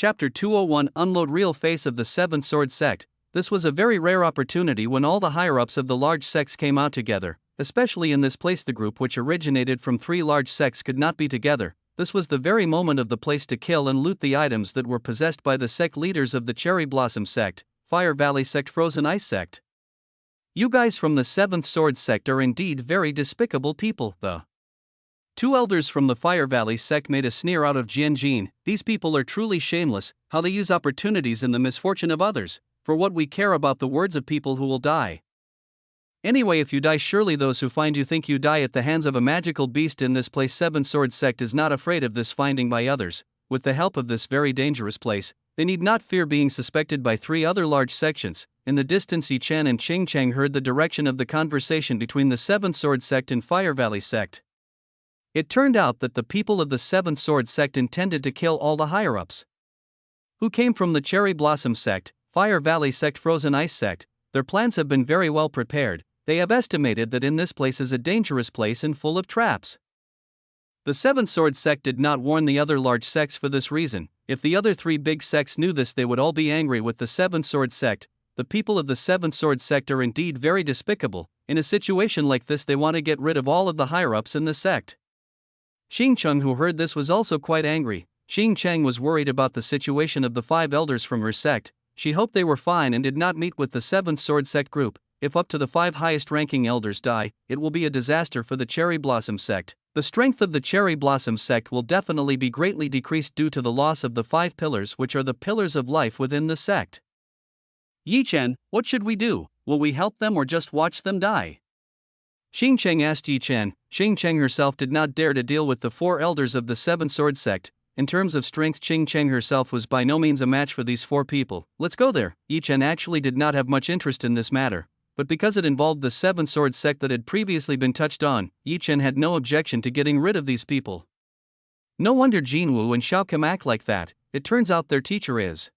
Chapter 201 Unload Real Face of the Seventh Sword Sect. This was a very rare opportunity when all the higher-ups of the large sects came out together, especially in this place. The group which originated from 3 large sects could not be together. This was the very moment of the place to kill and loot the items that were possessed by the sect leaders of the Cherry Blossom Sect, Fire Valley Sect, Frozen Ice Sect. You guys from the Seventh Sword Sect are indeed very despicable people. The 2 elders from the Fire Valley sect made a sneer out of Jian. These people are truly shameless, how they use opportunities in the misfortune of others. For what we care about the words of people who will die. Anyway, if you die, surely those who find you think you die at the hands of a magical beast in this place. Seven Sword Sect is not afraid of this finding by others. With the help of this very dangerous place, they need not fear being suspected by 3 other large sections. In the distance, Chen and Cheng heard the direction of the conversation between the Seventh Sword Sect and Fire Valley Sect. It turned out that the people of the Seventh Sword Sect intended to kill all the higher-ups who came from the Cherry Blossom Sect, Fire Valley Sect, Frozen Ice Sect. Their plans have been very well prepared. They have estimated that in this place is a dangerous place and full of traps. The Seventh Sword Sect did not warn the other large sects for this reason. If the other 3 big sects knew this, they would all be angry with the Seventh Sword Sect. The people of the Seventh Sword Sect are indeed very despicable. In a situation like this, they want to get rid of all of the higher-ups in the sect. Xingcheng, who heard this, was also quite angry. Xingcheng was worried about the situation of the 5 elders from her sect. She hoped they were fine and did not meet with the Seventh Sword Sect group. If up to the 5 highest-ranking elders die, it will be a disaster for the Cherry Blossom Sect. The strength of the Cherry Blossom Sect will definitely be greatly decreased due to the loss of the 5 pillars, which are the pillars of life within the sect. Chen, what should we do? Will we help them or just watch them die? Xingcheng asked Chen. Xingcheng herself did not dare to deal with the 4 elders of the Seven Sword Sect. In terms of strength, Xingcheng herself was by no means a match for these 4 people. Let's go there. Chen actually did not have much interest in this matter, but because it involved the Seven Sword Sect that had previously been touched on, Chen had no objection to getting rid of these people. No wonder Jinwu and Xiaokim act like that. It turns out their teacher is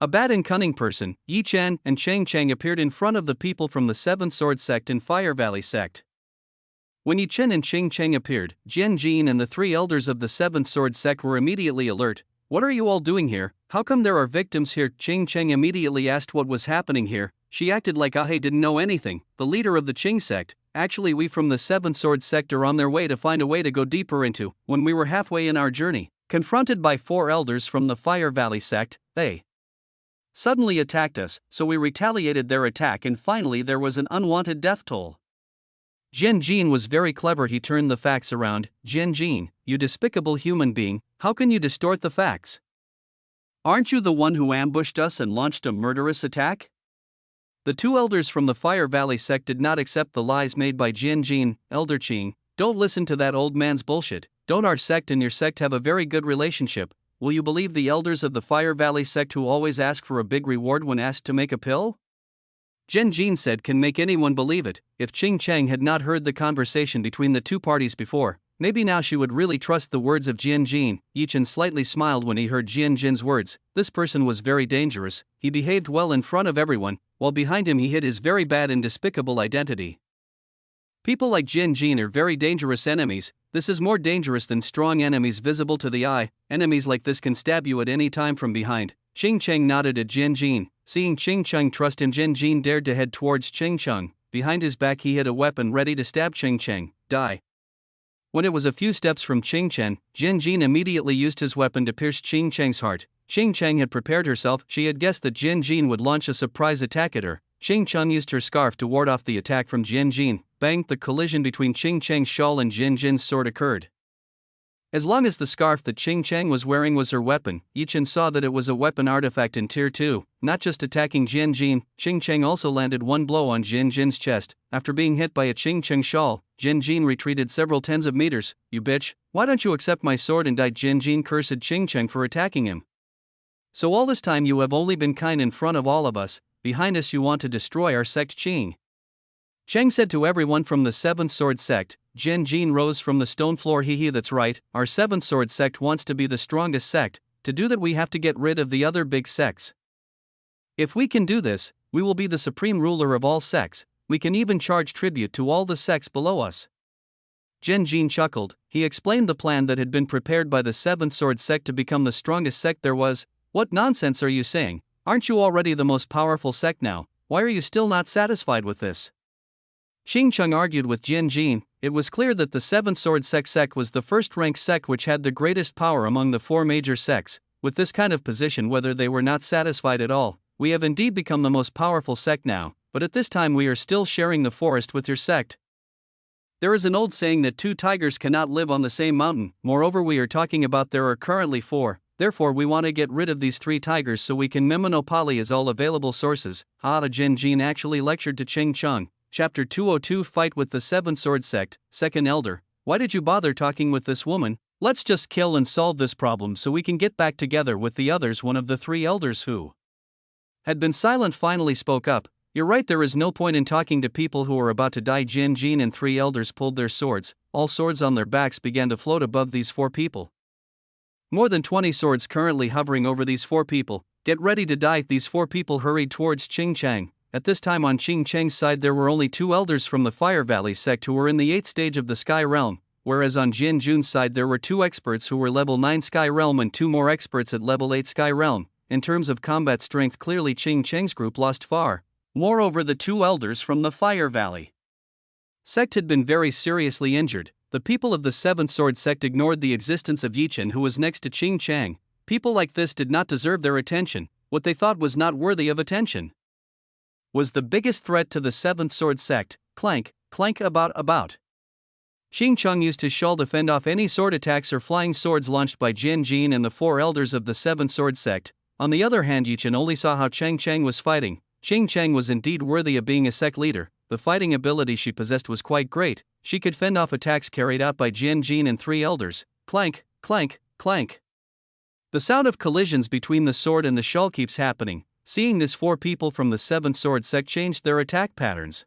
a bad and cunning person. Chen and Cheng appeared in front of the people from the Seventh Sword Sect and Fire Valley Sect. When Chen and Cheng appeared, Jian and the 3 elders of the Seventh Sword Sect were immediately alert. What are you all doing here? How come there are victims here? Cheng immediately asked what was happening here. She acted like I didn't know anything. The leader of the Qing sect. Actually, we from the Seventh Sword Sect are on their way to find a way to go deeper into. When we were halfway in our journey, confronted by 4 elders from the Fire Valley Sect, they suddenly attacked us, so we retaliated their attack, and finally there was an unwanted death toll. Jian was very clever. He turned the facts around. Jian, you despicable human being, how can you distort the facts? Aren't you the one who ambushed us and launched a murderous attack? The 2 elders from the Fire Valley Sect did not accept the lies made by Jian. Elder Qing, don't listen to that old man's bullshit. Don't our sect and your sect have a very good relationship? Will you believe the elders of the Fire Valley Sect who always ask for a big reward when asked to make a pill? Jian said, can make anyone believe it. If Cheng had not heard the conversation between the 2 parties before, maybe now she would really trust the words of Jian. Chen slightly smiled when he heard Jian's words. This person was very dangerous. He behaved well in front of everyone, while behind him he hid his very bad and despicable identity. People like Jian are very dangerous enemies. This is more dangerous than strong enemies visible to the eye. Enemies like this can stab you at any time from behind. Cheng nodded at Jian. Seeing Cheng trust him, Jian dared to head towards Cheng. Behind his back he had a weapon ready to stab Cheng. Die. When it was a few steps from Jian immediately used his weapon to pierce Cheng's heart. Cheng had prepared herself. She had guessed that Jian would launch a surprise attack at her. Cheng used her scarf to ward off the attack from Jian. Bang! The collision between Cheng's shawl and Jian's sword occurred. As long as the scarf that Cheng was wearing was her weapon, Chen saw that it was a weapon artifact in Tier 2, not just attacking Jian. Cheng also landed one blow on Jian's chest. After being hit by a Cheng shawl, Jian retreated several tens of meters. You bitch, why don't you accept my sword and die? Jian cursed Cheng for attacking him. So all this time you have only been kind in front of all of us, behind us you want to destroy our sect. Cheng said to everyone from the Seventh Sword Sect. Jian rose from the stone floor. That's right, our Seventh Sword Sect wants to be the strongest sect. To do that we have to get rid of the other big sects. If we can do this, we will be the supreme ruler of all sects. We can even charge tribute to all the sects below us. Jian chuckled. he explained the plan that had been prepared by the Seventh Sword sect to become the strongest sect there was. What nonsense are you saying? Aren't you already the most powerful sect now? Why are you still not satisfied with this? Xing Cheng argued with Jian Jin. It was clear that the Seventh Sword sect was the first-ranked sect which had the greatest power among the four major sects. With this kind of position, whether they were not satisfied at all, we have indeed become the most powerful sect now, but at this time we are still sharing the forest with your sect. There is an old saying that two tigers cannot live on the same mountain. Moreover, we are talking about there are currently four. Therefore, we want to get rid of these three tigers so we can monopoly all available sources. Jian Jin actually lectured to Cheng Cheng. Chapter 202 Fight with the Seven Sword Sect. Second Elder, why did you bother talking with this woman? Let's just kill and solve this problem so we can get back together with the others. One of the three elders who had been silent finally spoke up. You're right, there is no point in talking to people who are about to die. Jian Jin and three elders pulled their swords. All swords on their backs began to float above these four people. More than 20 swords currently hovering over these four people. Get ready to die. These four people hurried towards Qing Chang. At this time on Qing Chang's side there were only two elders from the Fire Valley sect who were in the 8th stage of the Sky Realm, whereas on Jian Jun's side there were two experts who were level 9 Sky Realm and two more experts at level 8 Sky Realm. In terms of combat strength, clearly Qing Chang's group lost far. Moreover, the two elders from the Fire Valley sect had been very seriously injured. The people of the Seventh Sword sect ignored the existence of Yi Chen, who was next to Qing Chang. People like this did not deserve their attention. What they thought was not worthy of attention was the biggest threat to the Seventh Sword sect. Clank, clank, about. Xing Cheng used his shawl to fend off any sword attacks or flying swords launched by Jian Jin and the four elders of the Seventh Sword sect. On the other hand, Yi Chen only saw how Cheng Chang was fighting. Qing Chang was indeed worthy of being a sect leader. The fighting ability she possessed was quite great. She could fend off attacks carried out by Jian Jin and three elders. Clank, clank, clank. The sound of collisions between the sword and the shawl keeps happening. Seeing this, four people from the Seventh Sword sect changed their attack patterns.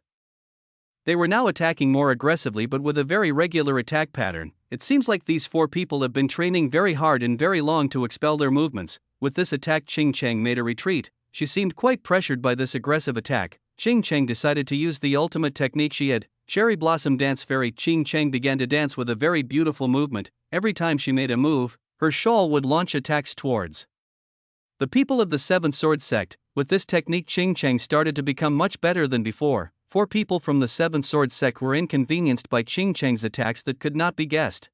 They were now attacking more aggressively but with a very regular attack pattern. It seems like these four people have been training very hard and very long to expel their movements. With this attack, Qing Chang made a retreat. She seemed quite pressured by this aggressive attack. Qing Chang decided to use the ultimate technique she had, Cherry Blossom Dance Fairy. Qing Chang began to dance with a very beautiful movement. Every time she made a move, her shawl would launch attacks towards the people of the Seventh Sword sect. With this technique, Qing Chang started to become much better than before. Four people from the Seventh Sword sect were inconvenienced by Qing Chang's attacks that could not be guessed.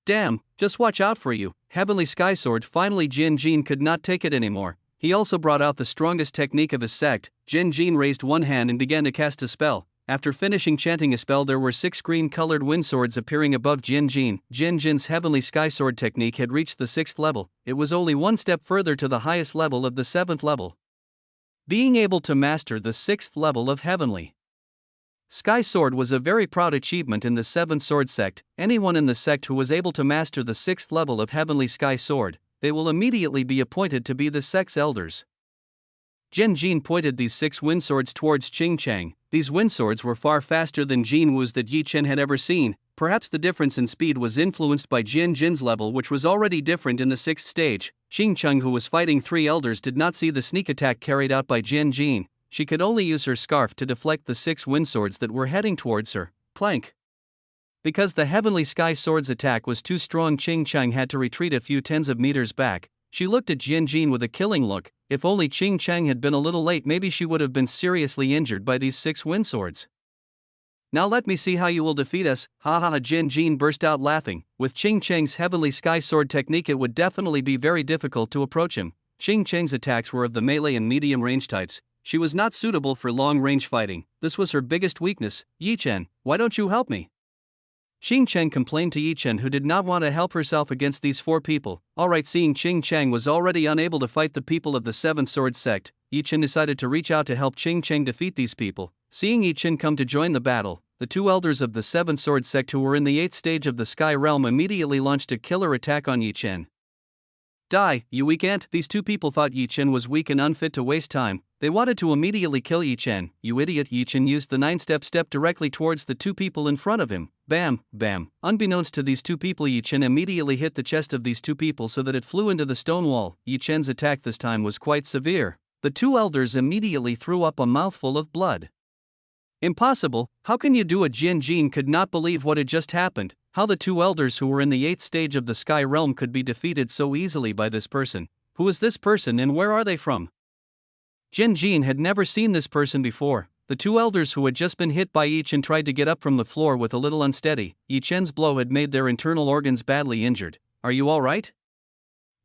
Damn, just watch out for you, Heavenly Sky Sword. Finally Jian Jin could not take it anymore. He also brought out the strongest technique of his sect. Jian Jin raised one hand and began to cast a spell. After finishing chanting a spell, there were 6 green-colored wind swords appearing above Jian Jin. Jian Jin's Heavenly Sky Sword technique had reached the 6th level. It was only one step further to the highest level of the 7th level. Being able to master the 6th level of Heavenly Sky Sword was a very proud achievement in the Seventh Sword sect. Anyone in the sect who was able to master the 6th level of Heavenly Sky Sword, they will immediately be appointed to be the sect's elders. Jian Jin pointed these 6 wind swords towards Qing Chang. These wind swords were far faster than Jin Wu's that Yi Chen had ever seen. Perhaps the difference in speed was influenced by Jian Jin's level, which was already different in the 6th stage. Qing Chang, who was fighting 3 elders, did not see the sneak attack carried out by Jian Jin. She could only use her scarf to deflect the 6 wind swords that were heading towards her. Clank. Because the Heavenly Sky Sword's attack was too strong, Qing Chang had to retreat a few tens of meters back. She looked at Jian Jin with a killing look. If only Qing Chang had been a little late, maybe she would have been seriously injured by these 6 wind swords. Now let me see how you will defeat us. Ha ha ha! Jian Jin burst out laughing. With Qing Chang's Heavenly Sky Sword technique, it would definitely be very difficult to approach him. Qing Chang's attacks were of the melee and medium range types. She was not suitable for long range fighting. This was her biggest weakness. Yi Chen, why don't you help me? Qing Chang complained to Yi Chen, who did not want to help herself against these 4 people. Alright, seeing Qing Chang was already unable to fight the people of the Seventh Sword sect, Yi Chen decided to reach out to help Qing Chang defeat these people. Seeing Yi Chen come to join the battle, the 2 elders of the Seventh Sword sect who were in the 8th stage of the Sky Realm immediately launched a killer attack on Yi Chen. Die, you weak ant! These 2 people thought Yi Chen was weak and unfit to waste time. They wanted to immediately kill Yi Chen. You idiot! Yi Chen used the 9-step step directly towards the 2 people in front of him. Bam, bam. Unbeknownst to these 2 people, Yi Chen immediately hit the chest of these 2 people so that it flew into the stone wall. Yi Chen's attack this time was quite severe. The 2 elders immediately threw up a mouthful of blood. Impossible! How can you do it? Jian Jin could not believe what had just happened. How the two elders who were in the 8th stage of the sky realm could be defeated so easily by this person. Who is this person and where are they from? Chen Jin had never seen this person before. The two elders who had just been hit by Yi Chen tried to get up from the floor with a little unsteady. Yi Chen's blow had made their internal organs badly injured. Are you alright?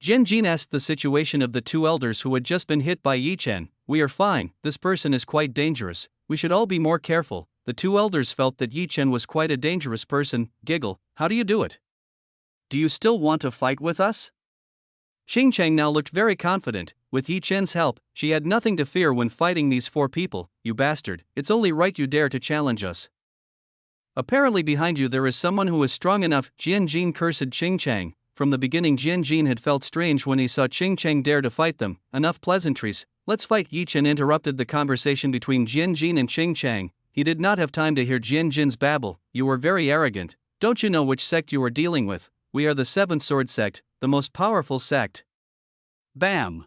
Chen Jin asked the situation of the two elders who had just been hit by Yi Chen. We are fine, this person is quite dangerous. We should all be more careful. The two elders felt that Yi Chen was quite a dangerous person. Giggle, how do you do it? Do you still want to fight with us? Xing Cheng now looked very confident. With Yi Chen's help, she had nothing to fear when fighting these 4 people. You bastard, it's only right you dare to challenge us. Apparently behind you there is someone who is strong enough. Jian Jin cursed Xing Cheng. From the beginning Jian Jin had felt strange when he saw Xing Cheng dare to fight them. Enough pleasantries, let's fight. Yi Chen interrupted the conversation between Jian Jin and Xing Cheng. He did not have time to hear Jian Jin's babble. You are very arrogant. Don't you know which sect you are dealing with? We are the 7th Sword Sect, the most powerful sect. Bam!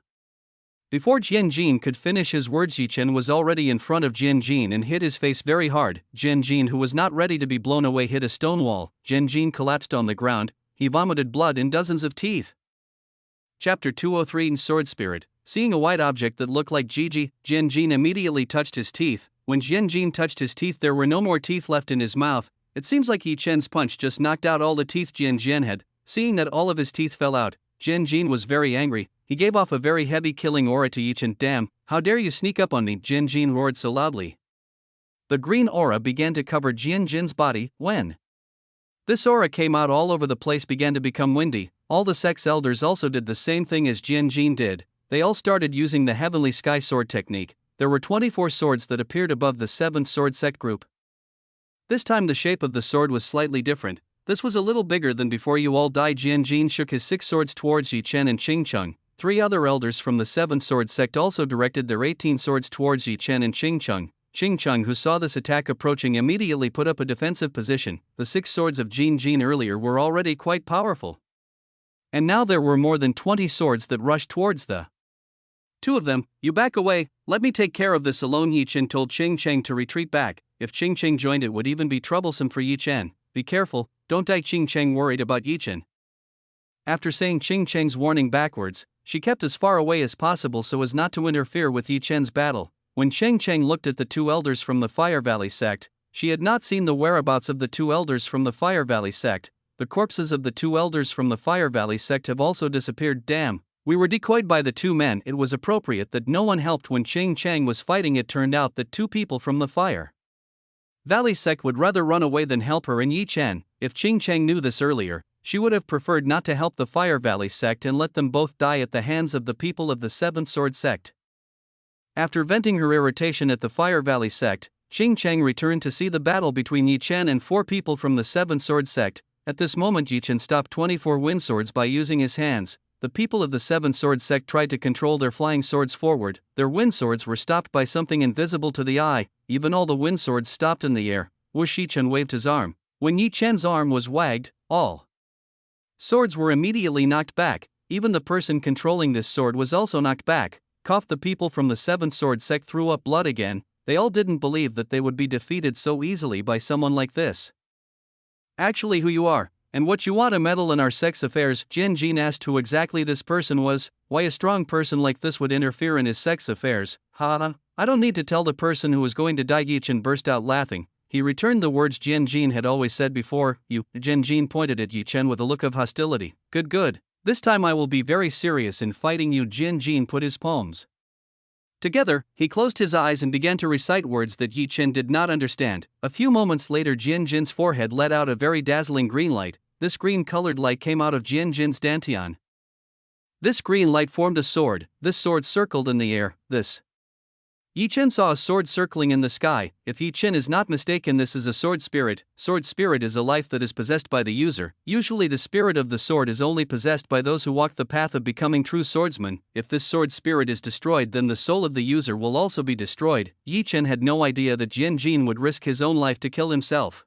Before Jian Jin could finish his words, Yi Chen was already in front of Jian Jin and hit his face very hard. Jian Jin, who was not ready to be blown away, hit a stone wall. Jian Jin collapsed on the ground. He vomited blood in dozens of teeth. Chapter 203 Sword Spirit. Seeing a white object that looked like Gigi, Jian Jin immediately touched his teeth. When Jian Jin touched his teeth, there were no more teeth left in his mouth. It seems like Yi Chen's punch just knocked out all the teeth Jian Jin had. Seeing that all of his teeth fell out, Jian Jin was very angry. He gave off a very heavy killing aura to Yi Chen. Damn, how dare you sneak up on me? Jian Jin roared so loudly. The green aura began to cover Jian Jin's body. When this aura came out, all over the place began to become windy. All the sect's elders also did the same thing as Jian Jin did. They all started using the Heavenly Sky Sword technique. There were 24 swords that appeared above the 7th Sword Sect group. This time the shape of the sword was slightly different. This was a little bigger than before. You all died. Jian Jin shook his 6 swords towards Yi Chen and Qing Cheng. 3 other elders from the 7th Sword Sect also directed their 18 swords towards Yi Chen and Qing Cheng. Qing Cheng, who saw this attack approaching, immediately put up a defensive position. The 6 swords of Jian Jin earlier were already quite powerful. And now there were more than 20 swords that rushed towards the 2 of them. You back away, let me take care of this alone. Yi Chen told Qing Cheng to retreat back. If Qing Cheng joined, it would even be troublesome for Yi Chen. Be careful, don't die. Qing Cheng worried about Yi Chen. After saying Qing Cheng's warning backwards, she kept as far away as possible so as not to interfere with Yi Chen's battle. When Qing Cheng looked at the 2 elders from the Fire Valley sect, she had not seen the whereabouts of the 2 elders from the Fire Valley sect. The corpses of the 2 elders from the Fire Valley sect have also disappeared. Damn, we were decoyed by the 2 men. It was appropriate that no one helped when Qing Cheng was fighting. It turned out that 2 people from the Fire Valley sect would rather run away than help her and Yi Chen. If Qing Cheng knew this earlier, she would have preferred not to help the Fire Valley sect and let them both die at the hands of the people of the 7th Sword Sect. After venting her irritation at the Fire Valley sect, Qing Cheng returned to see the battle between Yi Chen and 4 people from the 7th Sword Sect. At this moment Yi Chen stopped 24 wind swords by using his hands. The people of the 7th Sword Sect tried to control their flying swords forward. Their wind swords were stopped by something invisible to the eye. Even all the wind swords stopped in the air. Whoosh! Yi Chen waved his arm. When Yi Chen's arm was wagged, all swords were immediately knocked back. Even the person controlling this sword was also knocked back. Coughed. The people from the 7th Sword Sect threw up blood again. They all didn't believe that they would be defeated so easily by someone like this. Actually, who you are, and what you want to meddle in our sect's affairs? Jian Jin asked who exactly this person was. Why a strong person like this would interfere in his sect's affairs. Ha! I don't need to tell the person who is going to die. Yi Chen burst out laughing. He returned the words Jian Jin had always said before. You. Jian Jin pointed at Yi Chen with a look of hostility. Good. This time I will be very serious in fighting you. Jian Jin put his palms together. He closed his eyes and began to recite words that Yi Chen did not understand. A few moments later Jian Jin's forehead let out a very dazzling green light. This green-colored light came out of Jian Jin's dantian. This green light formed a sword. This sword circled in the air. Yi Chen saw a sword circling in the sky. If Yi Chen is not mistaken, this is a sword spirit. Sword spirit is a life that is possessed by the user. Usually the spirit of the sword is only possessed by those who walk the path of becoming true swordsmen. If this sword spirit is destroyed, then the soul of the user will also be destroyed. Yi Chen had no idea that Jian Jin would risk his own life to kill himself.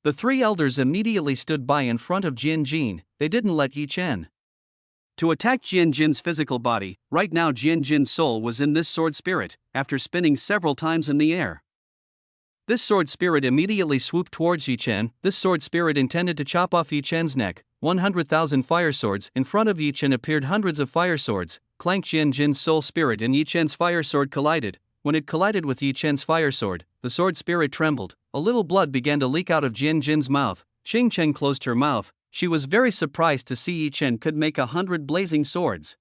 The 3 elders immediately stood by in front of Jian Jin. They didn't let Yi Chen to attack Jian Jin's physical body. Right now Jian Jin's soul was in this sword spirit. After spinning several times in the air, This sword spirit immediately swooped towards Yi Chen. This sword spirit intended to chop off Yi Chen's neck. 100,000 fire swords. In front of Yi Chen appeared hundreds of fire swords. Clank. Jian Jin's soul spirit and Yi Chen's fire sword collided. When it collided with Yi Chen's fire sword, the sword spirit trembled. A little blood began to leak out of Jian Jin's mouth. Qing Chen closed her mouth. She was very surprised to see Yi Chen could make 100 blazing swords.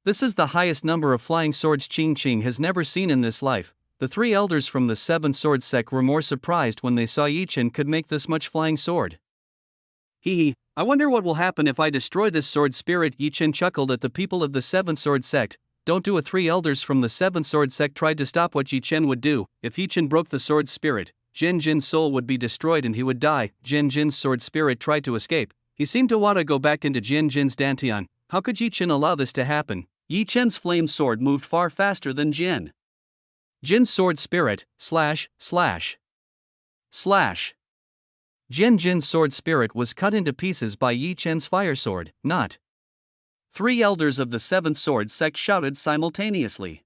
This is the highest number of flying swords Qing has never seen in this life. The three elders from the seventh sword sect were more surprised when they saw Yi Chen could make this much flying sword. Hee, I wonder what will happen if I destroy this sword spirit. Yi Chen chuckled at the people of the seventh sword sect. Don't do it. Three elders from the seventh sword sect tried to stop what Yi Chen would do. If Yi Chen broke the sword spirit, Jian Jin's soul would be destroyed and he would die. Jian Jin's sword spirit tried to escape. He seemed to want to go back into Jian Jin's dantian. How could Yi Chen allow this to happen? Yi Chen's flame sword moved far faster than Jian Jin's sword spirit. Slash. Jian Jin's sword spirit was cut into pieces by Yi Chen's fire sword. Not. Three elders of the seventh sword sect shouted simultaneously.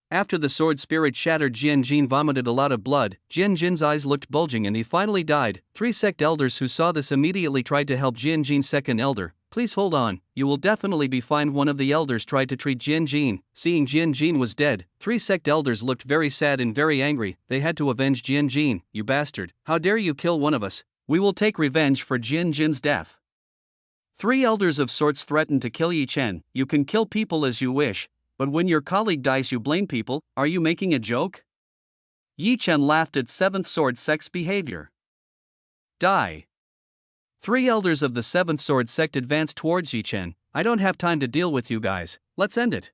After the sword spirit shattered, Jian Jin vomited a lot of blood. Jian Jin's eyes looked bulging and he finally died. Three sect elders who saw this immediately tried to help Jian Jin's second elder. Please hold on, you will definitely be fine. One of the elders tried to treat Jian Jin. Seeing Jian Jin was dead, three sect elders looked very sad and very angry. They had to avenge Jian Jin. You bastard, how dare you kill one of us? We will take revenge for Jian Jin's death. Three elders of sorts threatened to kill Yi Chen. You can kill people as you wish, but when your colleague dies you blame people. Are you making a joke? Yi Chen laughed at seventh sword sect's behavior. Die. Three elders of the seventh sword sect advanced towards Yi Chen. I don't have time to deal with you guys, let's end it.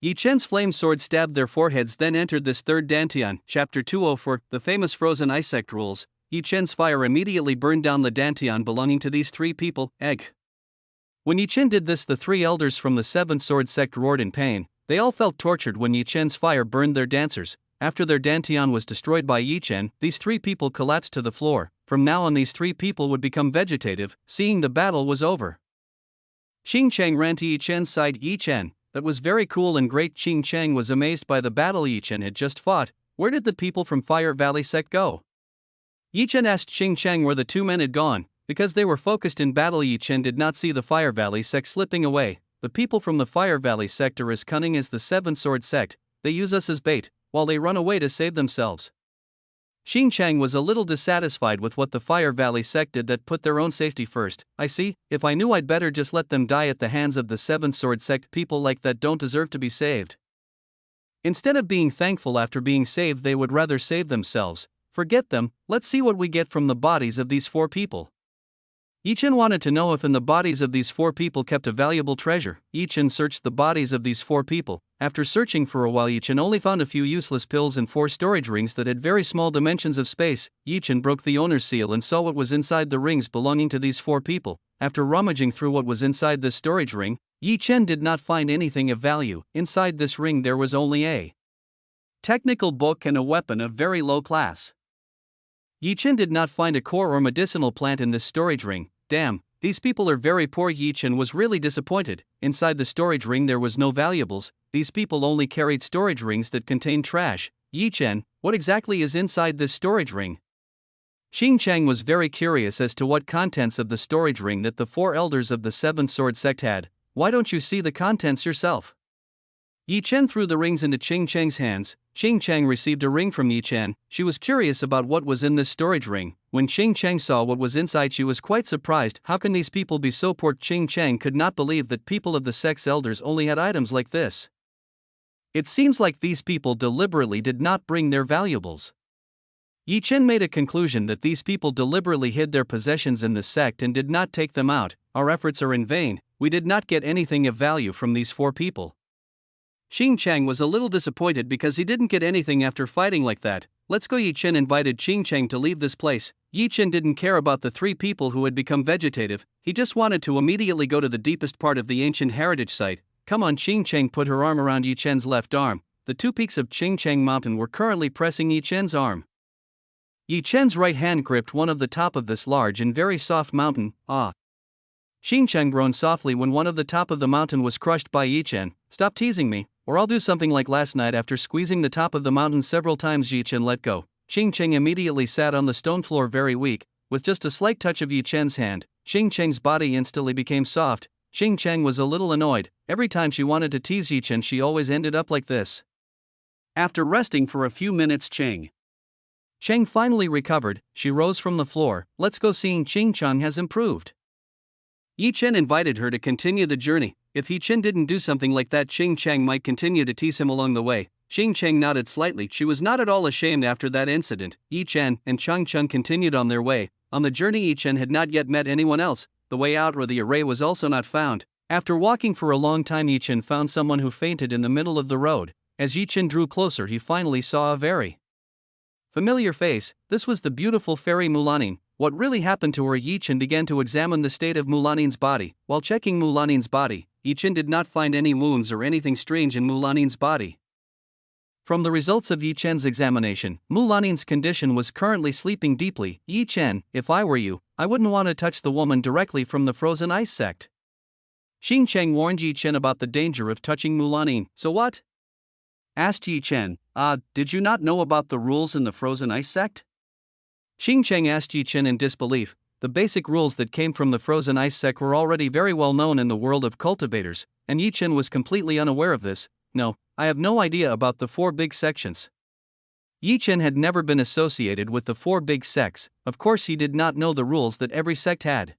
Yi Chen's flame sword stabbed their foreheads, then entered this third dantian. Chapter 204, the famous frozen ice sect rules. Yi Chen's fire immediately burned down the dantian belonging to these three people. Egg. When Yi Chen did this, the three elders from the seventh sword sect roared in pain. They all felt tortured when Yi Chen's fire burned their dancers. After their dantian was destroyed by Yi Chen, these three people collapsed to the floor. From now on these three people would become vegetative. Seeing the battle was over, Qing Chang ran to Yi Chen's side. Yi Chen, that was very cool and great. Qing Chang was amazed by the battle Yi Chen had just fought. Where did the people from Fire Valley sect go? Yi Chen asked Qing Chang where the two men had gone. Because they were focused in battle, Yi Chen did not see the Fire Valley sect slipping away. The people from the Fire Valley sect are as cunning as the seven sword sect. They use us as bait, while they run away to save themselves. Qing Chang was a little dissatisfied with what the Fire Valley sect did, that put their own safety first. I see, if I knew I'd better just let them die at the hands of the seven sword sect. People like that don't deserve to be saved. Instead of being thankful after being saved, they would rather save themselves. Forget them, let's see what we get from the bodies of these four people. Yi Chen wanted to know if in the bodies of these four people kept a valuable treasure. Yi Chen searched the bodies of these four people. After searching for a while, Yi Chen only found a few useless pills and 4 storage rings that had very small dimensions of space. Yi Chen broke the owner's seal and saw what was inside the rings belonging to these four people. After rummaging through what was inside this storage ring, Yi Chen did not find anything of value. Inside this ring there was only a technical book and a weapon of very low class. Yi Chen did not find a core or medicinal plant in this storage ring. Damn, these people are very poor. Yi Chen was really disappointed. Inside the storage ring there was no valuables. These people only carried storage rings that contained trash. Yi Chen, what exactly is inside this storage ring? Qing Chang was very curious as to what contents of the storage ring that the four elders of the seventh sword sect had. Why don't you see the contents yourself? Yi Chen threw the rings into Qing Chang's hands. Qing Chang received a ring from Yi Chen. She was curious about what was in this storage ring. When Qing Chang saw what was inside, she was quite surprised. How can these people be so poor? Qing Chang could not believe that people of the sect's elders only had items like this. It seems like these people deliberately did not bring their valuables. Yi Chen made a conclusion that these people deliberately hid their possessions in the sect and did not take them out. Our efforts are in vain. We did not get anything of value from these four people. Qing Chang was a little disappointed because he didn't get anything after fighting like that. Let's go. Yi Chen invited Qing Chang to leave this place. Yi Chen didn't care about the three people who had become vegetative. He just wanted to immediately go to the deepest part of the ancient heritage site. Come on. Qing Chang put her arm around Yi Chen's left arm. The two peaks of Qing Chang Mountain were currently pressing Yi Chen's arm. Yi Chen's right hand gripped one of the top of this large and very soft mountain. Ah! Qing Chang groaned softly when one of the top of the mountain was crushed by Yi Chen. Stop teasing me, or I'll do something like last night. After squeezing the top of the mountain several times, Yi Chen let go. Qing Cheng immediately sat on the stone floor very weak. With just a slight touch of Yi Chen's hand, Qing Cheng's body instantly became soft. Qing Cheng was a little annoyed. Every time she wanted to tease Yi Chen, she always ended up like this. After resting for a few minutes, Cheng finally recovered. She rose from the floor. Let's go, seeing Qing Cheng has improved. Yi Chen invited her to continue the journey. If Yi Chen didn't do something like that, Qing Cheng might continue to tease him along the way. Qing Cheng nodded slightly. She was not at all ashamed after that incident. Yi Chen and Cheng Cheng continued on their way. On the journey, Yi Chen had not yet met anyone else. The way out or the array was also not found. After walking for a long time, Yi Chen found someone who fainted in the middle of the road. As Yi Chen drew closer, he finally saw a very familiar face. This was the beautiful fairy Mulanin. What really happened to her? Yi Chen began to examine the state of Mulanin's body. While checking Mulanin's body, Yi Chen did not find any wounds or anything strange in Mulanin's body. From the results of Yi Chen's examination, Mulanin's condition was currently sleeping deeply. Yi Chen, if I were you, I wouldn't want to touch the woman directly from the frozen ice sect. Qing Cheng warned Yi Chen about the danger of touching Mulanin. So what? Asked Yi Chen. Did you not know about the rules in the frozen ice sect? Qing Cheng asked Yi Chen in disbelief. The basic rules that came from the frozen ice sect were already very well known in the world of cultivators, and Yi Chen was completely unaware of this. No, I have no idea about the 4 big sections. Yi Chen had never been associated with the 4 big sects. Of course, he did not know the rules that every sect had.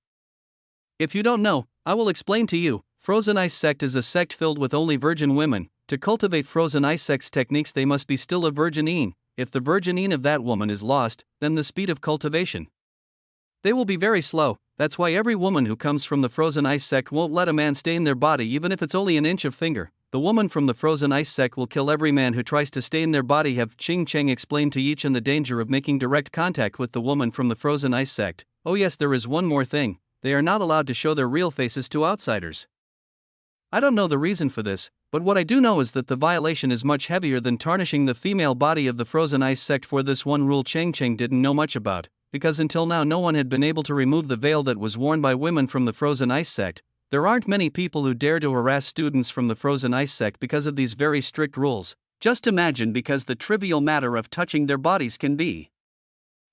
If you don't know, I will explain to you. Frozen Ice Sect is a sect filled with only virgin women. To cultivate Frozen Ice Sect's techniques, they must be still a virgin. If the virgin of that woman is lost, then the speed of cultivation, they will be very slow. That's why every woman who comes from the Frozen Ice Sect won't let a man stain their body, even if it's only an inch of finger. The woman from the Frozen Ice Sect will kill every man who tries to stain their body. Have Qing Cheng explained to Yi Chen the danger of making direct contact with the woman from the Frozen Ice Sect. Oh yes, there is one more thing. They are not allowed to show their real faces to outsiders. I don't know the reason for this, but what I do know is that the violation is much heavier than tarnishing the female body of the Frozen Ice Sect. For this one rule Qing Cheng didn't know much about, because until now no one had been able to remove the veil that was worn by women from the Frozen Ice Sect. There aren't many people who dare to harass students from the Frozen Ice Sect because of these very strict rules. Just imagine, because the trivial matter of touching their bodies can be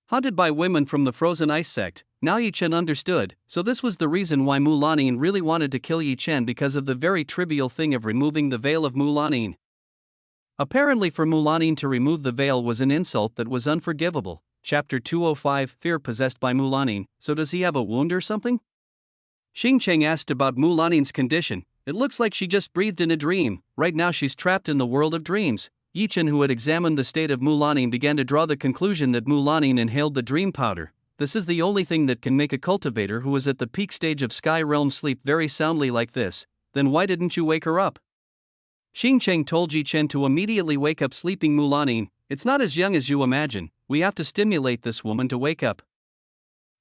haunted by women from the Frozen Ice Sect. Now Yi Chen understood, so this was the reason why Mulanin really wanted to kill Yi Chen, because of the very trivial thing of removing the veil of Mulanin. Apparently for Mulanin to remove the veil was an insult that was unforgivable. Chapter 205, Fear possessed by Mulanin. So does he have a wound or something? Qing Cheng asked about Mulanin's condition. It looks like she just breathed in a dream. Right now she's trapped in the world of dreams. Yi Chen, who had examined the state of Mulanin, began to draw the conclusion that Mulanin inhaled the dream powder. This is the only thing that can make a cultivator who is at the peak stage of Sky Realm sleep very soundly like this. Then why didn't you wake her up? Qing Cheng told Yi Chen to immediately wake up sleeping Mulanin. It's not as young as you imagine. We have to stimulate this woman to wake up.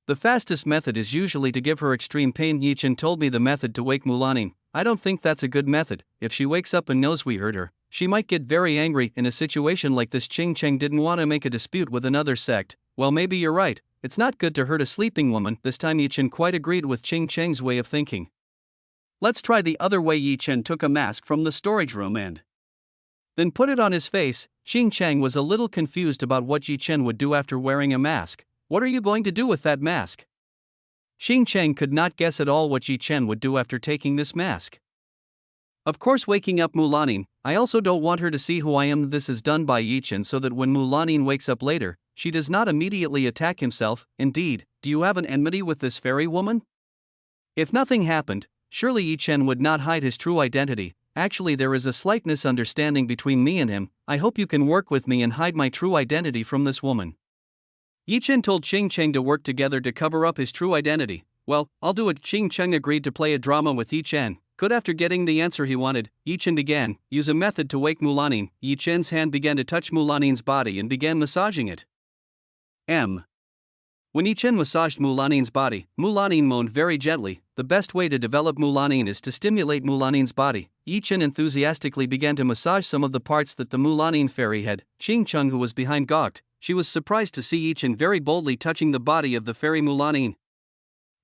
The fastest method is usually to give her extreme pain. Yi Chen told me the method to wake Mulanin. I don't think that's a good method. If she wakes up and knows we hurt her, she might get very angry. In a situation like this, Qing Cheng didn't want to make a dispute with another sect. Well, maybe you're right. It's not good to hurt a sleeping woman. This time Yi Chen quite agreed with Qing Cheng's way of thinking. Let's try the other way. Yi Chen took a mask from the storage room and then put it on his face. Qing Cheng was a little confused about what Yi Chen would do after wearing a mask. What are you going to do with that mask? Qing Cheng could not guess at all what Yi Chen would do after taking this mask. Of course, waking up Mulanin. I also don't want her to see who I am. This is done by Yi Chen so that when Mulanin wakes up later, she does not immediately attack himself. Indeed, do you have an enmity with this fairy woman? If nothing happened, surely Yi Chen would not hide his true identity. Actually, there is a slight misunderstanding between me and him. I hope you can work with me and hide my true identity from this woman. Yi Chen told Qing Cheng to work together to cover up his true identity. Well, I'll do it. Qing Cheng agreed to play a drama with Yi Chen. Good. After getting the answer he wanted, Yi Chen began use a method to wake Mulanin. Yi Chen's hand began to touch Mulanin's body and began massaging it. When Yi Chen massaged Mulanin's body, Mulanin moaned very gently. The best way to develop Mulanin is to stimulate Mulanin's body. Yi Chen enthusiastically began to massage some of the parts that the Mulanin fairy had. Qing Cheng, who was behind, gawked. She was surprised to see Yi Chen very boldly touching the body of the fairy Mulanin.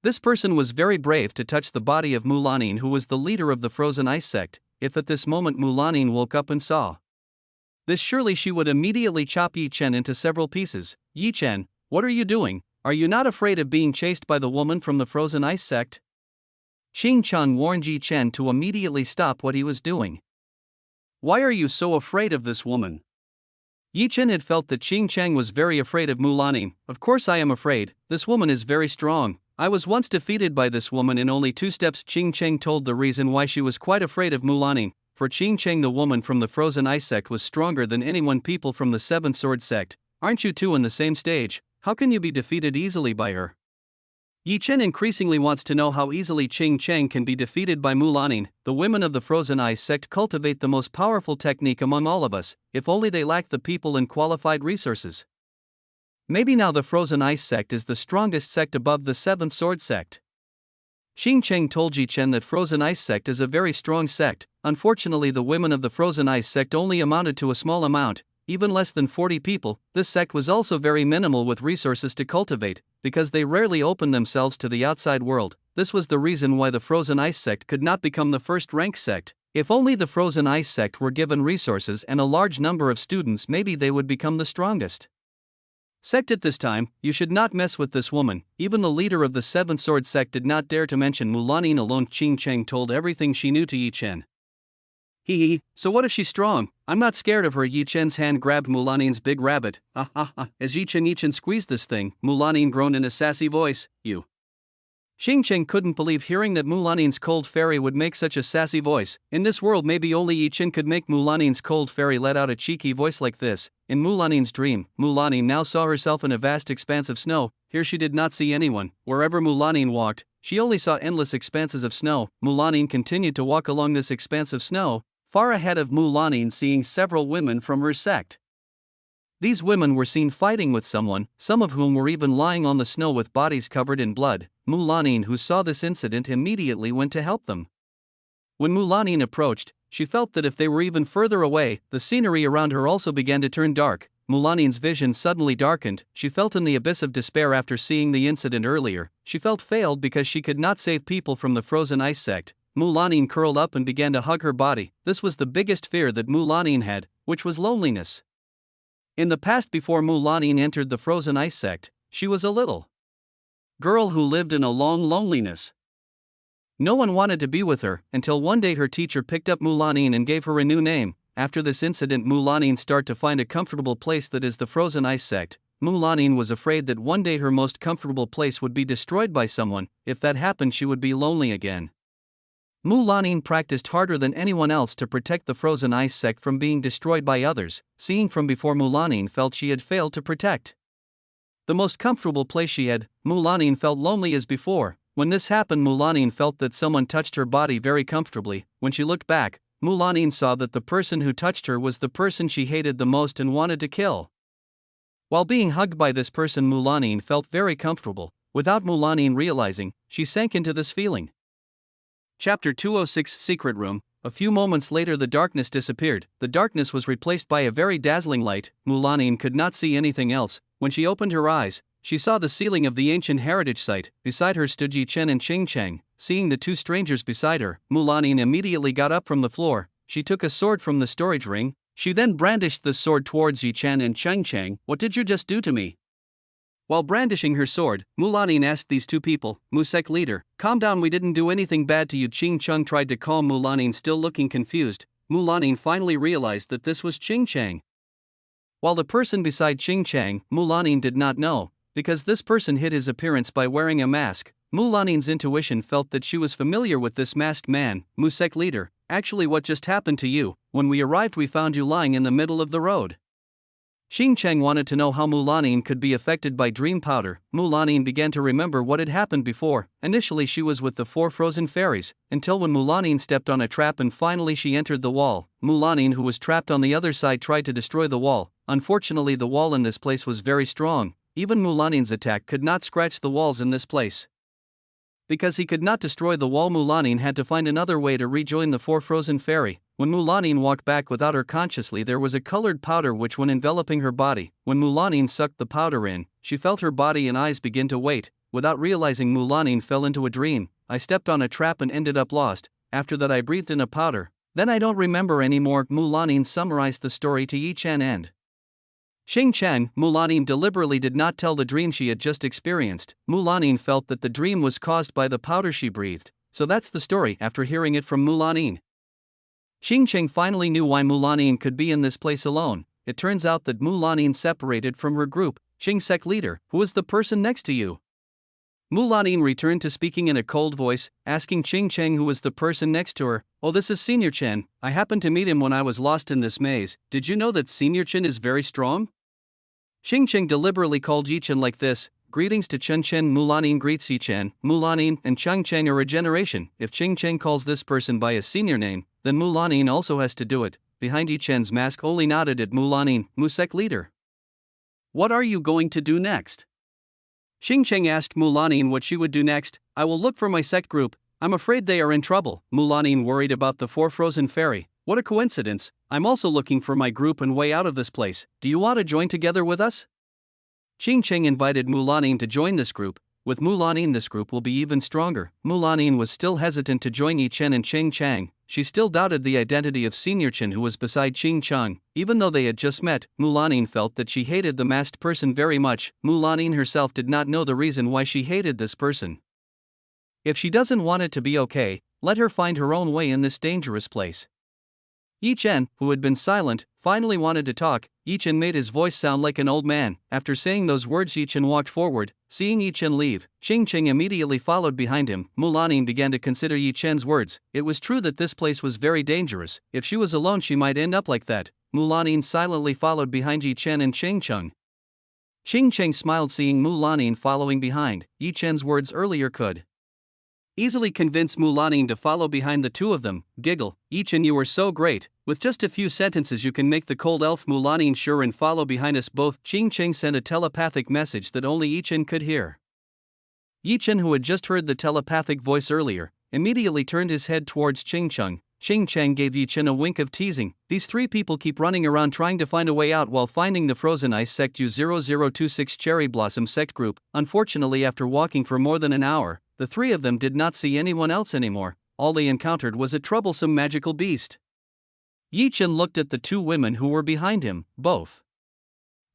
This person was very brave to touch the body of Mulanin, who was the leader of the Frozen Ice Sect. If at this moment Mulanin woke up and saw This surely she would immediately chop Yi Chen into several pieces. Yi Chen, what are you doing? Are you not afraid of being chased by the woman from the frozen ice sect? Qing Cheng warned Yi Chen to immediately stop what he was doing. Why are you so afraid of this woman? Yi Chen had felt that Qing Cheng was very afraid of Mulanin. Of course I am afraid, this woman is very strong. I was once defeated by this woman in only 2 steps. Qing Cheng told the reason why she was quite afraid of Mulanin. For Qing Cheng, the woman from the frozen ice sect was stronger than anyone. People from the Seventh Sword sect, aren't you two on the same stage? How can you be defeated easily by her? Yi Chen increasingly wants to know how easily Qing Cheng can be defeated by Mulanin. The women of the frozen ice sect cultivate the most powerful technique among all of us, if only they lack the people and qualified resources. Maybe now the frozen ice sect is the strongest sect above the Seventh Sword sect. Qing Cheng told Yi Chen that frozen ice sect is a very strong sect. Unfortunately, the women of the frozen ice sect only amounted to a small amount, even less than 40 people. This sect was also very minimal with resources to cultivate, because they rarely opened themselves to the outside world. This was the reason why the frozen ice sect could not become the first-rank sect. If only the frozen ice sect were given resources and a large number of students, maybe they would become the strongest sect at this time. You should not mess with this woman. Even the leader of the Seventh Sword sect did not dare to mention Mulanin alone. Qing Cheng told everything she knew to Yi Chen. So what if she's strong? I'm not scared of her. Yi Chen's hand grabbed Mulanin's big rabbit. As Yi Chen squeezed this thing, Mulanin groaned in a sassy voice, you. Qing Cheng couldn't believe hearing that Mulanin's cold fairy would make such a sassy voice. In this world maybe only Yi Chen could make Mulanin's cold fairy let out a cheeky voice like this. In Mulanin's dream, Mulanin now saw herself in a vast expanse of snow. Here she did not see anyone. Wherever Mulanin walked, she only saw endless expanses of snow. Mulanin continued to walk along this expanse of snow, far ahead of Mulanin, seeing several women from her sect. These women were seen fighting with someone, some of whom were even lying on the snow with bodies covered in blood. Mulanin, who saw this incident, immediately went to help them. When Mulanin approached, she felt that if they were even further away, the scenery around her also began to turn dark. Mulanin's vision suddenly darkened. She felt in the abyss of despair after seeing the incident earlier. She felt failed because she could not save people from the frozen ice sect. Mulanin curled up and began to hug her body. This was the biggest fear that Mulanin had, which was loneliness. In the past, before Mulanin entered the frozen ice sect, she was a little girl who lived in a long loneliness. No one wanted to be with her, until one day her teacher picked up Mulanin and gave her a new name. After this incident, Mulanin started to find a comfortable place, that is the frozen ice sect. Mulanin was afraid that one day her most comfortable place would be destroyed by someone. If that happened, she would be lonely again. Mulanin practiced harder than anyone else to protect the frozen ice sect from being destroyed by others. Seeing from before, Mulanin felt she had failed to protect the most comfortable place she had. Mulanin felt lonely as before. When this happened, Mulanin felt that someone touched her body very comfortably. When she looked back, Mulanin saw that the person who touched her was the person she hated the most and wanted to kill. While being hugged by this person, Mulanin felt very comfortable. Without Mulanin realizing, she sank into this feeling. Chapter 206, Secret Room. A few moments later, the darkness disappeared. The darkness was replaced by a very dazzling light. Mulanin could not see anything else. When she opened her eyes, she saw the ceiling of the ancient heritage site. Beside her stood Yi Chen and Qing Cheng. Seeing the two strangers beside her, Mulanin immediately got up from the floor. She took a sword from the storage ring. She then brandished the sword towards Yi Chen and Qing Cheng. What did you just do to me? While brandishing her sword, Mulanin asked these two people, Musek leader, calm down, we didn't do anything bad to you. Qing Cheng tried to calm Mulanin, still looking confused. Mulanin finally realized that this was Qing Cheng. While the person beside Qing Cheng, Mulanin did not know, because this person hid his appearance by wearing a mask. Mulanin's intuition felt that she was familiar with this masked man. Musek leader, actually what just happened to you? When we arrived, we found you lying in the middle of the road. Qing Cheng wanted to know how Mulanin could be affected by dream powder. Mulanin began to remember what had happened before. Initially she was with the 4 frozen fairies, until when Mulanin stepped on a trap and finally she entered the wall. Mulanin, who was trapped on the other side, tried to destroy the wall. Unfortunately, the wall in this place was very strong. Even Mulanin's attack could not scratch the walls in this place. Because he could not destroy the wall, Mulanin had to find another way to rejoin the 4 frozen fairy. When Mulanin walked back without her consciously, there was a colored powder which went enveloping her body. When Mulanin sucked the powder in, she felt her body and eyes begin to wait. Without realizing, Mulanin fell into a dream. I stepped on a trap and ended up lost. After that I breathed in a powder. Then I don't remember anymore. Mulanin summarized the story to Yi Chen and Xing Chang. Mulanin deliberately did not tell the dream she had just experienced. Mulanin felt that the dream was caused by the powder she breathed, so that's the story. After hearing it from Mulanin, Xing Cheng finally knew why Mulanin could be in this place alone. It turns out that Mulanin separated from her group. Xing sect leader, who is the person next to you? Mulanin returned to speaking in a cold voice, asking Xing Cheng who was the person next to her. Oh, this is Senior Chen. I happened to meet him when I was lost in this maze. Did you know that Senior Chen is very strong? Xing Cheng deliberately called Yi Chen like this. Greetings to Chen Chen. Mulanin greets Yi Chen. Mulanin and Cheng Cheng are a generation. If Xing Cheng calls this person by his senior name, then Mulanin also has to do it. Behind Yi Chen's mask, Oli nodded at Mulanin. Musek leader, what are you going to do next? Xing Cheng asked Mulanin what she would do next. I will look for my sect group. I'm afraid they are in trouble. Mulanin worried about the four frozen fairy. What a coincidence. I'm also looking for my group and way out of this place. Do you want to join together with us? Xing Cheng invited Mulanin to join this group. With Mulanin, this group will be even stronger. Mulanin was still hesitant to join Yi Chen and Cheng Chang. She still doubted the identity of Senior Chen who was beside Xing Chang. Even though they had just met, Mulanin felt that she hated the masked person very much. Mulanin herself did not know the reason why she hated this person. If she doesn't want it to be okay, let her find her own way in this dangerous place. Yi Chen, who had been silent, finally wanted to talk. Yi Chen made his voice sound like an old man. After saying those words, Yi Chen walked forward. Seeing Yi Chen leave, Xing Cheng immediately followed behind him. Mulanin began to consider Yi Chen's words. It was true that this place was very dangerous. If she was alone, she might end up like that. Mulanin silently followed behind Yi Chen and Cheng Cheng. Xing Cheng smiled seeing Mulanin following behind. Yi Chen's words earlier could easily convince Mulanin to follow behind the two of them. Giggle, Yi Chen, you are so great. With just a few sentences you can make the cold elf Mulanin sure and follow behind us both. Xing Cheng sent a telepathic message that only Yi Chen could hear. Yi Chen, who had just heard the telepathic voice earlier, immediately turned his head towards Cheng Cheng. Xing Cheng gave Yi Chen a wink of teasing. These three people keep running around trying to find a way out while finding the frozen ice sect U0026 Cherry Blossom sect group. Unfortunately, after walking for more than an hour, the three of them did not see anyone else anymore. All they encountered was a troublesome magical beast. Yi Chen looked at the two women who were behind him, both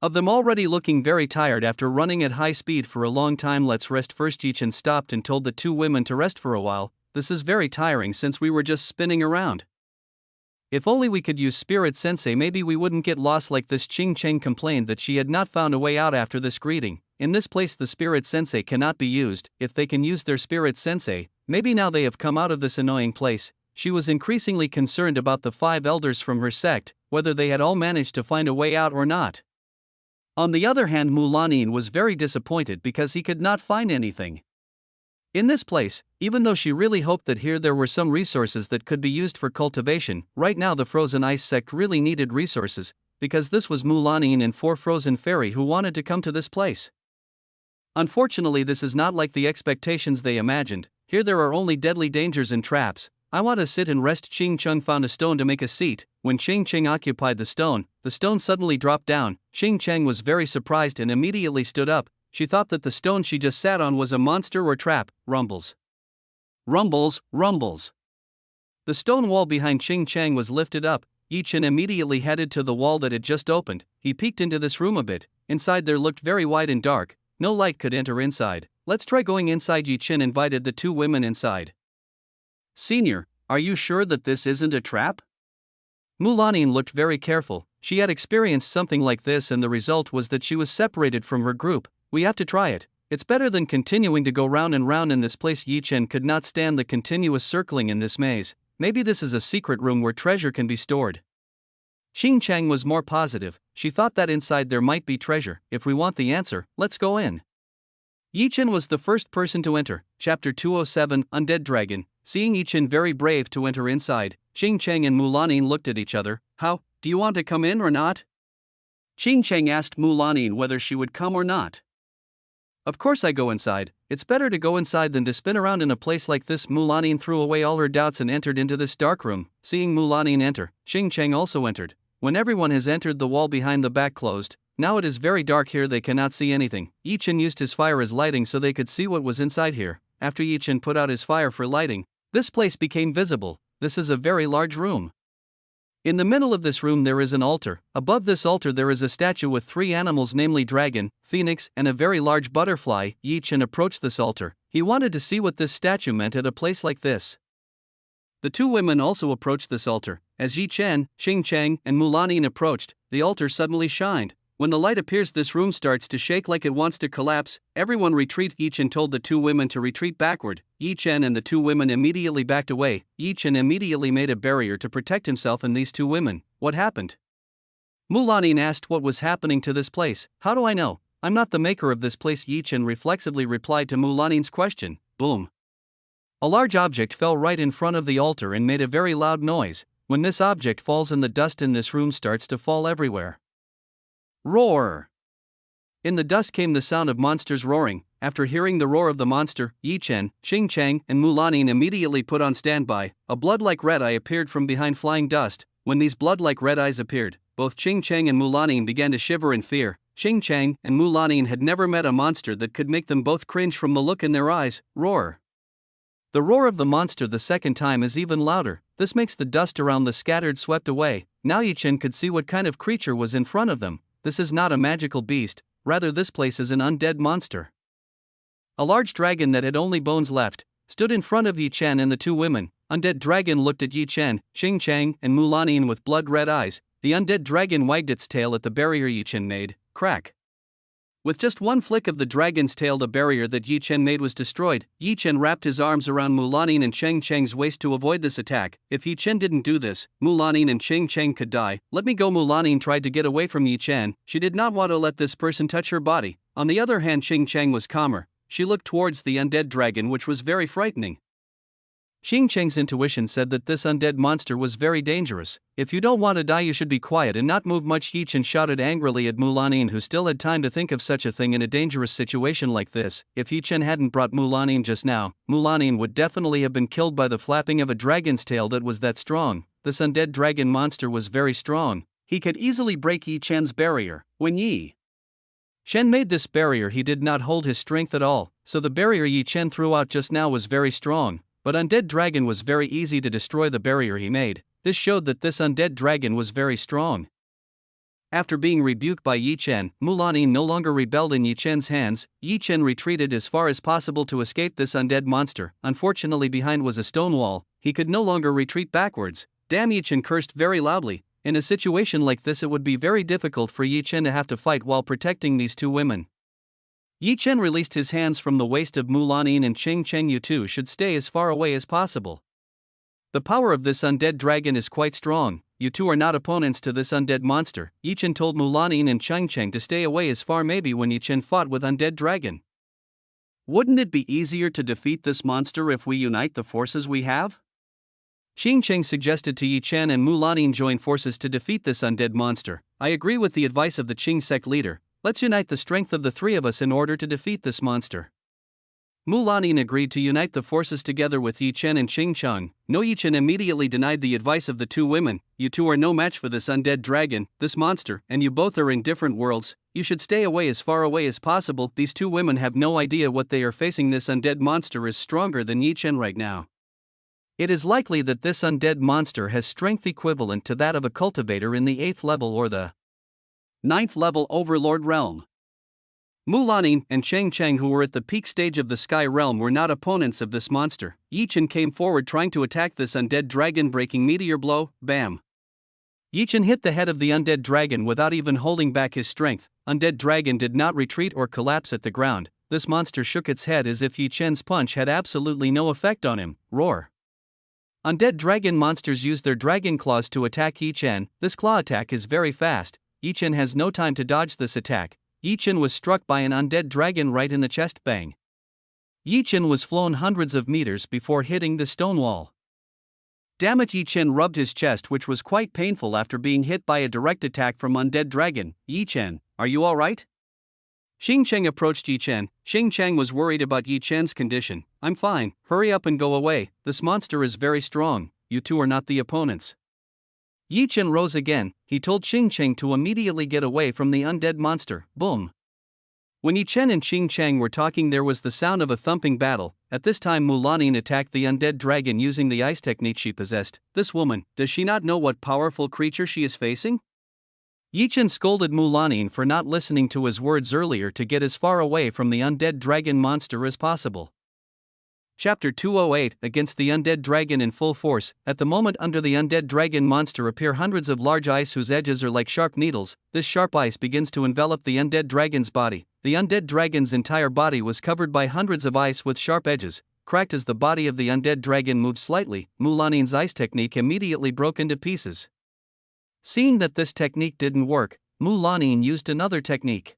of them already looking very tired after running at high speed for a long time. Let's rest first. Yi Chen stopped and told the two women to rest for a while. This is very tiring since we were just spinning around. If only we could use Spirit Sensei, maybe we wouldn't get lost like this. Xing Cheng complained that she had not found a way out after this greeting. In this place the Spirit Sensei cannot be used. If they can use their Spirit Sensei, maybe now they have come out of this annoying place. She was increasingly concerned about the 5 elders from her sect, whether they had all managed to find a way out or not. On the other hand, Mulanin was very disappointed because he could not find anything in this place, even though she really hoped that here there were some resources that could be used for cultivation. Right now the frozen ice sect really needed resources, because this was Mulanin and 4 frozen fairy who wanted to come to this place. Unfortunately, this is not like the expectations they imagined. Here there are only deadly dangers and traps. I want to sit and rest. Xing Cheng found a stone to make a seat. When Xing Cheng occupied the stone suddenly dropped down. Xing Cheng was very surprised and immediately stood up. She thought that the stone she just sat on was a monster or trap. Rumbles. Rumbles, rumbles. The stone wall behind Xing Cheng was lifted up. Yi Chen immediately headed to the wall that had just opened. He peeked into this room a bit. Inside there looked very wide and dark. No light could enter inside. Let's try going inside. Yi Chen invited the two women inside. Senior, are you sure that this isn't a trap? Mulanin looked very careful. She had experienced something like this and the result was that she was separated from her group. We have to try it. It's better than continuing to go round and round in this place. Yi Chen could not stand the continuous circling in this maze. Maybe this is a secret room where treasure can be stored. Xing Cheng was more positive. She thought that inside there might be treasure. If we want the answer, let's go in. Yi Chen was the first person to enter. Chapter 207, Undead Dragon. Seeing Yi Chen very brave to enter inside, Xing Cheng and Mulanin looked at each other. How, do you want to come in or not? Xing Cheng asked Mulanin whether she would come or not. Of course I go inside. It's better to go inside than to spin around in a place like this. Mulanin threw away all her doubts and entered into this dark room. Seeing Mulanin enter, Xing Cheng also entered. When everyone has entered, the wall behind the back closed. Now it is very dark here, they cannot see anything. Yi Chen used his fire as lighting so they could see what was inside here. After Yi Chen put out his fire for lighting, this place became visible. this is a very large room. In the middle of this room there is an altar. Above this altar there is a statue with 3 animals, namely dragon, phoenix, and a very large butterfly. Yi Chen approached this altar. He wanted to see what this statue meant at a place like this. The 2 women also approached this altar. As Yi Chen, Xing Cheng, and Mulanin approached, the altar suddenly shined. When the light appears, this room starts to shake like it wants to collapse. Everyone retreat. Yi Chen told the 2 women to retreat backward. Yi Chen and the 2 women immediately backed away. Yi Chen immediately made a barrier to protect himself and these 2 women. What happened? Mulanin asked what was happening to this place. How do I know? I'm not the maker of this place. Yi Chen reflexively replied to Mulanin's question. Boom. A large object fell right in front of the altar and made a very loud noise. When this object falls, and the dust in this room starts to fall everywhere. Roar! In the dust came the sound of monsters roaring. After hearing the roar of the monster, Yi Chen, Xing Cheng, and Mulanin immediately put on standby. A blood-like red eye appeared from behind flying dust. When these blood-like red eyes appeared, both Xing Cheng and Mulanin began to shiver in fear. Xing Cheng and Mulanin had never met a monster that could make them both cringe from the look in their eyes. Roar! The roar of the monster the second time is even louder. This makes the dust around the scattered swept away. Now Yi Chen could see what kind of creature was in front of them. This is not a magical beast, rather this place is an undead monster. A large dragon that had only bones left stood in front of Yi Chen and the 2 women. Undead dragon looked at Yi Chen, Xing Cheng, and Mulanin with blood-red eyes. The undead dragon wagged its tail at the barrier Yi Chen made. Crack! With just one flick of the dragon's tail, the barrier that Yi Chen made was destroyed. Yi Chen wrapped his arms around Mulanin and Xing Cheng's waist to avoid this attack. If Yi Chen didn't do this, Mulanin and Xing Cheng could die. Let me go. Mulanin tried to get away from Yi Chen. She did not want to let this person touch her body. On the other hand, Xing Cheng was calmer. She looked towards the undead dragon, which was very frightening. Xing Cheng's intuition said that this undead monster was very dangerous. If you don't want to die, you should be quiet and not move much. Yi Chen shouted angrily at Mulanin, who still had time to think of such a thing in a dangerous situation like this. If Yi Chen hadn't brought Mulanin just now, Mulanin would definitely have been killed by the flapping of a dragon's tail that was that strong. This undead dragon monster was very strong. He could easily break Yi Chen's barrier. When Yi Chen made this barrier, he did not hold his strength at all, so the barrier Yi Chen threw out just now was very strong. But undead dragon was very easy to destroy the barrier he made. This showed that this undead dragon was very strong. After being rebuked by Yi Chen, Mulanin no longer rebelled in Yi Chen's hands. Yi Chen retreated as far as possible to escape this undead monster. Unfortunately, behind was a stone wall. He could no longer retreat backwards. Damn! Yi Chen cursed very loudly. In a situation like this, it would be very difficult for Yi Chen to have to fight while protecting these 2 women. Yi Chen released his hands from the waist of Mulanin and Xing Cheng. You 2 should stay as far away as possible. The power of this undead dragon is quite strong. You 2 are not opponents to this undead monster. Yi Chen told Mulanin and Xing Cheng to stay away as far. Maybe when Yi Chen fought with undead dragon, wouldn't it be easier to defeat this monster if we unite the forces we have? Xing Cheng suggested to Yi Chen and Mulanin join forces to defeat this undead monster. I agree with the advice of the Qing sect leader. Let's unite the strength of the 3 of us in order to defeat this monster. Mulanin agreed to unite the forces together with Yi Chen and Xing Cheng. No, Yi Chen immediately denied the advice of the 2 women. You 2 are no match for this undead dragon, this monster, and you both are in different worlds. You should stay away as far away as possible. These 2 women have no idea what they are facing. This undead monster is stronger than Yi Chen right now. It is likely that this undead monster has strength equivalent to that of a cultivator in the 8th level or the 9th level overlord realm. Mulanin and Xing Cheng, who were at the peak stage of the sky realm, were not opponents of this monster. Yi Chen came forward trying to attack this undead dragon, breaking meteor blow. Bam! Yi Chen hit the head of the undead dragon without even holding back his strength. Undead dragon did not retreat or collapse at the ground. This monster shook its head as if Yi Chen's punch had absolutely no effect on him. Roar! Undead dragon monsters use their dragon claws to attack Yi Chen. This claw attack is very fast. Yi Chen has no time to dodge this attack. Yi Chen was struck by an undead dragon right in the chest. Bang! Yi Chen was flown hundreds of meters before hitting the stone wall. Damn it! Yi Chen rubbed his chest, which was quite painful after being hit by a direct attack from undead dragon. Yi Chen, are you alright? Xing Cheng approached Yi Chen. Xing Cheng was worried about Yi Chen's condition. I'm fine, hurry up and go away. This monster is very strong. You 2 are not the opponents. Yi Chen rose again. He told Xing Cheng to immediately get away from the undead monster. Boom! When Yi Chen and Xing Cheng were talking, there was the sound of a thumping battle. At this time Mulanin attacked the undead dragon using the ice technique she possessed. This woman, does she not know what powerful creature she is facing? Yi Chen scolded Mulanin for not listening to his words earlier to get as far away from the undead dragon monster as possible. Chapter 208 Against the undead dragon in full force. At the moment under the undead dragon monster appear hundreds of large ice whose edges are like sharp needles. This sharp ice begins to envelop the undead dragon's body. The undead dragon's entire body was covered by hundreds of ice with sharp edges. Cracked as the body of the undead dragon moved slightly, Mulanin's ice technique immediately broke into pieces. Seeing that this technique didn't work, Mulanin used another technique.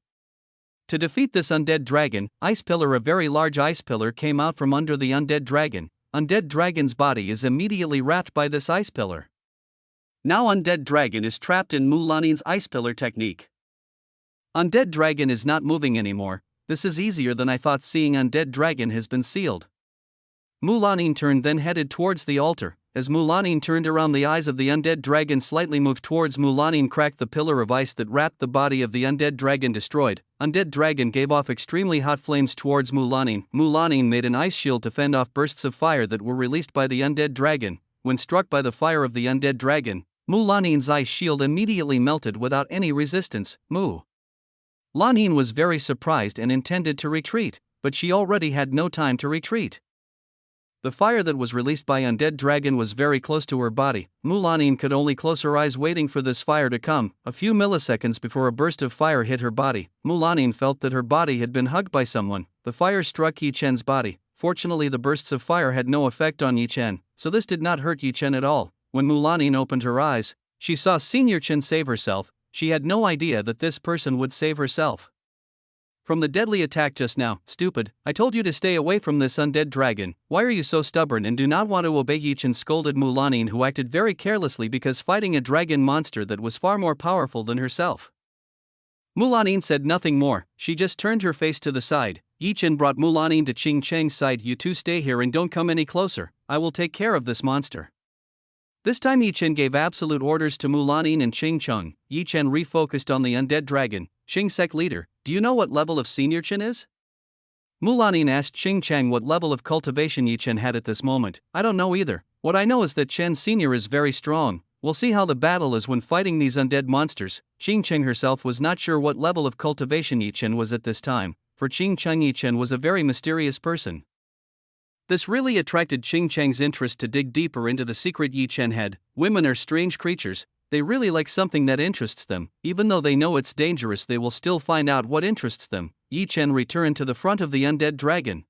To defeat this undead dragon, Ice Pillar, a very large ice pillar, came out from under the undead dragon. Undead dragon's body is immediately wrapped by this ice pillar. Now undead dragon is trapped in Mulanin's ice pillar technique. Undead dragon is not moving anymore. This is easier than I thought. Seeing undead dragon has been sealed, Mulanin turned, then headed towards the altar. As Mulanin turned around, the eyes of the undead dragon slightly moved towards Mulanin, cracked the pillar of ice that wrapped the body of the undead dragon. Destroyed. Undead dragon gave off extremely hot flames towards Mulanin. Mulanin made an ice shield to fend off bursts of fire that were released by the undead dragon. When struck by the fire of the undead dragon, Mulanin's ice shield immediately melted without any resistance. Mulanin was very surprised and intended to retreat, but she already had no time to retreat. The fire that was released by undead dragon was very close to her body. Mulanin could only close her eyes waiting for this fire to come. A few milliseconds before a burst of fire hit her body, Mulanin felt that her body had been hugged by someone. The fire struck Yi Chen's body. Fortunately the bursts of fire had no effect on Yi Chen, so this did not hurt Yi Chen at all. When Mulanin opened her eyes, she saw Senior Chen save herself. She had no idea that this person would save herself from the deadly attack just now. Stupid, I told you to stay away from this undead dragon. Why are you so stubborn and do not want to obey? Yi Chen scolded Mulanin, who acted very carelessly because fighting a dragon monster that was far more powerful than herself. Mulanin said nothing more, she just turned her face to the side. Yi Chen brought Mulanin to Qing Cheng's side. You two stay here and don't come any closer, I will take care of this monster. This time Yi Chen gave absolute orders to Mulanin and Qing Cheng. Yi Chen refocused on the undead dragon. Qing Sec leader, do you know what level of Senior Chen is? Mulanin asked Qing Cheng what level of cultivation Yi Chen had at this moment. I don't know either. What I know is that Chen Senior is very strong. We'll see how the battle is when fighting these undead monsters. Qing Cheng herself was not sure what level of cultivation Yi Chen was at this time. For Qing Cheng, Yi Chen was a very mysterious person. This really attracted Qing Cheng's interest to dig deeper into the secret Yi Chen had. Women are strange creatures. They really like something that interests them. Even though they know it's dangerous, they will still find out what interests them. Yi Chen returned to the front of the undead dragon.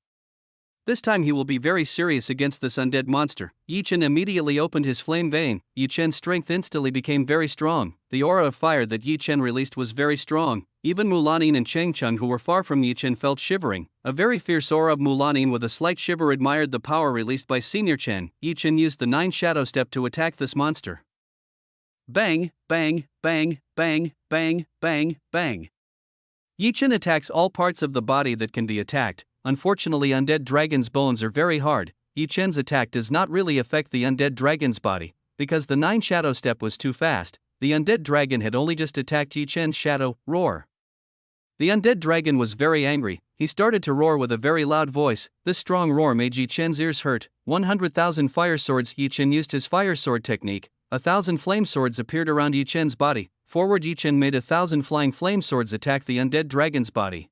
This time he will be very serious against this undead monster. Yi Chen immediately opened his flame vein. Yi Chen's strength instantly became very strong. The aura of fire that Yi Chen released was very strong. Even Mulanin and Cheng Cheng, who were far from Yi Chen, felt shivering. A very fierce aura of Mulanin with a slight shiver admired the power released by Senior Chen. Yi Chen used the 9 shadow step to attack this monster. Bang, bang, bang, bang, bang, bang, bang. Yi Chen attacks all parts of the body that can be attacked. Unfortunately, undead dragon's bones are very hard. Yi Chen's attack does not really affect the undead dragon's body, because the 9 shadow step was too fast. The undead dragon had only just attacked Yi Chen's shadow roar. The undead dragon was very angry. He started to roar with a very loud voice. This strong roar made Yi Chen's ears hurt. 100,000 fire swords. Yi Chen used his fire sword technique. 1,000 flame swords appeared around Yi Chen's body. Forward, Yi Chen made 1,000 flying flame swords attack the undead dragon's body.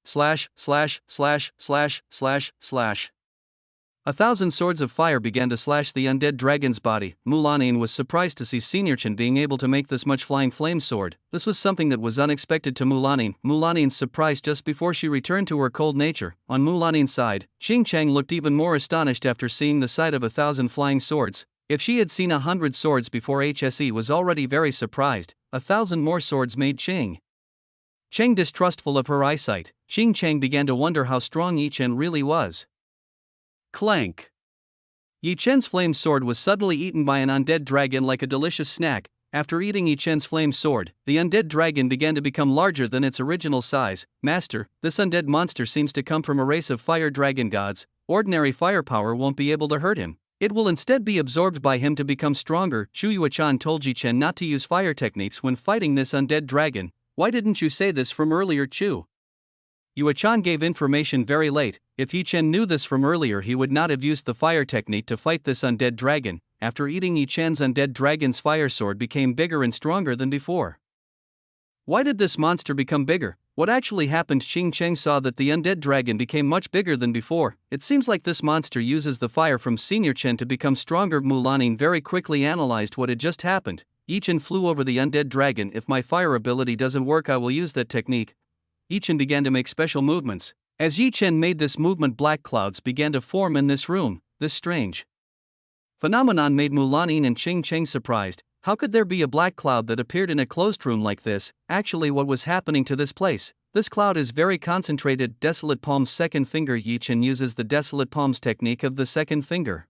Slash, slash, slash, slash, slash, slash. 1,000 swords of fire began to slash the undead dragon's body. Mulanin was surprised to see Senior Chen being able to make this much flying flame sword. This was something that was unexpected to Mulanin. Mulanin's surprised just before she returned to her cold nature. On Mulanin's side, Qing Cheng looked even more astonished after seeing the sight of 1,000 flying swords. If she had seen 100 swords before, HSE was already very surprised. 1,000 more swords made Qing Cheng distrustful of her eyesight. Qing Cheng began to wonder how strong Yi Chen really was. Clank. Yi Chen's flame sword was suddenly eaten by an undead dragon like a delicious snack. After eating Yi Chen's flame sword, the undead dragon began to become larger than its original size. Master, this undead monster seems to come from a race of fire dragon gods. Ordinary firepower won't be able to hurt him. It will instead be absorbed by him to become stronger. Chu Yuechan told Yi Chen not to use fire techniques when fighting this undead dragon. Why didn't you say this from earlier, Chu? Chen gave information very late. If Chen knew this from earlier, he would not have used the fire technique to fight this undead dragon. After eating Chen's undead dragon's fire sword became bigger and stronger than before. Why did this monster become bigger? What actually happened? Cheng saw that the undead dragon became much bigger than before. It seems like this monster uses the fire from Senior Chen to become stronger. Mulanin very quickly analyzed what had just happened. Chen flew over the undead dragon. If my fire ability doesn't work, I will use that technique. Chen began to make special movements. As Chen made this movement, black clouds began to form in this room. This strange phenomenon made Mulanin and Cheng surprised. How could there be a black cloud that appeared in a closed room like this? Actually, what was happening to this place? This cloud is very concentrated. Desolate Palm's second finger. Chen uses the Desolate Palm's technique of the second finger.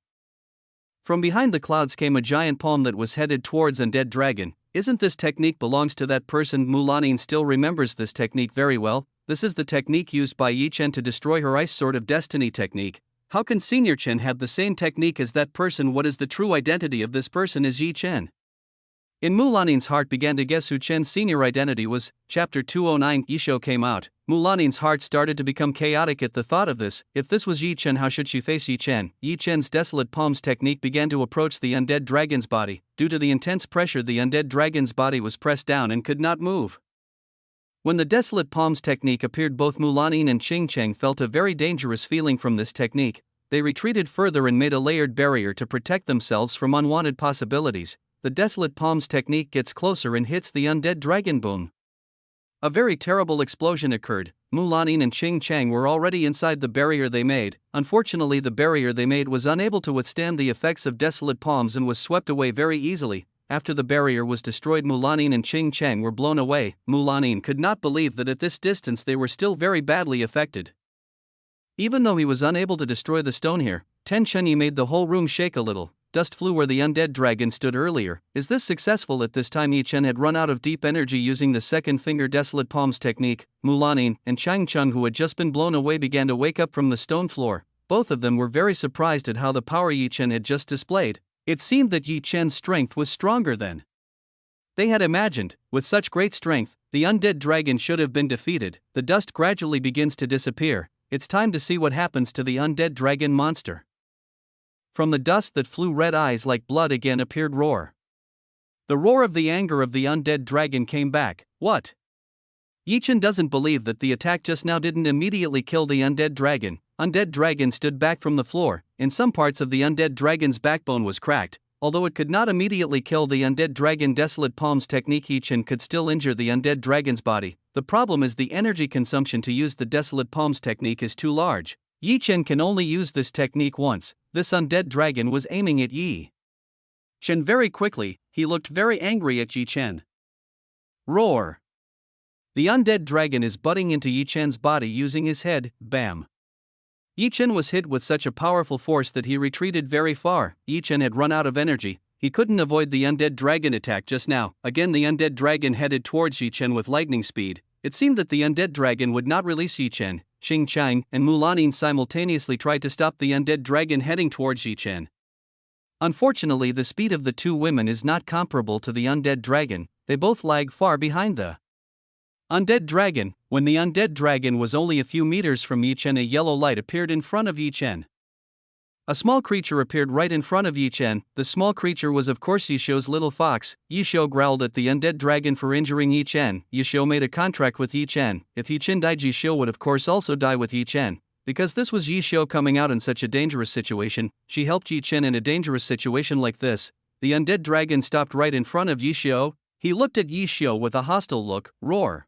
From behind the clouds came a giant palm that was headed towards undead dragon. Isn't this technique belongs to that person? Mulanin still remembers this technique very well. This is the technique used by Chen to destroy her ice sword of destiny technique. How can Senior Chen have the same technique as that person? What is the true identity of this person? Is Chen? In Mulanin's heart began to guess who Chen's senior identity was. Chapter 209. Yisho came out. Mulanin's heart started to become chaotic at the thought of this. If this was Chen, how should she face Chen? Chen's Desolate Palms technique began to approach the undead dragon's body. Due to the intense pressure, the undead dragon's body was pressed down and could not move. When the Desolate Palms technique appeared, both Mulanin and Cheng felt a very dangerous feeling from this technique. They retreated further and made a layered barrier to protect themselves from unwanted possibilities. The Desolate Palms technique gets closer and hits the undead dragon. Boom! A very terrible explosion occurred. Mulanin and Cheng were already inside the barrier they made. Unfortunately, the barrier they made was unable to withstand the effects of Desolate Palms and was swept away very easily. After the barrier was destroyed, Mulanin and Cheng were blown away. Mulanin could not believe that at this distance they were still very badly affected. Even though he was unable to destroy the stone here, Chen made the whole room shake a little. Dust flew where the undead dragon stood earlier. Is this successful? At this time, Chen had run out of deep energy using the second finger Desolate Palms technique. Mulanin and Cheng, who had just been blown away, began to wake up from the stone floor. Both of them were very surprised at how the power Chen had just displayed. It seemed that Chen's strength was stronger than they had imagined. With such great strength, the undead dragon should have been defeated. The dust gradually begins to disappear. It's time to see what happens to the undead dragon monster. From the dust that flew, red eyes like blood again appeared. Roar. The roar of the anger of the undead dragon came back. What? Chen doesn't believe that the attack just now didn't immediately kill the undead dragon. Undead dragon stood back from the floor. In some parts of the undead dragon's backbone was cracked. Although it could not immediately kill the undead dragon, Desolate Palms technique Chen could still injure the undead dragon's body. The problem is the energy consumption to use the Desolate Palms technique is too large. Chen can only use this technique once. This undead dragon was aiming at Chen very quickly. He looked very angry at Chen. Roar! The undead dragon is butting into Chen's body using his head. Bam! Chen was hit with such a powerful force that he retreated very far. Chen had run out of energy. He couldn't avoid the undead dragon attack just now. Again, the undead dragon headed towards Chen with lightning speed. It seemed that the undead dragon would not release Chen. Cheng and Mulanin simultaneously tried to stop the undead dragon heading towards Chen. Unfortunately, the speed of the two women is not comparable to the undead dragon. They both lag far behind the undead dragon. When the undead dragon was only a few meters from Chen, a yellow light appeared in front of Chen. A small creature appeared right in front of Chen. The small creature was of course Yisho's little fox. Yisho growled at the undead dragon for injuring Chen. Yisho made a contract with Chen. If Chen died, Yisho would of course also die with Chen. Because this was Yisho coming out in such a dangerous situation, she helped Chen in a dangerous situation like this. The undead dragon stopped right in front of Yisho. He looked at Yisho with a hostile look. Roar!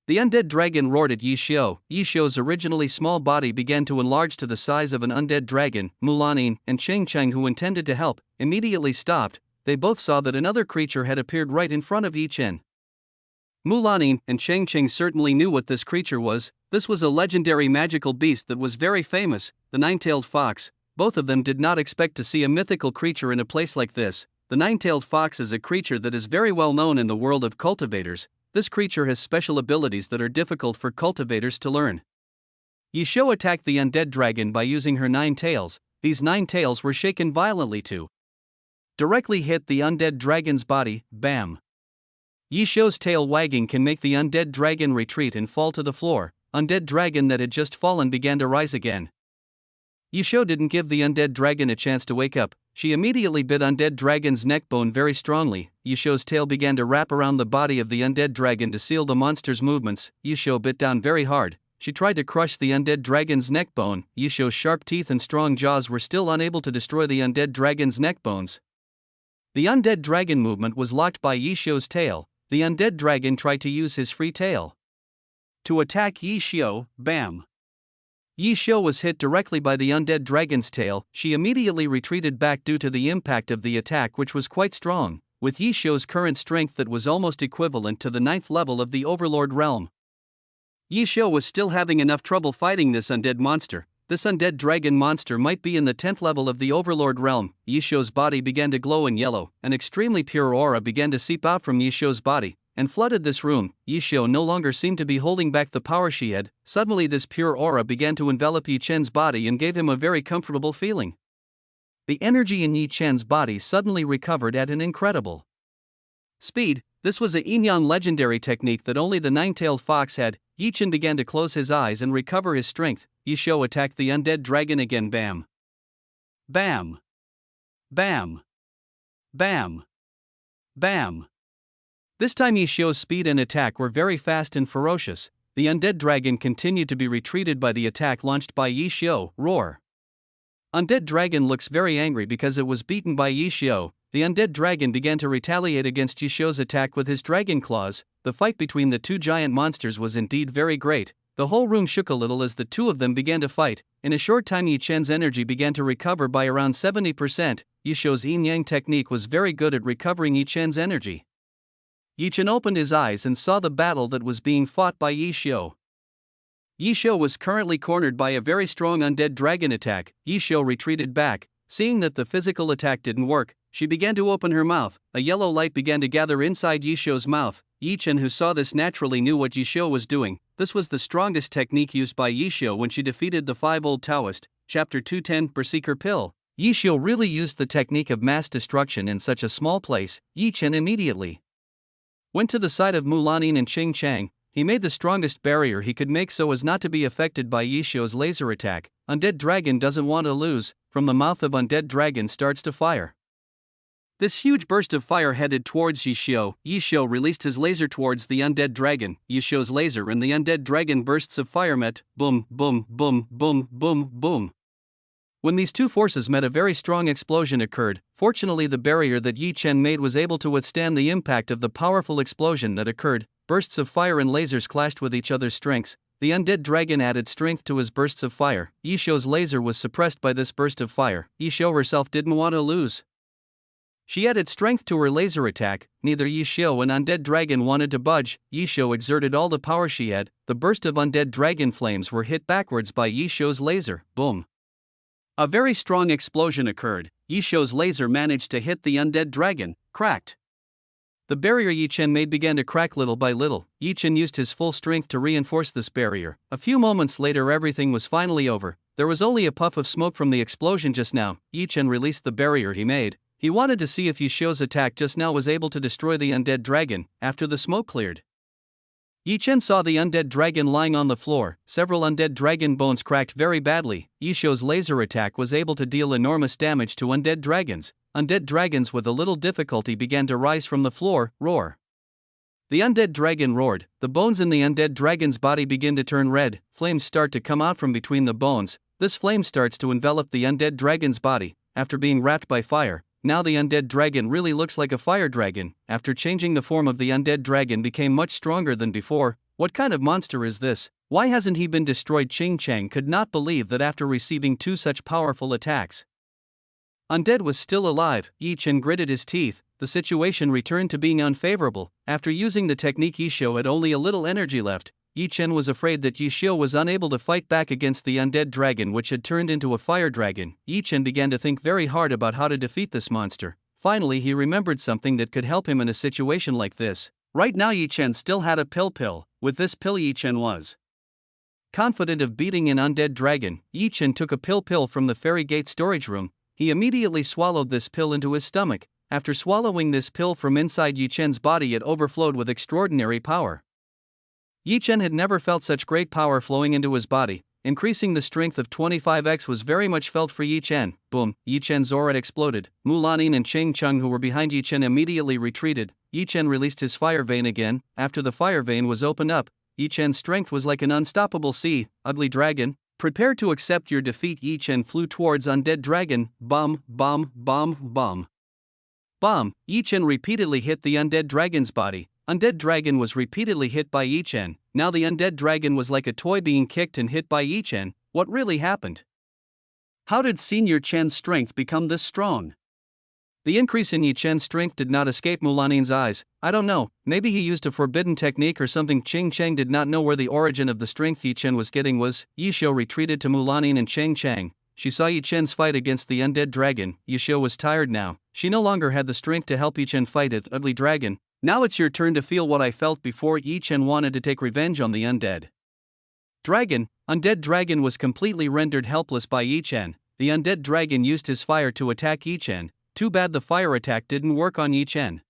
The undead dragon roared at Yisho. Yisho's originally small body began to enlarge to the size of an undead dragon. Mulanin and Cheng, who intended to help, immediately stopped. They both saw that another creature had appeared right in front of Chen. Mulanin and Cheng certainly knew what this creature was. This was a legendary magical beast that was very famous, the nine-tailed fox. Both of them did not expect to see a mythical creature in a place like this. The nine-tailed fox is a creature that is very well known in the world of cultivators. This creature has special abilities that are difficult for cultivators to learn. Yisho attacked the undead dragon by using her 9 tails. These 9 tails were shaken violently to directly hit the undead dragon's body. Bam! Yisho's tail wagging can make the undead dragon retreat and fall to the floor. undead dragon that had just fallen began to rise again. Yisho didn't give the undead dragon a chance to wake up. She immediately bit undead dragon's neck bone very strongly. Yisho's tail began to wrap around the body of the undead dragon to seal the monster's movements. Yisho bit down very hard. She tried to crush the undead dragon's neck bone. Yisho's sharp teeth and strong jaws were still unable to destroy the undead dragon's neck bones. The undead dragon movement was locked by Yisho's tail. The undead dragon tried to use his free tail to attack Yisho. Bam! Yisho was hit directly by the undead dragon's tail. She immediately retreated back due to the impact of the attack, which was quite strong, with Yisho's current strength that was almost equivalent to the 9th level of the Overlord realm. Yisho was still having enough trouble fighting this undead monster. This undead dragon monster might be in the 10th level of the Overlord realm. Yisho's body began to glow in yellow. An extremely pure aura began to seep out from Yisho's body and flooded this room. Yisho no longer seemed to be holding back the power she had. Suddenly this pure aura began to envelop Yi Chen's body and gave him a very comfortable feeling. The energy in Yi Chen's body suddenly recovered at an incredible speed. This was a Inyan legendary technique that only the nine-tailed fox had. Yi Chen began to close his eyes and recover his strength. Yisho attacked the undead dragon again. Bam! Bam! Bam! Bam! Bam! This time Yisho's speed and attack were very fast and ferocious. The undead dragon continued to be retreated by the attack launched by Yisho. Roar! Undead dragon looks very angry because it was beaten by Yisho. The undead dragon began to retaliate against Yisho's attack with his dragon claws. The fight between the two giant monsters was indeed very great. The whole room shook a little as the two of them began to fight. In a short time Yi Chen's energy began to recover by around 70%. Yisho's yin-yang technique was very good at recovering Yi Chen's energy. Yi Chen opened his eyes and saw the battle that was being fought by Yisho. Yisho was currently cornered by a very strong undead dragon attack. Yisho retreated back. Seeing that the physical attack didn't work, she began to open her mouth. A yellow light began to gather inside Yisho's mouth. Yi Chen, who saw this, naturally knew what Yisho was doing. This was the strongest technique used by Yisho when she defeated the 5 old Taoist. Chapter 210, Berserker Pill. Yisho really used the technique of mass destruction in such a small place. Yi Chen immediately went to the side of Mulanin and Ching Chang. He made the strongest barrier he could make so as not to be affected by Yisho's laser attack. Undead dragon doesn't want to lose. From the mouth of undead dragon starts to fire. This huge burst of fire headed towards Yisho. Yisho released his laser towards the undead dragon. Yisho's laser and the undead dragon bursts of fire met. Boom, boom, boom, boom, boom, boom. When these two forces met, a very strong explosion occurred. Fortunately, the barrier that Yi Chen made was able to withstand the impact of the powerful explosion that occurred. Bursts of fire and lasers clashed with each other's strengths. The undead dragon added strength to his bursts of fire. Yisho's laser was suppressed by this burst of fire. Yisho herself didn't want to lose. She added strength to her laser attack. Neither Yisho and undead dragon wanted to budge. Yisho exerted all the power she had. The burst of undead dragon flames were hit backwards by Yisho's laser. Boom! A very strong explosion occurred. Yisho's laser managed to hit the undead dragon. Cracked. The barrier Yi Chen made began to crack little by little. Yi Chen used his full strength to reinforce this barrier. A few moments later, everything was finally over. There was only a puff of smoke from the explosion just now. Yi Chen released the barrier he made. He wanted to see if Yisho's attack just now was able to destroy the undead dragon. After the smoke cleared, Yi Chen saw the undead dragon lying on the floor. Several undead dragon bones cracked very badly. Yisho's laser attack was able to deal enormous damage to undead dragons. Undead dragons with a little difficulty began to rise from the floor. Roar! The undead dragon roared. The bones in the undead dragon's body begin to turn red. Flames start to come out from between the bones. This flame starts to envelop the undead dragon's body. After being wrapped by fire, now the undead dragon really looks like a fire dragon. After changing, the form of the undead dragon became much stronger than before. What kind of monster is this? Why hasn't he been destroyed? Ching Chang could not believe that after receiving two such powerful attacks, undead was still alive. Yi Chen gritted his teeth. The situation returned to being unfavorable. After using the technique, Yisho had only a little energy left. Yi Chen was afraid that Yisho was unable to fight back against the undead dragon, which had turned into a fire dragon. Yi Chen began to think very hard about how to defeat this monster. Finally, he remembered something that could help him in a situation like this. Right now, Yi Chen still had a pill. With this pill, Yi Chen was confident of beating an undead dragon. Yi Chen took a pill from the fairy gate storage room. He immediately swallowed this pill into his stomach. After swallowing this pill from inside Yi Chen's body, it overflowed with extraordinary power. Yi Chen had never felt such great power flowing into his body. Increasing the strength of 25x was very much felt for Yi Chen. Boom, Yi Chen's aura exploded. Mu Lanning and Cheng Cheng, who were behind Yi Chen, immediately retreated. Yi Chen released his fire vein again. After the fire vein was opened up, Yi Chen's strength was like an unstoppable sea. Ugly dragon, prepare to accept your defeat. Yi Chen flew towards undead dragon. Bomb, bomb, bomb, bomb. Bomb, Yi Chen repeatedly hit the undead dragon's body. Undead dragon was repeatedly hit by Yi Chen. Now the undead dragon was like a toy being kicked and hit by Yi Chen. What really happened? How did Senior Chen's strength become this strong? The increase in Yi Chen's strength did not escape Mulanin's eyes. I don't know, maybe he used a forbidden technique or something. Cheng Cheng did not know where the origin of the strength Yi Chen was getting was. Yi Xiu retreated to Mulanin and Cheng Cheng. She saw Yi Chen's fight against the undead dragon. Yi Xiu was tired now. She no longer had the strength to help Yi Chen fight the ugly dragon. Now it's your turn to feel what I felt before. Yi Chen wanted to take revenge on the undead dragon. Undead dragon was completely rendered helpless by Yi Chen. The undead dragon used his fire to attack Yi Chen. Too bad the fire attack didn't work on Yi Chen.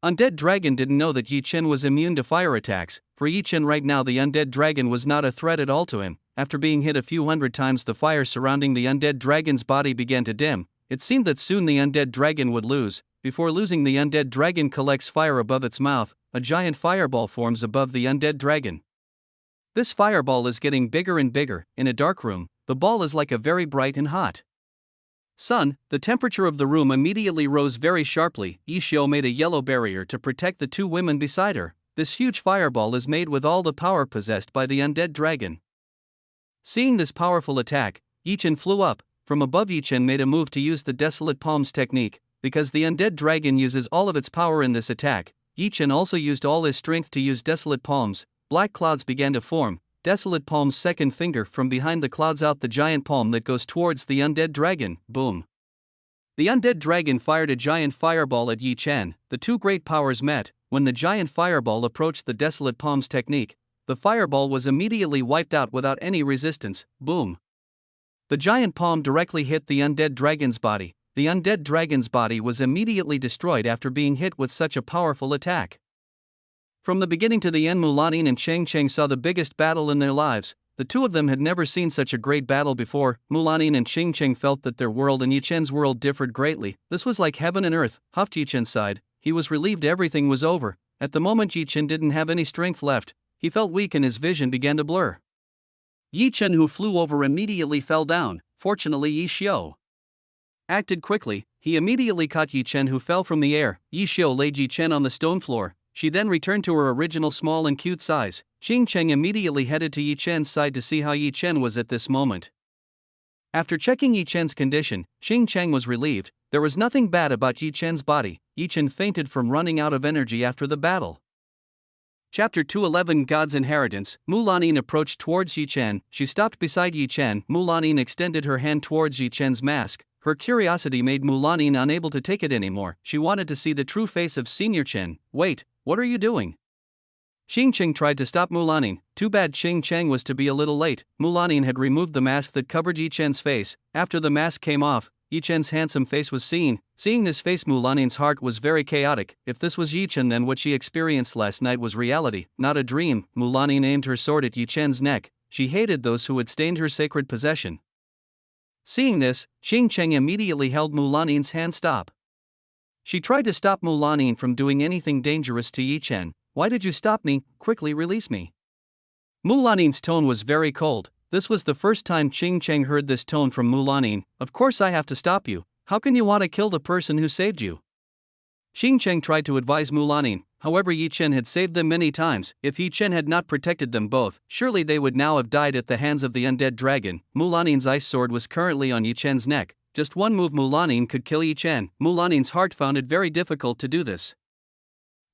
Undead dragon didn't know that Yi Chen was immune to fire attacks. For Yi Chen right now, the undead dragon was not a threat at all to him. After being hit a few hundred times, the fire surrounding the undead dragon's body began to dim. It seemed that soon the undead dragon would lose. Before losing, the undead dragon collects fire above its mouth. A giant fireball forms above the undead dragon. This fireball is getting bigger and bigger. In a dark room, the ball is like a very bright and hot sun. The temperature of the room immediately rose very sharply. Yi Xiu made a yellow barrier to protect the two women beside her. This huge fireball is made with all the power possessed by the undead dragon. Seeing this powerful attack, Yi Chen flew up. From above, Yi Chen made a move to use the Desolate Palms technique. Because the undead dragon uses all of its power in this attack, Yi Chen also used all his strength to use Desolate Palms. Black clouds began to form. Desolate Palm's second finger from behind the clouds out the giant palm that goes towards the undead dragon. Boom. The undead dragon fired a giant fireball at Yi Chen. The two great powers met. When the giant fireball approached the Desolate Palms technique, the fireball was immediately wiped out without any resistance. Boom. The giant palm directly hit the undead dragon's body. The undead dragon's body was immediately destroyed after being hit with such a powerful attack. From the beginning to the end, Mulanin and Cheng Cheng saw the biggest battle in their lives. The two of them had never seen such a great battle before. Mulanin and Cheng Cheng felt that their world and Yi Chen's world differed greatly. This was like heaven and earth. Huffed Yi Chen sighed. He was relieved everything was over. At the moment, Yi Chen didn't have any strength left. He felt weak and his vision began to blur. Yi Chen, who flew over, immediately fell down. Fortunately, Yi Xiu acted quickly. He immediately caught Yi Chen, who fell from the air. Yi Xiu laid Yi Chen on the stone floor. She then returned to her original small and cute size. Cheng Cheng immediately headed to Yi Chen's side to see how Yi Chen was at this moment. After checking Yi Chen's condition, Cheng Cheng was relieved. There was nothing bad about Yi Chen's body. Yi Chen fainted from running out of energy after the battle. Chapter 211, God's Inheritance. Mulanin approached towards Yi Chen. She stopped beside Yi Chen. Mulanin extended her hand towards Yi Chen's mask. Her curiosity made Mulanin unable to take it anymore. She wanted to see the true face of Senior Chen. Wait, what are you doing? Cheng Cheng tried to stop Mulanin. Too bad Cheng Cheng was to be a little late. Mulanin had removed the mask that covered Yi Chen's face. After the mask came off, Yi Chen's handsome face was seen. Seeing this face, Mulanin's heart was very chaotic. If this was Yi Chen, then what she experienced last night was reality, not a dream. Mulanin aimed her sword at Yi Chen's neck. She hated those who had stained her sacred possession. Seeing this, Cheng Cheng immediately held Mulanin's hand. Stop. She tried to stop Mulanin from doing anything dangerous to Yi Chen. Why did you stop me? Quickly release me. Mulanin's tone was very cold. This was the first time Cheng Cheng heard this tone from Mulanin. Of course I have to stop you. How can you want to kill the person who saved you? Cheng Cheng tried to advise Mulanin. However, Yi Chen had saved them many times. If Yi Chen had not protected them both, surely they would now have died at the hands of the undead dragon. Mulanin's ice sword was currently on Yi Chen's neck. Just one move, Mulanin could kill Yi Chen. Mulanin's heart found it very difficult to do this.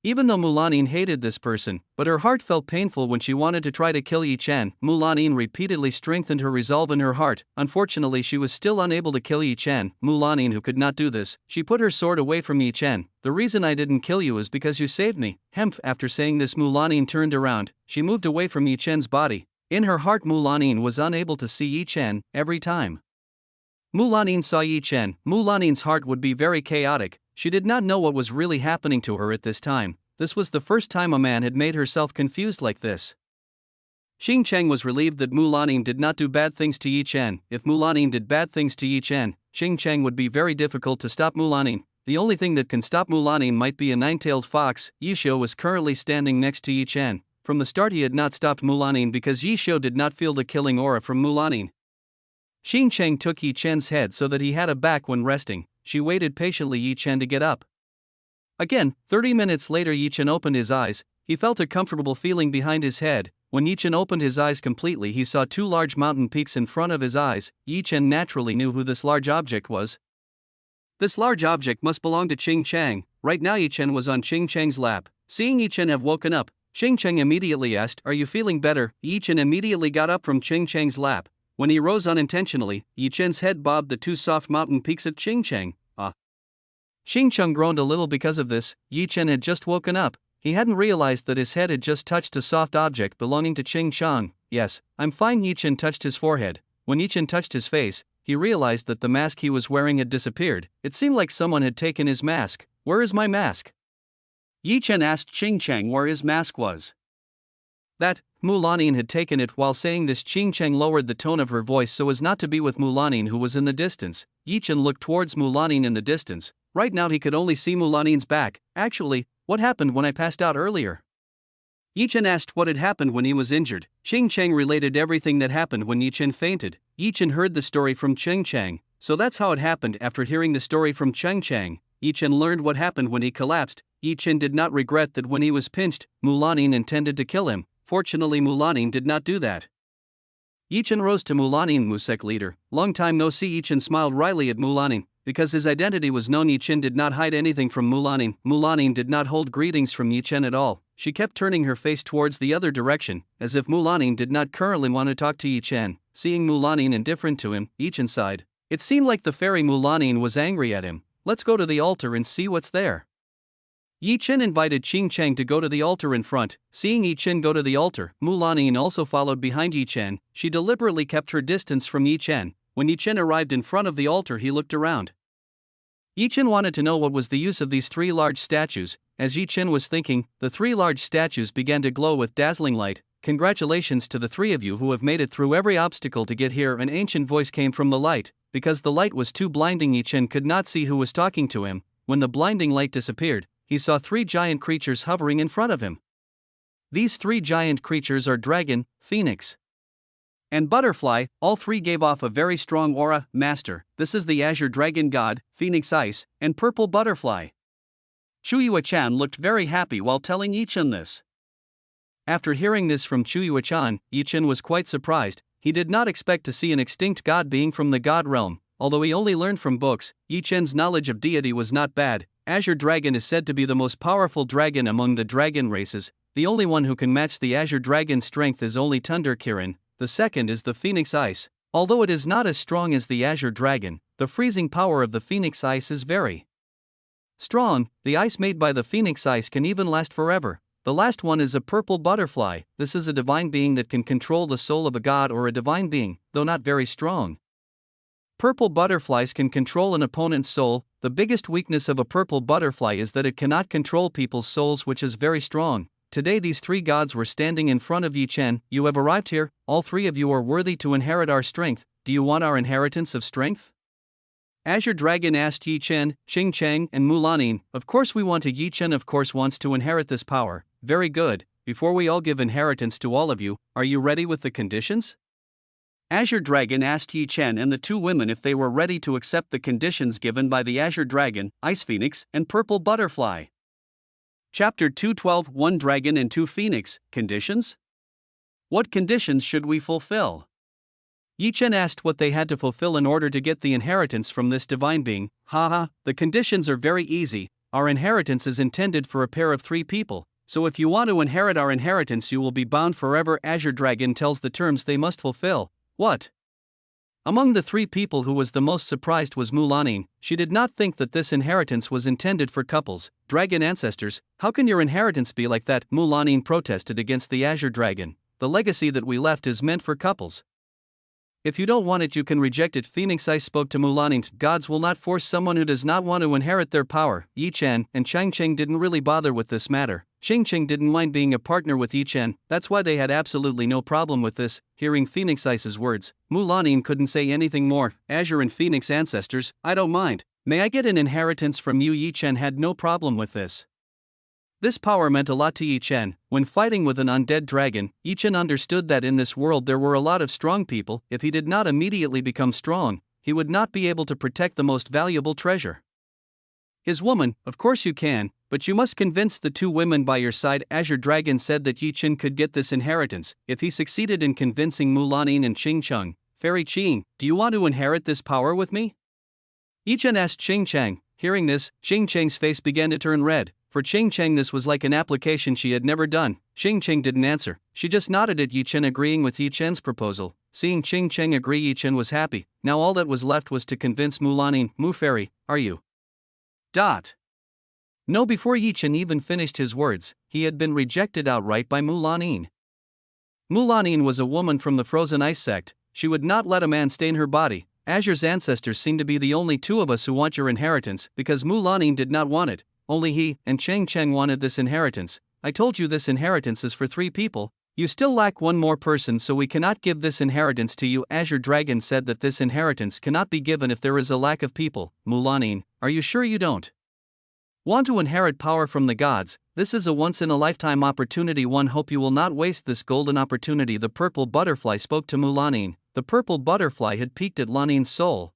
Even though Mulanin hated this person, but her heart felt painful when she wanted to try to kill Yi Chen. Mulanin repeatedly strengthened her resolve in her heart. Unfortunately, she was still unable to kill Yi Chen. Mulanin, who could not do this, she put her sword away from Yi Chen. The reason I didn't kill you is because you saved me. Hemph. After saying this, Mulanin turned around. She moved away from Yi Chen's body. In her heart, Mulanin was unable to see Yi Chen. Every time Mulanin saw Yi Chen, Mulanin's heart would be very chaotic. She did not know what was really happening to her at this time. This was the first time a man had made herself confused like this. Xing Cheng was relieved that Mulanin did not do bad things to Yi Chen. If Mulanin did bad things to Yi Chen, Xing Cheng would be very difficult to stop Mulanin. The only thing that can stop Mulanin might be a nine-tailed fox. Yi Xiu was currently standing next to Yi Chen. From the start he had not stopped Mulanin because Yi Xiu did not feel the killing aura from Mulanin. Xing Cheng took Yi Chen's head so that he had a back when resting. She waited patiently Yi Chen to get up. Again, 30 minutes later Yi Chen opened his eyes. He felt a comfortable feeling behind his head. When Yi Chen opened his eyes completely he saw two large mountain peaks in front of his eyes. Yi Chen naturally knew who this large object was. This large object must belong to Xing Cheng. Right now Yi Chen was on Xing Cheng's lap. Seeing Yi Chen have woken up, Xing Cheng immediately asked, "Are you feeling better?" Yi Chen immediately got up from Xing Cheng's lap. When he rose unintentionally, Yi Chen's head bobbed the two soft mountain peaks at Xing Cheng. Xing Cheng groaned a little because of this. Yi Chen had just woken up. He hadn't realized that his head had just touched a soft object belonging to Xing Cheng. "Yes, I'm fine." Yi Chen touched his forehead. When Yi Chen touched his face, he realized that the mask he was wearing had disappeared. It seemed like someone had taken his mask. "Where is my mask?" Yi Chen asked Xing Cheng where his mask was. That Mulanin had taken it. While saying this, Xing Cheng lowered the tone of her voice so as not to be with Mulanin, who was in the distance. Yi Chen looked towards Mulanin in the distance. Right now he could only see Mulanin's back. "Actually, what happened when I passed out earlier?" Yi Chen asked what had happened when he was injured. Xing Cheng related everything that happened when Yi Chen fainted. Yi Chen heard the story from Xing Cheng, so that's how it happened. After hearing the story from Xing Cheng, Yi Chen learned what happened when he collapsed. Yi Chen did not regret that when he was pinched, Mulanin intended to kill him. Fortunately Mulanin did not do that. Yi Chen rose to Mulanin. "Musek leader, long time no see." Yi Chen smiled wryly at Mulanin. Because his identity was known, Yi Chen did not hide anything from Mulanin. Mulanin did not hold greetings from Yi Chen at all. She kept turning her face towards the other direction, as if Mulanin did not currently want to talk to Yi Chen. Seeing Mulanin indifferent to him, Yi Chen sighed. It seemed like the fairy Mulanin was angry at him. "Let's go to the altar and see what's there." Yi Chen invited Xing Cheng to go to the altar in front. Seeing Yi Chen go to the altar, Mulanin also followed behind Yi Chen. She deliberately kept her distance from Yi Chen. When Yi Chen arrived in front of the altar, he looked around. Yi Chen wanted to know what was the use of these three large statues. As Yi Chen was thinking, the three large statues began to glow with dazzling light. "Congratulations to the three of you who have made it through every obstacle to get here." An ancient voice came from the light. Because the light was too blinding, Yi Chen could not see who was talking to him. When the blinding light disappeared, he saw three giant creatures hovering in front of him. These three giant creatures are Dragon, Phoenix, and Butterfly. All three gave off a very strong aura. "Master, this is the Azure Dragon God, Phoenix Ice, and Purple Butterfly." Chu Yuechan looked very happy while telling Yi Chen this. After hearing this from Chu Yuechan, Yi Chen was quite surprised. He did not expect to see an extinct god being from the god realm. Although he only learned from books, Yi Chen's knowledge of deity was not bad. Azure Dragon is said to be the most powerful dragon among the dragon races. The only one who can match the Azure Dragon's strength is only Thunder Kirin. The second is the Phoenix Ice. Although it is not as strong as the Azure Dragon, the freezing power of the Phoenix Ice is very strong. The ice made by the Phoenix Ice can even last forever. The last one is a Purple Butterfly. This is a divine being that can control the soul of a god or a divine being, though not very strong. Purple butterflies can control an opponent's soul. The biggest weakness of a purple butterfly is that it cannot control people's souls, which is very strong. Today these three gods were standing in front of Yi Chen. "You have arrived here. All three of you are worthy to inherit our strength. Do you want our inheritance of strength?" Azure Dragon asked Yi Chen, Xing Cheng, and Mulanin. "Of course we want to." Yi Chen of course wants to inherit this power. "Very good. Before we all give inheritance to all of you, are you ready with the conditions?" Azure Dragon asked Yi Chen and the two women if they were ready to accept the conditions given by the Azure Dragon, Ice Phoenix, and Purple Butterfly. Chapter 212 One Dragon and Two Phoenix. Conditions? What conditions should we fulfill? Yi Chen asked what they had to fulfill in order to get the inheritance from this divine being. Haha, the conditions are very easy. Our inheritance is intended for a pair of three people, so if you want to inherit our inheritance you will be bound forever. Azure Dragon tells the terms they must fulfill. What? Among the three people who was the most surprised was Mulanin. She did not think that this inheritance was intended for couples. Dragon ancestors, how can your inheritance be like that? Mulanin protested against the Azure Dragon. The legacy that we left is meant for couples. If you don't want it you can reject it. Phoenix Ice spoke to Mulanin. Gods will not force someone who does not want to inherit their power. Yi Chen and Chang Cheng didn't really bother with this matter. Ching didn't mind being a partner with Chen, that's why they had absolutely no problem with this. Hearing Phoenix Ice's words, Mulanin couldn't say anything more. Azure and Phoenix ancestors, I don't mind. May I get an inheritance from you? Chen had no problem with this. This power meant a lot to Chen. When fighting with an undead dragon, Chen understood that in this world there were a lot of strong people. If he did not immediately become strong, he would not be able to protect the most valuable treasure. His woman, of course you can, but you must convince the two women by your side. Azure Dragon said that Chen could get this inheritance if he succeeded in convincing Mulanin and Ching. Fairy Qing, do you want to inherit this power with me? Chen asked Ching. Hearing this, Ching's face began to turn red. For Ching this was like an application she had never done. Ching didn't answer, she just nodded at Chen, agreeing with Chen's proposal. Seeing Ching agree, Chen was happy. Now all that was left was to convince Mulanin. Mu Fairy, are you? No, before Chen even finished his words, he had been rejected outright by Mulanin. Mulanin was a woman from the Frozen Ice sect. She would not let a man stain her body. Azure's ancestors seem to be the only two of us who want your inheritance, because Mulanin did not want it. Only he and Cheng wanted this inheritance. I told you this inheritance is for 3 people. You still lack one more person, so we cannot give this inheritance to you. Azure Dragon said that this inheritance cannot be given if there is a lack of people. Mulanin, are you sure you don't want to inherit power from the gods? This is a once-in-a-lifetime opportunity. One hope you will not waste this golden opportunity. The purple butterfly spoke to Mulanin. The purple butterfly had peeked at Lanin's soul.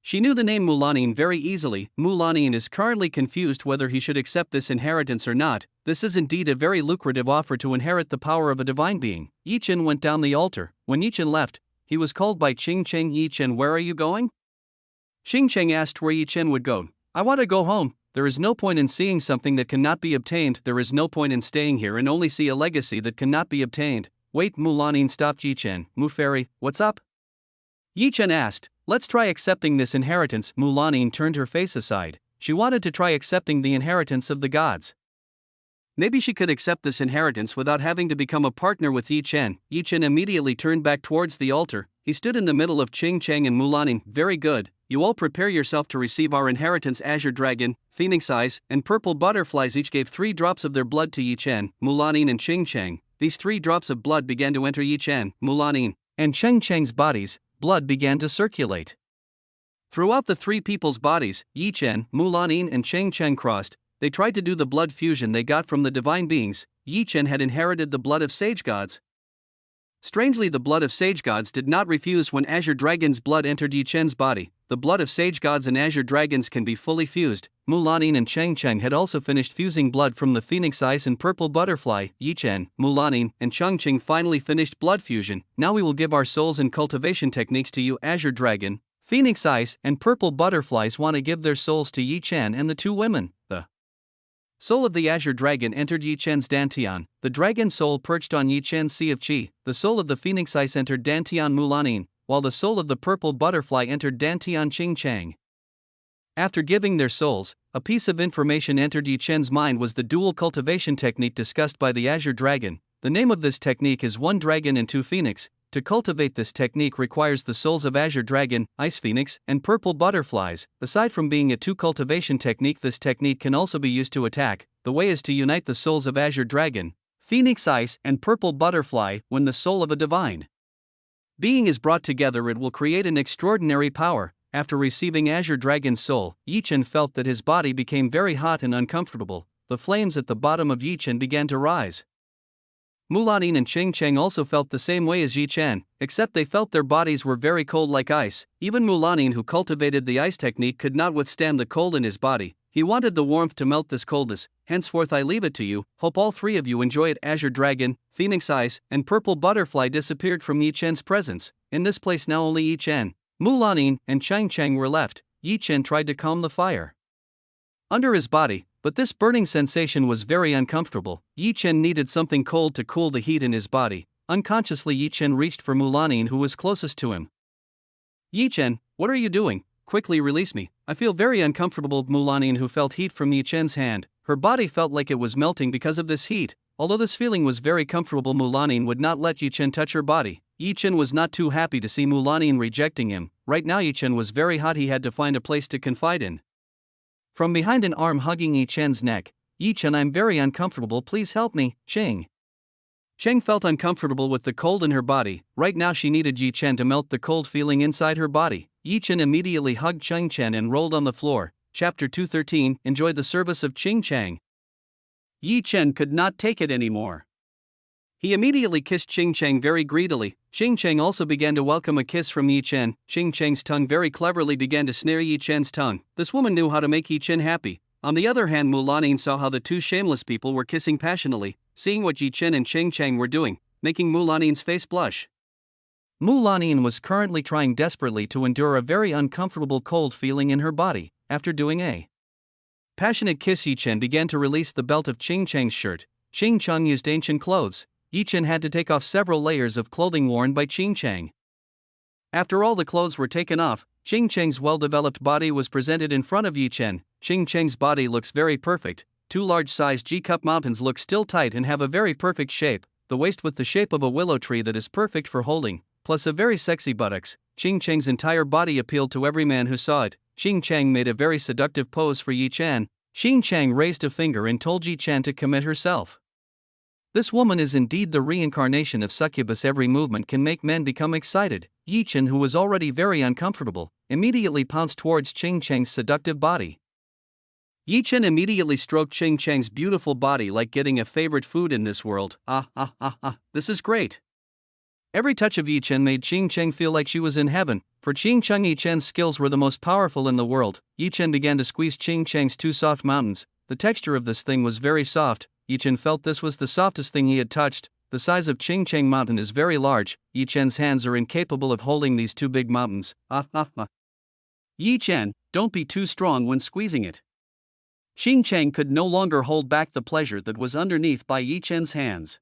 She knew the name Mulanin very easily. Mulanin is currently confused whether he should accept this inheritance or not. This is indeed a very lucrative offer to inherit the power of a divine being. Chen went down the altar. When Chen left, he was called by Ching. Chen, where are you going? Ching asked where Chen would go. I want to go home. There is no point in seeing something that cannot be obtained. There is no point in staying here and only see a legacy that cannot be obtained. Wait, Mulanin stopped Chen. Mu Fairy, what's up? Chen asked. Let's try accepting this inheritance. Mulanin turned her face aside. She wanted to try accepting the inheritance of the gods. Maybe she could accept this inheritance without having to become a partner with Chen. Chen immediately turned back towards the altar. He stood in the middle of Ching and Mulanin. Very good. You all prepare yourself to receive our inheritance. Azure Dragon, Phoenix Eyes, and Purple Butterflies each gave 3 drops of their blood to Chen, Mulanin, and Ching. These 3 drops of blood began to enter Chen, Mulanin, and Ching's bodies. Blood began to circulate throughout the 3 people's bodies. Chen, Mulanin, and Ching crossed. They tried to do the blood fusion they got from the divine beings. Chen had inherited the blood of sage gods. Strangely, the blood of sage gods did not refuse when Azure Dragon's blood entered Chen's body. The blood of sage gods and Azure Dragons can be fully fused. Mulanin and Ching had also finished fusing blood from the Phoenix Eyes and Purple Butterfly. Chen, Mulanin, and Ching finally finished blood fusion. Now we will give our souls and cultivation techniques to you. Azure Dragon, Phoenix Eyes, and Purple Butterflies want to give their souls to Chen and the 2 women. The soul of the Azure Dragon entered Chen's Dantian. The dragon soul perched on Chen's Sea of Qi. The soul of the Phoenix Ice entered Dantian Mulanin, while the soul of the Purple Butterfly entered Dantian Ching. After giving their souls, a piece of information entered Chen's mind was the dual cultivation technique discussed by the Azure Dragon. The name of this technique is 1 Dragon and 2 Phoenix. To cultivate this technique requires the souls of Azure Dragon, Ice Phoenix, and Purple Butterflies. Aside from being a 2 cultivation technique, this technique can also be used to attack. The way is to unite the souls of Azure Dragon, Phoenix Ice, and Purple Butterfly. When the soul of a divine being is brought together, it will create an extraordinary power. After receiving Azure Dragon's soul, Chen felt that his body became very hot and uncomfortable. The flames at the bottom of Chen began to rise. Mulanin and Ching also felt the same way as Chen, except they felt their bodies were very cold like ice. Even Mulanin, who cultivated the ice technique, could not withstand the cold in his body. He wanted the warmth to melt this coldness. Henceforth I leave it to you. Hope all 3 of you enjoy it. Azure Dragon, Phoenix Eyes, and Purple Butterfly disappeared from Chen's presence. In this place now only Chen, Mulanin, and Ching were left. Chen tried to calm the fire under his body, but this burning sensation was very uncomfortable. Chen needed something cold to cool the heat in his body. Unconsciously Chen reached for Mulanin, who was closest to him. Chen, what are you doing? Quickly release me. I feel very uncomfortable. Mulanin, who felt heat from Chen's hand, her body felt like it was melting because of this heat. Although this feeling was very comfortable, Mulanin would not let Chen touch her body. Chen was not too happy to see Mulanin rejecting him. Right now Chen was very hot. He had to find a place to confide in. From behind, an arm hugging Chen's neck, Yi Chen, I'm very uncomfortable, please help me, Cheng. Cheng felt uncomfortable with the cold in her body. Right now she needed Yi Chen to melt the cold feeling inside her body. Yi Chen immediately hugged Cheng Chen and rolled on the floor. Chapter 213. Enjoy the service of Ching Chang. Yi Chen could not take it anymore. He immediately kissed Ching Chang very greedily. Ching Chang also began to welcome a kiss from Yi Chen. Ching Chang's tongue very cleverly began to snare Yi Chen's tongue. This woman knew how to make Yi Chen happy. On the other hand, Mulanin saw how the two shameless people were kissing passionately, seeing what Yi Chen and Ching Chang were doing, making Mulanin's face blush. Mulanin was currently trying desperately to endure a very uncomfortable cold feeling in her body. After doing a passionate kiss, Yi Chen began to release the belt of Ching Chang's shirt. Ching Chang used ancient clothes. Yi Chen had to take off several layers of clothing worn by Ching Chang. After all the clothes were taken off, Ching Chang's well-developed body was presented in front of Yi Chen. Ching Chang's body looks very perfect. Two large-sized G-cup mountains look still tight and have a very perfect shape. The waist with the shape of a willow tree that is perfect for holding, plus a very sexy buttocks. Ching Chang's entire body appealed to every man who saw it. Ching Chang made a very seductive pose for Yi Chen. Ching Chang raised a finger and told Yi Chen to commit herself. This woman is indeed the reincarnation of succubus. Every movement can make men become excited. Yi Chen, who was already very uncomfortable, immediately pounced towards Ching Chang's seductive body. Yi Chen immediately stroked Ching Chang's beautiful body like getting a favorite food in this world. This is great. Every touch of Yi Chen made Ching Chang feel like she was in heaven. For Ching Chang, Yi Chen's skills were the most powerful in the world. Yi Chen began to squeeze Ching Chang's two soft mountains. The texture of this thing was very soft. Yi Chen felt this was the softest thing he had touched. The size of Ching Chang mountain is very large. Yi Chen's hands are incapable of holding these two big mountains. Yi Chen, don't be too strong when squeezing it. Ching Chang could no longer hold back the pleasure that was underneath by Yi Chen's hands.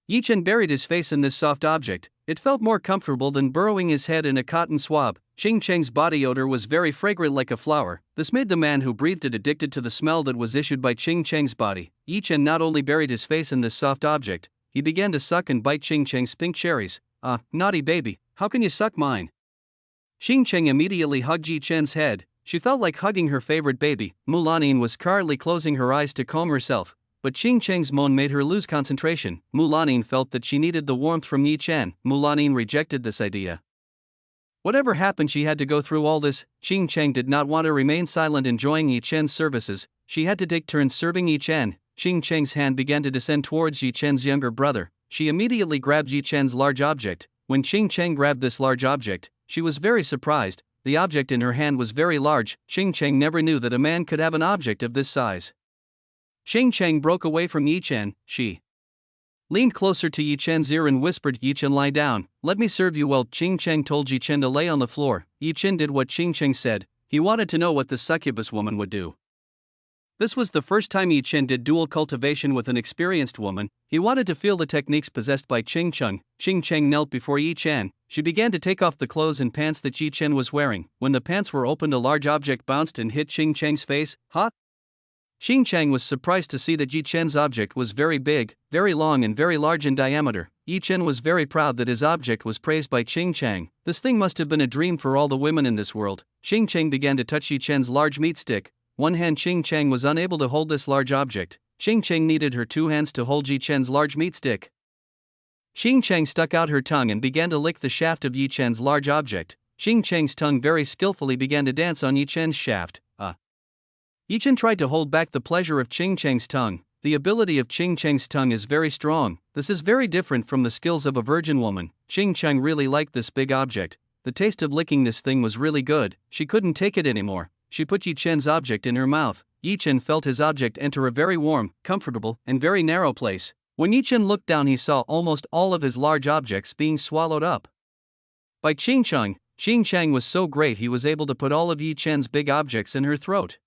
Yi Chen buried his face in this soft object. It felt more comfortable than burrowing his head in a cotton swab. Ching Chang's body odor was very fragrant like a flower. This made the man who breathed it addicted to the smell that was issued by Ching Chang's body. Yi Chen not only buried his face in this soft object, he began to suck and bite Ching Chang's pink cherries. Naughty baby, how can you suck mine? Ching Chang immediately hugged Yi Chen's head. She felt like hugging her favorite baby. Mulanin was currently closing her eyes to calm herself, but Ching Chang's moan made her lose concentration. Mulanin felt that she needed the warmth from Yi Chen. Mulanin rejected this idea. Whatever happened, she had to go through all this. Ching Chang did not want to remain silent enjoying Yi Chen's services. She had to take turns serving Yi Chen. Ching Chang's hand began to descend towards Yi Chen's younger brother. She immediately grabbed Yi Chen's large object. When Ching Chang grabbed this large object, she was very surprised. The object in her hand was very large. Ching Chang never knew that a man could have an object of this size. Ching Chang broke away from Yi Chen. She leaned closer to Yi Chen's ear and whispered, Yi Chen, lie down, let me serve you well. Ching Chang told Yi Chen to lay on the floor. Yi Chen did what Ching Chang said. He wanted to know what the succubus woman would do. This was the first time Yi Chen did dual cultivation with an experienced woman. He wanted to feel the techniques possessed by Ching Chang. Ching Chang knelt before Yi Chen. She began to take off the clothes and pants that Yi Chen was wearing. When the pants were opened, a large object bounced and hit Ching Chang's face. Ching Chang was surprised to see that Yi Chen's object was very big, very long and very large in diameter. Yi Chen was very proud that his object was praised by Ching Chang. This thing must have been a dream for all the women in this world. Ching Chang began to touch Yi Chen's large meat stick. One hand, Ching Chang was unable to hold this large object. Ching Chang needed her two hands to hold Yi Chen's large meat stick. Ching Chang stuck out her tongue and began to lick the shaft of Yi Chen's large object. Ching Chang's tongue very skillfully began to dance on Yi Chen's shaft. Yi Chen tried to hold back the pleasure of Ching Chang's tongue. The ability of Ching Chang's tongue is very strong. This is very different from the skills of a virgin woman. Ching Chang really liked this big object. The taste of licking this thing was really good. She couldn't take it anymore. She put Yi Chen's object in her mouth. Yi Chen felt his object enter a very warm, comfortable, and very narrow place. When Yi Chen looked down, he saw almost all of his large objects being swallowed up by Ching Chang. Ching Chang was so great he was able to put all of Yi Chen's big objects in her throat.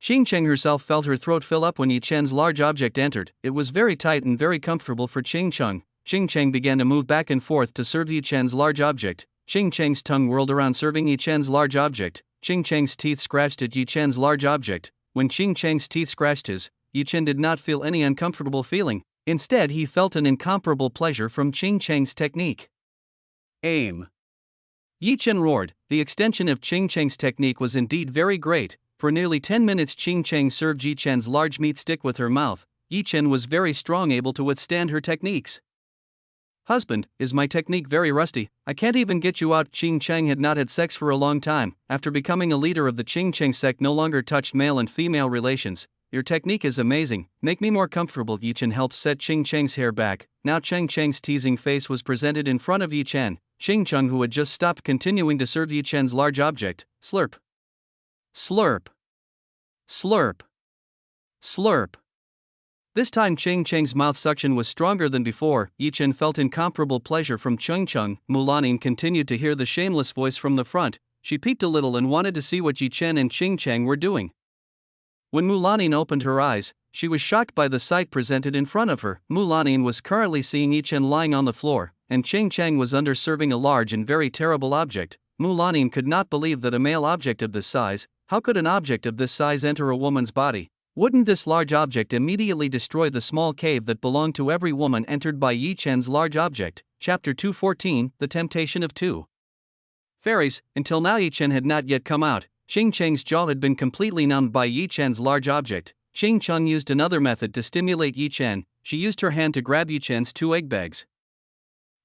Ching Chang herself felt her throat fill up when Yi Chen's large object entered. It was very tight and very comfortable for Ching Chang. Ching Chang began to move back and forth to serve Yi Chen's large object. Ching Chang's tongue whirled around serving Yi Chen's large object. Ching Chang's teeth scratched at Yi Chen's large object. When Ching Chang's teeth scratched his, Yi Chen did not feel any uncomfortable feeling. Instead, he felt an incomparable pleasure from Ching Chang's technique. Aim! Yi Chen roared. The extension of Ching Chang's technique was indeed very great. For nearly 10 minutes Qing Cheng served Yi Chen's large meat stick with her mouth. Yi Chen was very strong, able to withstand her techniques. "Husband, is my technique very rusty? I can't even get you out." Qing Cheng had not had sex for a long time. After becoming a leader of the Qing Cheng sect, no longer touched male and female relations. "Your technique is amazing, make me more comfortable." Yi Chen helped set Qing Cheng's hair back. Now Qing Cheng's teasing face was presented in front of Yi Chen. Qing Cheng, who had just stopped continuing to serve Yi Chen's large object, slurp. Slurp. Slurp. Slurp. This time Qing Cheng's mouth suction was stronger than before. Yi Chen felt incomparable pleasure from Qing Cheng. Mulanin continued to hear the shameless voice from the front. She peeked a little and wanted to see what Yi Chen and Qing Cheng were doing. When Mulanin opened her eyes, she was shocked by the sight presented in front of her. Mulanin was currently seeing Yi Chen lying on the floor, and Qing Cheng was under serving a large and very terrible object. Mulanin could not believe that a male object of this size, how could an object of this size enter a woman's body? Wouldn't this large object immediately destroy the small cave that belonged to every woman entered by Yi Chen's large object? Chapter 214, The Temptation of Two Fairies. Until now Yi Chen had not yet come out. Qing Cheng's jaw had been completely numbed by Yi Chen's large object. Qing Cheng used another method to stimulate Yi Chen. She used her hand to grab Yi Chen's 2 egg bags.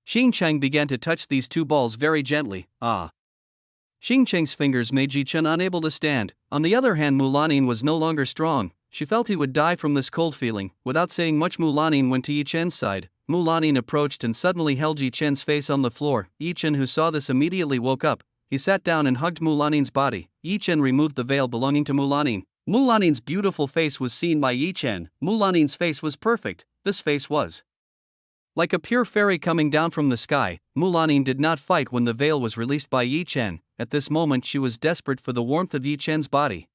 Qing Cheng began to touch these 2 balls very gently. Qing Cheng's fingers made Yi Chen unable to stand. On the other hand, Mulanin was no longer strong. She felt he would die from this cold feeling. Without saying much, Mulanin went to Yi Chen's side. Mulanin approached and suddenly held Yi Chen's face on the floor. Yi Chen, who saw this, immediately woke up. He sat down and hugged Mulanin's body. Yi Chen removed the veil belonging to Mulanin. Mulanin's beautiful face was seen by Yi Chen. Mulanin's face was perfect. This face was like a pure fairy coming down from the sky. Mulanin did not fight when the veil was released by Yi Chen. At this moment she was desperate for the warmth of Yi Chen's body.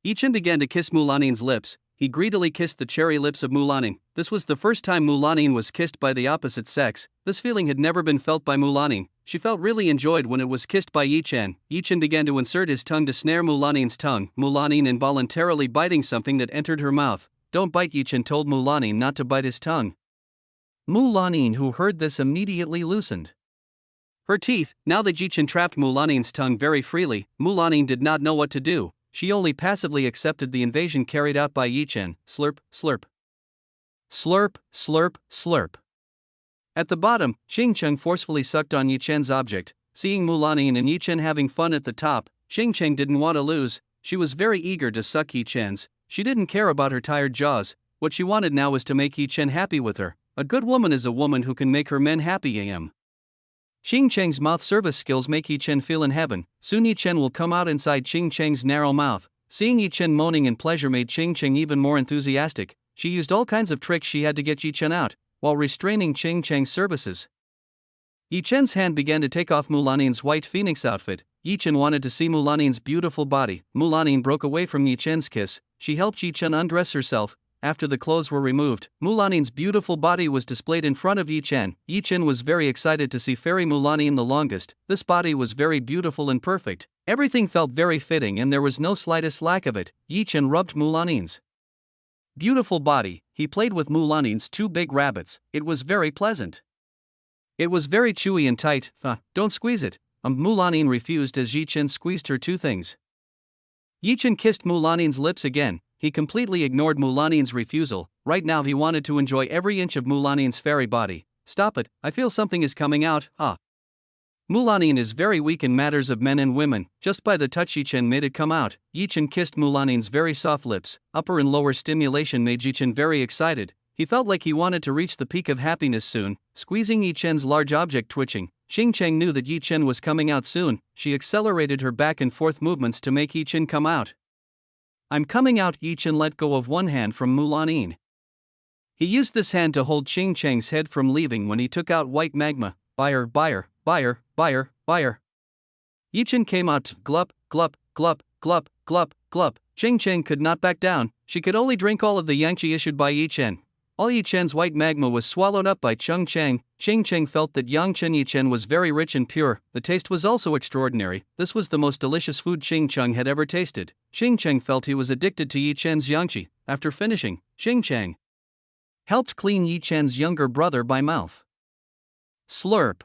Yi Chen began to kiss Mulanin's lips. He greedily kissed the cherry lips of Mulanin. This was the first time Mulanin was kissed by the opposite sex. This feeling had never been felt by Mulanin. She felt really enjoyed when it was kissed by Yi Chen. Yi Chen began to insert his tongue to snare Mulanin's tongue. Mulanin involuntarily biting something that entered her mouth. "Don't bite." Yi Chen told Mulanin not to bite his tongue. Mulanin, who heard this, immediately loosened her teeth. Now that Yi Chen trapped Mulanin's tongue very freely, Mulanin did not know what to do. She only passively accepted the invasion carried out by Yi Chen. Slurp, slurp. Slurp, slurp, slurp. At the bottom, Qing Cheng forcefully sucked on Yi Chen's object. Seeing Mulanin and Yi Chen having fun at the top, Qing Cheng didn't want to lose. She was very eager to suck Yi Chen's. She didn't care about her tired jaws. What she wanted now was to make Yi Chen happy with her. A good woman is a woman who can make her men happy. Qing Cheng's mouth service skills make Yi Chen feel in heaven. Soon Yi Chen will come out inside Qing Cheng's narrow mouth. Seeing Yi Chen moaning in pleasure made Qing Cheng even more enthusiastic. She used all kinds of tricks she had to get Yi Chen out, while restraining Qing Cheng's services. Yi Chen's hand began to take off Mulanin's white phoenix outfit. Yi Chen wanted to see Mulanin's beautiful body. Mulanin broke away from Yi Chen's kiss. She helped Yi Chen undress herself. After the clothes were removed, Mulanin's beautiful body was displayed in front of Yi Chen. Yi Chen was very excited to see Fairy Mulanin the longest. This body was very beautiful and perfect. Everything felt very fitting and there was no slightest lack of it. Yi Chen rubbed Mulanin's beautiful body. He played with Mulanin's 2 big rabbits. It was very pleasant. It was very chewy and tight. Don't squeeze it. Mulanin refused as Yi Chen squeezed her 2 things. Yi Chen kissed Mulanin's lips again. He completely ignored Mulanin's refusal. Right now he wanted to enjoy every inch of Mulanin's fairy body. "Stop it, I feel something is coming out." Mulanin is very weak in matters of men and women. Just by the touch Yi Chen made it come out. Yi Chen kissed Mulanin's very soft lips. Upper and lower stimulation made Yi Chen very excited. He felt like he wanted to reach the peak of happiness soon. Squeezing Yi Chen's large object twitching, Qing Cheng knew that Yi Chen was coming out soon. She accelerated her back and forth movements to make Yi Chen come out. "I'm coming out." Yi Chen let go of one hand from Mulanin. He used this hand to hold Qing Cheng's head from leaving when he took out white magma. Buyer, buyer, buyer, buyer, buyer. Yi Chen came out. Glup, glup, glup, glup, glup, glup. Qing Cheng could not back down. She could only drink all of the yangqi issued by Yi Chen. All Yi Chen's white magma was swallowed up by Qing Cheng. Qing Cheng felt that Yangchen Yi Chen was very rich and pure. The taste was also extraordinary. This was the most delicious food Qing Cheng had ever tasted. Qing Cheng felt he was addicted to Yi Chen's yangqi. After finishing, Qing Cheng helped clean Yi Chen's younger brother by mouth. Slurp.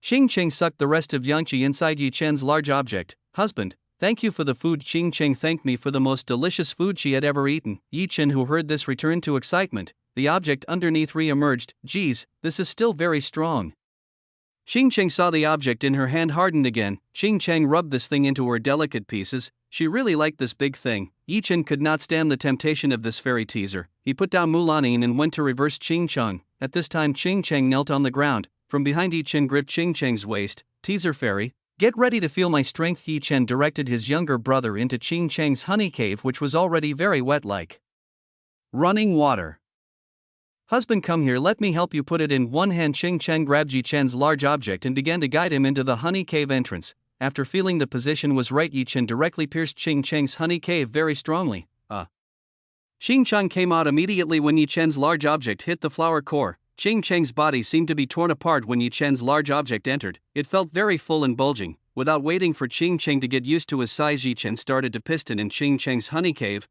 Qing Cheng sucked the rest of yangqi inside Yi Chen's large object. "Husband, Thank you for the food. Ching Cheng thanked me for the most delicious food she had ever eaten. Yi Chen, who heard this, returned to excitement. The object underneath re-emerged. Geez, this is still very strong. Ching Cheng saw the object in her hand hardened again. Ching Cheng rubbed this thing into her delicate pieces. She really liked this big thing. Yi Chen could not stand the temptation of this fairy teaser. He put down Mulanin and went to reverse Ching Cheng. At this time Ching Cheng knelt on the ground. From behind, Yi Chen gripped Ching Cheng's waist. Teaser fairy, get ready to feel my strength. Yi Chen directed his younger brother into Ching Cheng's honey cave, which was already very wet like running water. Husband, come here, let me help you. Put it in one hand. Ching Cheng grabbed Yi Chen's large object and began to guide him into the honey cave entrance. After feeling the position was right, Yi Chen directly pierced Ching Cheng's honey cave very strongly. Ching Cheng came out immediately when Yi Chen's large object hit the flower core. Ching Cheng's body seemed to be torn apart when Yi Chen's large object entered. It felt very full and bulging. Without waiting for Ching Cheng to get used to his size, Yi Chen started to piston in Ching Cheng's honey cave.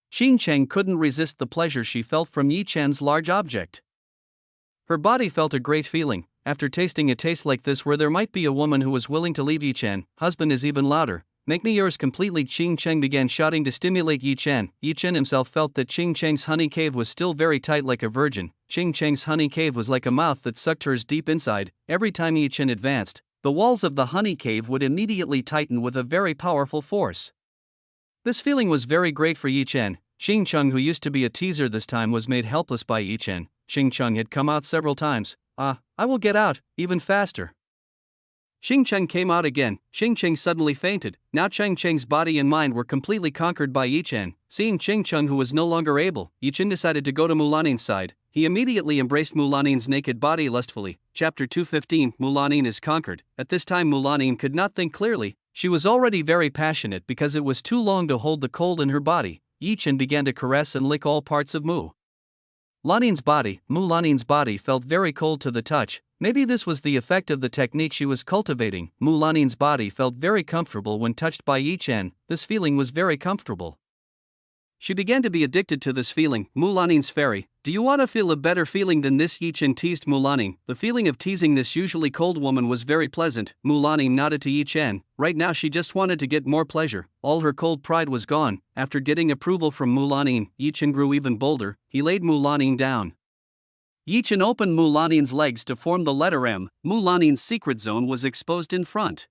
Ching Cheng couldn't resist the pleasure she felt from Yi Chen's large object. Her body felt a great feeling. After tasting a taste like this, where there might be a woman who was willing to leave Yi Chen, husband is even louder. Make me yours completely. Ching Cheng began shouting to stimulate Yi Chen. Yi Chen himself felt that Ching Cheng's honey cave was still very tight like a virgin. Ching Cheng's honey cave was like a mouth that sucked hers deep inside. Every time Yi Chen advanced, the walls of the honey cave would immediately tighten with a very powerful force. This feeling was very great for Yi Chen. Ching Cheng, who used to be a teaser this time, was made helpless by Yi Chen. Ching Cheng had come out several times. I will get out, even faster. Ching Cheng came out again. Ching Cheng suddenly fainted. Now Ching Cheng's body and mind were completely conquered by Yi Chen. Seeing Ching Cheng, who was no longer able, Yi Chen decided to go to Mulanin's side. He immediately embraced Mulanin's naked body lustfully. Chapter 215, Mulanin is conquered. At this time Mulanin could not think clearly. She was already very passionate because it was too long to hold the cold in her body. Yi Chen began to caress and lick all parts of Mulanin's body felt very cold to the touch. Maybe this was the effect of the technique she was cultivating. Mulanin's body felt very comfortable when touched by Yi Chen. This feeling was very comfortable. She began to be addicted to this feeling. Mulanin's fairy, do you want to feel a better feeling than this? Yi Chen teased Mulanin. The feeling of teasing this usually cold woman was very pleasant. Mulanin nodded to Yi Chen. Right now she just wanted to get more pleasure. All her cold pride was gone. After getting approval from Mulanin, Yi Chen grew even bolder. He laid Mulanin down. Yi Chen opened Mulanin's legs to form the letter M. Mulanin's secret zone was exposed in front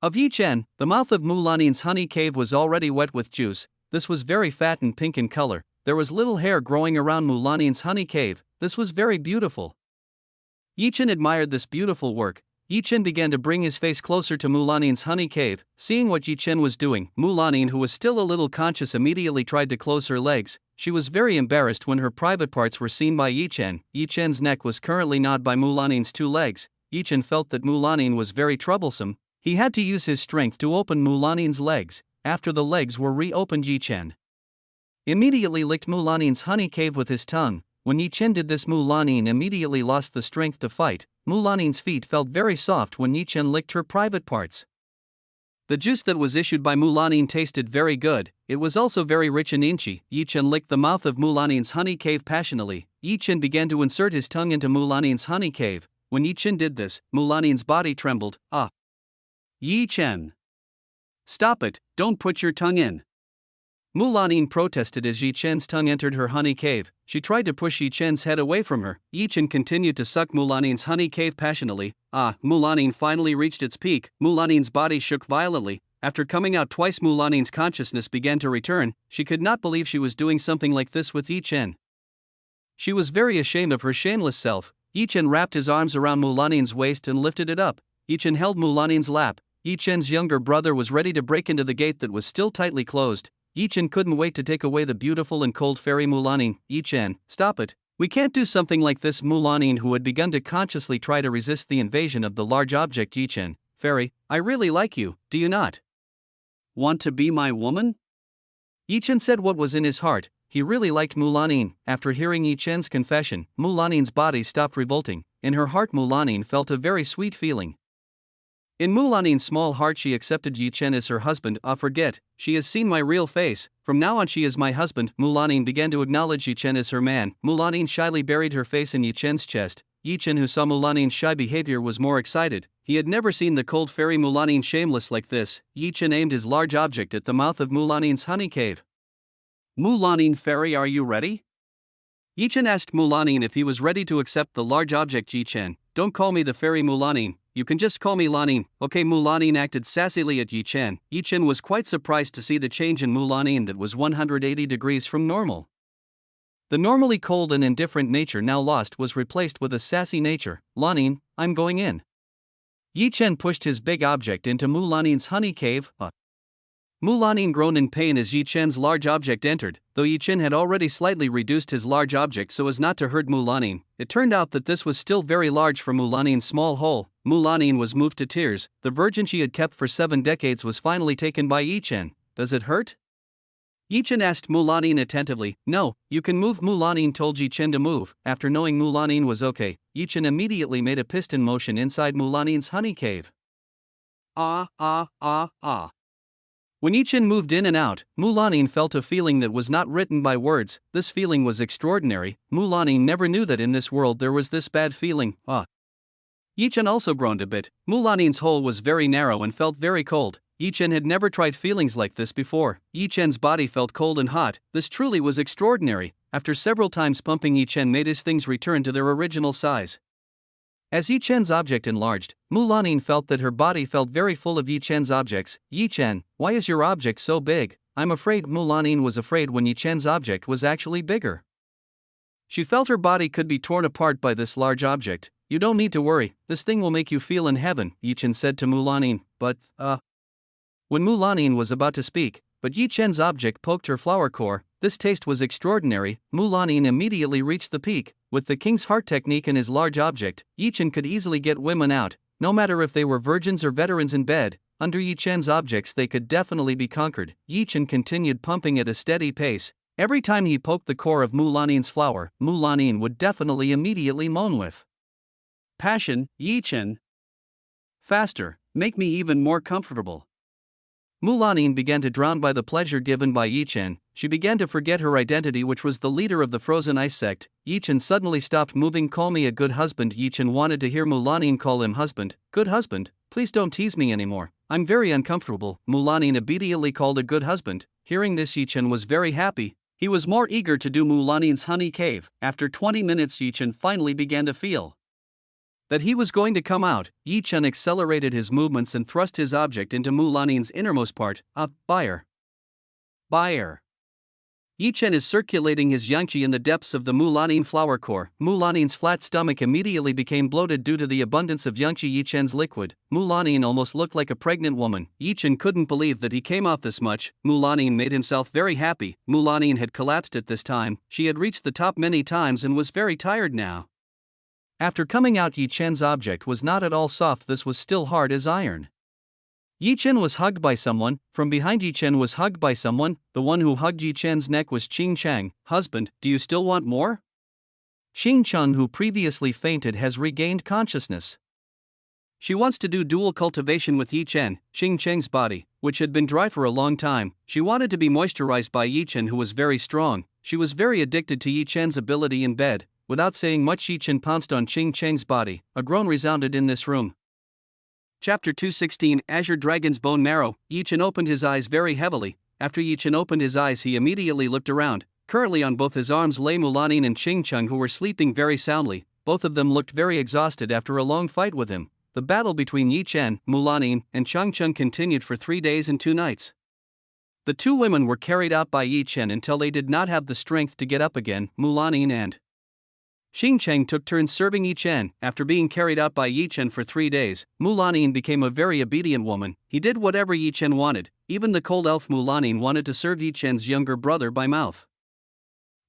of Yi Chen. The mouth of Mulanin's honey cave was already wet with juice. This was very fat and pink in color. There was little hair growing around Mulanin's honey cave. This was very beautiful. Yi Chen admired this beautiful work. Yi Chen began to bring his face closer to Mulanin's honey cave. Seeing what Yi Chen was doing, Mulanin, who was still a little conscious, immediately tried to close her legs. She was very embarrassed when her private parts were seen by Yi Chen. Yi Chen's neck was currently gnawed by Mulanin's two legs. Yi Chen felt that Mulanin was very troublesome. He had to use his strength to open Mulanin's legs. After the legs were reopened, Yi Chen immediately licked Mulanin's honey cave with his tongue. When Yi Chen did this, Mulanin immediately lost the strength to fight. Mulanin's feet felt very soft when Yi Chen licked her private parts. The juice that was issued by Mulanin tasted very good. It was also very rich and inchy. Yi Chen licked the mouth of Mulanin's honey cave passionately. Yi Chen began to insert his tongue into Mulanin's honey cave. When Yi Chen did this, Mulanin's body trembled. Yi Chen, stop it, don't put your tongue in. Mulanin protested as Yi Chen's tongue entered her honey cave. She tried to push Yi Chen's head away from her. Yi Chen continued to suck Mulanin's honey cave passionately. Mulanin finally reached its peak. Mulanin's body shook violently. After coming out twice, Mulanin's consciousness began to return. She could not believe she was doing something like this with Yi Chen. She was very ashamed of her shameless self. Yi Chen wrapped his arms around Mulanin's waist and lifted it up. Yi Chen held Mulanin's lap. Yi Chen's younger brother was ready to break into the gate that was still tightly closed. Yi Chen couldn't wait to take away the beautiful and cold fairy Mulanin. Yi Chen, stop it. We can't do something like this. Mulanin, who had begun to consciously try to resist the invasion of the large object. Yi Chen, fairy, I really like you, do you not? Want to be my woman? Yi Chen said what was in his heart. He really liked Mulanin. After hearing Yi Chen's confession, Mulanin's body stopped revolting. In her heart, Mulanin felt a very sweet feeling. In Mulanin's small heart, she accepted Yi Chen as her husband. Forget, she has seen my real face. From now on she is my husband. Mulanin began to acknowledge Yi Chen as her man. Mulanin shyly buried her face in Yi Chen's chest. Yi Chen, who saw Mulanin's shy behavior, was more excited. He had never seen the cold fairy Mulanin shameless like this. Yi Chen aimed his large object at the mouth of Mulanin's honey cave. "Mulanin fairy, are you ready?" Yi Chen asked Mulanin if he was ready to accept the large object. "Yi Chen, don't call me the fairy Mulanin, you can just call me Lanin." "Okay." Mulanin acted sassily at Yi Chen. Yi Chen was quite surprised to see the change in Mulanin that was 180 degrees from normal. The normally cold and indifferent nature now lost was replaced with a sassy nature. "Lanin, I'm going in." Yi Chen pushed his big object into Mulanin's honey cave. Mulanin groaned in pain as Yi Chen's large object entered. Though Yi Chen had already slightly reduced his large object so as not to hurt Mulanin, it turned out that this was still very large for Mulanin's small hole. Mulanin was moved to tears. The virgin she had kept for 7 decades was finally taken by Yi Chen. "Does it hurt?" Yi Chen asked Mulanin attentively. "No, you can move." Mulanin told Yi Chen to move. After knowing Mulanin was okay, Yi Chen immediately made a piston motion inside Mulanin's honey cave. Ah, ah, ah, ah. When Yi Chen moved in and out, Mulanin felt a feeling that was not written by words. This feeling was extraordinary. Mulanin never knew that in this world there was this bad feeling. Yi Chen also groaned a bit. Mulanin's hole was very narrow and felt very cold. Yi Chen had never tried feelings like this before. Yi Chen's body felt cold and hot. This truly was extraordinary. After several times pumping, Yi Chen made his things return to their original size. As Yi Chen's object enlarged, Mulanin felt that her body felt very full of Yi Chen's objects. "Yi Chen, why is your object so big?" "I'm afraid." Mulanin was afraid when Yi Chen's object was actually bigger. She felt her body could be torn apart by this large object. "You don't need to worry, this thing will make you feel in heaven," Yi Chen said to Mulanin. When Mulanin was about to speak, but Yi Chen's object poked her flower core. This taste was extraordinary. Mulanin immediately reached the peak. With the king's heart technique and his large object, Yi Chen could easily get women out, no matter if they were virgins or veterans in bed. Under Yi Chen's objects they could definitely be conquered. Yi Chen continued pumping at a steady pace. Every time he poked the core of Mulanin's flower, Mulanin would definitely immediately moan with passion. "Yi Chen, faster, make me even more comfortable." Mulanin began to drown by the pleasure given by Yi Chen. She began to forget her identity, which was the leader of the frozen ice sect. Yi Chen suddenly stopped moving. "Call me a good husband." Yi Chen wanted to hear Mulanin call him husband. "Good husband, please don't tease me anymore. I'm very uncomfortable." Mulanin immediately called a good husband. Hearing this, Yi Chen was very happy. He was more eager to do Mulanin's honey cave. After 20 minutes, Yi Chen finally began to feel that he was going to come out. Yi Chen accelerated his movements and thrust his object into Mulanin's innermost part. Buyer. Yi Chen is circulating his yangqi in the depths of the Mulanin flower core. Mulanin's flat stomach immediately became bloated due to the abundance of yangqi. Yi Chen's liquid. Mulanin almost looked like a pregnant woman. Yi Chen couldn't believe that he came out this much. Mulanin made himself very happy. Mulanin had collapsed at this time. She had reached the top many times and was very tired now. After coming out, Yi Chen's object was not at all soft. This was still hard as iron. Yi Chen was hugged by someone. From behind, Yi Chen was hugged by someone. The one who hugged Yi Chen's neck was Qing Chang. "Husband, do you still want more?" Qing Chang, who previously fainted, has regained consciousness. She wants to do dual cultivation with Yi Chen. Qing Chang's body, which had been dry for a long time, she wanted to be moisturized by Yi Chen, who was very strong. She was very addicted to Yi Chen's ability in bed. Without saying much, Yi Chen pounced on Qing Chang's body. A groan resounded in this room. Chapter 216, Azure Dragon's Bone Marrow. Yi Chen opened his eyes very heavily. After Yi Chen opened his eyes, he immediately looked around. Currently on both his arms lay Mulanin and Qing Chang, who were sleeping very soundly. Both of them looked very exhausted after a long fight with him. The battle between Yi Chen, Mulanin, and Chang Cheng continued for 3 days and 2 nights. The 2 women were carried out by Yi Chen until they did not have the strength to get up again. Mulanin and Qing Cheng took turns serving Yi Chen. After being carried out by Yi Chen for 3 days, Mulanin became a very obedient woman. He did whatever Yi Chen wanted. Even the cold elf Mulanin wanted to serve Yi Chen's younger brother by mouth.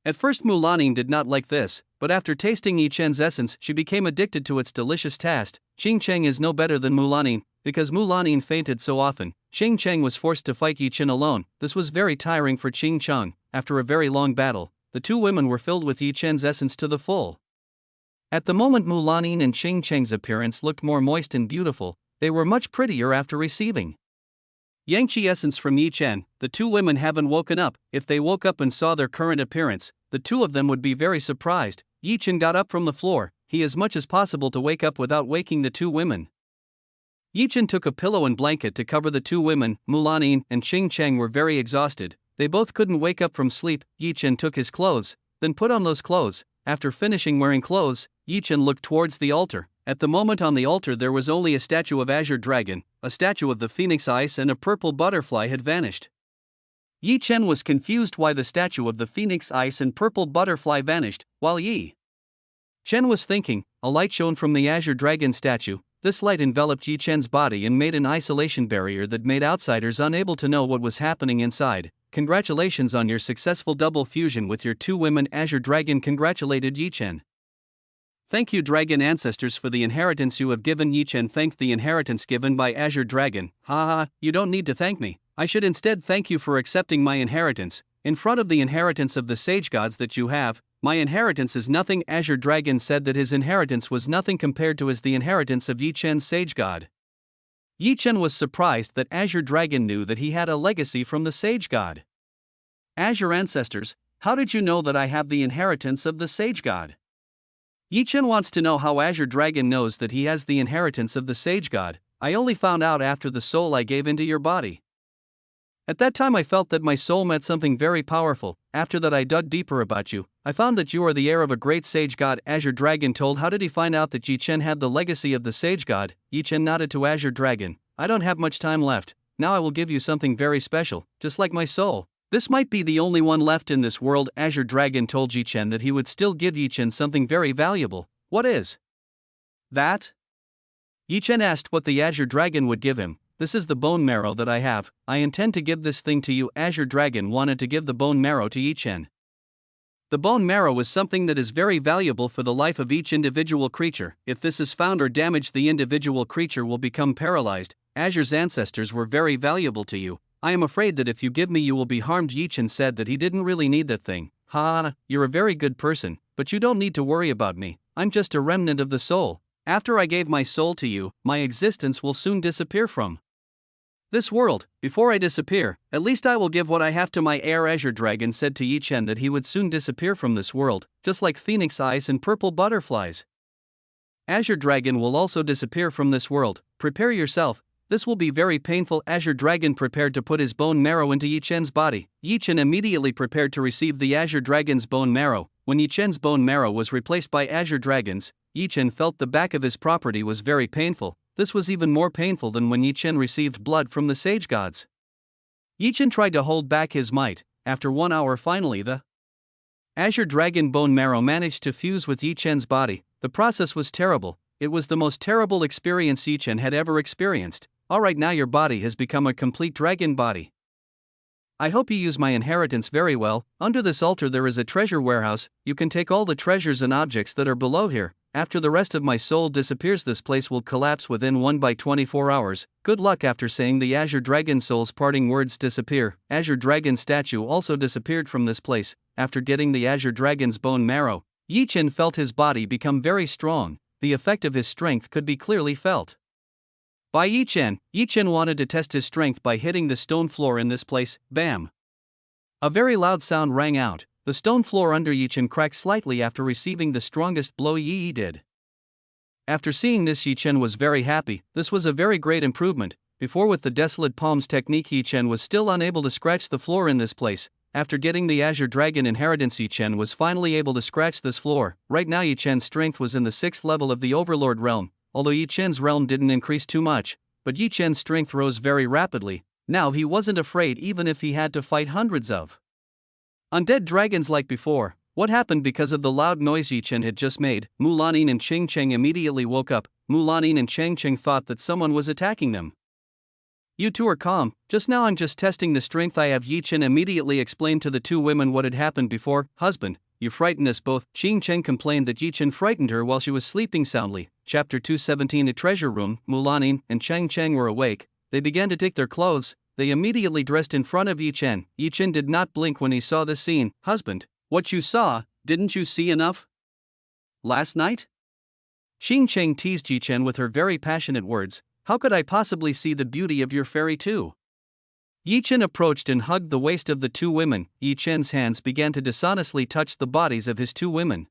At first Mulanin did not like this, but after tasting Yi Chen's essence, she became addicted to its delicious taste. Qing Cheng is no better than Mulanin. Because Mulanin fainted so often, Qing Cheng was forced to fight Yi Chen alone. This was very tiring for Qing Cheng. After a very long battle, the 2 women were filled with Yi Chen's essence to the full. At the moment, Mulanin and Qing Cheng's appearance looked more moist and beautiful. They were much prettier after receiving Yangqi essence from Yi Chen. The 2 women haven't woken up. If they woke up and saw their current appearance, the 2 of them would be very surprised. Yi Chen got up from the floor. he as much as possible to wake up without waking the two women. Yi Chen took a pillow and blanket to cover the two women. Mulanin and Qing Cheng were very exhausted, they both couldn't wake up from sleep. Yi Chen took his clothes, then put on those clothes. After finishing wearing clothes, Yi Chen looked towards the altar. At the moment on the altar there was only a statue of Azure Dragon, a statue of the Phoenix Ice and a purple butterfly had vanished. Yi Chen was confused why the statue of the Phoenix Ice and purple butterfly vanished, while Yi Chen was thinking, a light shone from the Azure Dragon statue. This light enveloped Yi Chen's body and made an isolation barrier that made outsiders unable to know what was happening inside. Congratulations on your successful double fusion with your two women. Azure Dragon congratulated Yi Chen. Thank you Dragon ancestors for the inheritance you have given. Yi Chen thanked the inheritance given by Azure Dragon. Ha, you don't need to thank me, I should instead thank you for accepting my inheritance. In front of the inheritance of the sage gods that you have, my inheritance is nothing. Azure Dragon said that his inheritance was nothing compared to the inheritance of Yi Chen's sage god. Yi Chen was surprised that Azure Dragon knew that he had a legacy from the sage god. Azure ancestors, how did you know that I have the inheritance of the sage god? Yi Chen wants to know how Azure Dragon knows that he has the inheritance of the sage god. I only found out after the soul I gave into your body. At that time I felt that my soul met something very powerful. After that I dug deeper about you. I found that you are the heir of a great sage god. Azure Dragon told. How did he find out that Yi Chen had the legacy of the sage god? Yi Chen nodded to Azure Dragon. I don't have much time left. Now I will give you something very special, just like my soul. This might be the only one left in this world. Azure Dragon told Yi Chen that he would still give Yi Chen something very valuable. What is that? Yi Chen asked what the Azure Dragon would give him. This is the bone marrow that I have. I intend to give this thing to you. Azure Dragon wanted to give the bone marrow to Yi Chen. The bone marrow is something that is very valuable for the life of each individual creature. If this is found or damaged, the individual creature will become paralyzed. Azure's ancestors were very valuable to you. I am afraid that if you give me you will be harmed. Yi Chen said that he didn't really need that thing. Ha, you're a very good person, but you don't need to worry about me. I'm just a remnant of the soul. After I gave my soul to you, my existence will soon disappear from this world. Before I disappear, at least I will give what I have to my heir. Azure Dragon said to Yi Chen that he would soon disappear from this world, just like Phoenix Eyes and purple butterflies. Azure Dragon will also disappear from this world. Prepare yourself. This will be very painful. Azure Dragon prepared to put his bone marrow into Yi Chen's body. Yi Chen immediately prepared to receive the Azure Dragon's bone marrow. When Yi Chen's bone marrow was replaced by Azure Dragon's, Yi Chen felt the back of his property was very painful. This was even more painful than when Yi Chen received blood from the sage gods. Yi Chen tried to hold back his might. After 1 hour, finally the Azure Dragon bone marrow managed to fuse with Yi Chen's body. The process was terrible. It was the most terrible experience Yi Chen had ever experienced. Alright, now your body has become a complete dragon body. I hope you use my inheritance very well. Under this altar there is a treasure warehouse. You can take all the treasures and objects that are below here. After the rest of my soul disappears, this place will collapse within 1 by 24 hours. Good luck. After saying the Azure Dragon soul's parting words disappear, Azure Dragon statue also disappeared from this place. After getting the Azure Dragon's bone marrow, Yi Chen felt his body become very strong. The effect of his strength could be clearly felt by Yi Chen. Yi Chen wanted to test his strength by hitting the stone floor in this place. Bam! A very loud sound rang out. The stone floor under Yi Chen cracked slightly after receiving the strongest blow Yi did. After seeing this, Yi Chen was very happy. This was a very great improvement. Before, with the desolate palms technique, Yi Chen was still unable to scratch the floor in this place. After getting the Azure Dragon inheritance, Yi Chen was finally able to scratch this floor. Right now Yi Chen's strength was in the 6th level of the Overlord realm. Although Yi Chen's realm didn't increase too much, but Yi Chen's strength rose very rapidly. Now he wasn't afraid even if he had to fight hundreds of undead dragons like before. What happened because of the loud noise Yi Chen had just made? Mulanin and Qing Cheng immediately woke up. Mulanin and Qing Cheng thought that someone was attacking them. You two are calm. Just now I'm just testing the strength I have. Yi Chen immediately explained to the two women what had happened before. Husband, you frightened us both. Qing Cheng complained that Yi Chen frightened her while she was sleeping soundly. Chapter 217. A treasure room. Mulanin and Qing Cheng were awake. They began to take their clothes. They immediately dressed in front of Yi Chen. Yi Chen did not blink when he saw this scene. Husband, what you saw, didn't you see enough last night? Qing Cheng teased Yi Chen with her very passionate words. How could I possibly see the beauty of your fairy too? Yi Chen approached and hugged the waist of the two women. Yi Chen's hands began to dishonestly touch the bodies of his two women.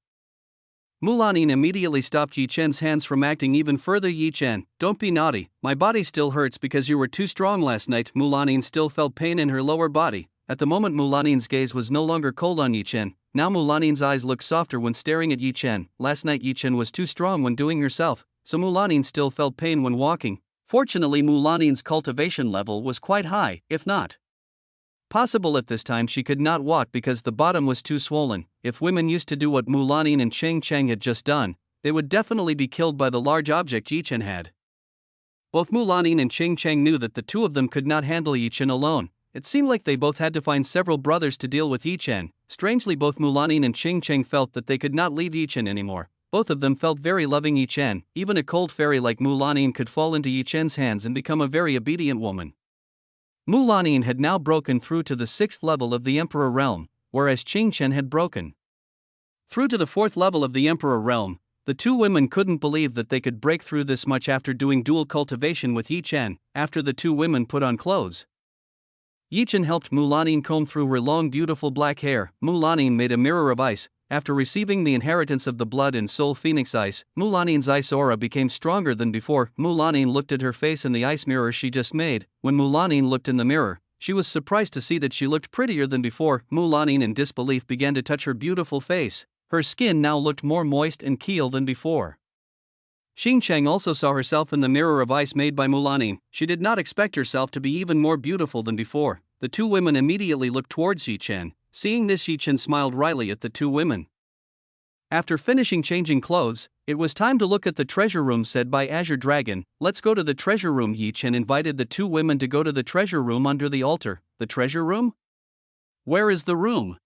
Mulanin immediately stopped Yi Chen's hands from acting even further. Yi Chen, don't be naughty, my body still hurts because you were too strong last night. Mulanin still felt pain in her lower body. At the moment Mulanin's gaze was no longer cold on Yi Chen, now Mulanin's eyes looked softer when staring at Yi Chen. Last night Yi Chen was too strong when doing herself, so Mulanin still felt pain when walking. Fortunately Mulanin's cultivation level was quite high, if not possible at this time she could not walk because the bottom was too swollen. If women used to do what Mulanin and Cheng had just done, they would definitely be killed by the large object Yi Chen had. Both Mulanin and Cheng knew that the two of them could not handle Yi Chen alone. It seemed like they both had to find several brothers to deal with Yi Chen. Strangely both Mulanin and Cheng felt that they could not leave Yi Chen anymore. Both of them felt very loving Yi Chen. Even a cold fairy like Mulanin could fall into Yi Chen's hands and become a very obedient woman. Mulanin had now broken through to the 6th level of the Emperor Realm, whereas Chen had broken through to the 4th level of the Emperor Realm. The two women couldn't believe that they could break through this much after doing dual cultivation with Yi Chen. After the two women put on clothes, Yi Chen helped Mulanin comb through her long beautiful black hair. Mulanin made a mirror of ice. After receiving the inheritance of the blood and soul phoenix ice, Mulanin's ice aura became stronger than before. Mulanin looked at her face in the ice mirror she just made. When Mulanin looked in the mirror, she was surprised to see that she looked prettier than before. Mulanin in disbelief began to touch her beautiful face. Her skin now looked more moist and keel than before. Cheng also saw herself in the mirror of ice made by Mulanin. She did not expect herself to be even more beautiful than before. The two women immediately looked towards Yi Chen. Seeing this, Yi Chen smiled wryly at the two women. After finishing changing clothes, it was time to look at the treasure room said by Azure Dragon. Let's go to the treasure room. Yi Chen invited the two women to go to the treasure room under the altar. The treasure room? Where is the room?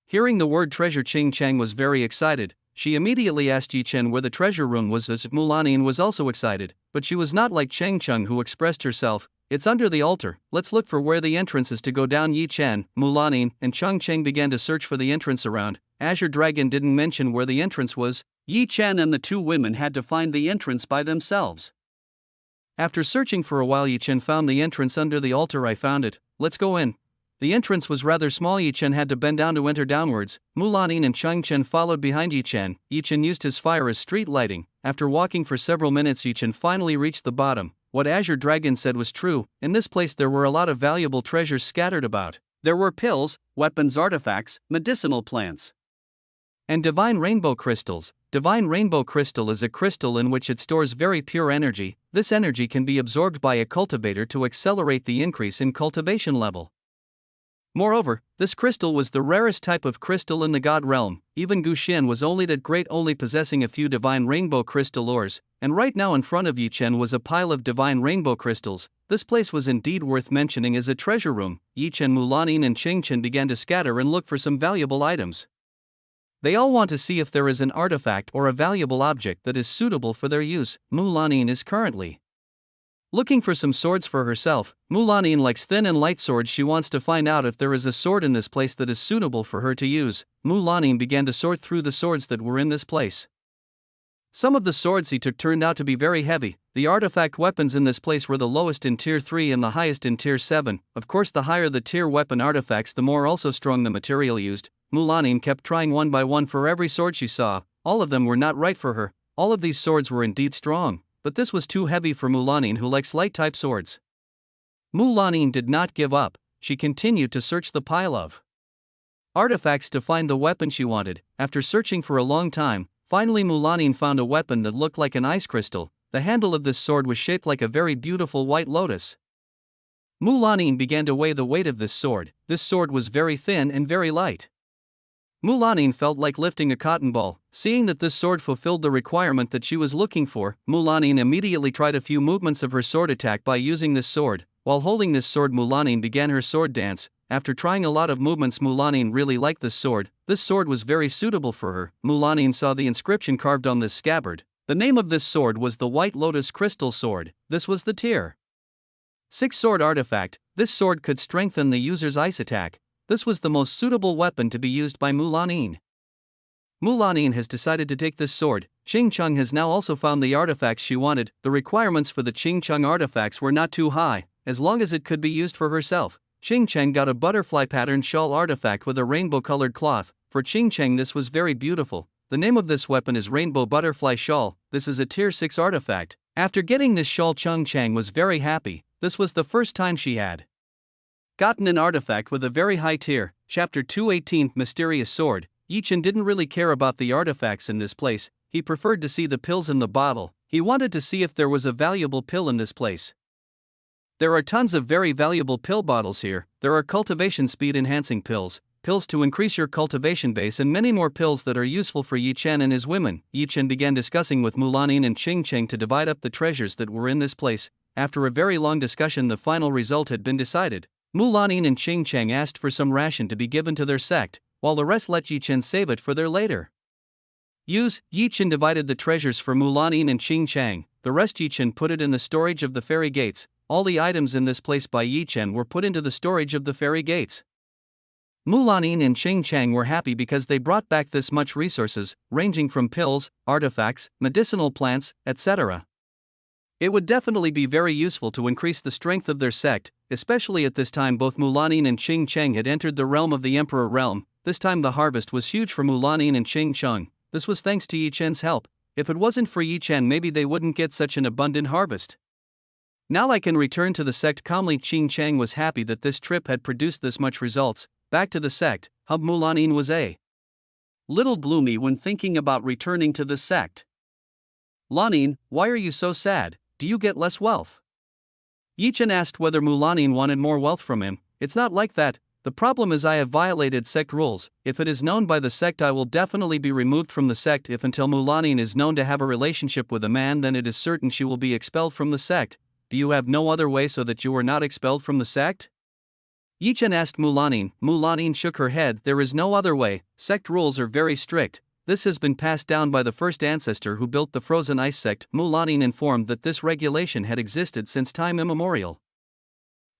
Hearing the word treasure, Cheng was very excited. She immediately asked Yi Chen where the treasure room was, as Mulanin was also excited, but she was not like Cheng who expressed herself. It's under the altar, let's look for where the entrance is to go down. Yi Chen, Mulanin, and Cheng began to search for the entrance around. Azure Dragon didn't mention where the entrance was. Yi Chen and the two women had to find the entrance by themselves. After searching for a while, Yi Chen found the entrance under the altar. I found it, let's go in. The entrance was rather small. Yi Chen had to bend down to enter downwards. Mulanin and Cheng followed behind Yi Chen. Yi Chen used his fire as street lighting. After walking for several minutes, Yi Chen finally reached the bottom. What Azure Dragon said was true. In this place there were a lot of valuable treasures scattered about. There were pills, weapons, artifacts, medicinal plants, and divine rainbow crystals. Divine rainbow crystal is a crystal in which it stores very pure energy. This energy can be absorbed by a cultivator to accelerate the increase in cultivation level. Moreover, this crystal was the rarest type of crystal in the God realm. Even Gu Xin was only that great, only possessing a few divine rainbow crystal ores, and right now in front of Yi Chen was a pile of divine rainbow crystals. This place was indeed worth mentioning as a treasure room. Yi Chen, Mulanin and Cheng began to scatter and look for some valuable items. They all want to see if there is an artifact or a valuable object that is suitable for their use. Mulanin is currently looking for some swords for herself. Mulanin likes thin and light swords. She wants to find out if there is a sword in this place that is suitable for her to use. Mulanin began to sort through the swords that were in this place. Some of the swords he took turned out to be very heavy. The artifact weapons in this place were the lowest in tier 3 and the highest in tier 7. Of course, the higher the tier weapon artifacts, the more also strong the material used. Mulanin kept trying one by one for every sword she saw. All of them were not right for her. All of these swords were indeed strong, but this was too heavy for Mulanin, who likes light type swords. Mulanin did not give up. She continued to search the pile of artifacts to find the weapon she wanted. After searching for a long time, finally Mulanin found a weapon that looked like an ice crystal. The handle of this sword was shaped like a very beautiful white lotus. Mulanin began to weigh the weight of this sword. This sword was very thin and very light. Mulanin felt like lifting a cotton ball. Seeing that this sword fulfilled the requirement that she was looking for, Mulanin immediately tried a few movements of her sword attack by using this sword. While holding this sword, Mulanin began her sword dance. After trying a lot of movements, Mulanin really liked this sword. This sword was very suitable for her. Mulanin saw the inscription carved on this scabbard. The name of this sword was the White Lotus Crystal Sword. This was the tier 6 sword artifact. This sword could strengthen the user's ice attack. This was the most suitable weapon to be used by Mulanin. Mulanin has decided to take this sword. Cheng has now also found the artifacts she wanted. The requirements for the Cheng artifacts were not too high, as long as it could be used for herself. Cheng got a butterfly pattern shawl artifact with a rainbow colored cloth. For Cheng this was very beautiful. The name of this weapon is Rainbow Butterfly Shawl. This is a tier 6 artifact. After getting this shawl, Cheng Chang was very happy. This was the first time she had gotten an artifact with a very high tier. Chapter 218 Mysterious Sword. Yi Chen didn't really care about the artifacts in this place, he preferred to see the pills in the bottle. He wanted to see if there was a valuable pill in this place. There are tons of very valuable pill bottles here. There are cultivation speed enhancing pills, pills to increase your cultivation base, and many more pills that are useful for Yi Chen and his women. Yi Chen began discussing with Mulanin and Ching Cheng to divide up the treasures that were in this place. After a very long discussion, the final result had been decided. Mulanin and Ching Cheng asked for some ration to be given to their sect, while the rest let Yi Chen save it for their later use. Yi Chen divided the treasures for Mulanin and Ching Cheng. The rest Yi Chen put it in the storage of the fairy gates. All the items in this place by Yi Chen were put into the storage of the fairy gates. Mulanin and Ching Cheng were happy because they brought back this much resources, ranging from pills, artifacts, medicinal plants, etc. It would definitely be very useful to increase the strength of their sect, especially at this time. Both Mulanin and Ching Cheng had entered the realm of the Emperor realm. This time the harvest was huge for Mulanin and Ching Cheng. This was thanks to Yi Chen's help. If it wasn't for Yi Chen, maybe they wouldn't get such an abundant harvest. Now I can return to the sect calmly. Ching Cheng was happy that this trip had produced this much results. Back to the sect, Hub Mulanin was a little gloomy when thinking about returning to the sect. Lanin, why are you so sad? Do you get less wealth? Yi Chen asked whether Mulanin wanted more wealth from him. It's not like that. The problem is I have violated sect rules. If it is known by the sect, I will definitely be removed from the sect. If until Mulanin is known to have a relationship with a man, then it is certain she will be expelled from the sect. Do you have no other way so that you are not expelled from the sect? Yi Chen asked Mulanin. Mulanin shook her head. There is no other way. Sect rules are very strict. This has been passed down by the first ancestor who built the Frozen Ice sect. Mulanin informed that this regulation had existed since time immemorial.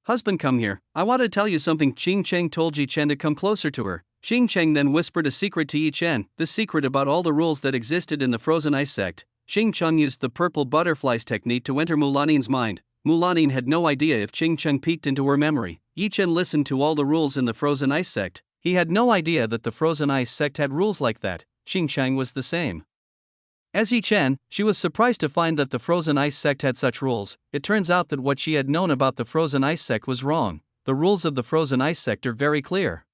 Husband, come here. I want to tell you something. Ching Cheng told Yi Chen to come closer to her. Ching Cheng then whispered a secret to Yi Chen. This secret about all the rules that existed in the Frozen Ice sect. Ching Cheng used the purple butterflies technique to enter Mulanin's mind. Mulanin had no idea if Ching Cheng peeked into her memory. Yi Chen listened to all the rules in the Frozen Ice sect. He had no idea that the Frozen Ice sect had rules like that. Ching Cheng was the same as Yi Chen. She was surprised to find that the Frozen Ice sect had such rules. It turns out that what she had known about the Frozen Ice sect was wrong. The rules of the Frozen Ice sect are very clear.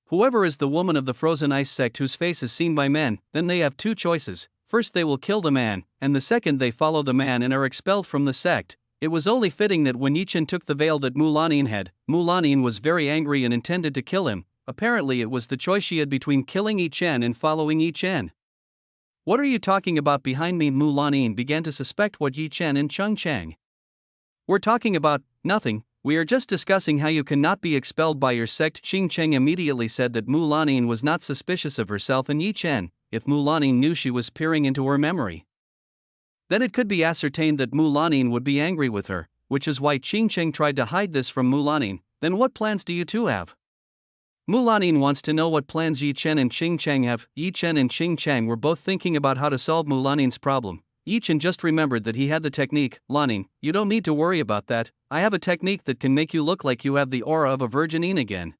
Whoever is the woman of the Frozen Ice sect whose face is seen by men, then they have two choices. First, they will kill the man, and the second, they follow the man and are expelled from the sect. It was only fitting that when Yi Chen took the veil that Mulanin had, Mulanin was very angry and intended to kill him. Apparently it was the choice she had between killing Yi Chen and following Yi Chen. What are you talking about behind me? Mulanin began to suspect what Yi Chen and Cheng Cheng were talking about. Nothing, we are just discussing how you cannot be expelled by your sect. Ching Cheng immediately said that Mulanin was not suspicious of herself and Yi Chen. If Mulanin knew she was peering into her memory, then it could be ascertained that Mulanin would be angry with her, which is why Ching Cheng tried to hide this from Mulanin. Then what plans do you two have? Mulanin wants to know what plans Yi Chen and Ching Cheng have. Yi Chen and Ching Cheng were both thinking about how to solve Mulanin's problem. Yi Chen just remembered that he had the technique. Lanin, you don't need to worry about that. I have a technique that can make you look like you have the aura of a virginine again.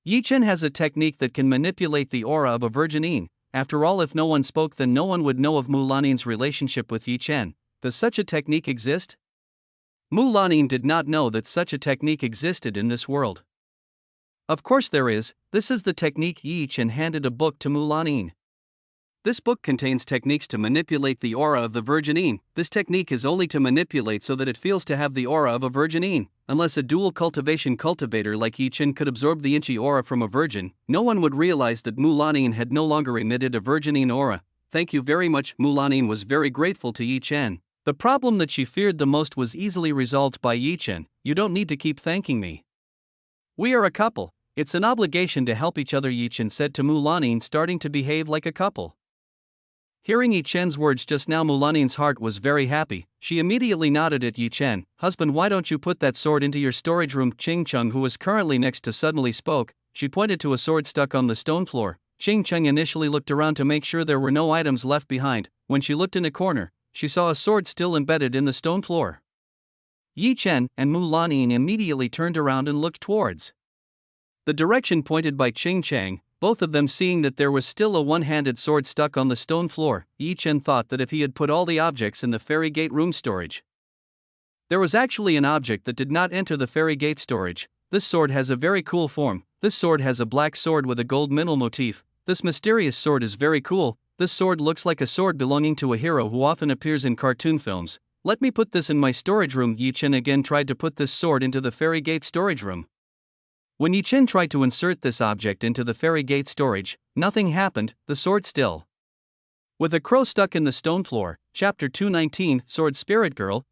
Yi Chen has a technique that can manipulate the aura of a virginine. After all, if no one spoke, then no one would know of Mulanin's relationship with Yi Chen. Does such a technique exist? Mulanin did not know that such a technique existed in this world. Of course there is. This is the technique. Yi Chen handed a book to Mulanin. This book contains techniques to manipulate the aura of the virginine. This technique is only to manipulate so that it feels to have the aura of a virginine. Unless a dual cultivation cultivator like Yi Chen could absorb the inchy aura from a virgin, no one would realize that Mulanin had no longer emitted a virginine aura. Thank you very much. Mulanin was very grateful to Yi Chen. The problem that she feared the most was easily resolved by Yi Chen. You don't need to keep thanking me. We are a couple. It's an obligation to help each other, Yi Chen said to Mulanin, starting to behave like a couple. Hearing Yi Chen's words just now, Mulanin's heart was very happy. She immediately nodded at Yi Chen. Husband, why don't you put that sword into your storage room? Ching Cheng, who was currently next to, suddenly spoke. She pointed to a sword stuck on the stone floor. Ching Cheng initially looked around to make sure there were no items left behind. When she looked in a corner, she saw a sword still embedded in the stone floor. Yi Chen and Mulanin immediately turned around and looked towards the direction pointed by Ching Cheng. Both of them seeing that there was still a one-handed sword stuck on the stone floor, Yi Chen thought that if he had put all the objects in the fairy gate room storage. There was actually an object that did not enter the fairy gate storage. This sword has a very cool form. This sword has a black sword with a gold middle motif. This mysterious sword is very cool. This sword looks like a sword belonging to a hero who often appears in cartoon films. Let me put this in my storage room. Yi Chen again tried to put this sword into the fairy gate storage room. When Yi Chen tried to insert this object into the fairy gate storage, nothing happened, the sword still. With a crow stuck in the stone floor, Chapter 219, Sword Spirit Girl,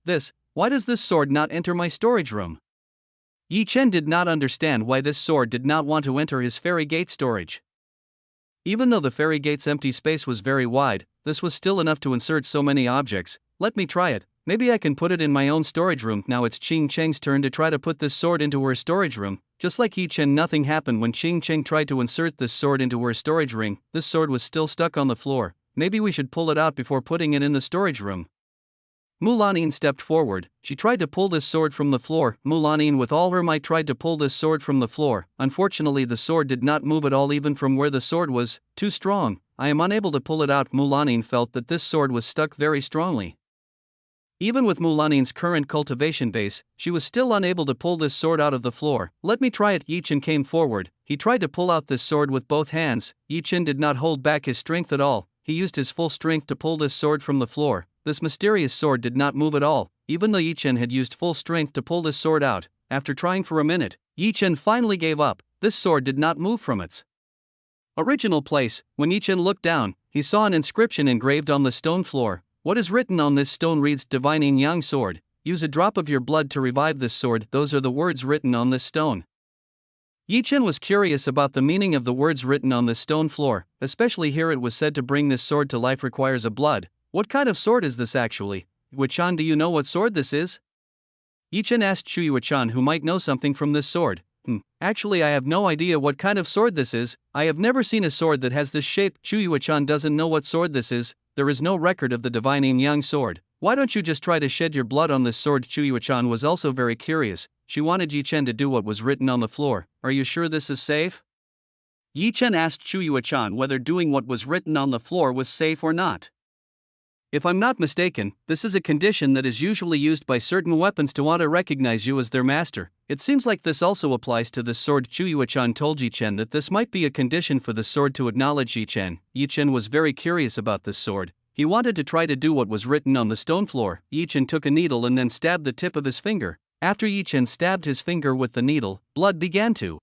why does this sword not enter my storage room? Yi Chen did not understand why this sword did not want to enter his fairy gate storage. Even though the fairy gate's empty space was very wide, this was still enough to insert so many objects. Let me try it. Maybe I can put it in my own storage room. Now it's Qing Cheng's turn to try to put this sword into her storage room. Just like Yi Chen, nothing happened when Qing Cheng tried to insert this sword into her storage ring. This sword was still stuck on the floor. Maybe we should pull it out before putting it in the storage room. Mulanin stepped forward. She tried to pull this sword from the floor. Mulanin with all her might tried to pull this sword from the floor. Unfortunately, the sword did not move at all, even from where the sword was. Too strong. I am unable to pull it out. Mulanin felt that this sword was stuck very strongly. Even with Mulanin's current cultivation base, she was still unable to pull this sword out of the floor. Let me try it. Yi Chen came forward. He tried to pull out this sword with both hands. Yi Chen did not hold back his strength at all. He used his full strength to pull this sword from the floor. This mysterious sword did not move at all, even though Yi Chen had used full strength to pull this sword out. After trying for a minute, Yi Chen finally gave up. This sword did not move from its original place. When Yi Chen looked down, he saw an inscription engraved on the stone floor. What is written on this stone reads, Divine Yin Yang Sword. Use a drop of your blood to revive this sword. Those are the words written on this stone. Yi Chen was curious about the meaning of the words written on this stone floor, especially here it was said to bring this sword to life requires a blood. What kind of sword is this actually? Yuechan, do you know what sword this is? Yi Chen asked Chu Yuechan, who might know something from this sword. Actually I have no idea what kind of sword this is. I have never seen a sword that has this shape. Chu Yuechan doesn't know what sword this is. There is no record of the Divine Yin Yang sword. Why don't you just try to shed your blood on this sword? Chu Yuechan was also very curious. She wanted Yi Chen to do what was written on the floor. Are you sure this is safe? Yi Chen asked Chu Yuechan whether doing what was written on the floor was safe or not. If I'm not mistaken, this is a condition that is usually used by certain weapons to want to recognize you as their master. It seems like this also applies to this sword. Chu Yuechan told Yi Chen that this might be a condition for the sword to acknowledge Yi Chen. Yi Chen was very curious about this sword. He wanted to try to do what was written on the stone floor. Yi Chen took a needle and then stabbed the tip of his finger. After Yi Chen stabbed his finger with the needle, blood began to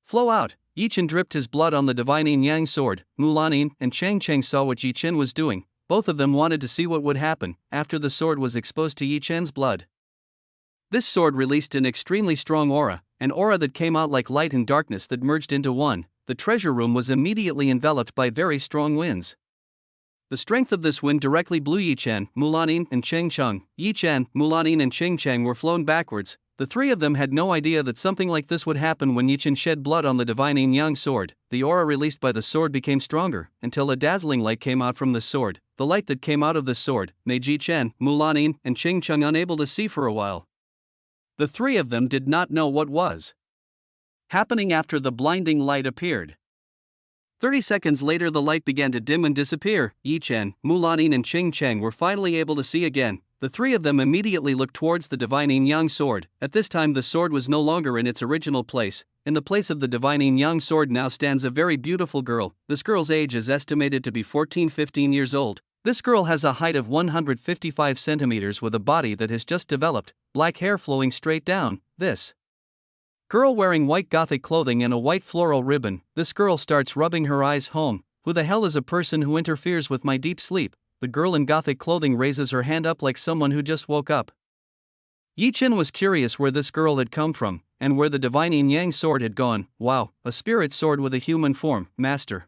flow out. Yi Chen dripped his blood on the Divine Yin Yang sword. Mulanin and Chang Cheng saw what Yi Chen was doing. Both of them wanted to see what would happen after the sword was exposed to Yi Chen's blood. This sword released an extremely strong aura, an aura that came out like light and darkness that merged into one. The treasure room was immediately enveloped by very strong winds. The strength of this wind directly blew Yi Chen, Mulanin, and Cheng Cheng. Yi Chen, Mulanin, and Cheng Cheng were flown backwards. The three of them had no idea that something like this would happen when Yi Chen shed blood on the Divine Yin Yang sword. The aura released by the sword became stronger, until a dazzling light came out from the sword. The light that came out of the sword made Yi Chen, Mulanin, and Cheng Cheng unable to see for a while. The three of them did not know what was happening after the blinding light appeared. 30 seconds later the light began to dim and disappear. Yi Chen, Mulanin, and Cheng Cheng were finally able to see again. The three of them immediately looked towards the Divine Yin Yang sword. At this time the sword was no longer in its original place. In the place of the Divine Yin Yang sword now stands a very beautiful girl. This girl's age is estimated to be 14-15 years old. This girl has a height of 155 centimeters with a body that has just developed, black hair flowing straight down. This girl wearing white gothic clothing and a white floral ribbon. This girl starts rubbing her eyes. Home. Who the hell is a person who interferes with my deep sleep? The girl in gothic clothing raises her hand up like someone who just woke up. Yi Chen was curious where this girl had come from, and where the Divine Yin Yang sword had gone. Wow, a spirit sword with a human form, master.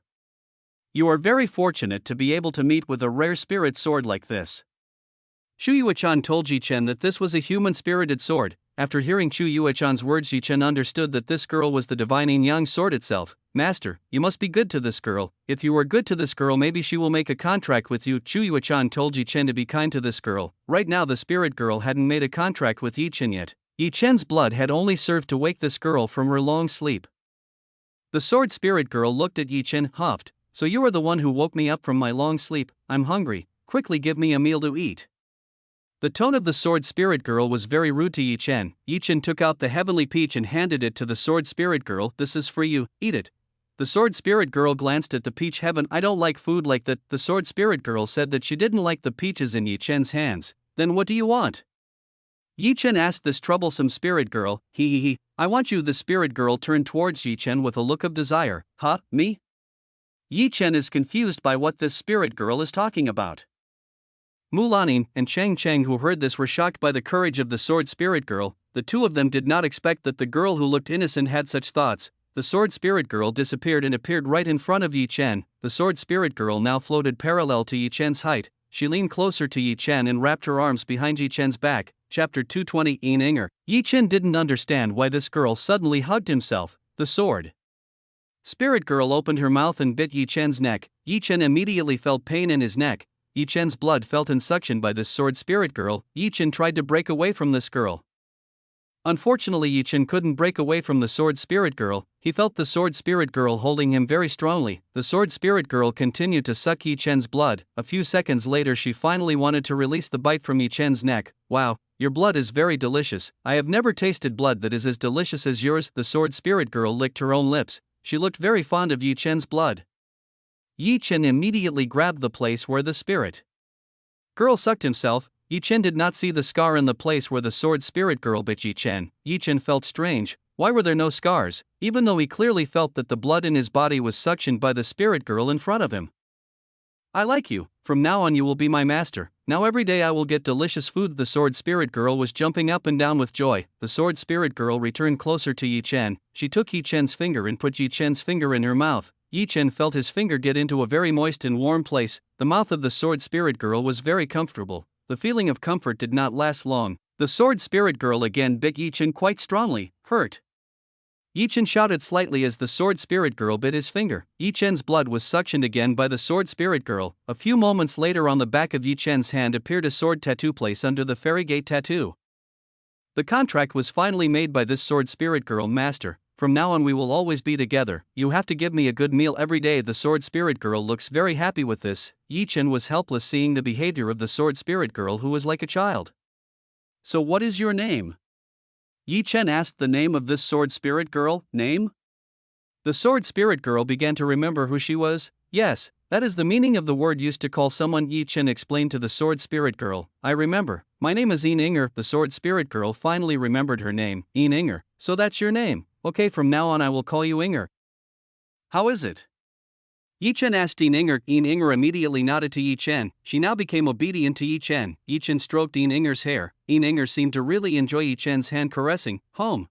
You are very fortunate to be able to meet with a rare spirit sword like this. Chu Yuechan told Yi Chen that this was a human-spirited sword. After hearing Chu Yuechan's words, Yi Chen understood that this girl was the Divine Yin Yang sword itself. Master, you must be good to this girl. If you are good to this girl, maybe she will make a contract with you. Chu Yuechan told Yi Chen to be kind to this girl. Right now the spirit girl hadn't made a contract with Yi Chen yet. Yi Chen's blood had only served to wake this girl from her long sleep. The sword spirit girl looked at Yi Chen, huffed. So you are the one who woke me up from my long sleep. I'm hungry, quickly give me a meal to eat. The tone of the sword spirit girl was very rude to Yi Chen. Yi Chen took out the heavenly peach and handed it to the sword spirit girl. This is for you, eat it. The sword spirit girl glanced at the peach. Heaven, I don't like food like that. The sword spirit girl said that she didn't like the peaches in Yi Chen's hands. Then what do you want? Yi Chen asked this troublesome spirit girl. He. I want you. The spirit girl turned towards Yi Chen with a look of desire. Huh, me? Yi Chen is confused by what this spirit girl is talking about. Mulanin and Cheng, who heard this, were shocked by the courage of the sword spirit girl. The two of them did not expect that the girl who looked innocent had such thoughts. The sword spirit girl disappeared and appeared right in front of Yi Chen. The sword spirit girl now floated parallel to Yi Chen's height. She leaned closer to Yi Chen and wrapped her arms behind Yi Chen's back. Chapter 220. Yin Inger. Yi Chen didn't understand why this girl suddenly hugged himself. The sword spirit girl opened her mouth and bit Yi Chen's neck. Yi Chen immediately felt pain in his neck. Yi Chen's blood felt suctioned by this sword spirit girl. Yi Chen tried to break away from this girl. Unfortunately, Yi Chen couldn't break away from the sword spirit girl. He felt the sword spirit girl holding him very strongly. The sword spirit girl continued to suck Yi Chen's blood. A few seconds later, she finally wanted to release the bite from Yi Chen's neck. Wow, your blood is very delicious. I have never tasted blood that is as delicious as yours. The sword spirit girl licked her own lips. She looked very fond of Yi Chen's blood. Yi Chen immediately grabbed the place where the spirit girl sucked himself. Yi Chen did not see the scar in the place where the sword spirit girl bit Yi Chen. Yi Chen felt strange. Why were there no scars, even though he clearly felt that the blood in his body was suctioned by the spirit girl in front of him? I like you. From now on you will be my master. Now every day I will get delicious food. The sword spirit girl was jumping up and down with joy. The sword spirit girl returned closer to Yi Chen. She took Yi Chen's finger and put Yi Chen's finger in her mouth. Yi Chen felt his finger get into a very moist and warm place. The mouth of the sword spirit girl was very comfortable. The feeling of comfort did not last long. The sword spirit girl again bit Yi Chen quite strongly. Hurt. Yi Chen shouted slightly as the sword spirit girl bit his finger. Yi Chen's blood was suctioned again by the sword spirit girl. A few moments later, on the back of Yi Chen's hand appeared a sword tattoo place under the fairy gate tattoo. The contract was finally made by this sword spirit girl. Master, from now on we will always be together. You have to give me a good meal every day. The sword spirit girl looks very happy with this. Yi Chen was helpless seeing the behavior of the sword spirit girl, who was like a child. So what is your name? Yi Chen asked the name of this sword spirit girl. Name? The sword spirit girl began to remember who she was. Yes, that is the meaning of the word used to call someone. Yi Chen explained to the sword spirit girl. I remember. My name is Yin Inger. The sword spirit girl finally remembered her name. Yin Inger. So that's your name. Okay, from now on I will call you Inger. How is it? Yi Chen asked Yin Inger. Yin Inger immediately nodded to Yi Chen. She now became obedient to Yi Chen. Yi Chen stroked Yin Inger's hair. Yin Inger seemed to really enjoy Yi Chen's hand caressing. Home.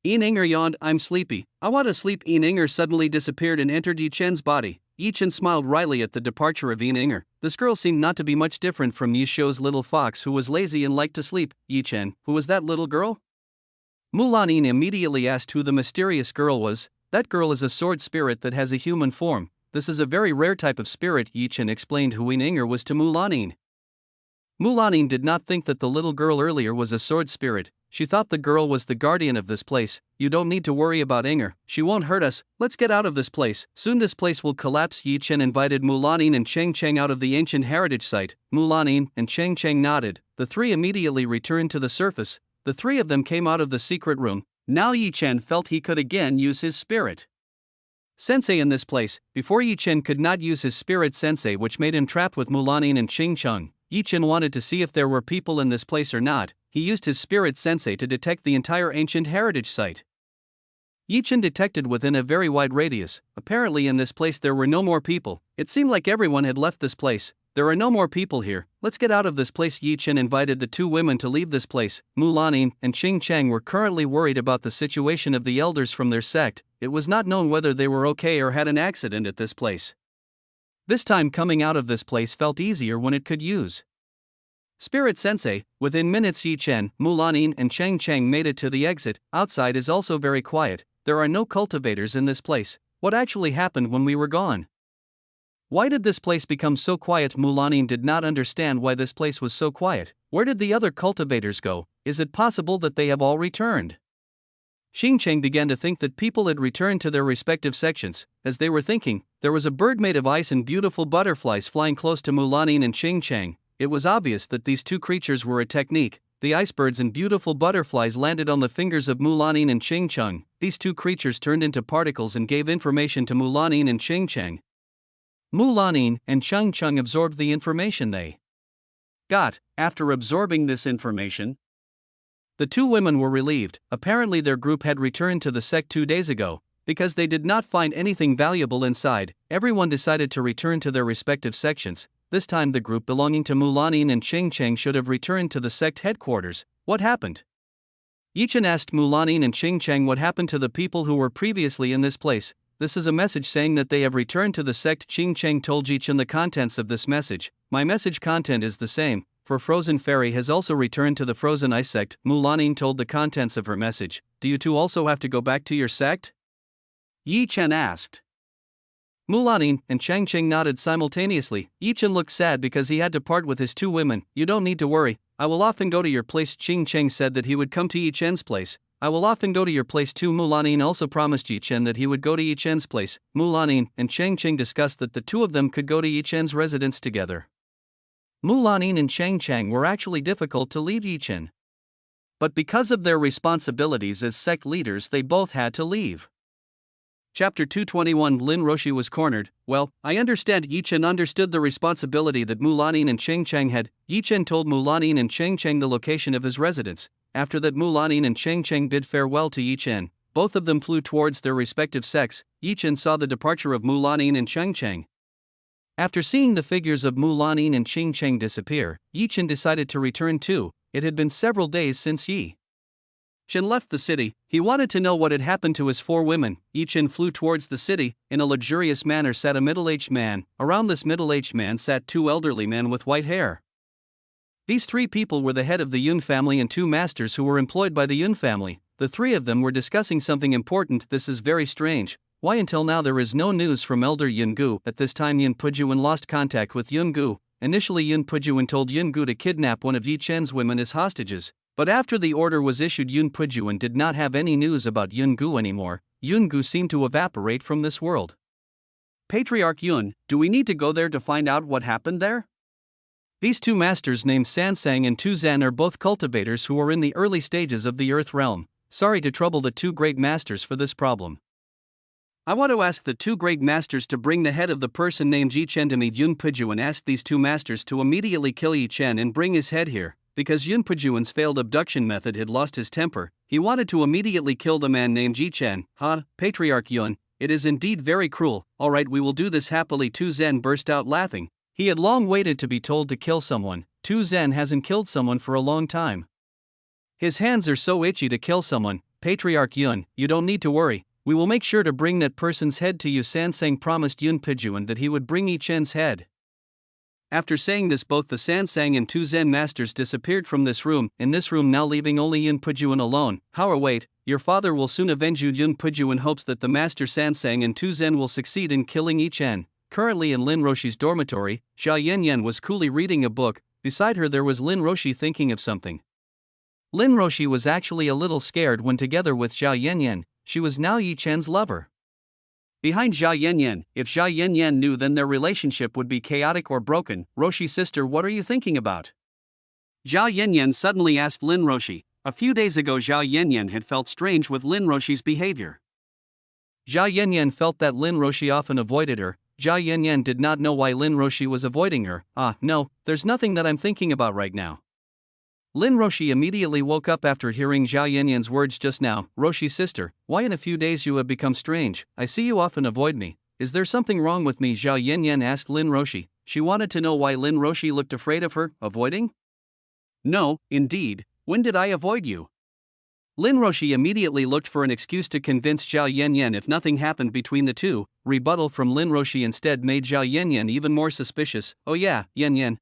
Yin Inger yawned. I'm sleepy. I want to sleep. Yin Inger suddenly disappeared and entered Yi Chen's body. Yi Chen smiled wryly at the departure of Yin Inger. This girl seemed not to be much different from Yi Shou's little fox, who was lazy and liked to sleep. Yi Chen, who was that little girl? Mulanin immediately asked who the mysterious girl was. That girl is a sword spirit that has a human form. This is a very rare type of spirit. Yi Chen explained who Yin Inger was to Mulanin. Mulanin did not think that the little girl earlier was a sword spirit. She thought the girl was the guardian of this place. You don't need to worry about Inger. She won't hurt us. Let's get out of this place. Soon this place will collapse. Yi Chen invited Mulanin and Cheng out of the ancient heritage site. Mulanin and Cheng nodded. The three immediately returned to the surface. The three of them came out of the secret room. Now Yi Chen felt he could again use his spirit sensei in this place. Before, Yi Chen could not use his spirit sensei, which made him trapped with Mulanin and Cheng. Yi Chen wanted to see if there were people in this place or not. He used his spirit sensei to detect the entire ancient heritage site. Yi Chen detected within a very wide radius. Apparently in this place there were no more people. It seemed like everyone had left this place. There are no more people here. Let's get out of this place. Yi Chen invited the two women to leave this place. Mulanin and Cheng were currently worried about the situation of the elders from their sect. It was not known whether they were okay or had an accident at this place. This time coming out of this place felt easier when it could use Spirit Sensei. Within minutes Yi Chen, Mulanin and Cheng made it to the exit. Outside is also very quiet. There are no cultivators in this place. What actually happened when we were gone? Why did this place become so quiet? Mulanin did not understand why this place was so quiet. Where did the other cultivators go? Is it possible that they have all returned? Xingcheng began to think that people had returned to their respective sections. As they were thinking, there was a bird made of ice and beautiful butterflies flying close to Mulanin and Xingcheng. It was obvious that these two creatures were a technique. The icebirds and beautiful butterflies landed on the fingers of Mulanin and Xingcheng. These two creatures turned into particles and gave information to Mulanin and Xingcheng. Mulanin and Xingcheng absorbed the information they got. After absorbing this information, the two women were relieved. Apparently their group had returned to the sect 2 days ago. Because they did not find anything valuable inside, everyone decided to return to their respective sections. This time the group belonging to Mulanin and Xingcheng should have returned to the sect headquarters. What happened? Yichen asked Mulanin and Xingcheng what happened to the people who were previously in this place. This is a message saying that they have returned to the sect. Xingcheng told Yichen the contents of this message. My message content is the same. For Frozen Fairy has also returned to the Frozen Ice sect. Mulanin told the contents of her message. Do you two also have to go back to your sect? Yi Chen asked. Mulanin and Changcheng nodded simultaneously. Yi Chen looked sad because he had to part with his two women. You don't need to worry, I will often go to your place. Changcheng said that he would come to Yi Chen's place. I will often go to your place too. Mulanin also promised Yi Chen that he would go to Yi Chen's place. Mulanin and Changcheng discussed that the two of them could go to Yi Chen's residence together. Mulanin and Changcheng were actually difficult to leave Yi Chen. But because of their responsibilities as sect leaders, they both had to leave. Chapter 221. Lin Roshi was cornered. Well, I understand. Yi Chen understood the responsibility that Mulanin and Changcheng had. Yi Chen told Mulanin and Changcheng the location of his residence. After that, Mulanin and Changcheng bid farewell to Yi Chen. Both of them flew towards their respective sects. Yi Chen saw the departure of Mulanin and Changcheng. After seeing the figures of Mulanin and Changcheng disappear, Yi Chen decided to return too. It had been several days since Yi Chen left the city. He wanted to know what had happened to his four women. Yi Chen flew towards the city. In a luxurious manner sat a middle-aged man. Around this middle-aged man sat two elderly men with white hair. These three people were the head of the Yun family and two masters who were employed by the Yun family. The three of them were discussing something important. This is very strange. Why until now there is no news from Elder Yun Gu? At this time Yun Pujuan lost contact with Yun Gu. Initially Yun Pujuan told Yun Gu to kidnap one of Yi Chen's women as hostages. But after the order was issued, Yun Pujuan did not have any news about Yun Gu anymore. Yun Gu seemed to evaporate from this world. Patriarch Yun, do we need to go there to find out what happened there? These two masters named Sansang and Tuzan are both cultivators who are in the early stages of the Earth realm. Sorry to trouble the two great masters for this problem. I want to ask the two great masters to bring the head of the person named Yi Chen to me. Yun Pujuan asked these two masters to immediately kill Yi Chen and bring his head here. Because Yun Pujuan's failed abduction method had lost his temper, he wanted to immediately kill the man named Yi Chen. Patriarch Yun, it is indeed very cruel. Alright, we will do this happily. Tu Zhen burst out laughing. He had long waited to be told to kill someone. Tu Zhen hasn't killed someone for a long time. His hands are so itchy to kill someone. Patriarch Yun, you don't need to worry. We will make sure to bring that person's head to you. Sansang promised Yun Pujuan that he would bring Yi Chen's head. After saying this, both the Sansang and two Zen masters disappeared from this room, in this room now leaving only Yun Pujuan alone. Wait, your father will soon avenge you. Yun Pujuan hopes that the master Sansang and two Zen will succeed in killing Yi Chen. Currently in Lin Roshi's dormitory, Xia Yanyan was coolly reading a book. Beside her there was Lin Roshi thinking of something. Lin Roshi was actually a little scared when together with Xia Yanyan, she was now Yi Chen's lover. Behind Xia Yanyan, if Xia Yanyan knew, then their relationship would be chaotic or broken. Roshi sister, what are you thinking about? Xia Yanyan suddenly asked Lin Roshi. A few days ago Xia Yanyan had felt strange with Lin Roshi's behavior. Xia Yanyan felt that Lin Roshi often avoided her. Xia Yanyan did not know why Lin Roshi was avoiding her. No, there's nothing that I'm thinking about right now. Lin Roshi immediately woke up after hearing Xia Yanyan's words just now. Roshi sister, why in a few days you have become strange? I see you often avoid me. Is there something wrong with me? Xia Yanyan asked Lin Roshi. She wanted to know why Lin Roshi looked afraid of her. Avoiding? No, indeed. When did I avoid you? Lin Roshi immediately looked for an excuse to convince Xia Yanyan if nothing happened between the two. Rebuttal from Lin Roshi instead made Xia Yanyan even more suspicious. Oh yeah, Yanyan.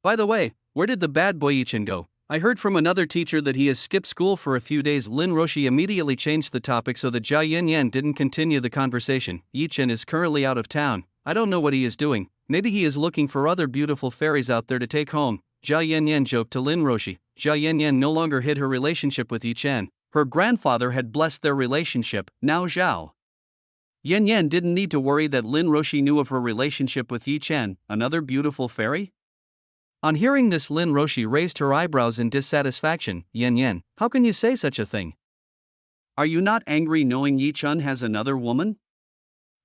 By the way, where did the bad boy Yi Chen go? I heard from another teacher that he has skipped school for a few days. Lin Roshi immediately changed the topic so that Xia Yanyan didn't continue the conversation. Yi Chen is currently out of town. I don't know what he is doing. Maybe he is looking for other beautiful fairies out there to take home. Xia Yanyan joked to Lin Roshi. Xia Yanyan no longer hid her relationship with Yi Chen. Her grandfather had blessed their relationship. Now Zhao Yan didn't need to worry that Lin Roshi knew of her relationship with Yi Chen, another beautiful fairy. On hearing this, Lin Roshi raised her eyebrows in dissatisfaction. Yan, how can you say such a thing? Are you not angry knowing Yi Chen has another woman?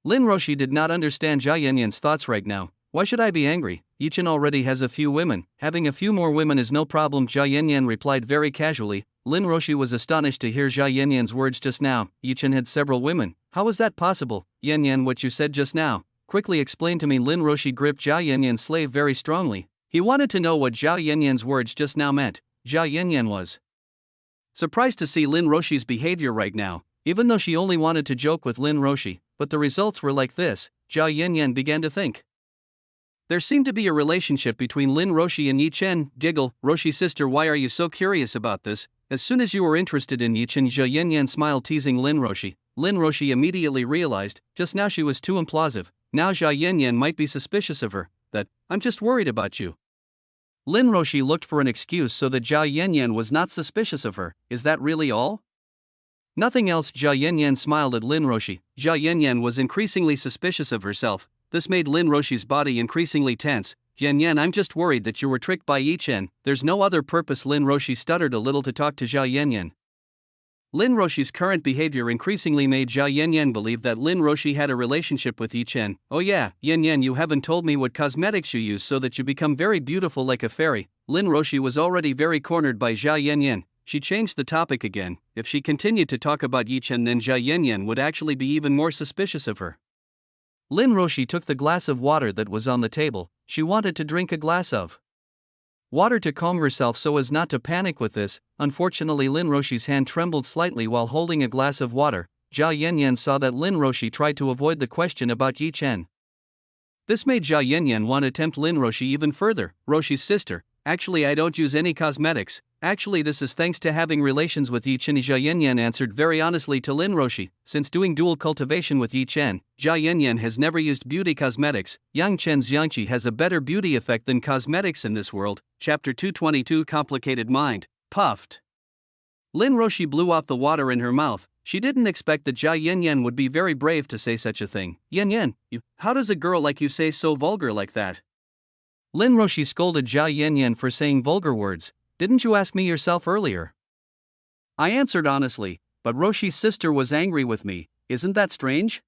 Lin Roshi did not understand Zhao Yanyan's thoughts right now. Why should I be angry? Yi Chen already has a few women. Having a few more women is no problem, Zhao Yanyan replied very casually. Lin Roshi was astonished to hear Zhao Yanyan's words just now. Yi Chen had several women. How is that possible? Yanyan, what you said just now. Quickly explain to me. Lin Roshi gripped Zhao Yanyan's sleeve very strongly. He wanted to know what Zhao Yanyan's words just now meant. Zhao Yanyan was surprised to see Lin Roshi's behavior right now, even though she only wanted to joke with Lin Roshi, but the results were like this. Zhao Yanyan began to think. There seemed to be a relationship between Lin Roshi and Yi Chen. Giggle, Roshi's sister, why are you so curious about this? As soon as you were interested in Yi Chen, Zhao Yanyan smiled, teasing Lin Roshi. Lin Roshi immediately realized, just now she was too implausive. Now Zhao Yanyan might be suspicious of her. That, I'm just worried about you. Lin Roshi looked for an excuse so that Zhao Yanyan was not suspicious of her. Is that really all? Nothing else. Zhao Yanyan smiled at Lin Roshi. Zhao Yanyan was increasingly suspicious of herself. This made Lin Roshi's body increasingly tense. Yanyan, I'm just worried that you were tricked by Yi Chen. There's no other purpose. Lin Roshi stuttered a little to talk to Zhao Yanyan. Lin Roshi's current behavior increasingly made Zhao Yanyan believe that Lin Roshi had a relationship with Yi Chen. Oh yeah, Yanyan, you haven't told me what cosmetics you use so that you become very beautiful like a fairy. Lin Roshi was already very cornered by Zhao Yanyan. She changed the topic again. If she continued to talk about Yi Chen, then Zhao Yanyan would actually be even more suspicious of her. Lin Roshi took the glass of water that was on the table. She wanted to drink a glass of water to calm herself so as not to panic with this. Unfortunately, Lin Roshi's hand trembled slightly while holding a glass of water. Zhao Yanyan saw that Lin Roshi tried to avoid the question about Yi Chen. This made Zhao Yanyan want to tempt Lin Roshi even further. Roshi's sister, actually I don't use any cosmetics. Actually this is thanks to having relations with Yi Chen. Zhao Yanyan answered very honestly to Lin Roshi. Since doing dual cultivation with Yi Chen, Zhao Yanyan has never used beauty cosmetics. Yang Chen's Yangqi has a better beauty effect than cosmetics in this world. Chapter 222 Complicated Mind. Puffed. Lin Roshi blew out the water in her mouth. She didn't expect that Zhao Yanyan would be very brave to say such a thing. Yanyan, how does a girl like you say so vulgar like that? Lin Roshi scolded Zhao Yanyan for saying vulgar words. Didn't you ask me yourself earlier? I answered honestly, but Roshi's sister was angry with me. Isn't that strange?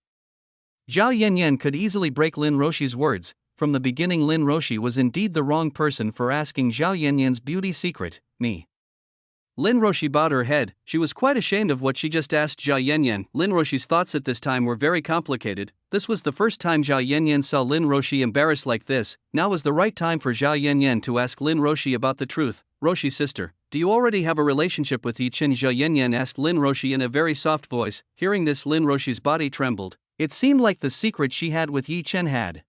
Zhao Yanyan could easily break Lin Roshi's words. From the beginning, Lin Roshi was indeed the wrong person for asking Zhao Yanyan's beauty secret. Me. Lin Roshi bowed her head. She was quite ashamed of what she just asked Zhao Yanyan. Lin Roshi's thoughts at this time were very complicated. This was the first time Zhao Yanyan saw Lin Roshi embarrassed like this. Now was the right time for Zhao Yanyan to ask Lin Roshi about the truth. Roshi's sister, do you already have a relationship with Yi Chen? Zhao Yanyan asked Lin Roshi in a very soft voice. Hearing this, Lin Roshi's body trembled. It seemed like the secret she had with Yi Chen had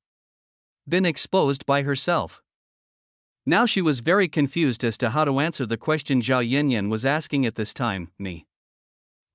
been exposed by herself. Now she was very confused as to how to answer the question Zhao Yanyan was asking at this time. Me.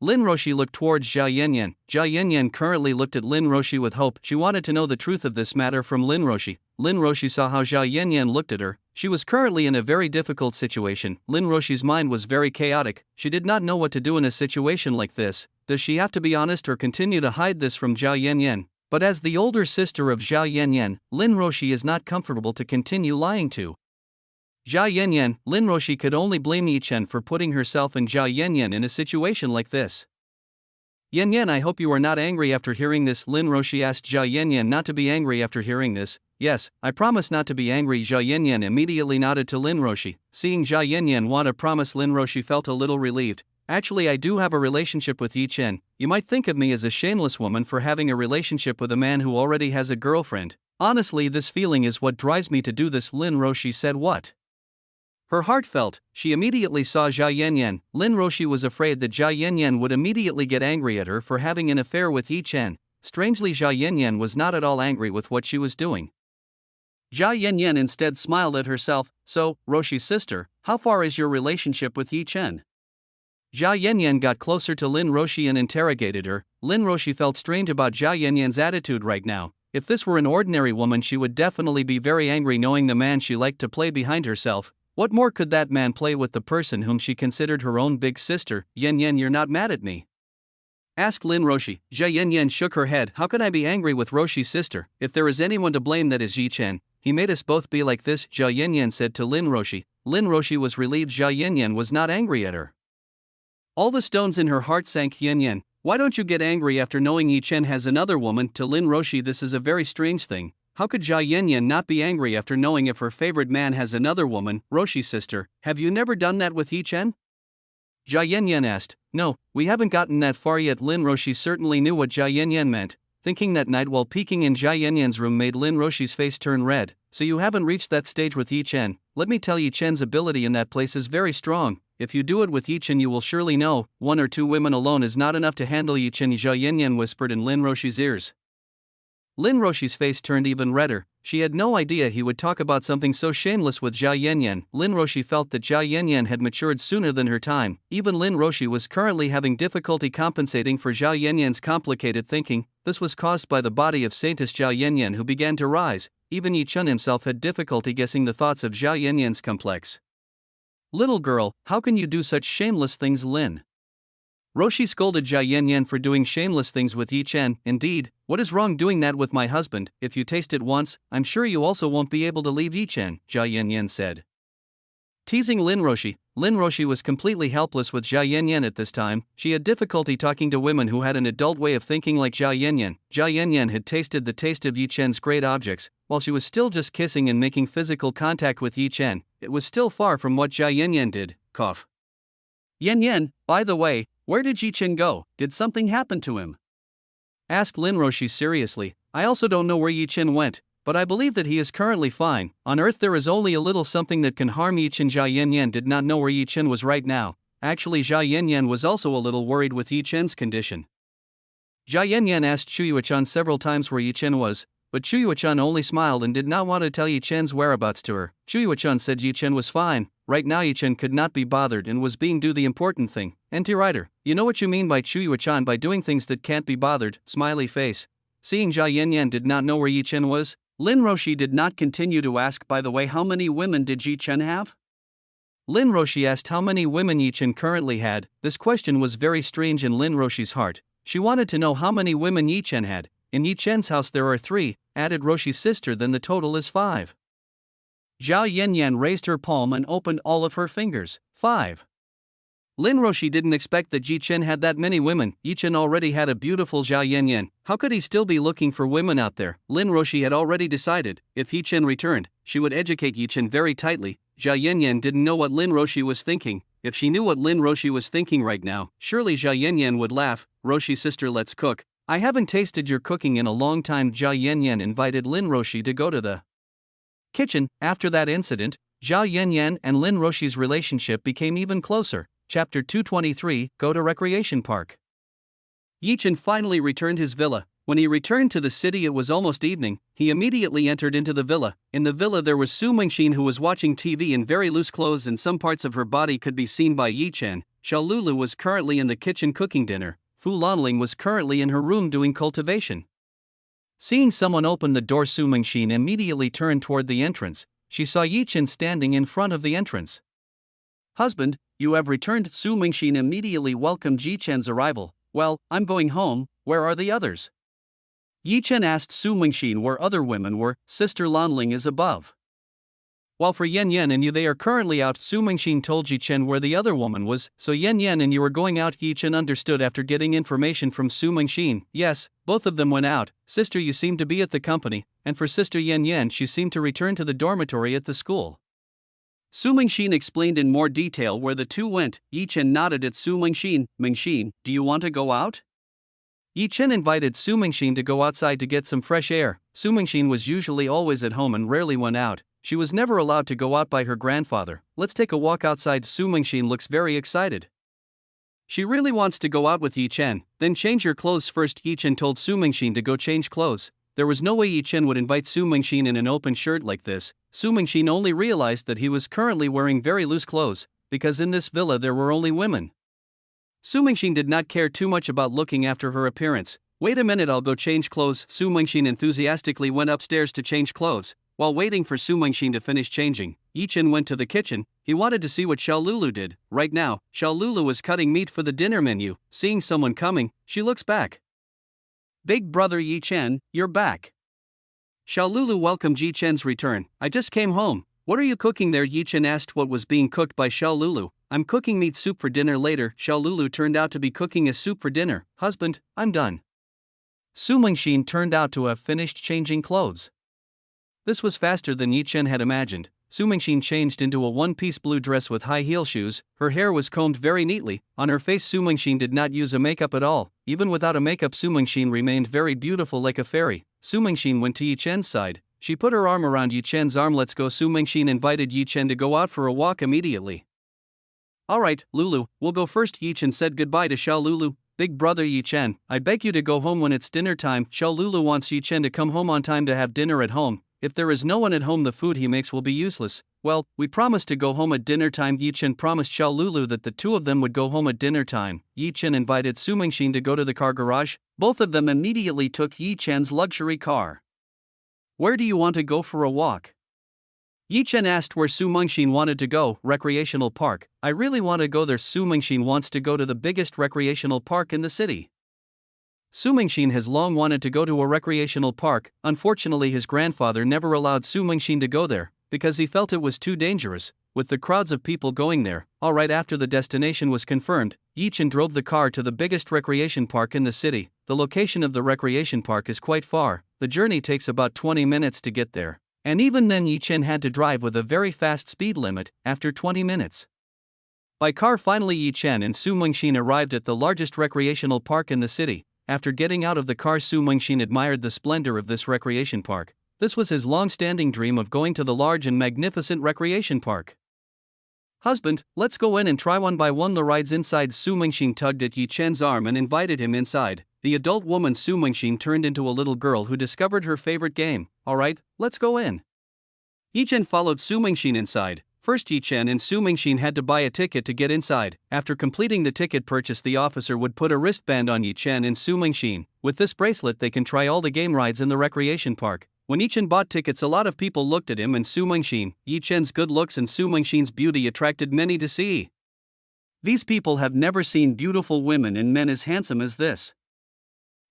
Lin Roshi looked towards Zhao Yanyan. Zhao Yanyan currently looked at Lin Roshi with hope. She wanted to know the truth of this matter from Lin Roshi. Lin Roshi saw how Zhao Yanyan looked at her. She was currently in a very difficult situation. Lin Roshi's mind was very chaotic. She did not know what to do in a situation like this. Does she have to be honest or continue to hide this from Zhao Yanyan? But as the older sister of Zhao Yanyan, Lin Roshi is not comfortable to continue lying to Zhao Yanyan. Lin Roshi could only blame Yi Chen for putting herself and Zhao Yanyan in a situation like this. Yanyan, I hope you are not angry after hearing this. Lin Roshi asked Zhao Yanyan not to be angry after hearing this. Yes, I promise not to be angry. Zhao Yanyan immediately nodded to Lin Roshi. Seeing Zhao Yanyan want to promise, Lin Roshi felt a little relieved. Actually, I do have a relationship with Yi Chen. You might think of me as a shameless woman for having a relationship with a man who already has a girlfriend. Honestly, this feeling is what drives me to do this. Lin Roshi said what? Her heart felt. She immediately saw Zhao Yanyan. Lin Roshi was afraid that Zhao Yanyan would immediately get angry at her for having an affair with Yi Chen. Strangely, Zhao Yanyan was not at all angry with what she was doing. Zhao Yanyan instead smiled at herself. So, Roshi's sister, how far is your relationship with Yi Chen? Zhao Yanyan got closer to Lin Roshi and interrogated her. Lin Roshi felt strange about Zhao Yanyan's attitude right now. If this were an ordinary woman, she would definitely be very angry knowing the man she liked to play behind herself. What more could that man play with the person whom she considered her own big sister? Yan Yan, you're not mad at me?" asked Lin Roshi. Jia Yan Yan shook her head. "How can I be angry with Roshi's sister? If there is anyone to blame, that is Yi Chen. He made us both be like this," Jia Yan Yan said to Lin Roshi. Lin Roshi was relieved Jia Yan Yan was not angry at her. All the stones in her heart sank. "Yan Yan, why don't you get angry after knowing Yi Chen has another woman?" To Lin Roshi, this is a very strange thing. How could Jia Yan Yan not be angry after knowing if her favorite man has another woman? Roshi's sister, have you never done that with Yi Chen? Jia Yan Yan asked. "No, we haven't gotten that far yet." Lin Roshi certainly knew what Jia Yan Yan meant. Thinking that night while peeking in Jia Yan Yan's room made Lin Roshi's face turn red. "So you haven't reached that stage with Yi Chen? Let me tell you, Chen's ability in that place is very strong. If you do it with Yi Chen, you will surely know. One or two women alone is not enough to handle Yi Chen," Jia Yan Yan whispered in Lin Roshi's ears. Lin Roshi's face turned even redder. She had no idea he would talk about something so shameless with Jia Yan Yan. Lin Roshi felt that Jia Yan Yan had matured sooner than her time. Even Lin Roshi was currently having difficulty compensating for Jia Yan Yan's complicated thinking. This was caused by the body of Saintess Jia Yan Yan, who began to rise. Even Yi Chen himself had difficulty guessing the thoughts of Jia Yan Yan's complex. "Little girl, how can you do such shameless things?" Lin Roshi scolded Jia Yan Yan for doing shameless things with Yi Chen. "Indeed, what is wrong doing that with my husband? If you taste it once, I'm sure you also won't be able to leave Yi Chen," Jia Yan Yan said. Teasing Lin Roshi was completely helpless with Jia Yan Yan at this time. She had difficulty talking to women who had an adult way of thinking like Jia Yan Yan. Jia Yan Yan had tasted the taste of Yi Chen's great objects, while she was still just kissing and making physical contact with Yi Chen. It was still far from what Jia Yan Yan did. Cough. "Yan Yan, by the way, where did Yi Chen go? Did something happen to him?" asked Lin Roshi seriously. "I also don't know where Yi Chen went, but I believe that he is currently fine. On Earth there is only a little something that can harm Yi Chen." Jia Yan Yan did not know where Yi Chen was right now. Actually, Jia Yan Yan was also a little worried with Yi Chen's condition. Jia Yan Yan asked Chuyuechan several times where Yi Chen was, but Chuyuechan only smiled and did not want to tell Yi Chen's whereabouts to her. Chuyuechan said Yi Chen was fine. Right now Yi Chen could not be bothered and was being do the important thing. "NT Writer, you know what you mean by Chuyuechan by doing things that can't be bothered." Smiley face. Seeing Jia Yan Yan did not know where Yi Chen was, Lin Roshi did not continue to ask, "By the way, how many women did Yi Chen have?" Lin Roshi asked how many women Yi Chen currently had. This question was very strange in Lin Roshi's heart. She wanted to know how many women Yi Chen had. "In Yi Chen's house there are 3, added Roshi's sister, then the total is 5. Jia Yan Yan raised her palm and opened all of her fingers. 5. Lin Roshi didn't expect that Yi Chen had that many women. Yi Chen already had a beautiful Jia Yan Yan. How could he still be looking for women out there? Lin Roshi had already decided, if Yi Chen returned, she would educate Yi Chen very tightly. Jia Yan Yan didn't know what Lin Roshi was thinking. If she knew what Lin Roshi was thinking right now, surely Jia Yan Yan would laugh. "Roshi's sister, let's cook. I haven't tasted your cooking in a long time." Jia Yan Yan invited Lin Roshi to go to the kitchen. After that incident, Jia Yan Yan and Lin Roshi's relationship became even closer. Chapter 223, Go to Recreation Park. Yi Chen finally returned his villa. When he returned to the city it was almost evening. He immediately entered into the villa. In the villa there was Su Mingxin, who was watching TV in very loose clothes and some parts of her body could be seen by Yi Chen. Xiao Lulu was currently in the kitchen cooking dinner. Fu Lanling was currently in her room doing cultivation. Seeing someone open the door, Su Mingxin immediately turned toward the entrance. She saw Yi Chen standing in front of the entrance. "Husband, you have returned." Su Mingxin immediately welcomed Yi Chen's arrival. "Well, I'm going home. Where are the others?" Yi Chen asked Su Mingxin where other women were. "Sister Lanling is above. While for Yan Yan and you, they are currently out." Su Mingxin told Yi Chen where the other woman was. "So Yan Yan and you are going out?" Yi Chen understood after getting information from Su Mingxin. "Yes, both of them went out. Sister, you seem to be at the company, and for Sister Yan Yan, she seemed to return to the dormitory at the school." Su Mingxin explained in more detail where the two went. Yi Chen nodded at Su Mingxin. "Mingxin, do you want to go out?" Yi Chen invited Su Mingxin to go outside to get some fresh air. Su Mingxin was usually always at home and rarely went out. She was never allowed to go out by her grandfather. "Let's take a walk outside." Su Mingxin looks very excited. She really wants to go out with Yi Chen. "Then change your clothes first." Yi Chen told Su Mingxin to go change clothes. There was no way Yi Chen would invite Su Mingxin in an open shirt like this. Su Mingxin only realized that he was currently wearing very loose clothes, because in this villa there were only women. Su Mingxin did not care too much about looking after her appearance. "Wait a minute, I'll go change clothes." Su Mingxin enthusiastically went upstairs to change clothes. While waiting for Su Mengxin to finish changing, Yi Chen went to the kitchen. He wanted to see what Xiao Lulu did. Right now, Xiao Lulu was cutting meat for the dinner menu. Seeing someone coming, she looks back. Big brother Yi Chen, you're back. Xiao Lulu welcomed Yi Chen's return. I just came home. What are you cooking there? Yi Chen asked what was being cooked by Xiao Lulu. I'm cooking meat soup for dinner later. Xiao Lulu turned out to be cooking a soup for dinner. Husband, I'm done. Su Mengxin turned out to have finished changing clothes. This was faster than Yi Chen had imagined. Su Mengxin changed into a one-piece blue dress with high heel shoes. Her hair was combed very neatly. On her face, Su Mengxin did not use a makeup at all. Even without a makeup, Su Mengxin remained very beautiful like a fairy. Su Mengxin went to Yi Chen's side. She put her arm around Yi Chen's arm. Let's go. Su Mengxin invited Yi Chen to go out for a walk immediately. Alright, Lulu, we'll go first. Yi Chen said goodbye to Xiao Lulu. Big brother Yi Chen, I beg you to go home when it's dinner time. Xiao Lulu wants Yi Chen to come home on time to have dinner at home. If there is no one at home, the food he makes will be useless. Well, we promised to go home at dinner time. Yi Chen promised Xiao Lulu that the two of them would go home at dinner time. Yi Chen invited Su Mengxin to go to the car garage. Both of them immediately took Yi Chen's luxury car. Where do you want to go for a walk? Yi Chen asked where Su Mengxin wanted to go. Recreational park. I really want to go there. Su Mengxin wants to go to the biggest recreational park in the city. Su Mengxin has long wanted to go to a recreational park. Unfortunately, his grandfather never allowed Su Mengxin to go there, because he felt it was too dangerous, with the crowds of people going there. Alright, after the destination was confirmed, Yi Chen drove the car to the biggest recreation park in the city. The location of the recreation park is quite far. The journey takes about 20 minutes to get there. And even then, Yi Chen had to drive with a very fast speed limit, after 20 minutes. By car, finally Yi Chen and Su Mengxin arrived at the largest recreational park in the city. After getting out of the car, Su Mengxin admired the splendor of this recreation park. This was his long-standing dream of going to the large and magnificent recreation park. Husband, let's go in and try one by one the rides inside. Su Mengxin tugged at Yi Chen's arm and invited him inside. The adult woman Su Mengxin turned into a little girl who discovered her favorite game. Alright, let's go in. Yi Chen followed Su Mengxin inside. First, Yi Chen and Su Mengxin had to buy a ticket to get inside. After completing the ticket purchase, the officer would put a wristband on Yi Chen and Su Mengxin. With this bracelet, they can try all the game rides in the recreation park. When Yi Chen bought tickets, a lot of people looked at him and Su Mengxin. Yi Chen's good looks and Su Mengxin's beauty attracted many to see. These people have never seen beautiful women and men as handsome as this.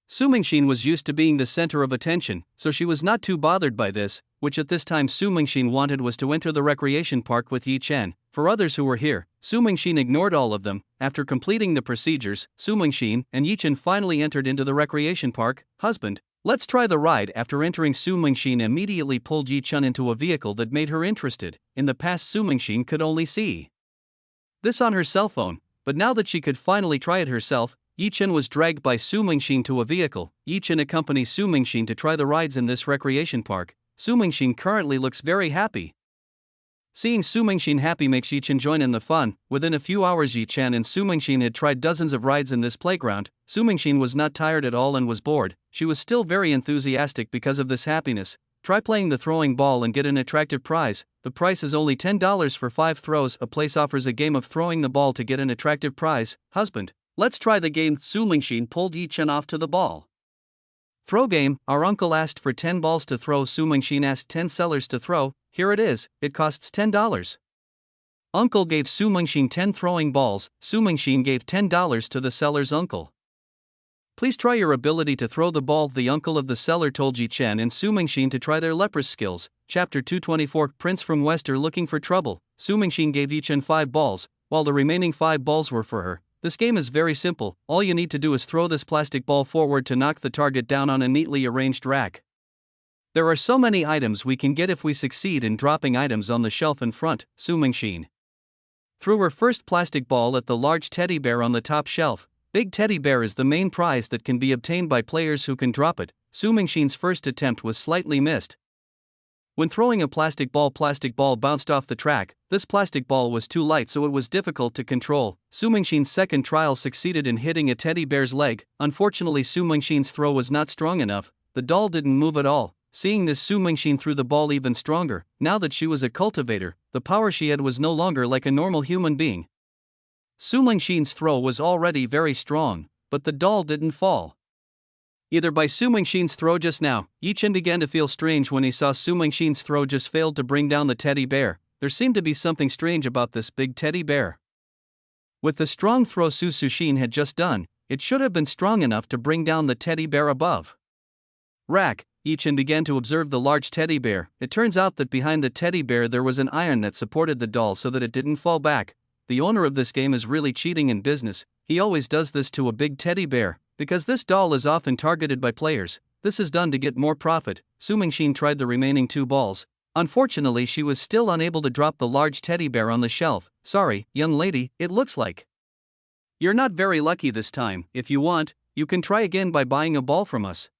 Su Mengxin was used to being the center of attention, so she was not too bothered by this. Which at this time Su Mengxin wanted was to enter the recreation park with Yi Chen. For others who were here, Su Mengxin ignored all of them. After completing the procedures, Su Mengxin and Yi Chen finally entered into the recreation park. Husband, let's try the ride. After entering, Su Mengxin immediately pulled Yi Chen into a vehicle that made her interested. In the past, Su Mengxin could only see this on her cell phone, but now that she could finally try it herself, Yi Chen was dragged by Su Mengxin to a vehicle. Yi Chen accompanies Su Mengxin to try the rides in this recreation park. Su Mengxin currently looks very happy. Seeing Su Mengxin happy makes Yi Chen join in the fun. Within a few hours, Yi Chen and Su Mengxin had tried dozens of rides in this playground. Su Mengxin was not tired at all and was bored. She was still very enthusiastic because of this happiness. Try playing the throwing ball and get an attractive prize. The price is only $10 for 5 throws. A place offers a game of throwing the ball to get an attractive prize. Husband, let's try the game. Su Mengxin pulled Yi Chen off to the ball throw game. Our uncle asked for 10 balls to throw. Su Mengxin asked 10 sellers to throw. Here it is, it costs $10. Uncle gave Su Mengxin 10 throwing balls. Su Mengxin gave $10 to the seller's uncle. Please try your ability to throw the ball. The uncle of the seller told Yi Chen and Su Mengxin to try their leprous skills. Chapter 224. Prince from West are looking for trouble. Su Mengxin gave Yi Chen 5 balls, while the remaining 5 balls were for her. This game is very simple. All you need to do is throw this plastic ball forward to knock the target down on a neatly arranged rack. There are so many items we can get if we succeed in dropping items on the shelf in front. Su Mengxin threw her first plastic ball at the large teddy bear on the top shelf. Big teddy bear is the main prize that can be obtained by players who can drop it. Su Mengxin's first attempt was slightly missed. When throwing a plastic ball bounced off the track. This plastic ball was too light, so it was difficult to control. Su Mengxin's second trial succeeded in hitting a teddy bear's leg. Unfortunately, Su Mengxin's throw was not strong enough. The doll didn't move at all. Seeing this, Su Mengxin threw the ball even stronger. Now that she was a cultivator, the power she had was no longer like a normal human being. Su Mengxin's throw was already very strong, but the doll didn't fall. Either by Su Mingxin's throw just now. Yi Chen began to feel strange when he saw Su Mingxin's throw just failed to bring down the teddy bear. There seemed to be something strange about this big teddy bear. With the strong throw Su Suxin had just done, it should have been strong enough to bring down the teddy bear above. Rack, Yi Chen began to observe the large teddy bear. It turns out that behind the teddy bear there was an iron that supported the doll so that it didn't fall back. The owner of this game is really cheating in business. He always does this to a big teddy bear, because this doll is often targeted by players. This is done to get more profit. Su Mingxin tried the remaining 2 balls. Unfortunately, she was still unable to drop the large teddy bear on the shelf. Sorry, young lady, it looks like you're not very lucky this time. If you want, you can try again by buying a ball from us.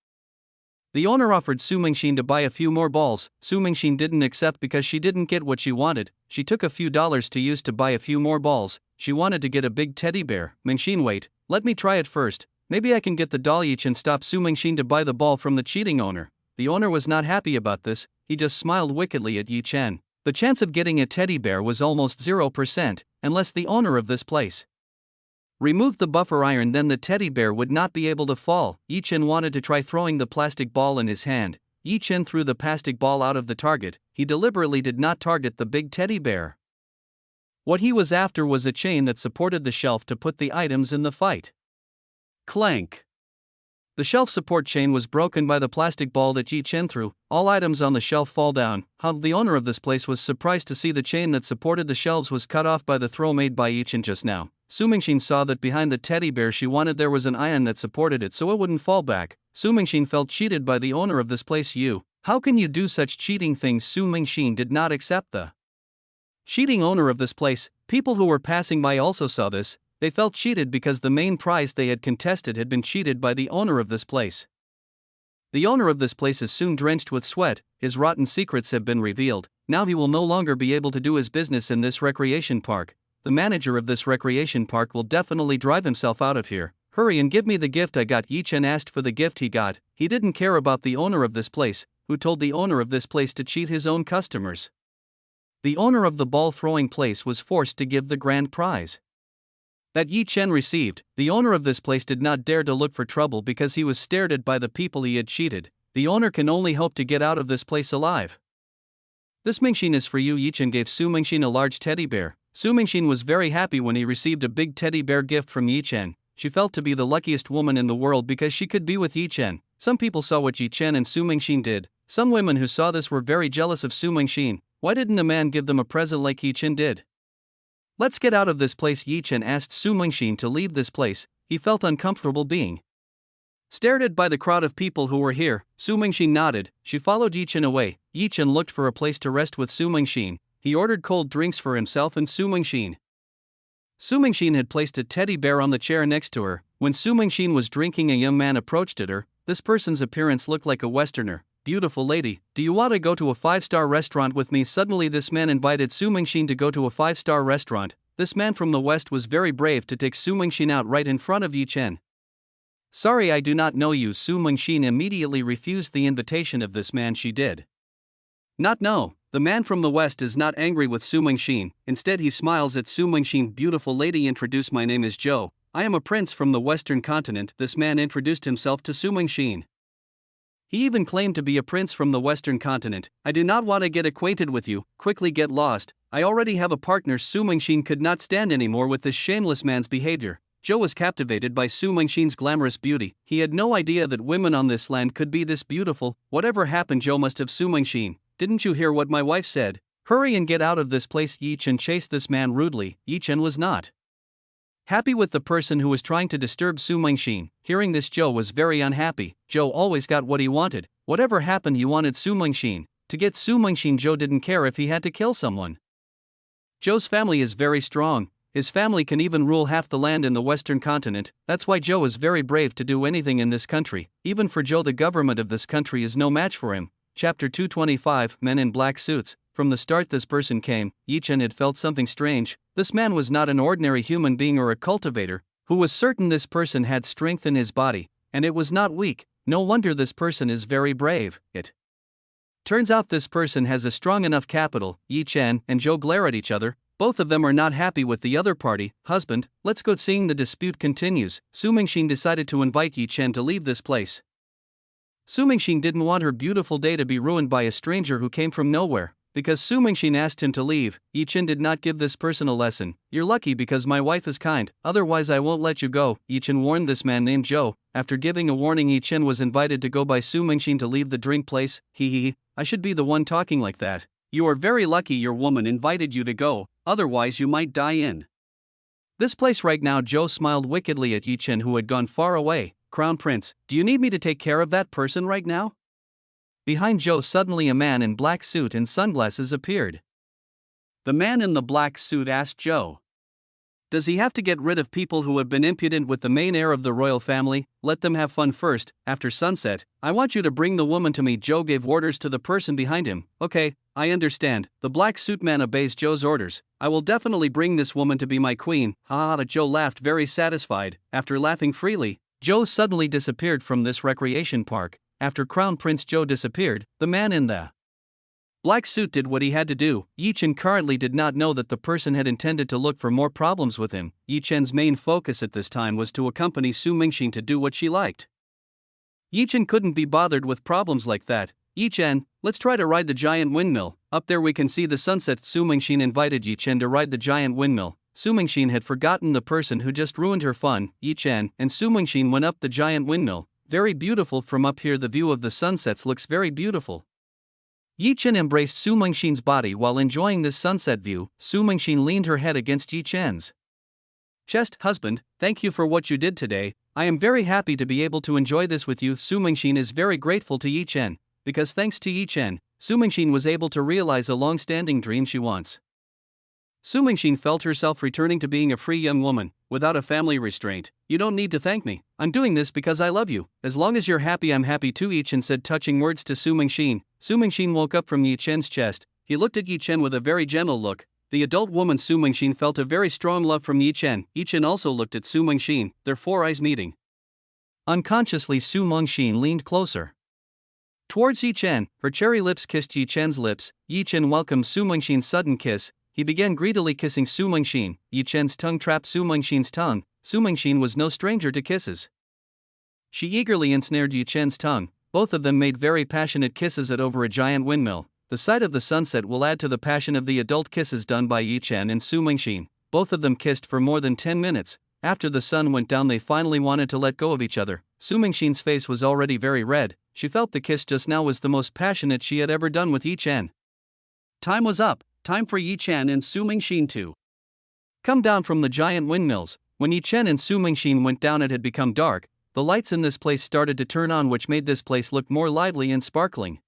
The owner offered Su Mingxin to buy a few more balls. Su Mingxin didn't accept because she didn't get what she wanted. She took a few dollars to use to buy a few more balls. She wanted to get a big teddy bear. Mingxin, wait, let me try it first. Maybe I can get the doll. Yi Chen stopped Su Mingxin to buy the ball from the cheating owner. The owner was not happy about this. He just smiled wickedly at Yi Chen. The chance of getting a teddy bear was almost 0%, unless the owner of this place removed the buffer iron, then the teddy bear would not be able to fall. Yi Chen wanted to try throwing the plastic ball in his hand. Yi Chen threw the plastic ball out of the target. He deliberately did not target the big teddy bear. What he was after was a chain that supported the shelf to put the items in the fight. Clank. The shelf support chain was broken by the plastic ball that Yi Chen threw. All items on the shelf fall down. The owner of this place was surprised to see the chain that supported the shelves was cut off by the throw made by Yi Chen just now. Su Mingxin saw that behind the teddy bear she wanted there was an iron that supported it so it wouldn't fall back. Su Mingxin felt cheated by the owner of this place. How can you do such cheating things? Su Mingxin did not accept the cheating owner of this place. People who were passing by also saw this. They felt cheated because the main prize they had contested had been cheated by the owner of this place. The owner of this place is soon drenched with sweat. His rotten secrets have been revealed. Now he will no longer be able to do his business in this recreation park. The manager of this recreation park will definitely drive himself out of here. Hurry and give me the gift I got. Yi Chen asked for the gift he got. He didn't care about the owner of this place, who told the owner of this place to cheat his own customers. The owner of the ball throwing place was forced to give the grand prize that Yi Chen received. The owner of this place did not dare to look for trouble because he was stared at by the people he had cheated. The owner can only hope to get out of this place alive. This Mingxin is for you. Yi Chen gave Su Mingxin a large teddy bear. Su Mingxin was very happy when he received a big teddy bear gift from Yi Chen. She felt to be the luckiest woman in the world because she could be with Yi Chen. Some people saw what Yi Chen and Su Mingxin did. Some women who saw this were very jealous of Su Mingxin. Why didn't a man give them a present like Yi Chen did? Let's get out of this place. Yi Chen asked Su Mingxin to leave this place. He felt uncomfortable being stared at by the crowd of people who were here. Su Mingxin nodded. She followed Yi Chen away. Yi Chen looked for a place to rest with Su Mingxin. He ordered cold drinks for himself and Su Mingxin. Su Mingxin had placed a teddy bear on the chair next to her. When Su Mingxin was drinking, a young man approached her. This person's appearance looked like a Westerner. Beautiful lady, do you want to go to a 5-star restaurant with me? Suddenly this man invited Su Mingxin to go to a 5-star restaurant. This man from the West was very brave to take Su Mingxin out right in front of Yi Chen. Sorry, I do not know you. Su Mingxin immediately refused the invitation of this man. She did not know. The man from the West is not angry with Su Mingxin. Instead he smiles at Su Mingxin. Beautiful lady, introduce, my name is Joe. I am a prince from the Western continent. This man introduced himself to Su Mingxin. He even claimed to be a prince from the Western continent. I do not want to get acquainted with you. Quickly get lost. I already have a partner. Su Mingxin could not stand anymore with this shameless man's behavior. Joe was captivated by Su Mingxin's glamorous beauty. He had no idea that women on this land could be this beautiful. Whatever happened, Joe must have Su Mingxin. Didn't you hear what my wife said? Hurry and get out of this place. Yi Chen chased this man rudely. Yi Chen was not happy with the person who was trying to disturb Su Mingxin. Hearing this, Joe was very unhappy. Joe always got what he wanted. Whatever happened, he wanted Su Mingxin. To get Su Mingxin, Joe didn't care if he had to kill someone. Joe's family is very strong. His family can even rule half the land in the Western continent. That's why Joe is very brave to do anything in this country. Even for Joe, the government of this country is no match for him. Chapter 225, Men in Black Suits. From the start this person came, Yi Chen had felt something strange. This man was not an ordinary human being or a cultivator, who was certain this person had strength in his body, and it was not weak. No wonder this person is very brave. It turns out this person has a strong enough capital. Yi Chen and Joe glare at each other. Both of them are not happy with the other party. Husband, let's go. Seeing the dispute continues, Su Mingxin decided to invite Yi Chen to leave this place. Su Mingxin didn't want her beautiful day to be ruined by a stranger who came from nowhere. Because Su Mingxin asked him to leave, Yi Chen did not give this person a lesson. "You're lucky because my wife is kind, otherwise I won't let you go," Yi Chen warned this man named Zhou. After giving a warning, Yi Chen was invited to go by Su Mingxin to leave the drink place. I should be the one talking like that. You are very lucky your woman invited you to go, otherwise you might die in this place right now. Zhou smiled wickedly at Yi Chen, who had gone far away. "Crown Prince, do you need me to take care of that person right now?" Behind Zhou, suddenly a man in black suit and sunglasses appeared. The man in the black suit asked Zhou, "Does he have to get rid of people who have been impudent with the main heir of the royal family? Let them have fun first. After sunset, I want you to bring the woman to me." Zhou gave orders to the person behind him. "Okay, I understand." The black suit man obeys Zhou's orders. "I will definitely bring this woman to be my queen." Zhou laughed, very satisfied. After laughing freely, Zhou suddenly disappeared from this recreation park. After Crown Prince Zhou disappeared, the man in the black suit did what he had to do. Yi Chen currently did not know that the person had intended to look for more problems with him. Yi Chen's main focus at this time was to accompany Su Mingxin to do what she liked. Yi Chen couldn't be bothered with problems like that. "Yi Chen, let's try to ride the giant windmill. Up there we can see the sunset." Su Mingxin invited Yi Chen to ride the giant windmill. Su Mingxin had forgotten the person who just ruined her fun. Yi Chen and Su Mingxin went up the giant windmill. "Very beautiful from up here, the view of the sunsets looks very beautiful." Yi Chen embraced Su Mingxin's body while enjoying this sunset view. Su Mingxin leaned her head against Yi Chen's chest. "Husband, thank you for what you did today. I am very happy to be able to enjoy this with you." Su Mingxin is very grateful to Yi Chen, because thanks to Yi Chen, Su Mingxin was able to realize a long-standing dream she wants. Su Mingxin felt herself returning to being a free young woman, without a family restraint. "You don't need to thank me. I'm doing this because I love you. As long as you're happy, I'm happy too," Yi Chen said touching words to Su Mingxin. Su Mingxin woke up from Yi Chen's chest. He looked at Yi Chen with a very gentle look. The adult woman Su Mingxin felt a very strong love from Yi Chen. Yi Chen also looked at Su Mingxin, their four eyes meeting. Unconsciously, Su Mingxin leaned closer towards Yi Chen. Her cherry lips kissed Yi Chen's lips. Yi Chen welcomed Su Mingxin's sudden kiss. He began greedily kissing Su Mingxin. Yi Chen's tongue trapped Su Mingxin's tongue. Su Mingxin was no stranger to kisses. She eagerly ensnared Yi Chen's tongue. Both of them made very passionate kisses at over a giant windmill. The sight of the sunset will add to the passion of the adult kisses done by Yi Chen and Su Mingxin. Both of them kissed for more than 10 minutes. After the sun went down, they finally wanted to let go of each other. Su Mingxin's face was already very red. She felt the kiss just now was the most passionate she had ever done with Yi Chen. Time was up. Time for Yi Chen and Su Mingxin to come down from the giant windmills. When Yi Chen and Su Mingxin went down, it had become dark. The lights in this place started to turn on, which made this place look more lively and sparkling.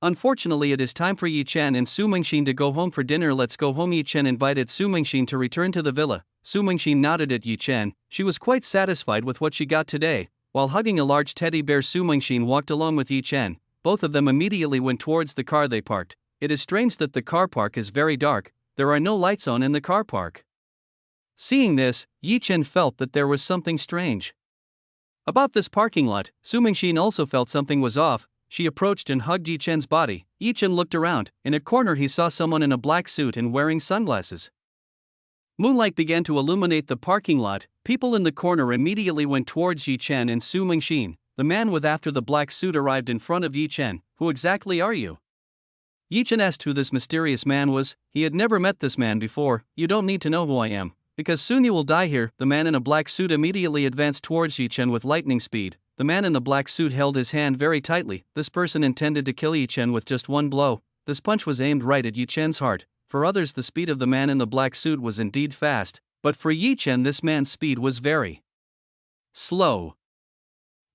"Unfortunately, it is time for Yi Chen and Su Mingxin to go home for dinner. Let's go home." Yi Chen invited Su Mingxin to return to the villa. Su Mingxin nodded at Yi Chen. She was quite satisfied with what she got today. While hugging a large teddy bear, Su Mingxin walked along with Yi Chen. Both of them immediately went towards the car they parked. It is strange that the car park is very dark. There are no lights on in the car park. Seeing this, Yi Chen felt that there was something strange about this parking lot. Su Mingxin also felt something was off. She approached and hugged Yi Chen's body. Yi Chen looked around. In a corner, he saw someone in a black suit and wearing sunglasses. Moonlight began to illuminate the parking lot. People in the corner immediately went towards Yi Chen and Su Mingxin. The man with after the black suit arrived in front of Yi Chen. "Who exactly are you?" Yi Chen asked who this mysterious man was. He had never met this man before. "You don't need to know who I am, because soon you will die here." The man in a black suit immediately advanced towards Yi Chen with lightning speed. The man in the black suit held his hand very tightly. This person intended to kill Yi Chen with just one blow. This punch was aimed right at Yi Chen's heart. For others, the speed of the man in the black suit was indeed fast, but for Yi Chen, this man's speed was very slow.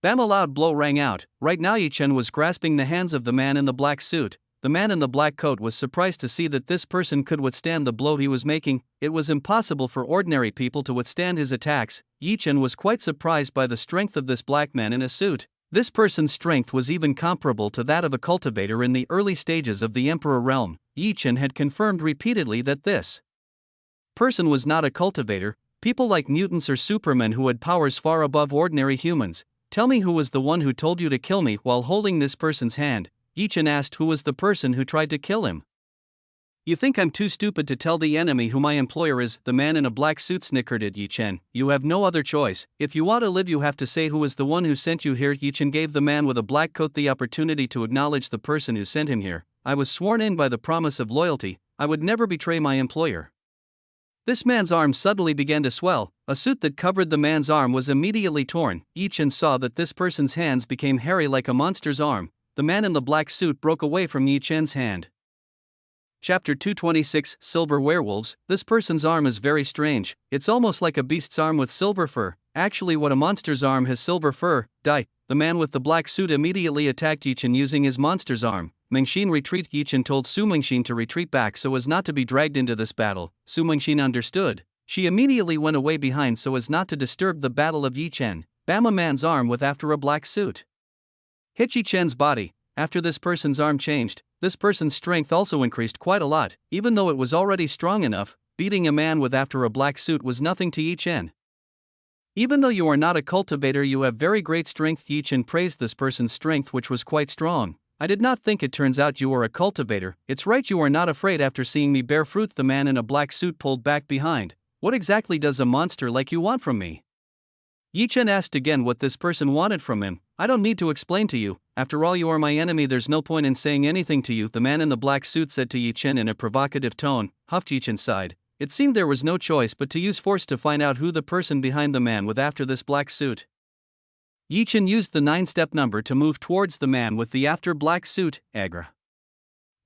Bam! A loud blow rang out. Right now, Yi Chen was grasping the hands of the man in the black suit. The man in the black coat was surprised to see that this person could withstand the blow he was making. It was impossible for ordinary people to withstand his attacks. Yi Chen was quite surprised by the strength of this black man in a suit. This person's strength was even comparable to that of a cultivator in the early stages of the Emperor realm. Yi Chen had confirmed repeatedly that this person was not a cultivator. People like mutants or supermen who had powers far above ordinary humans. "Tell me who was the one who told you to kill me." While holding this person's hand, Yi Chen asked who was the person who tried to kill him. You think I'm too stupid to tell the enemy who my employer is? The man in a black suit snickered at Yi Chen. You have no other choice. If you want to live, you have to say who is the one who sent you here. Yi Chen gave the man with a black coat the opportunity to acknowledge the person who sent him here. I was sworn in by the promise of loyalty. I would never betray my employer. This man's arm suddenly began to swell. A suit that covered the man's arm was immediately torn. Yi Chen saw that this person's hands became hairy like a monster's arm. The man in the black suit broke away from Yi Chen's hand. Chapter 226 Silver Werewolves. This person's arm is very strange. It's almost like a beast's arm with silver fur. Actually, what a monster's arm has silver fur. Die. The man with the black suit immediately attacked Yi Chen using his monster's arm. Mengxin retreat. Yi Chen told Su Mengxin to retreat back so as not to be dragged into this battle. Su Mengxin understood. She immediately went away behind so as not to disturb the battle of Yi Chen. Bam! A man's arm with after a black suit hit Yi Chen's body. After this person's arm changed, this person's strength also increased quite a lot. Even though it was already strong enough, beating a man with after a black suit was nothing to Yi Chen. Even though you are not a cultivator, you have very great strength. Yi Chen praised this person's strength, which was quite strong. I did not think it turns out you are a cultivator. It's right, you are not afraid after seeing me bear fruit. The man in a black suit pulled back behind. What exactly does a monster like you want from me? Yi Chen asked again what this person wanted from him. I don't need to explain to you. After all, you are my enemy. There's no point in saying anything to you, the man in the black suit said to Yi Chen in a provocative tone. Huffed. Yi Chen sighed. It seemed there was no choice but to use force to find out who the person behind the man with after this black suit. Yi Chen used the 9-step number to move towards the man with the after black suit. Agra.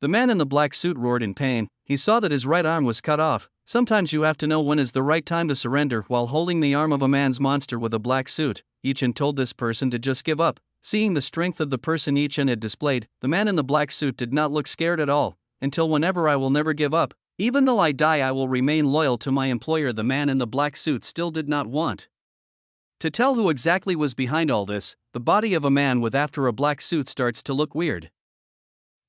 The man in the black suit roared in pain. He saw that his right arm was cut off. Sometimes you have to know when is the right time to surrender while holding the arm of a man's monster with a black suit. Yi Chen told this person to just give up. Seeing the strength of the person Yi Chen had displayed, the man in the black suit did not look scared at all. Until whenever I will never give up. Even though I die, I will remain loyal to my employer. The man in the black suit still did not want to tell who exactly was behind all this. The body of a man with after a black suit starts to look weird.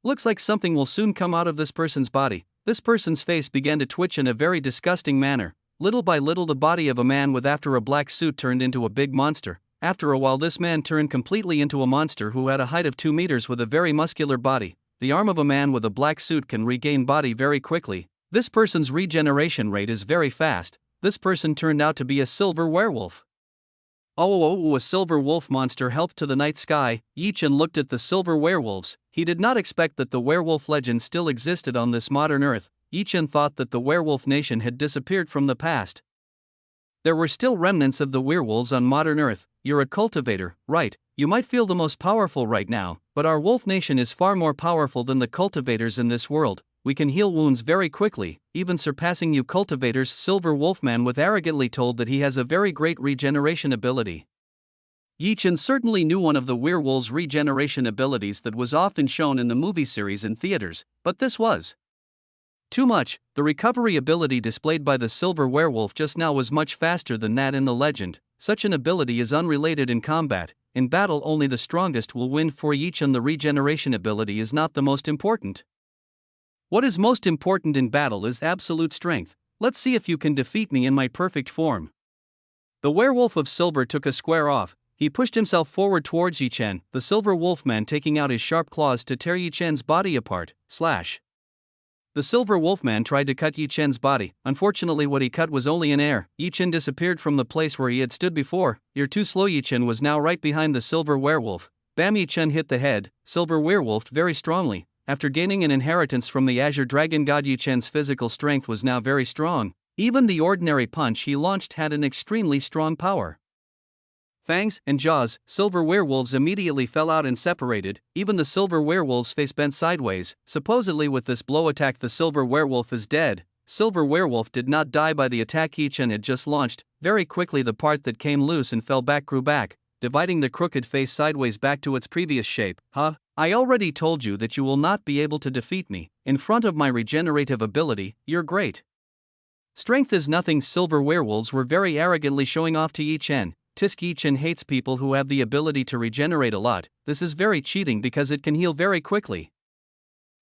Looks like something will soon come out of this person's body. This person's face began to twitch in a very disgusting manner. Little by little, the body of a man with after a black suit turned into a big monster. After a while, this man turned completely into a monster who had a height of 2 meters with a very muscular body. The arm of a man with a black suit can regain body very quickly. This person's regeneration rate is very fast. This person turned out to be a silver werewolf. Oh, a silver wolf monster helped to the night sky. Yi Chen looked at the silver werewolves. He did not expect that the werewolf legend still existed on this modern earth. Yi Chen thought that the werewolf nation had disappeared from the past. There were still remnants of the werewolves on modern earth. You're a cultivator, right? You might feel the most powerful right now, but our wolf nation is far more powerful than the cultivators in this world. We can heal wounds very quickly, even surpassing you cultivators. Silver Wolfman was arrogantly told that he has a very great regeneration ability. Yi Chen certainly knew one of the werewolves' regeneration abilities that was often shown in the movie series and theaters, but this was too much. The recovery ability displayed by the silver werewolf just now was much faster than that in the legend. Such an ability is unrelated in combat. In battle, only the strongest will win. For Yi Chen, the regeneration ability is not the most important. What is most important in battle is absolute strength. Let's see if you can defeat me in my perfect form. The werewolf of silver took a square off. He pushed himself forward towards Yi Chen, the silver wolfman taking out his sharp claws to tear Yi Chen's body apart. Slash. The silver wolfman tried to cut Yi Chen's body. Unfortunately, what he cut was only in air. Yi Chen disappeared from the place where he had stood before. You're too slow. Yi Chen was now right behind the silver werewolf. Bam! Yi Chen hit the head. Silver werewolf very strongly. After gaining an inheritance from the Azure Dragon God, Yi Chen's physical strength was now very strong. Even the ordinary punch he launched had an extremely strong power. Fangs and jaws, silver werewolves immediately fell out and separated. Even the silver werewolf's face bent sideways. Supposedly with this blow attack, the silver werewolf is dead. Silver werewolf did not die by the attack Yi Chen had just launched. Very quickly the part that came loose and fell back grew back, dividing the crooked face sideways back to its previous shape. Huh? I already told you that you will not be able to defeat me. In front of my regenerative ability, you're great. Strength is nothing. Silver werewolves were very arrogantly showing off to Yi Chen. Tisk. Yi Chen hates people who have the ability to regenerate a lot. This is very cheating because it can heal very quickly.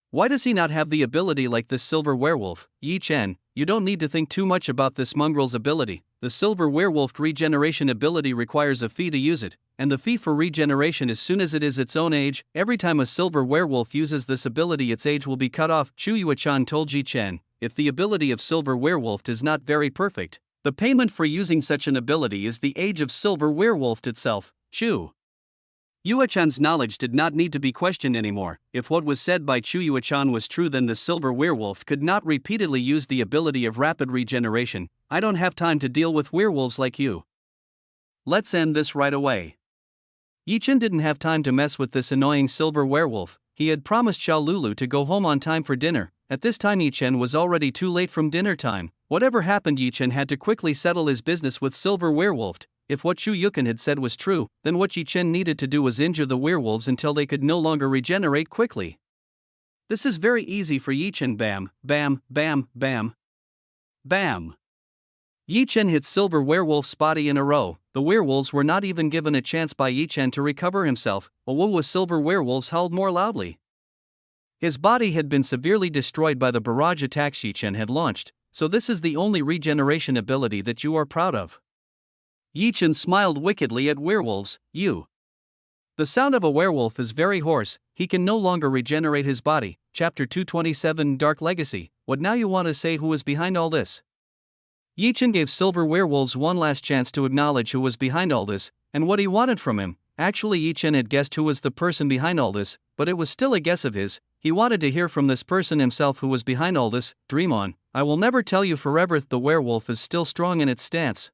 Why does he not have the ability like this silver werewolf? Yi Chen, you don't need to think too much about this mongrel's ability. The silver werewolf regeneration ability requires a fee to use it, and the fee for regeneration as soon as it is its own age. Every time a silver werewolf uses this ability, its age will be cut off. Chu Yuechan told Ji Chen, if the ability of silver werewolf is not very perfect, the payment for using such an ability is the age of silver werewolf itself. Chu Yuechan's knowledge did not need to be questioned anymore. If what was said by Chu Yuechan was true, then the silver werewolf could not repeatedly use the ability of rapid regeneration. I don't have time to deal with werewolves like you. Let's end this right away. Yi Chen didn't have time to mess with this annoying silver werewolf. He had promised Xiao Lulu to go home on time for dinner. At this time Yi Chen was already too late from dinner time. Whatever happened, Yi Chen had to quickly settle his business with silver werewolf. If what Chu Yuken had said was true, then what Yi Chen needed to do was injure the werewolves until they could no longer regenerate quickly. This is very easy for Yi Chen. Bam, bam, bam, bam, bam. Yi Chen hit silver werewolf's body in a row. The werewolves were not even given a chance by Yi Chen to recover himself. A woe was silver werewolves howled more loudly. His body had been severely destroyed by the barrage attacks Yi Chen had launched, so this is the only regeneration ability that you are proud of. Yi Chen smiled wickedly at werewolves. The sound of a werewolf is very hoarse. He can no longer regenerate his body. Chapter 227 Dark Legacy. What now you want to say who is behind all this? Yi Chen gave silver werewolves one last chance to acknowledge who was behind all this, and what he wanted from him. Actually, Yi Chen had guessed who was the person behind all this, but it was still a guess of his. He wanted to hear from this person himself who was behind all this. Dream on. I will never tell you forever. The werewolf is still strong in its stance.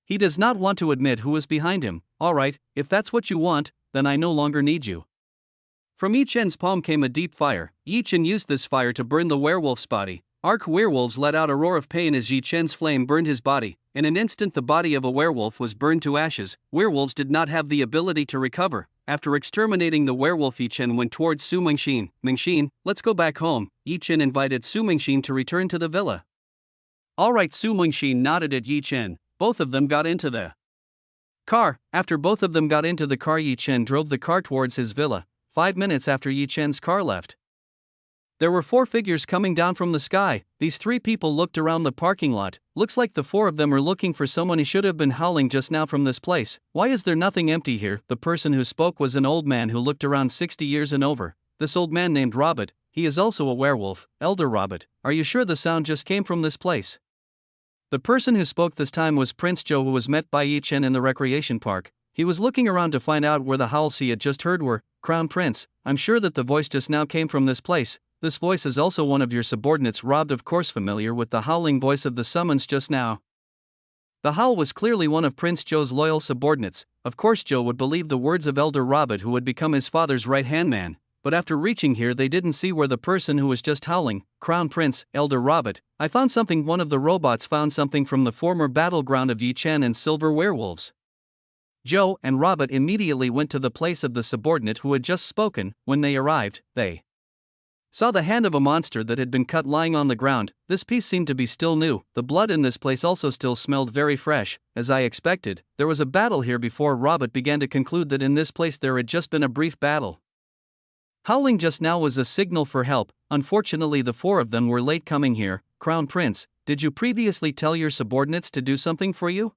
He does not want to admit who is behind him. Alright, if that's what you want, then I no longer need you. From Yi Chen's palm came a deep fire. Yi Chen used this fire to burn the werewolf's body. Arc werewolves let out a roar of pain as Yi Chen's flame burned his body. In an instant the body of a werewolf was burned to ashes. Werewolves did not have the ability to recover. After exterminating the werewolf, Yi Chen went towards Su Mingxin. Mingxin, let's go back home. Yi Chen invited Su Mingxin to return to the villa. Alright, Su Mingxin nodded at Yi Chen. Both of them got into the car. After both of them got into the car, Yi Chen drove the car towards his villa. 5 minutes after Yi Chen's car left, there were 4 figures coming down from the sky. These 3 people looked around the parking lot. Looks like the 4 of them are looking for someone who should have been howling just now from this place. Why is there nothing empty here? The person who spoke was an old man who looked around 60 years and over. This old man named Robert. He is also a werewolf. Elder Robert, are you sure the sound just came from this place? The person who spoke this time was Prince Zhou, who was met by Yi Chen in the recreation park. He was looking around to find out where the howls he had just heard were. Crown Prince, I'm sure that the voice just now came from this place. This voice is also one of your subordinates, Robbed, of course familiar with the howling voice of the summons just now. The howl was clearly one of Prince Zhou's loyal subordinates. Of course Zhou would believe the words of Elder Robert, who had become his father's right-hand man. But after reaching here they didn't see where the person who was just howling. Crown Prince, Elder Robert, I found something. One of the robots found something from the former battleground of Yi Chen and silver werewolves. Zhou and Robert immediately went to the place of the subordinate who had just spoken. When they arrived, they saw the hand of a monster that had been cut lying on the ground. This piece seemed to be still new. The blood in this place also still smelled very fresh. As I expected, there was a battle here before. Robert began to conclude that in this place there had just been a brief battle. Howling just now was a signal for help. Unfortunately the 4 of them were late coming here. Crown Prince, did you previously tell your subordinates to do something for you?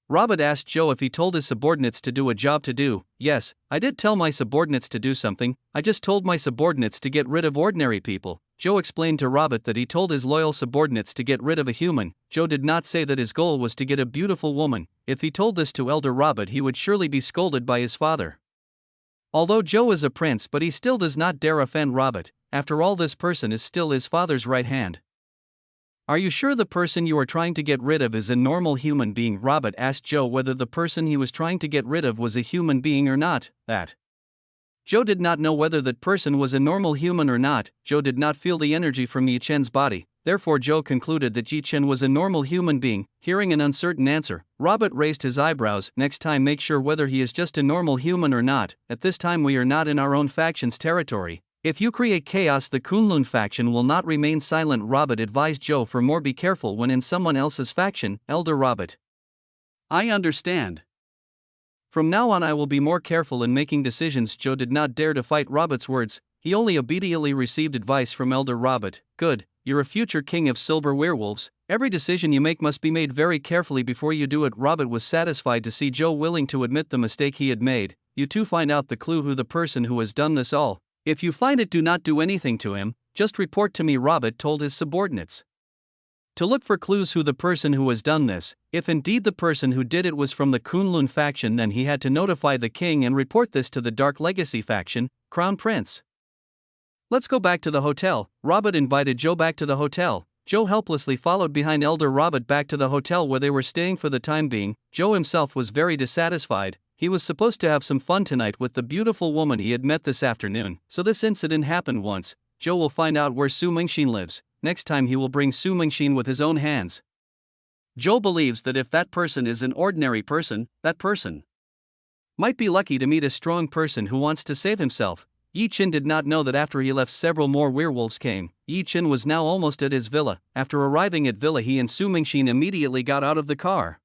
Robert asked Zhou if he told his subordinates to do a job to do. Yes, I did tell my subordinates to do something. I just told my subordinates to get rid of ordinary people. Zhou explained to Robert that he told his loyal subordinates to get rid of a human. Zhou did not say that his goal was to get a beautiful woman. If he told this to Elder Robert, he would surely be scolded by his father. Although Zhou is a prince, but he still does not dare offend Robert. After all, this person is still his father's right hand. Are you sure the person you are trying to get rid of is a normal human being? Robert asked Zhou whether the person he was trying to get rid of was a human being or not. Zhou did not know whether that person was a normal human or not. Zhou did not feel the energy from Yi Chen's body. Therefore Zhou concluded that Yi Chen was a normal human being. Hearing an uncertain answer, Robert raised his eyebrows. Next time make sure whether he is just a normal human or not. At this time we are not in our own faction's territory. If you create chaos, the Kunlun faction will not remain silent. Robert advised Zhou for more. Be careful when in someone else's faction, Elder Robert. I understand. From now on I will be more careful in making decisions. Zhou did not dare to fight Robert's words. He only obediently received advice from Elder Robert. Good. you're a future king of silver werewolves. Every decision you make must be made very carefully before you do it. Robert was satisfied to see Joe willing to admit the mistake he had made. You two find out the clue who the person who has done this all. If you find it, do not do anything to him, just report to me, Robert told his subordinates. To look for clues who the person who has done this. If indeed the person who did it was from the Kunlun faction, then he had to notify the king and report this to the Dark Legacy faction, Crown Prince. Let's go back to the hotel. Robert invited Joe back to the hotel. Joe helplessly followed behind Elder Robert back to the hotel where they were staying for the time being. Joe himself was very dissatisfied. He was supposed to have some fun tonight with the beautiful woman he had met this afternoon. So this incident happened once. Joe will find out where Su Mingxin lives. Next time he will bring Su Mingxin with his own hands. Joe believes that if that person is an ordinary person, that person might be lucky to meet a strong person who wants to save himself. Yi Chen did not know that after he left, several more werewolves came. Yi Chen was now almost at his villa. After arriving at villa, he and Su Mingxin immediately got out of the car.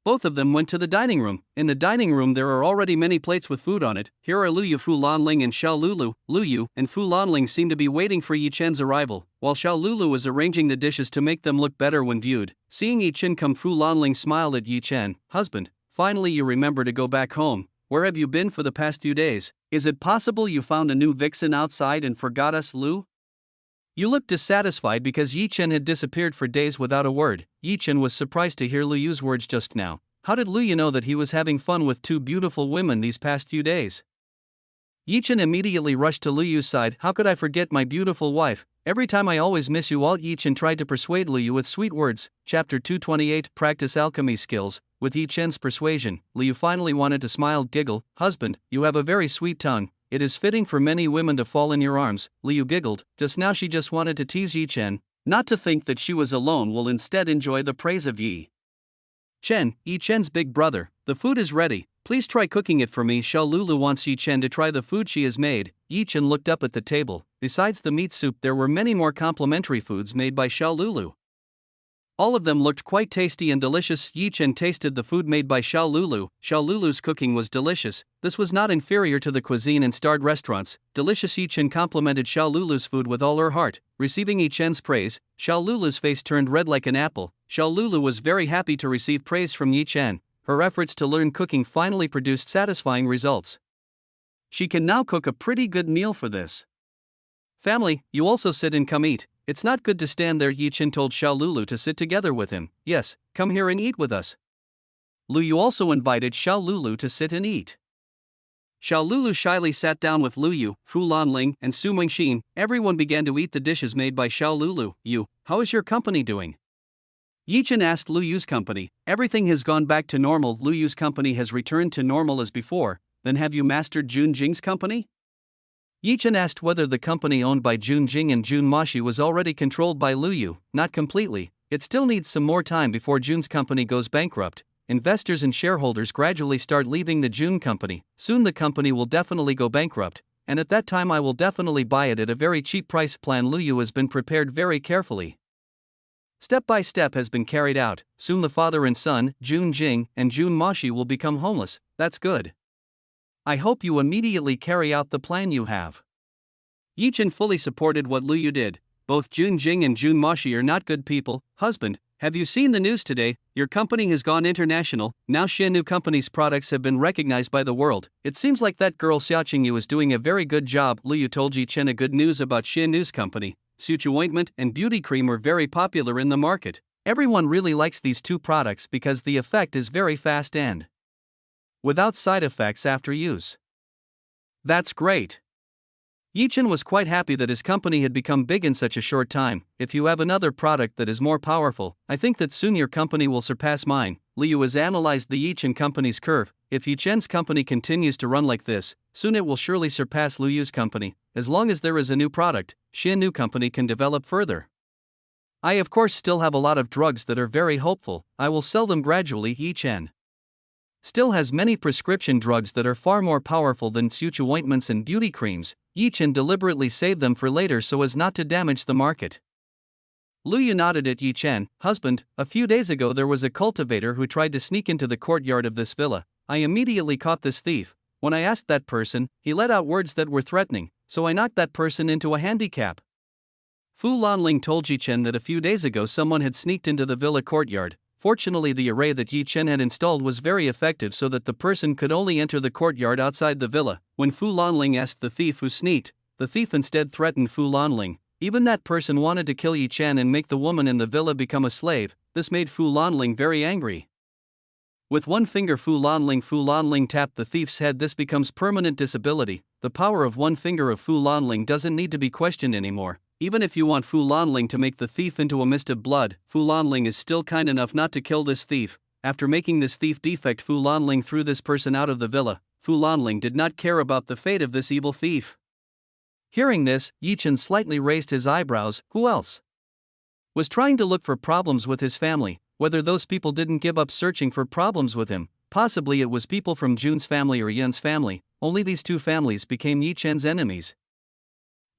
Both of them went to the dining room. In the dining room there are already many plates with food on it. Here are Lu Yu, Fu Lanling and Xiao Lulu. Lu Yu and Fu Lanling seem to be waiting for Yi Chen's arrival, while Xiao Lulu was arranging the dishes to make them look better when viewed. Seeing Yi Chen come, Fu Lanling smiled at Yi Chen. Husband, finally you remember to go back home. Where have you been for the past few days? Is it possible you found a new vixen outside and forgot us, Lu? You looked dissatisfied because Yi Chen had disappeared for days without a word. Yi Chen was surprised to hear Lu Yu's words just now. How did Lu Yu know that he was having fun with two beautiful women these past few days? Yi Chen immediately rushed to Lu Yu's side. How could I forget my beautiful wife? Every time I always miss you all. Yi Chen tried to persuade Lu Yu with sweet words. Chapter 228 Practice Alchemy Skills. With Yi Chen's persuasion, Lu Yu finally wanted to smile, giggle. Husband, you have a very sweet tongue. It is fitting for many women to fall in your arms. Lu Yu giggled. Just now she just wanted to tease Yi Chen, not to think that she was alone, will instead enjoy the praise of Yi Chen, Yi Chen's big brother. The food is ready. Please try cooking it for me. Xiao Lulu wants Yi Chen to try the food she has made. Yi Chen looked up at the table. Besides the meat soup, there were many more complimentary foods made by Xiao Lulu. All of them looked quite tasty and delicious. Yi Chen tasted the food made by Xiao Lulu. Xiao Lulu's cooking was delicious. This was not inferior to the cuisine in starred restaurants. Delicious. Yi Chen complimented Xiao Lulu's food with all her heart. Receiving Yi Chen's praise, Xiao Lulu's face turned red like an apple. Xiao Lulu was very happy to receive praise from Yi Chen. Her efforts to learn cooking finally produced satisfying results. She can now cook a pretty good meal for this family. You also sit and come eat. It's not good to stand there. Yi Chen told Xiao Lulu to sit together with him. Yes, come here and eat with us. Lu Yu also invited Xiao Lulu to sit and eat. Xiao Lulu shyly sat down with Lu Yu, Fu Lanling, and Su Mingxin. Everyone began to eat the dishes made by Xiao Lulu. You, how is your company doing? Yi Chen asked Lu Yu's company. Everything has gone back to normal. Lu Yu's company has returned to normal as before. Then have you mastered Jun Jing's company? Yi Chen asked whether the company owned by Jun Jing and Jun Mashi was already controlled by Lu Yu. Not completely. It still needs some more time before Jun's company goes bankrupt. Investors and shareholders gradually start leaving the Jun company. Soon the company will definitely go bankrupt, and at that time I will definitely buy it at a very cheap price. Plan Lu Yu has been prepared very carefully. Step by step has been carried out. Soon the father and son, Jun Jing and Jun Mashi, will become homeless. That's good. I hope you immediately carry out the plan you have. Yi Chen fully supported what Lu Yu did. Both Jun Jing and Jun Mashi are not good people. Husband, have you seen the news today? Your company has gone international. Now Xianu company's products have been recognized by the world. It seems like that girl Xiao Yu is doing a very good job. Lu Yu told Yi Chen a good news about Xianu's company. Suchu ointment and beauty cream are very popular in the market. Everyone really likes these two products because the effect is very fast and without side effects after use. That's great. Yi Chen was quite happy that his company had become big in such a short time. If you have another product that is more powerful, I think that soon your company will surpass mine. Lu Yu has analyzed the Yi Chen company's curve. If Yi Chen's company continues to run like this, soon it will surely surpass Lu Yu's company. As long as there is a new product, Xianu company can develop further. I of course still have a lot of drugs that are very hopeful. I will sell them gradually. Yi Chen still has many prescription drugs that are far more powerful than Suchu ointments and beauty creams. Yi Chen deliberately saved them for later so as not to damage the market. Lu Yu nodded at Yi Chen. Husband, a few days ago there was a cultivator who tried to sneak into the courtyard of this villa. I immediately caught this thief. When I asked that person, he let out words that were threatening, so I knocked that person into a handicap. Fu Lanling told Yi Chen that a few days ago someone had sneaked into the villa courtyard. Fortunately, the array that Yi Chen had installed was very effective so that the person could only enter the courtyard outside the villa. When Fu Lanling asked the thief who sneaked, the thief instead threatened Fu Lanling. Even that person wanted to kill Yi Chen and make the woman in the villa become a slave. This made Fu Lanling very angry. With one finger Fu Lanling tapped the thief's head. This becomes permanent disability. The power of one finger of Fu Lanling doesn't need to be questioned anymore. Even if you want Fu Lanling to make the thief into a mist of blood, Fu Lanling is still kind enough not to kill this thief. After making this thief defect, Fu Lanling threw this person out of the villa. Fu Lanling did not care about the fate of this evil thief. Hearing this, Yi Chen slightly raised his eyebrows. Who else was trying to look for problems with his family? Whether those people didn't give up searching for problems with him, possibly it was people from Jun's family or Yan's family. Only these two families became Yi Chen's enemies.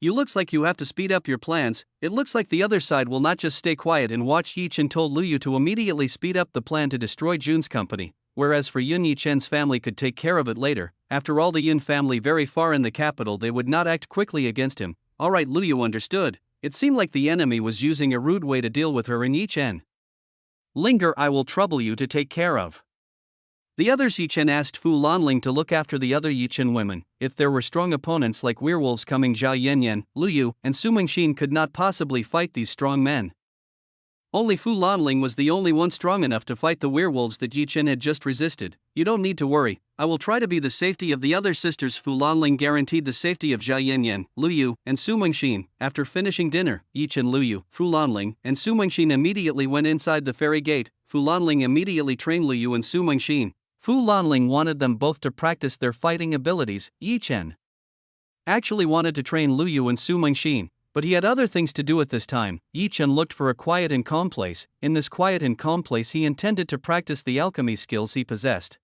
You looks like you have to speed up your plans. It looks like the other side will not just stay quiet and watch. Yi Chen told Liu Yu to immediately speed up the plan to destroy Jun's company, whereas for Yun, Yi Chen's family could take care of it later. After all, the Yun family very far in the capital, they would not act quickly against him. Alright, Liu Yu understood. It seemed like the enemy was using a rude way to deal with her and Yi Chen. Linger, I will trouble you to take care of the others. Yi Chen asked Fu Lanling to look after the other Yi Chen women. If there were strong opponents like werewolves coming, Zhao Yanyan, Liu Yu, and Su Mingxin could not possibly fight these strong men. Only Fu Lanling was the only one strong enough to fight the werewolves that Yi Chen had just resisted. You don't need to worry, I will try to be the safety of the other sisters. Fu Lanling guaranteed the safety of Zhao Yanyan, Liu Yu, and Su Mingxin. After finishing dinner, Yi Chen, Liu Yu, Fu Lanling, and Su Mingxin immediately went inside the fairy gate. Fu Lanling immediately trained Liu Yu and Su Mingxin. Fu Lanling wanted them both to practice their fighting abilities. Yi Chen actually wanted to train Liu Yu and Su Mingxin, but he had other things to do at this time. Yi Chen looked for a quiet and calm place. In this quiet and calm place he intended to practice the alchemy skills he possessed.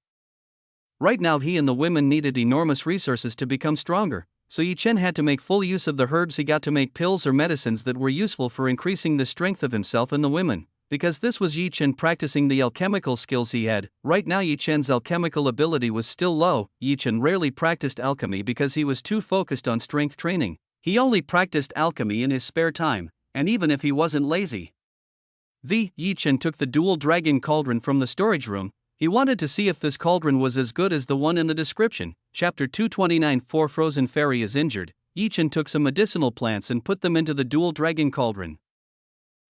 Right now he and the women needed enormous resources to become stronger, so Yi Chen had to make full use of the herbs he got to make pills or medicines that were useful for increasing the strength of himself and the women. Because this was Yi Chen practicing the alchemical skills he had. Right now Yi Chen's alchemical ability was still low. Yi Chen rarely practiced alchemy because he was too focused on strength training. He only practiced alchemy in his spare time, and even if he wasn't lazy. Yi Chen took the dual dragon cauldron from the storage room. He wanted to see if this cauldron was as good as the one in the description. Chapter 229. 4 Frozen Fairy is injured. Yi Chen took some medicinal plants and put them into the dual dragon cauldron.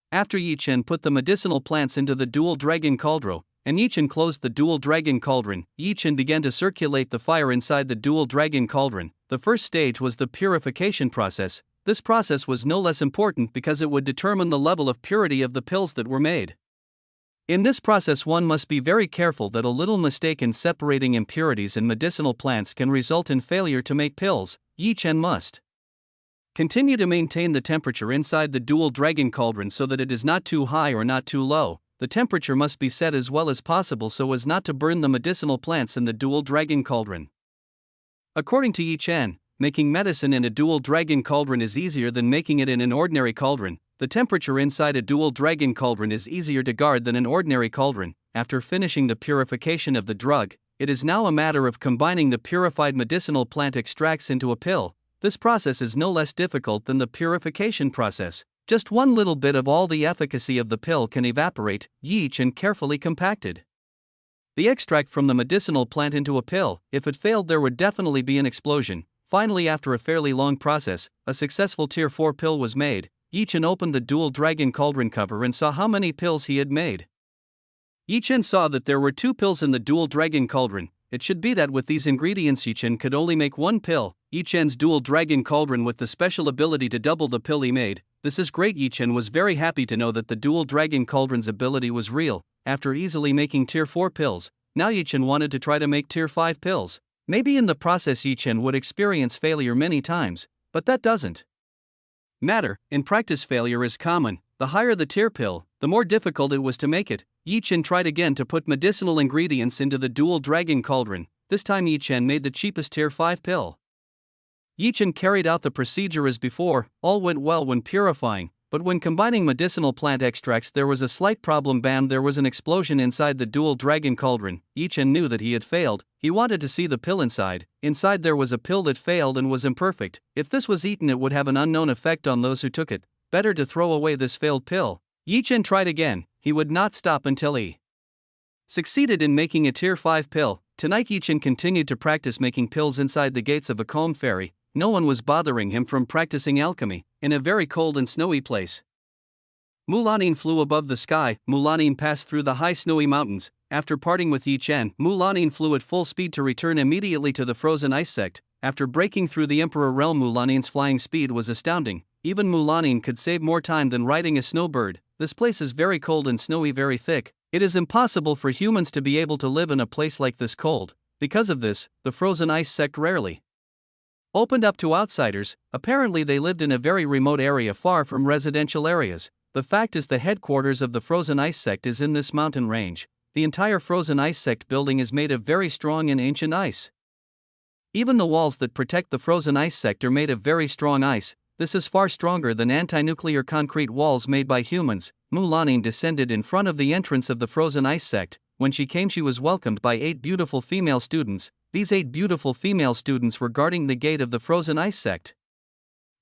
After Yi Chen put the medicinal plants into the dual dragon cauldron, and Yi Chen closed the dual dragon cauldron, Yi Chen began to circulate the fire inside the dual dragon cauldron. The first stage was the purification process. This process was no less important because it would determine the level of purity of the pills that were made. In this process one must be very careful that a little mistake in separating impurities in medicinal plants can result in failure to make pills. Yi Chen must continue to maintain the temperature inside the dual dragon cauldron so that it is not too high or not too low. The temperature must be set as well as possible so as not to burn the medicinal plants in the dual dragon cauldron. According to Yi Chen, making medicine in a dual dragon cauldron is easier than making it in an ordinary cauldron. The temperature inside a dual dragon cauldron is easier to guard than an ordinary cauldron. After finishing the purification of the drug, it is now a matter of combining the purified medicinal plant extracts into a pill. This process is no less difficult than the purification process. Just one little bit of all the efficacy of the pill can evaporate. Yi Chen carefully compacted the extract from the medicinal plant into a pill. If it failed, there would definitely be an explosion. Finally, after a fairly long process, a successful tier 4 pill was made. Yi Chen opened the dual dragon cauldron cover and saw how many pills he had made. Yi Chen saw that there were 2 pills in the dual dragon cauldron. It should be that with these ingredients Yi Chen could only make 1 pill. Yi Chen's dual dragon cauldron with the special ability to double the pill he made. This is great. Yi Chen was very happy to know that the dual dragon cauldron's ability was real. After easily making tier 4 pills, now Yi Chen wanted to try to make tier 5 pills. Maybe in the process Yi Chen would experience failure many times, but that doesn't matter. In practice failure is common. The higher the tier pill, the more difficult it was to make it. Yi Chen tried again to put medicinal ingredients into the dual dragon cauldron. This time Yi Chen made the cheapest tier 5 pill. Yi Chen carried out the procedure as before. All went well when purifying, but when combining medicinal plant extracts there was a slight problem. Bam, there was an explosion inside the dual dragon cauldron. Yi Chen knew that he had failed. He wanted to see the pill inside. Inside there was a pill that failed and was imperfect. If this was eaten it would have an unknown effect on those who took it. better to throw away this failed pill. Chen tried again, he would not stop until he succeeded in making a tier 5 pill. Tonight Chen continued to practice making pills inside the gates of a calm fairy. No one was bothering him from practicing alchemy, in a very cold and snowy place. Mulanin flew above the sky. Mulanin passed through the high snowy mountains. After parting with Chen, Mulanin flew at full speed to return immediately to the frozen ice sect. After breaking through the Emperor realm, Mulanin's flying speed was astounding. Even Mulanin could save more time than riding a snowbird. This place is very cold and snowy, very thick. It is impossible for humans to be able to live in a place like this cold. Because of this, the frozen ice sect rarely opened up to outsiders. Apparently they lived in a very remote area far from residential areas. The fact is the headquarters of the frozen ice sect is in this mountain range. The entire frozen ice sect building is made of very strong and ancient ice. Even the walls that protect the frozen ice sect are made of very strong ice. This is far stronger than anti-nuclear concrete walls made by humans. Mulanin descended in front of the entrance of the frozen ice sect. When she came, she was welcomed by 8 beautiful female students. These 8 beautiful female students were guarding the gate of the frozen ice sect.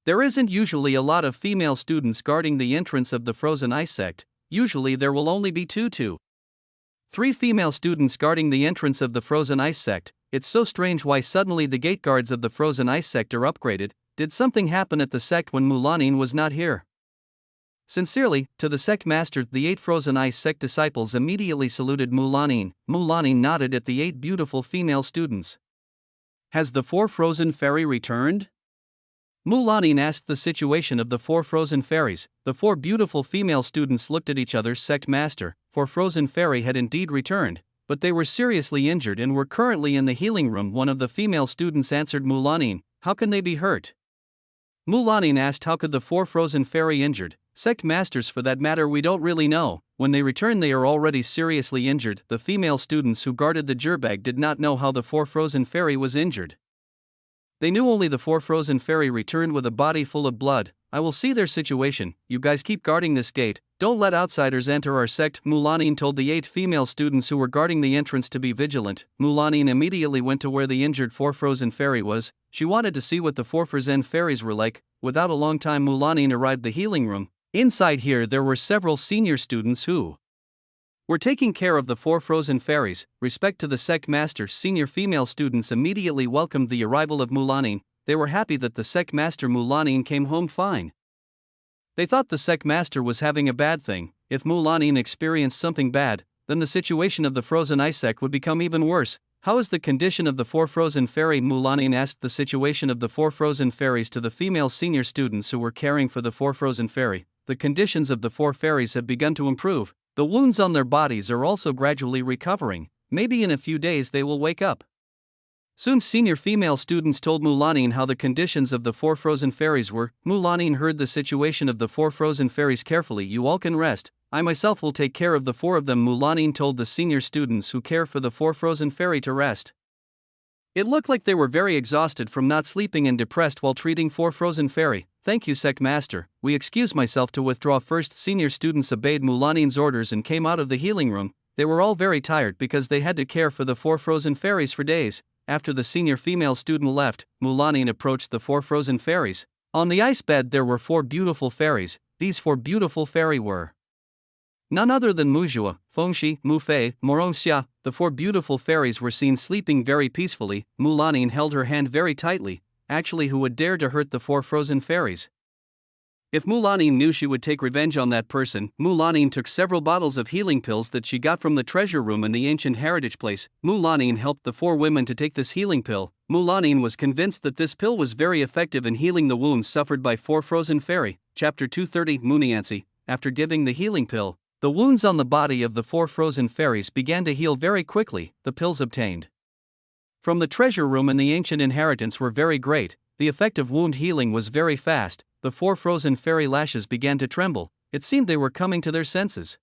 There isn't usually a lot of female students guarding the entrance of the frozen ice sect. Usually there will only be 3 female students guarding the entrance of the frozen ice sect. It's so strange why suddenly the gate guards of the frozen ice sect are upgraded. Did something happen at the sect when Mulanin was not here? Sincerely, to the sect master, the 8 frozen ice sect disciples immediately saluted Mulanin. Mulanin nodded at the 8 beautiful female students. Has the 4 frozen fairy returned? Mulanin asked the situation of the 4 frozen fairies. The 4 beautiful female students looked at each other. Sect master, 4 frozen fairy had indeed returned, but they were seriously injured and were currently in the healing room. One of the female students answered Mulanin, how can they be hurt? Mulanin asked how could the 4 frozen fairy injured? Sect masters, for that matter we don't really know. When they return they are already seriously injured. The female students who guarded the gerbag did not know how the 4 frozen fairy was injured. They knew only the 4 frozen fairy returned with a body full of blood. I will see their situation. You guys keep guarding this gate. Don't let outsiders enter our sect. Mulanin told the 8 female students who were guarding the entrance to be vigilant. Mulanin immediately went to where the injured 4 frozen fairy was. She wanted to see what the 4 frozen fairies were like. Without a long time Mulanin arrived the healing room. Inside here there were several senior students who were taking care of the 4 frozen fairies. Respect to the sect master. Senior female students immediately welcomed the arrival of Mulanin. They were happy that the sect master Mulanin came home fine. They thought the sect master was having a bad thing. If Mulanin experienced something bad, then the situation of the frozen ice sect would become even worse. How is the condition of the 4 frozen fairy? Mulanin asked the situation of the 4 frozen fairies to the female senior students who were caring for the 4 frozen fairy. The conditions of the 4 fairies have begun to improve. The wounds on their bodies are also gradually recovering. Maybe in a few days they will wake up. Soon senior female students told Mulanin how the conditions of the 4 frozen fairies were. Mulanin heard the situation of the 4 frozen fairies carefully. You all can rest. I myself will take care of the 4 of them. Mulanin told the senior students who care for the 4 frozen fairy to rest. It looked like they were very exhausted from not sleeping and depressed while treating 4 frozen fairy. Thank you, sect master. We excuse myself to withdraw first. Senior students obeyed Mulanin's orders and came out of the healing room. They were all very tired because they had to care for the 4 frozen fairies for days. After the senior female student left, Mulanin approached the 4 frozen fairies. On the ice bed there were 4 beautiful fairies. These 4 beautiful fairy were none other than Mujua, Fengshi, Mufei, Morongxia. The 4 beautiful fairies were seen sleeping very peacefully. Mulanin held her hand very tightly. Actually, who would dare to hurt the 4 frozen fairies? If Mulanin knew she would take revenge on that person, Mulanin took several bottles of healing pills that she got from the treasure room in the ancient heritage place. Mulanin helped the 4 women to take this healing pill. Mulanin was convinced that this pill was very effective in healing the wounds suffered by 4 frozen fairy. Chapter 230 Muniancy. After giving the healing pill, the wounds on the body of the 4 frozen fairies began to heal very quickly. The pills obtained from the treasure room and the ancient inheritance were very great. The effect of wound healing was very fast. The 4 frozen fairy lashes began to tremble. It seemed they were coming to their senses.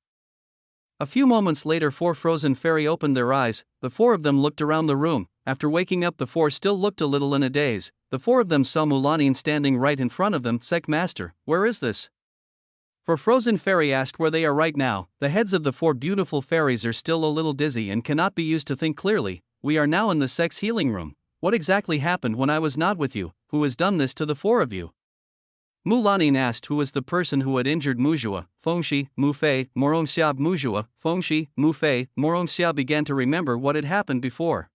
A few moments later 4 frozen fairy opened their eyes. The 4 of them looked around the room. After waking up the 4 still looked a little in a daze. The 4 of them saw Mulanin standing right in front of them. Sect master, where is this? For frozen fairy asked where they are right now. The heads of the 4 beautiful fairies are still a little dizzy and cannot be used to think clearly. We are now in the sex healing room. What exactly happened when I was not with you? Who has done this to the 4 of you? Mu Lanin asked who was the person who had injured Mujua. Fengshi, Mu Fei, Morongxia. Mujua, Fengshi, Mu Fei, Morongxia began to remember what had happened before.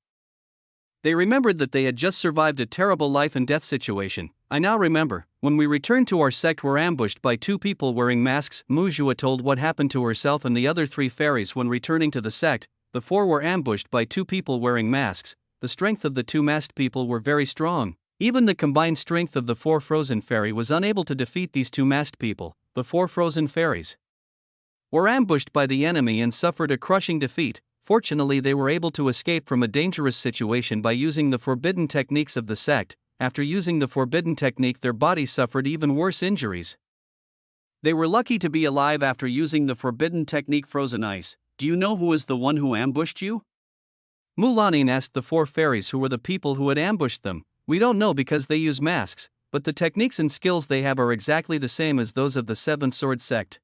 They remembered that they had just survived a terrible life and death situation. I now remember, when we returned to our sect were ambushed by two people wearing masks. Mujua told what happened to herself and the other three fairies when returning to the sect. The four were ambushed by two people wearing masks. The strength of the two masked people were very strong. Even the combined strength of the four frozen fairy was unable to defeat these two masked people. The four frozen fairies were ambushed by the enemy and suffered a crushing defeat. Fortunately, they were able to escape from a dangerous situation by using the forbidden techniques of the sect. After using the forbidden technique, their bodies suffered even worse injuries. They were lucky to be alive after using the forbidden technique frozen ice. Do you know who is the one who ambushed you? Mu Lanin asked the four fairies who were the people who had ambushed them. We don't know because they use masks, but the techniques and skills they have are exactly the same as those of the Seven Sword Sect.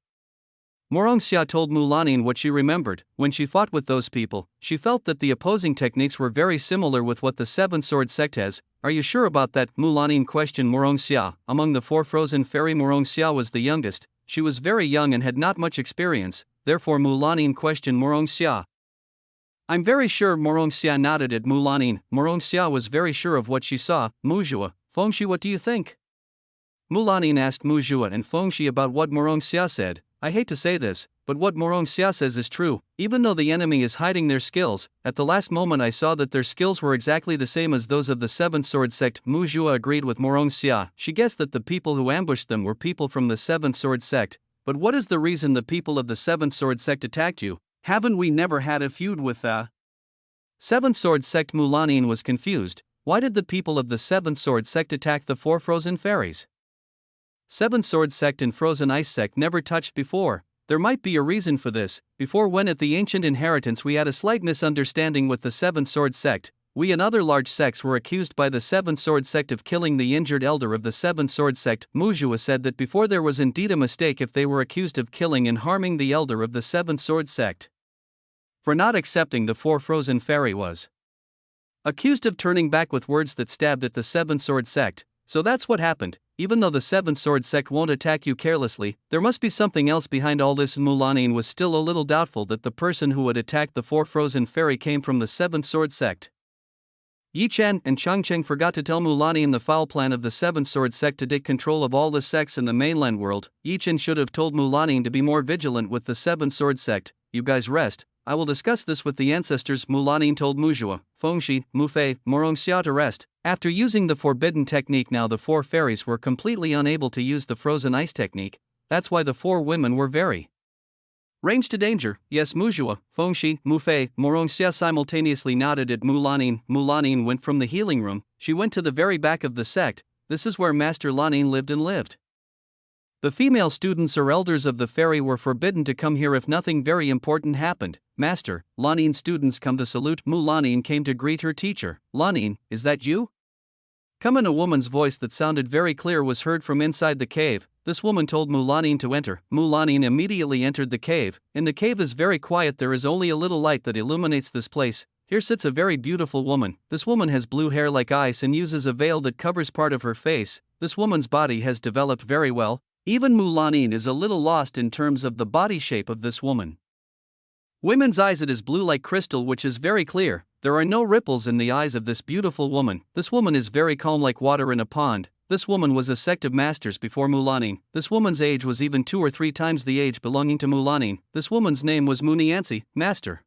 Morongxia told Mu Lanin what she remembered. When she fought with those people, she felt that the opposing techniques were very similar with what the Seven Sword Sect has. Are you sure about that? Mu Lanin questioned Morongxia. Among the four frozen fairy, Morongxia was the youngest. She was very young and had not much experience, therefore Mu Lanin questioned Morongxia. I'm very sure. Morongxia nodded at Mu Lanin. Morongxia was very sure of what she saw. Mujua, Fengshi, what do you think? Mu Lanin asked Mujua and Fengshi about what Morongxia said. I hate to say this, but what Morongxia says is true. Even though the enemy is hiding their skills, at the last moment I saw that their skills were exactly the same as those of the Seven Sword Sect. Mujua agreed with Morongxia. She guessed that the people who ambushed them were people from the Seven Sword Sect. But what is the reason the people of the Seven Sword Sect attacked you? Haven't we never had a feud with the Seven Sword Sect? Mu Lanin was confused. Why did the people of the Seven Sword Sect attack the four frozen fairies? Seven Sword Sect and Frozen Ice Sect never touched before. There might be a reason for this. Before, when at the Ancient Inheritance we had a slight misunderstanding with the Seven Sword Sect, we and other large sects were accused by the Seven Sword Sect of killing the injured elder of the Seven Sword Sect. Mujua said that before there was indeed a mistake if they were accused of killing and harming the elder of the Seven Sword Sect. For not accepting, the four frozen fairy was accused of turning back with words that stabbed at the Seven Sword Sect. So that's what happened. Even though the Seven Sword Sect won't attack you carelessly, there must be something else behind all this. Mu Lanin was still a little doubtful that the person who had attacked the four frozen fairy came from the Seven Sword Sect. Yi Chen and Changcheng forgot to tell Mu Lanin the foul plan of the Seven Sword Sect to take control of all the sects in the mainland world. Yi Chen should have told Mu Lanin to be more vigilant with the Seven Sword Sect. You guys rest. I will discuss this with the ancestors. Mu Lanin told Mujua, Fengshi, Mu Fei, Morongxia to rest. After using the forbidden technique, now the four fairies were completely unable to use the frozen ice technique. That's why the four women were very range to danger. Yes, Mujua, Fengshi, Mu Fei, Morongxia simultaneously nodded at Mu Lanin. Mu Lanin went from the healing room. She went to the very back of the sect. This is where Master Lanin lived. The female students or elders of the fairy were forbidden to come here if nothing very important happened. Master, Lanin students come to salute. Mu Lanin came to greet her teacher. Lanin, is that you? Come in. A woman's voice that sounded very clear was heard from inside the cave. This woman told Mu Lanin to enter. Mu Lanin immediately entered the cave. In the cave is very quiet. There is only a little light that illuminates this place. Here sits a very beautiful woman. This woman has blue hair like ice and uses a veil that covers part of her face. This woman's body has developed very well. Even Mu Lanin is a little lost in terms of the body shape of this woman. Women's eyes, it is blue like crystal, which is very clear. There are no ripples in the eyes of this beautiful woman. This woman is very calm like water in a pond. This woman was a sect of masters before Mu Lanin. This woman's age was even 2 or 3 times the age belonging to Mu Lanin. This woman's name was Muniansi, master.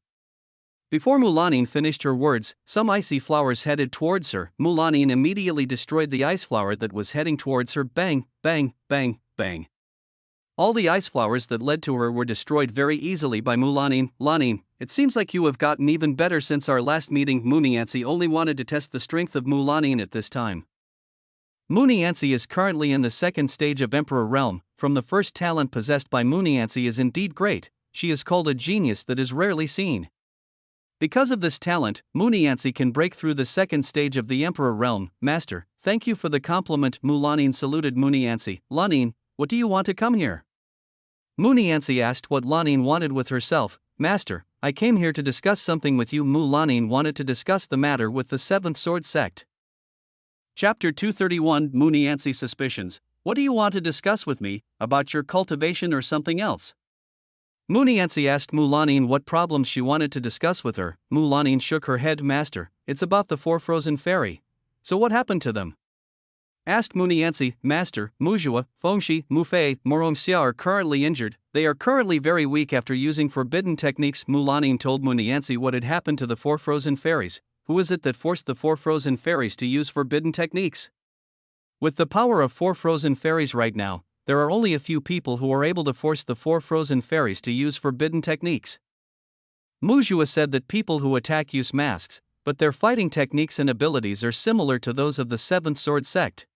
Before Mu Lanin finished her words, some icy flowers headed towards her. Mu Lanin immediately destroyed the ice flower that was heading towards her. Bang, bang, bang, bang. All the ice flowers that led to her were destroyed very easily by Mu Lanin. Lanin, it seems like you have gotten even better since our last meeting. Muniansi only wanted to test the strength of Mu Lanin at this time. Muniansi is currently in the second stage of Emperor Realm. From the first talent possessed by Muniansi is indeed great. She is called a genius that is rarely seen. Because of this talent, Muniansi can break through the second stage of the Emperor Realm. Master, thank you for the compliment. Mu Lanin saluted Muniansi. Lanin, what do you want to come here? Muniansi asked what Lanin wanted with herself. Master, I came here to discuss something with you. Mu Lanin wanted to discuss the matter with the Seventh Sword Sect. Chapter 231, Muniansi Suspicions. What do you want to discuss with me, about your cultivation or something else? Muniancy asked Mulanin what problems she wanted to discuss with her. Mulanin shook her head. Master, it's about the 4 frozen fairy. So what happened to them? Asked Muniancy. Master, Mujua, Fengshi, Mufei, Moromxia are currently injured. They are currently very weak after using forbidden techniques. Mulanin told Muniancy what had happened to the 4 frozen fairies. Who is it that forced the 4 frozen fairies to use forbidden techniques? With the power of 4 frozen fairies right now, there are only a few people who are able to force the 4 frozen fairies to use forbidden techniques. Mujua said that people who attack use masks, but their fighting techniques and abilities are similar to those of the 7th Sword Sect.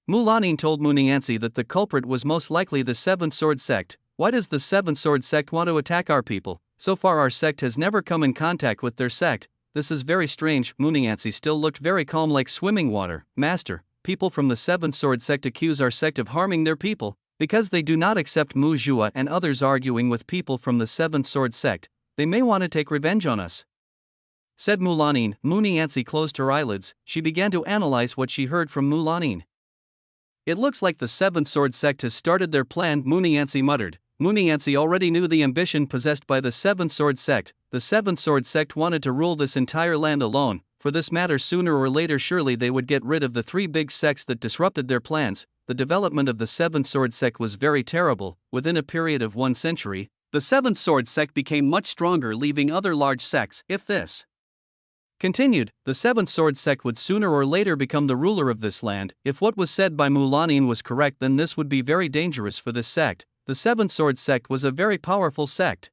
Mulanin told Muniancy that the culprit was most likely the 7th Sword Sect. Why does the 7th Sword Sect want to attack our people? So far our sect has never come in contact with their sect. This is very strange. Muniancy still looked very calm like swimming water. Master, people from the 7th Sword Sect accuse our sect of harming their people, because they do not accept Mujua and others arguing with people from the 7th Sword Sect. They may want to take revenge on us, said Mulanin. Muniancy closed her eyelids. She began to analyze what she heard from Mulanin. It looks like the 7th Sword Sect has started their plan, Muniancy muttered. Muniancy already knew the ambition possessed by the 7th Sword Sect. The 7th Sword Sect wanted to rule this entire land alone. For this matter, sooner or later surely they would get rid of the 3 big sects that disrupted their plans. The development of the 7th Sword Sect was very terrible. Within a period of 1 century, the 7th Sword Sect became much stronger, leaving other large sects. If this continued, the 7th Sword Sect would sooner or later become the ruler of this land. If what was said by Mulanin was correct, then this would be very dangerous for this sect. The 7th Sword Sect was a very powerful sect.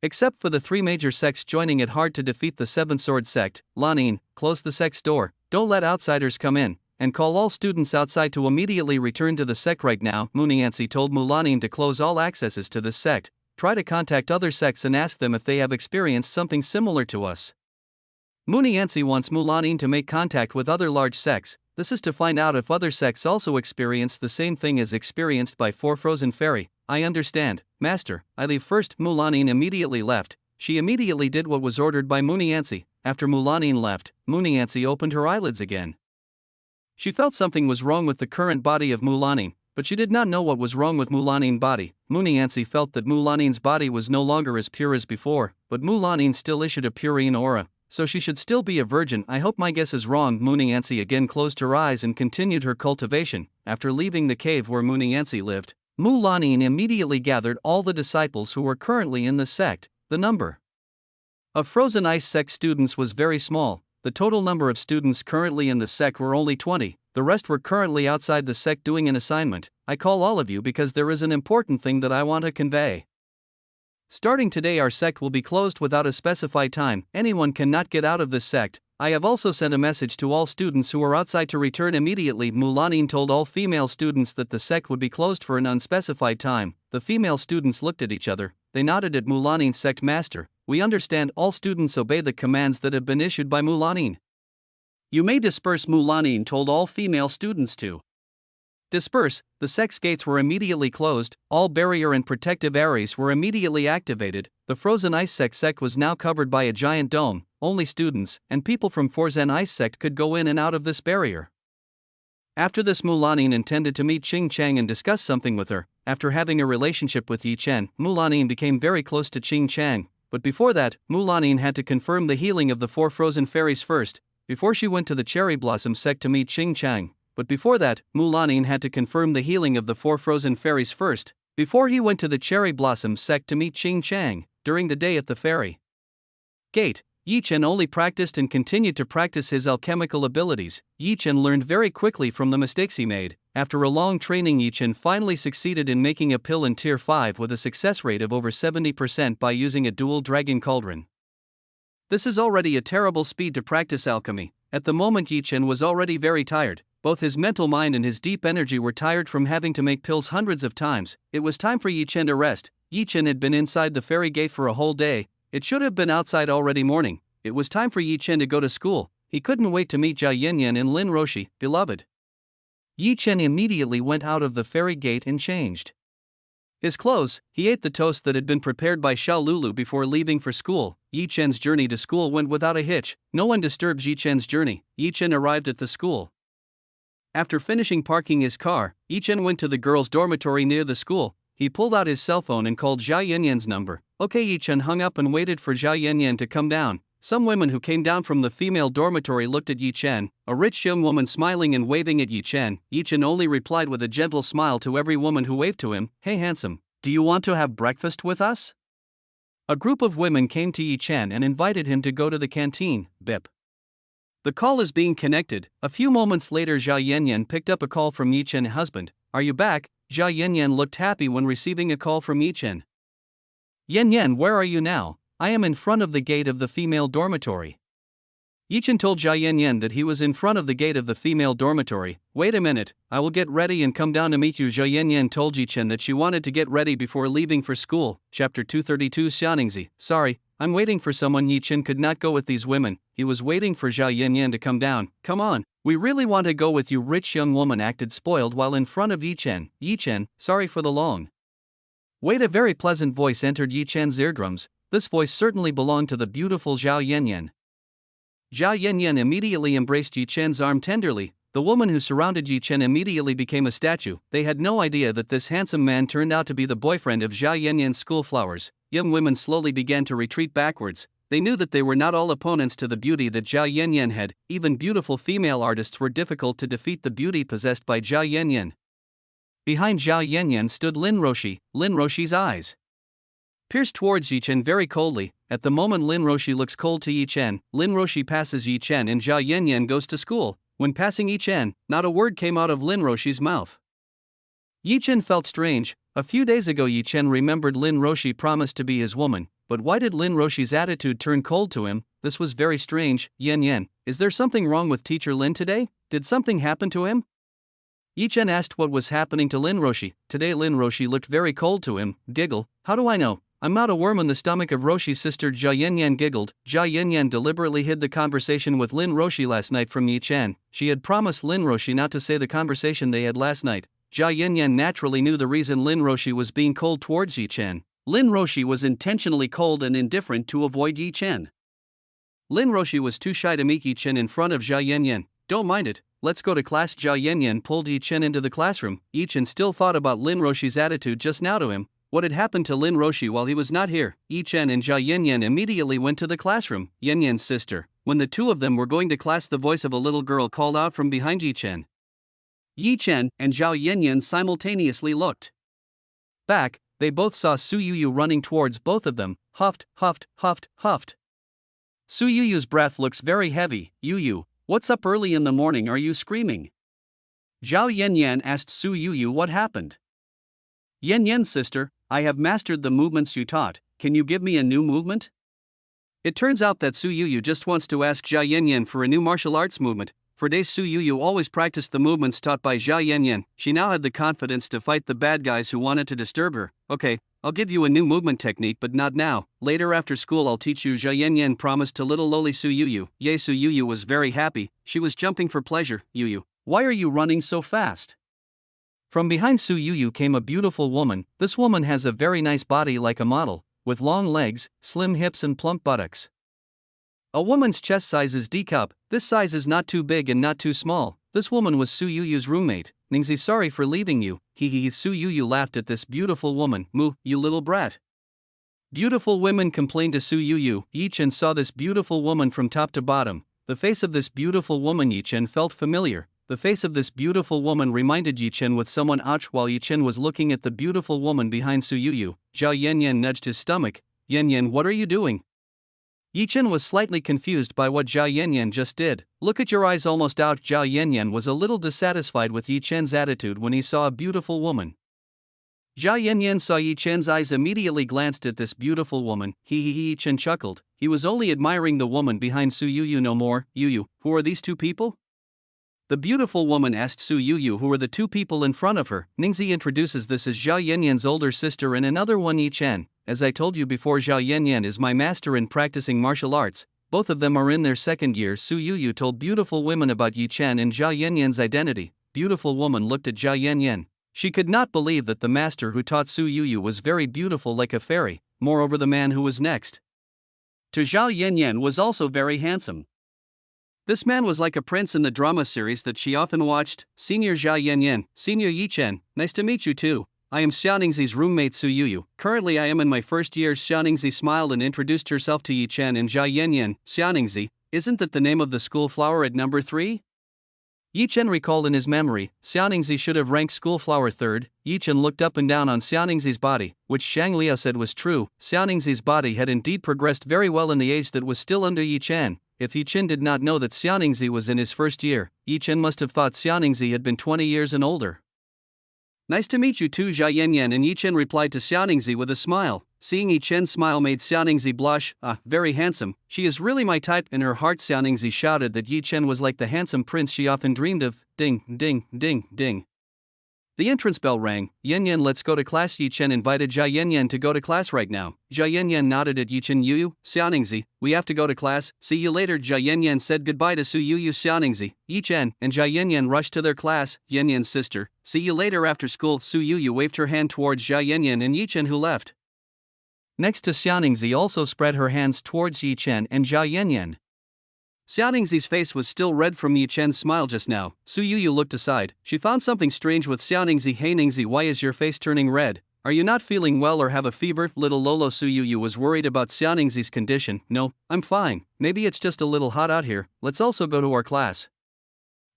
Except for the 3 major sects joining it hard to defeat the 7th Sword Sect. Lanin, close the sect's door, don't let outsiders come in, and call all students outside to immediately return to the sect right now. Muniancy told Mulanin to close all accesses to this sect. Try to contact other sects and ask them if they have experienced something similar to us. Muniancy wants Mulanin to make contact with other large sects. This is to find out if other sects also experience the same thing as experienced by 4 frozen fairy. I understand, Master, I leave first. Mulanin immediately left. She immediately did what was ordered by Muniancy. After Mulanin left, Muniancy opened her eyelids again. She felt something was wrong with the current body of Mulanin, but she did not know what was wrong with Mulanin's body. Muniancy felt that Mulanin's body was no longer as pure as before, but Mulanin still issued a purine aura, so she should still be a virgin. I hope my guess is wrong. Muniancy again closed her eyes and continued her cultivation. After leaving the cave where Muniancy lived, Mulanin immediately gathered all the disciples who were currently in the sect. The number of Frozen Ice sect students was very small. The total number of students currently in the sect were only 20. The rest were currently outside the sect doing an assignment. I call all of you because there is an important thing that I want to convey. Starting today, our sect will be closed without a specified time. Anyone cannot get out of this sect. I have also sent a message to all students who are outside to return immediately. Mulanin told all female students that the sect would be closed for an unspecified time. The female students looked at each other. They nodded at Mulanin's sect master. We understand. All students obey the commands that have been issued by Mulanin. You may disperse. Mulanin told all female students to disperse. The sect's gates were immediately closed, all barrier and protective areas were immediately activated. The Frozen Ice sect was now covered by a giant dome. Only students and people from Frozen Ice sect could go in and out of this barrier. After this, Mulanin intended to meet Qing Chang and discuss something with her. After having a relationship with Yi Chen, Mulanin became very close to Qing Chang. But before that, Mulanin had to confirm the healing of the 4 frozen fairies first, before she went to the Cherry Blossom sect to meet Qing Chang. But before that, Mulanin had to confirm the healing of the 4 frozen fairies first, before he went to the Cherry Blossom sect to meet Qing Chang. During the day at the fairy gate, Yi Chen only practiced and continued to practice his alchemical abilities. Yi Chen learned very quickly from the mistakes he made. After a long training, Yi Chen finally succeeded in making a pill in Tier 5 with a success rate of over 70% by using a dual dragon cauldron. This is already a terrible speed to practice alchemy. At the moment, Yi Chen was already very tired. Both his mental mind and his deep energy were tired from having to make pills hundreds of times. It was time for Yi Chen to rest. Yi Chen had been inside the fairy gate for a whole day. It should have been outside already morning. It was time for Yi Chen to go to school. He couldn't wait to meet Jia Yinyan and Lin Roshi, beloved. Yi Chen immediately went out of the fairy gate and changed his clothes. He ate the toast that had been prepared by Xiao Lulu before leaving for school. Yi Chen's journey to school went without a hitch. No one disturbed Yi Chen's journey. Yi Chen arrived at the school After finishing parking his car, Chen went to the girls' dormitory near the school. He pulled out his cell phone and called Zhao Yanyan's number. Okay, Chen hung up and waited for Zhao Yanyan to come down. Some women who came down from the female dormitory looked at Chen, a rich young woman smiling and waving at Chen. Chen only replied with a gentle smile to every woman who waved to him, "Hey handsome, do you want to have breakfast with us?" A group of women came to Chen and invited him to go to the canteen. Bip. The call is being connected. A few moments later, Zhao Yanyan picked up a call from Chen's husband. "Are you back?" Zhao Yanyan looked happy when receiving a call from Chen. "Yan, where are you now?" "I am in front of the gate of the female dormitory." Chen told Zhao Yanyan that he was in front of the gate of the female dormitory. "Wait a minute, I will get ready and come down to meet you." Zhao Yanyan told Chen that she wanted to get ready before leaving for school. Chapter 232 Xianingzi. "Sorry, I'm waiting for someone." Chen could not go with these women. He was waiting for Zhao Yanyan to come down. "Come on, we really want to go with you." Rich young woman acted spoiled while in front of Chen. "Chen, sorry for the long wait." A very pleasant voice entered Chen's eardrums. This voice certainly belonged to the beautiful Zhao Yanyan. Zhao Yanyan immediately embraced Chen's arm tenderly. The woman who surrounded Chen immediately became a statue. They had no idea that this handsome man turned out to be the boyfriend of Zhao Yanyan's school flowers. Young women slowly began to retreat backwards. They knew that they were not all opponents to the beauty that Zhao Yanyan had. Even beautiful female artists were difficult to defeat the beauty possessed by Zhao Yanyan. Behind Zhao Yanyan stood Lin Roshi. Lin Roshi's eyes pierced towards Chen very coldly. At the moment Lin Roshi looks cold to Chen, Lin Roshi passes Chen and Zhao Yanyan goes to school. When passing Chen, not a word came out of Lin Roshi's mouth. Chen felt strange. A few days ago Chen remembered Lin Roshi promised to be his woman, but why did Lin Roshi's attitude turn cold to him? This was very strange. Yan, is there something wrong with teacher Lin today? Did something happen to him? Chen asked what was happening to Lin Roshi. Today Lin Roshi looked very cold to him. Giggle. How do I know? I'm not a worm in the stomach of Roshi's sister. Zhao Yanyan giggled. Zhao Yanyan deliberately hid the conversation with Lin Roshi last night from Chen. She had promised Lin Roshi not to say the conversation they had last night. Zhao Yanyan naturally knew the reason Lin Roshi was being cold towards Chen. Lin Roshi was intentionally cold and indifferent to avoid Chen. Lin Roshi was too shy to meet Chen in front of Zhao Yanyan. "Don't mind it, let's go to class." Zhao Yanyan pulled Chen into the classroom. Chen still thought about Lin Roshi's attitude just now to him. What had happened to Lin Roshi while he was not here? Chen and Zhao Yanyan immediately went to the classroom. Yanyan's sister. When the two of them were going to class, the voice of a little girl called out from behind Chen. Chen and Zhao Yanyan simultaneously looked back. They both saw Su Yuyu running towards both of them. Huffed, huffed, huffed, huffed. Su Yuyu's breath looks very heavy. "Yuyu, what's up early in the morning? Are you screaming?" Zhao Yanyan asked Su Yuyu what happened. "Yanyan's sister, I have mastered the movements you taught. Can you give me a new movement?" It turns out that Su Yuyu just wants to ask Zhao Yanyan for a new martial arts movement. For days Su Yuyu always practiced the movements taught by Zhao Yanyan. She now had the confidence to fight the bad guys who wanted to disturb her. "Okay, I'll give you a new movement technique, but not now. Later after school I'll teach you." Zhao Yanyan promised to little lowly Su Yuyu. Yay, Su Yuyu was very happy. She was jumping for pleasure. "Yuyu, why are you running so fast?" From behind Su Yuyu came a beautiful woman. This woman has a very nice body like a model, with long legs, slim hips and plump buttocks. A woman's chest size is D cup. This size is not too big and not too small. This woman was Su Yuyu's roommate. "Ningzi, sorry for leaving you." Hee. Su Yuyu laughed at this beautiful woman. "Moo, you little brat." Beautiful women complained to Su Yuyu. Chen saw this beautiful woman from top to bottom. The face of this beautiful woman Chen felt familiar. The face of this beautiful woman reminded Chen with someone. Ouch. While Chen was looking at the beautiful woman behind Su Yuyu, Zhao Yanyan nudged his stomach. "Yanyan, what are you doing?" Chen was slightly confused by what Zhao Yanyan just did. "Look at your eyes almost out." Zhao Yanyan was a little dissatisfied with Chen's attitude when he saw a beautiful woman. Zhao Yanyan saw Chen's eyes immediately glanced at this beautiful woman. Chen chuckled. He was only admiring the woman behind Su Yuyu no more. "Yuyu, who are these two people?" The beautiful woman asked Su Yuyu who were the two people in front of her. Ningzi introduces this as Zhao Yanyan's older sister and another one Chen. "As I told you before, Zhao Yanyan is my master in practicing martial arts. Both of them are in their second year." Su Yuyu told beautiful women about Chen and Zhao Yanyan's identity. Beautiful woman looked at Zhao Yanyan. She could not believe that the master who taught Su Yuyu was very beautiful like a fairy. Moreover, the man who was next to Zhao Yanyan was also very handsome. This man was like a prince in the drama series that she often watched. Senior Jia Yanyan, Senior Yi Chen, nice to meet you too. I am Xiaoningzi's roommate Su Yuyu. Currently I am in my first year. Xiaoningzi smiled and introduced herself to Yi Chen and Jia Yanyan. Xiaoningzi, isn't that the name of the school flower at number 3? Yi Chen recalled in his memory, Xiaoningzi should have ranked school flower third. Yi Chen looked up and down on Xiaoningzi's body, which Zhang Liao said was true. Xiaoningzi's body had indeed progressed very well in the age that was still under Yi Chen. If Yi Chen did not know that Xiaoningzi was in his first year, Yi Chen must have thought Xiaoningzi had been 20 years and older. Nice to meet you too, Jia Yanyan, and Yi Chen replied to Xiaoningzi with a smile. Seeing Yi Chen's smile made Xiaoningzi blush. Very handsome. She is really my type. In her heart, Xiaoningzi shouted that Yi Chen was like the handsome prince she often dreamed of. Ding, ding, ding, ding. The entrance bell rang. Yanyan, let's go to class. Yi Chen invited Jia Yanyan to go to class right now. Jia Yanyan nodded at Yi Chen. Yuyu, Xiaoningzi, we have to go to class. See you later. Jia Yanyan said goodbye to Su Yuyu. Xiaoningzi, Yi Chen, and Jia Yanyan rushed to their class. Yanyan's sister, see you later after school. Su Yuyu waved her hand towards Jia Yanyan and Yi Chen, who left. Next to Xiaoningzi also spread her hands towards Yi Chen and Jia Yanyan. Xiaoningzi's face was still red from Yi Chen's smile just now. Su Yuyu looked aside. She found something strange with Xiaoningzi. Hey Ningzi, why is your face turning red? Are you not feeling well or have a fever? Little Lolo. Su Yuyu was worried about Xiaoningzi's condition. No, I'm fine. Maybe it's just a little hot out here. Let's also go to our class.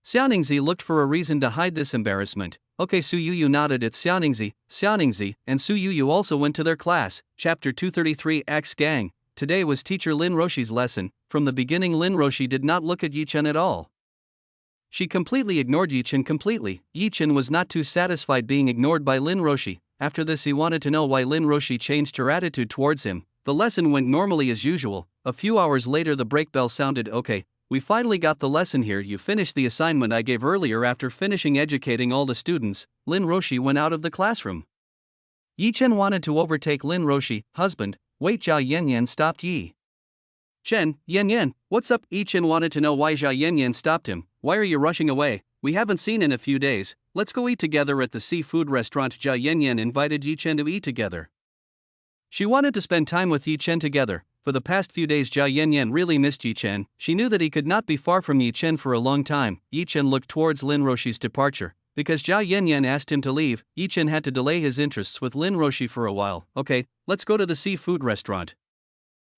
Xiaoningzi looked for a reason to hide this embarrassment. Okay, Su Yuyu nodded at Xiaoningzi, and Su Yuyu also went to their class. Chapter 233 X Gang. Today was teacher Lin Roshi's lesson. From the beginning Lin Roshi did not look at Yi Chen at all. She completely ignored Yi Chen completely. Yi Chen was not too satisfied being ignored by Lin Roshi. After this he wanted to know why Lin Roshi changed her attitude towards him. The lesson went normally as usual. A few hours later the break bell sounded. Okay, we finally got the lesson here. You finished the assignment I gave earlier. After finishing educating all the students, Lin Roshi went out of the classroom. Yi Chen wanted to overtake Lin Roshi. Husband, wait. Jia Yanyan stopped Yi Chen. Yanyan, what's up? Yi Chen wanted to know why Jia Yanyan stopped him. Why are you rushing away? We haven't seen in a few days. Let's go eat together at the seafood restaurant. Jia Yanyan invited Yi Chen to eat together. She wanted to spend time with Yi Chen together. For the past few days Jia Yanyan really missed Yi Chen. She knew that he could not be far from Yi Chen for a long time. Yi Chen looked towards Lin Roshi's departure. Because Jia Yanyan asked him to leave, Yi Chen had to delay his interests with Lin Roshi for a while. Okay, let's go to the seafood restaurant.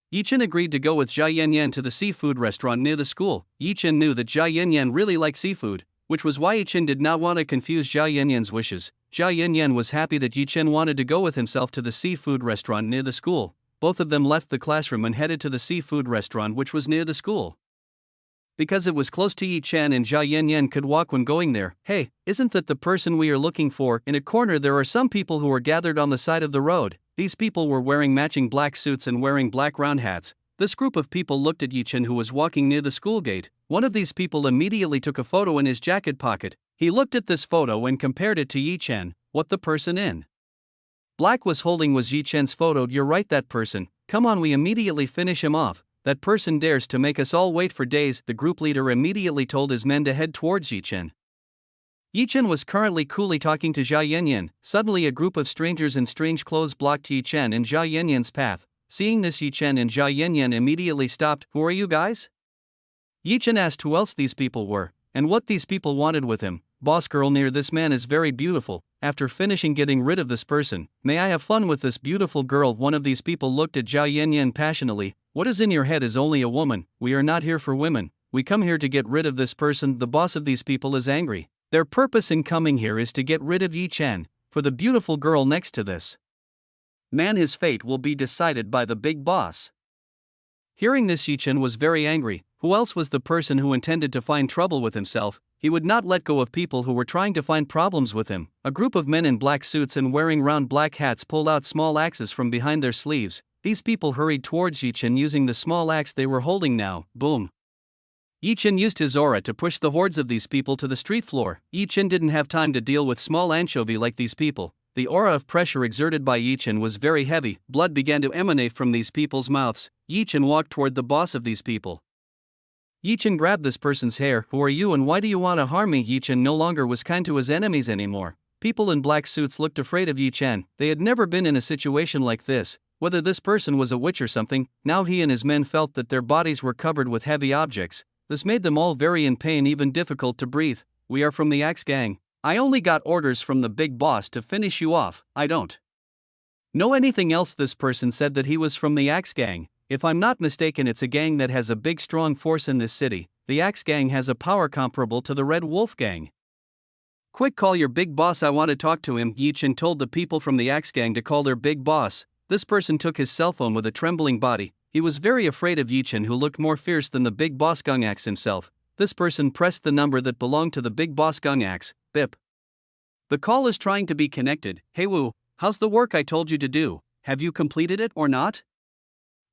Yi Chen agreed to go with Jia Yanyan to the seafood restaurant near the school. Yi Chen knew that Jia Yanyan really liked seafood, which was why Yi Chen did not want to confuse Jia Yanyan's wishes. Jia Yanyan was happy that Yi Chen wanted to go with himself to the seafood restaurant near the school. Both of them left the classroom and headed to the seafood restaurant which was near the school. Because it was close to Yi Chen and Jia Yanyan could walk when going there. Hey, isn't that the person we are looking for? In a corner there are some people who were gathered on the side of the road. These people were wearing matching black suits and wearing black round hats. This group of people looked at Yi Chen who was walking near the school gate. One of these people immediately took a photo in his jacket pocket. He looked at this photo and compared it to Yi Chen. What the person in black was holding was Yi Chen's photo. You're right, that person. Come on, we immediately finish him off. That person dares to make us all wait for days. The group leader immediately told his men to head towards Yi Chen. Yi Chen was currently coolly talking to Jia Yanyan. Suddenly a group of strangers in strange clothes blocked Yi Chen and Jia Yanyan's path. Seeing this, Yi Chen and Jia Yanyan immediately stopped. Who are you guys? Yi Chen asked who else these people were, and what these people wanted with him. Boss girl, near this man is very beautiful. After finishing getting rid of this person, may I have fun with this beautiful girl? One of these people looked at Jia Yanyan passionately. What is in your head is only a woman. We are not here for women. We come here to get rid of this person. The boss of these people is angry. Their purpose in coming here is to get rid of Yi Chen. For the beautiful girl next to this man, his fate will be decided by the big boss. Hearing this, Yi Chen was very angry. Who else was the person who intended to find trouble with himself? He would not let go of people who were trying to find problems with him. A group of men in black suits and wearing round black hats pulled out small axes from behind their sleeves. These people hurried towards Yi Chen using the small axe they were holding now. Boom. Yi Chen used his aura to push the hordes of these people to the street floor. Yi Chen didn't have time to deal with small anchovy like these people. The aura of pressure exerted by Yi Chen was very heavy. Blood began to emanate from these people's mouths. Yi Chen walked toward the boss of these people. Yi Chen grabbed this person's hair. Who are you and why do you want to harm me? Yi Chen no longer was kind to his enemies anymore. People in black suits looked afraid of Yi Chen. They had never been in a situation like this. Whether this person was a witch or something, now he and his men felt that their bodies were covered with heavy objects. This made them all very in pain, even difficult to breathe. "We are from the Axe Gang. I only got orders from the big boss to finish you off. I don't know anything else." This person said that he was from the Axe Gang. "If I'm not mistaken, it's a gang that has a big strong force in this city. The Axe Gang has a power comparable to the Red Wolf Gang." "Quick, call your big boss, I want to talk to him." Chen told the people from the Axe Gang to call their big boss. This person took his cell phone with a trembling body. He was very afraid of Chen, who looked more fierce than the big boss Gungax himself. This person pressed the number that belonged to the big boss Gungax. Bip. "The call is trying to be connected. Hey Wu, how's the work I told you to do? Have you completed it or not?"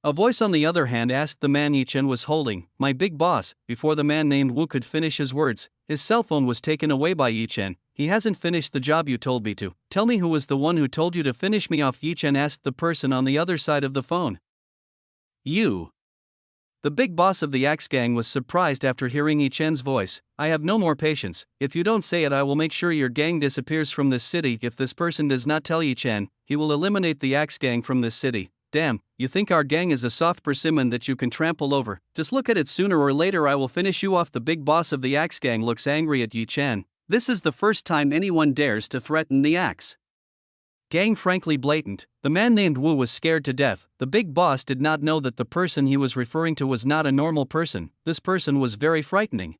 A voice on the other hand asked the man Chen was holding. "My big boss." Before the man named Wu could finish his words, his cell phone was taken away by Chen. "He hasn't finished the job you told me to. Tell me who was the one who told you to finish me off?" Chen asked the person on the other side of the phone. "You." The big boss of the Axe Gang was surprised after hearing Chen's voice. "I have no more patience. If you don't say it, I will make sure your gang disappears from this city." If this person does not tell Chen, he will eliminate the Axe Gang from this city. "Damn, you think our gang is a soft persimmon that you can trample over? Just look at it, sooner or later I will finish you off." The big boss of the Axe Gang looks angry at Chen. This is the first time anyone dares to threaten the Axe Gang. Frankly blatant. The man named Wu was scared to death. The big boss did not know that the person he was referring to was not a normal person. This person was very frightening.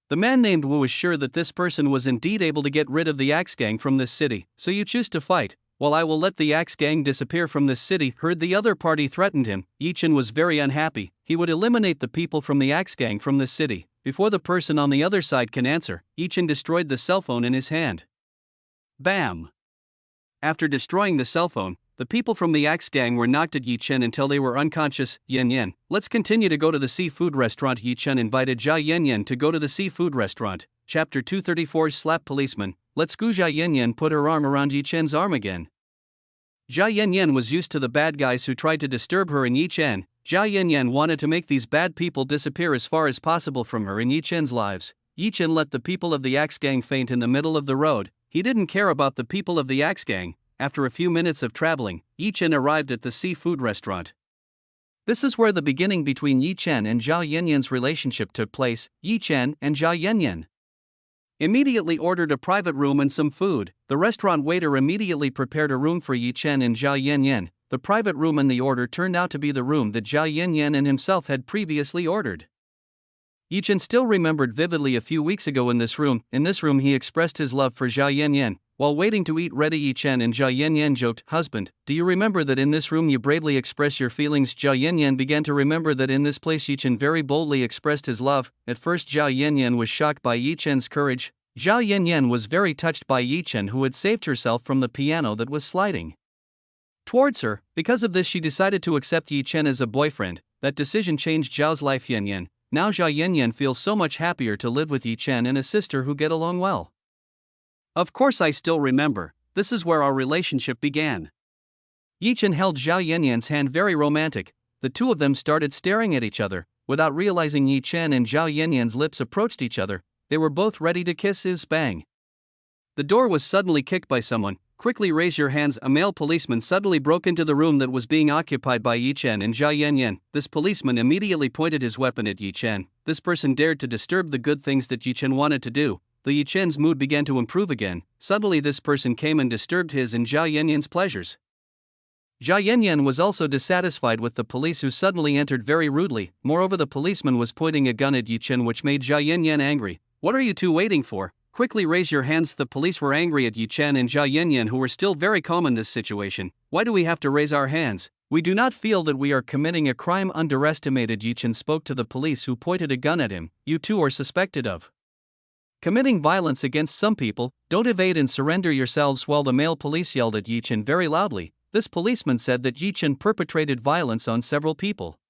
The man named Wu is sure that this person was indeed able to get rid of the Axe Gang from this city. "So you choose to fight? Well, I will let the Axe Gang disappear from this city." Heard the other party threatened him. Chen was very unhappy. He would eliminate the people from the Axe Gang from this city. Before the person on the other side can answer, Chen destroyed the cell phone in his hand. Bam! After destroying the cell phone, the people from the Axe Gang were knocked at Chen until they were unconscious. "Yen, let's continue to go to the seafood restaurant." Chen invited Jia Yen to go to the seafood restaurant. Chapter 234 Slap Policeman. "Let's go." Jia Yen put her arm around Chen's arm again. Jia Yen was used to the bad guys who tried to disturb her and Chen. Jia Yen wanted to make these bad people disappear as far as possible from her and Chen's lives. Chen let the people of the Axe Gang faint in the middle of the road. He didn't care about the people of the Axe Gang. After a few minutes of traveling, Chen arrived at the seafood restaurant. This is where the beginning between Chen and Jia Yen's relationship took place. Chen and Jia Yen immediately ordered a private room and some food. The restaurant waiter immediately prepared a room for Chen and Jia Yen. The private room in the order turned out to be the room that Jia Yen and himself had previously ordered. Chen still remembered vividly a few weeks ago in this room. In this room he expressed his love for Jia Yen. While waiting to eat ready, Chen and Jia Yen joked, "Husband, do you remember that in this room you bravely express your feelings?" Jia Yen began to remember that in this place Chen very boldly expressed his love. At first Jia Yen was shocked by Chen's courage. Jia Yen was very touched by Chen, who had saved herself from the piano that was sliding towards her. Because of this she decided to accept Chen as a boyfriend. That decision changed Zhao's life. Yen. Now Jia Yen feels so much happier to live with Chen and a sister who get along well. "Of course I still remember. This is where our relationship began." Chen held Jia Yen's hand, very romantic. The two of them started staring at each other. Without realizing, Chen and Jia Yen's lips approached each other. They were both ready to kiss. Bang! The door was suddenly kicked by someone. "Quickly raise your hands." A male policeman suddenly broke into the room that was being occupied by Chen and Jia Yen. This policeman immediately pointed his weapon at Chen. This person dared to disturb the good things that Chen wanted to do. The Chen's mood began to improve again. Suddenly this person came and disturbed his and Jia Yen's pleasures. Jia Yen was also dissatisfied with the police who suddenly entered very rudely. Moreover, the policeman was pointing a gun at Chen, which made Jia Yen angry. "What are you two waiting for? Quickly raise your hands." The police were angry at Chen and Jia Yen, who were still very calm in this situation. "Why do we have to raise our hands? We do not feel that we are committing a crime." Underestimated, Chen spoke to the police who pointed a gun at him. "You two are suspected of committing violence against some people. Don't evade and surrender yourselves." While the male police yelled at Chen very loudly, this policeman said that Chen perpetrated violence on several people.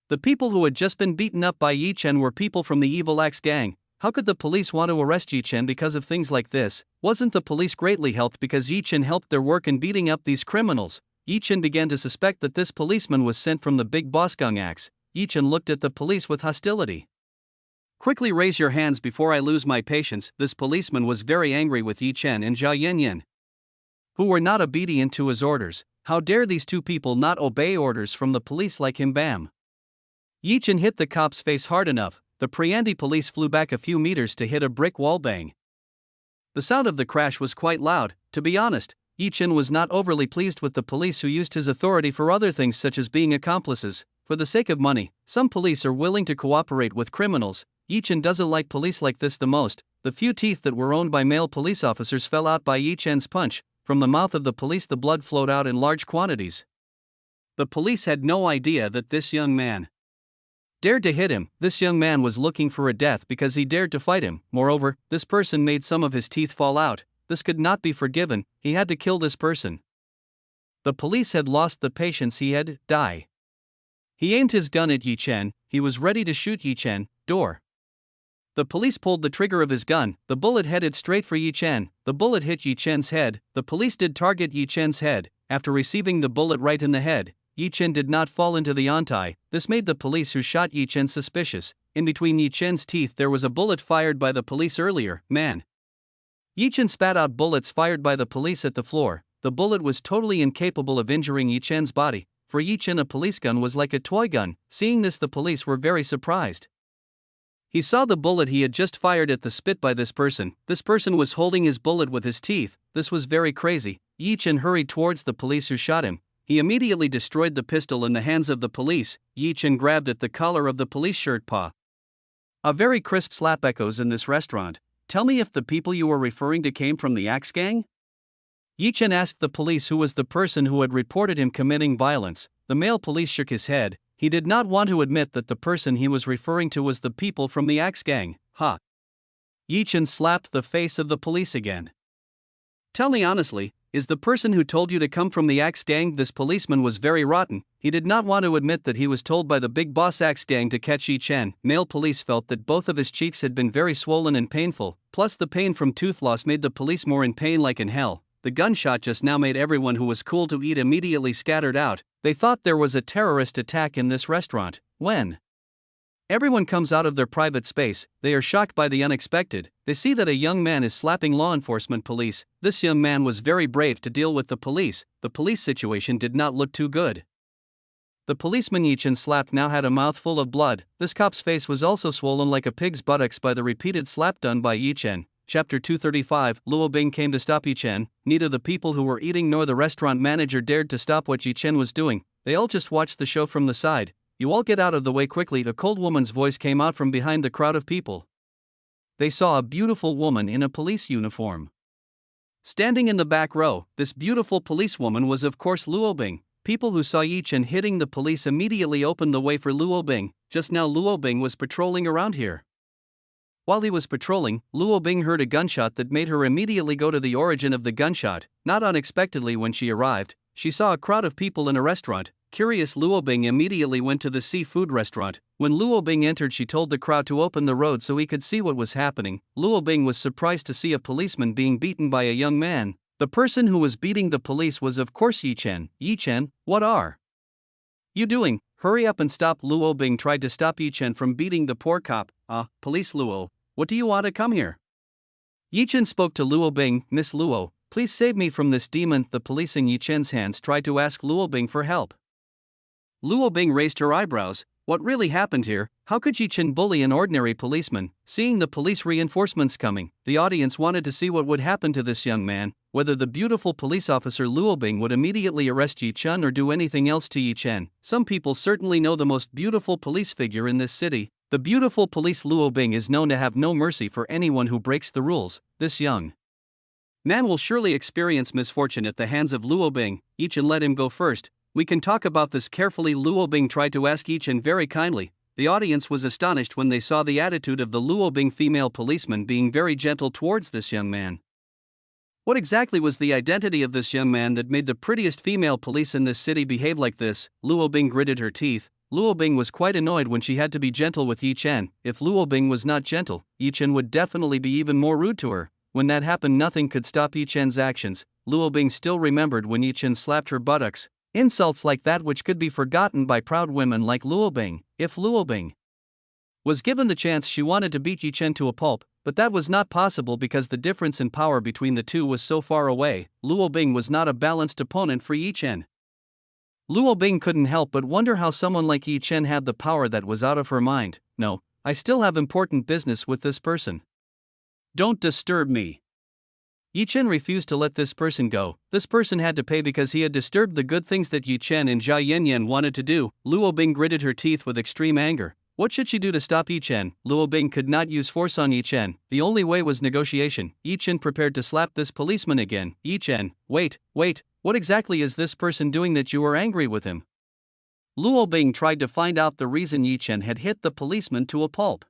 The people who had just been beaten up by Chen were people from the evil Axe Gang. How could the police want to arrest Chen because of things like this? Wasn't the police greatly helped because Chen helped their work in beating up these criminals? Chen began to suspect that this policeman was sent from the big boss Gung Axe. Chen looked at the police with hostility. "Quickly raise your hands before I lose my patience." This policeman was very angry with Chen and Jia Yen, who were not obedient to his orders. How dare these two people not obey orders from the police like him? Bam! Yi Chen hit the cop's face hard enough, the Priandi police flew back a few meters to hit a brick wall bang. The sound of the crash was quite loud. To be honest, Yi Chen was not overly pleased with the police who used his authority for other things such as being accomplices. For the sake of money, some police are willing to cooperate with criminals. Yi Chen doesn't like police like this the most. The few teeth that were owned by male police officers fell out by Yi Chen's punch. From the mouth of the police the blood flowed out in large quantities. The police had no idea that this young man dared to hit him. This young man was looking for a death because he dared to fight him. Moreover, this person made some of his teeth fall out. This could not be forgiven. He had to kill this person. The police had lost the patience. He had die. He aimed his gun at Yi Chen. He was ready to shoot Yi Chen. Door. The police pulled the trigger of his gun. The bullet headed straight for Yi Chen. The bullet hit Yi Chen's head. The police did target Yi Chen's head. After receiving the bullet right in the head, Yi Chen did not fall into the ontai. This made the police who shot Yi Chen suspicious. In between Yi Chen's teeth there was a bullet fired by the police earlier. Man. Yi Chen spat out bullets fired by the police at the floor. The bullet was totally incapable of injuring Yi Chen's body. For Yi Chen a police gun was like a toy gun. Seeing this the police were very surprised. He saw the bullet he had just fired at the spit by this person. This person was holding his bullet with his teeth. This was very crazy. Yi Chen hurried towards the police who shot him. He immediately destroyed the pistol in the hands of the police. Yi Chen grabbed at the collar of the police shirt paw. A very crisp slap echoes in this restaurant. Tell me if the people you were referring to came from the Axe Gang? Yi Chen asked the police who was the person who had reported him committing violence. The male police shook his head. He did not want to admit that the person he was referring to was the people from the Axe Gang. Ha! Yi Chen slapped the face of the police again. Tell me honestly, is the person who told you to come from the Axe Gang? This policeman was very rotten. He did not want to admit that he was told by the big boss Axe Gang to catch Yi Chen. Male police felt that both of his cheeks had been very swollen and painful, plus the pain from tooth loss made the police more in pain like in hell. The gunshot just now made everyone who was cool to eat immediately scattered out. They thought there was a terrorist attack in this restaurant. When everyone comes out of their private space, they are shocked by the unexpected. They see that a young man is slapping law enforcement police. This young man was very brave to deal with the police. The police situation did not look too good. The policeman Yi Chen slapped now had a mouthful of blood. This cop's face was also swollen like a pig's buttocks by the repeated slap done by Yi Chen. Chapter 235, Luo Bing came to stop Yi Chen. Neither the people who were eating nor the restaurant manager dared to stop what Yi Chen was doing. They all just watched the show from the side. You all get out of the way quickly. A cold woman's voice came out from behind the crowd of people. They saw a beautiful woman in a police uniform standing in the back row. This beautiful policewoman was of course Luo Bing. People who saw Yi Chen hitting the police immediately opened the way for Luo Bing. Just now Luo Bing was patrolling around here. While he was patrolling, Luo Bing heard a gunshot that made her immediately go to the origin of the gunshot. Not unexpectedly, when she arrived, she saw a crowd of people in a restaurant. Curious, Luo Bing immediately went to the seafood restaurant. When Luo Bing entered, she told the crowd to open the road so he could see what was happening. Luo Bing was surprised to see a policeman being beaten by a young man. The person who was beating the police was of course Yi Chen. Yi Chen, what are you doing? Hurry up and stop! Luo Bing tried to stop Yi Chen from beating the poor cop. Police Luo, what do you want to come here? Yi Chen spoke to Luo Bing. Miss Luo, please save me from this demon. The police in Yi Chen's hands tried to ask Luo Bing for help. Luo Bing raised her eyebrows. What really happened here? How could Yi Chen bully an ordinary policeman? Seeing the police reinforcements coming, the audience wanted to see what would happen to this young man, whether the beautiful police officer Luo Bing would immediately arrest Yi Chen or do anything else to Yi Chen. Some people certainly know the most beautiful police figure in this city. The beautiful police Luo Bing is known to have no mercy for anyone who breaks the rules. This young man will surely experience misfortune at the hands of Luo Bing. Yi Chen, let him go first. We can talk about this carefully. Luo Bing tried to ask Yi Chen very kindly. The audience was astonished when they saw the attitude of the Luo Bing female policeman being very gentle towards this young man. What exactly was the identity of this young man that made the prettiest female police in this city behave like this? Luo Bing gritted her teeth. Luo Bing was quite annoyed when she had to be gentle with Yi Chen. If Luo Bing was not gentle, Yi Chen would definitely be even more rude to her. When that happened, nothing could stop Yi Chen's actions. Luo Bing still remembered when Yi Chen slapped her buttocks. Insults like that which could be forgotten by proud women like Luo Bing. If Luo Bing was given the chance, she wanted to beat Yi Chen to a pulp, but that was not possible because the difference in power between the two was so far away. Luo Bing was not a balanced opponent for Yi Chen. Luo Bing couldn't help but wonder how someone like Yi Chen had the power that was out of her mind. No, I still have important business with this person. Don't disturb me. Yi Chen refused to let this person go. This person had to pay because he had disturbed the good things that Yi Chen and Jia Yanyan wanted to do. Luo Bing gritted her teeth with extreme anger. What should she do to stop Yi Chen? Luo Bing could not use force on Yi Chen. The only way was negotiation. Yi Chen prepared to slap this policeman again. Yi Chen, wait, what exactly is this person doing that you are angry with him? Luo Bing tried to find out the reason Yi Chen had hit the policeman to a pulp.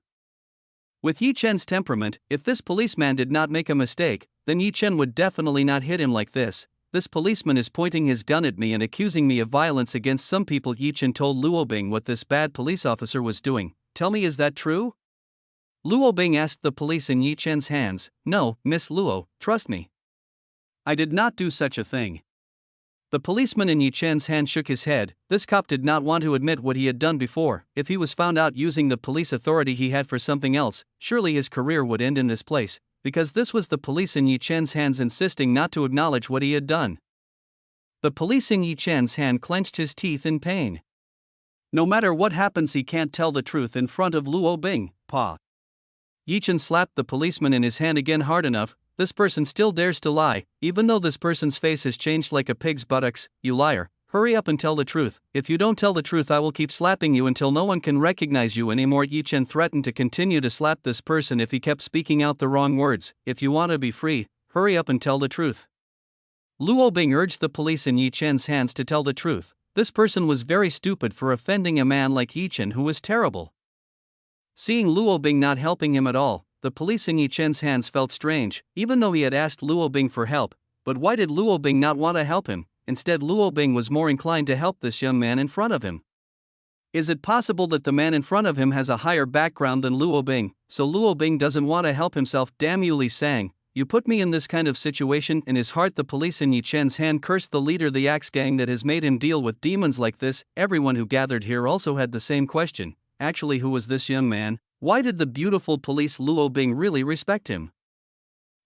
With Yi Chen's temperament, if this policeman did not make a mistake, then Yi Chen would definitely not hit him like this. This policeman is pointing his gun at me and accusing me of violence against some people. Yi Chen told Luo Bing what this bad police officer was doing. Tell me, is that true? Luo Bing asked the police in Yi Chen's hands. No, Miss Luo, trust me. I did not do such a thing. The policeman in Yi Chen's hand shook his head. This cop did not want to admit what he had done before. If he was found out using the police authority he had for something else, surely his career would end in this place, because this was the police in Yi Chen's hands insisting not to acknowledge what he had done. The police in Yi Chen's hand clenched his teeth in pain. No matter what happens, he can't tell the truth in front of Luo Bing. Pa. Yi Chen slapped the policeman in his hand again hard enough. This person still dares to lie, even though this person's face has changed like a pig's buttocks. You liar, hurry up and tell the truth. If you don't tell the truth, I will keep slapping you until no one can recognize you anymore. Yi Chen threatened to continue to slap this person if he kept speaking out the wrong words. If you want to be free, hurry up and tell the truth. Luo Bing urged the police in Yi Chen's hands to tell the truth. This person was very stupid for offending a man like Yi Chen, who was terrible. Seeing Luo Bing not helping him at all, the police in Yi Chen's hands felt strange, even though he had asked Luo Bing for help. But why did Luo Bing not want to help him? Instead, Luo Bing was more inclined to help this young man in front of him. Is it possible that the man in front of him has a higher background than Luo Bing, so Luo Bing doesn't want to help himself? Damn you, Li Sang, you put me in this kind of situation. In his heart, the police in Yi Chen's hand cursed the leader of the axe gang that has made him deal with demons like this. Everyone who gathered here also had the same question. Actually, who was this young man? Why did the beautiful police Luo Bing really respect him?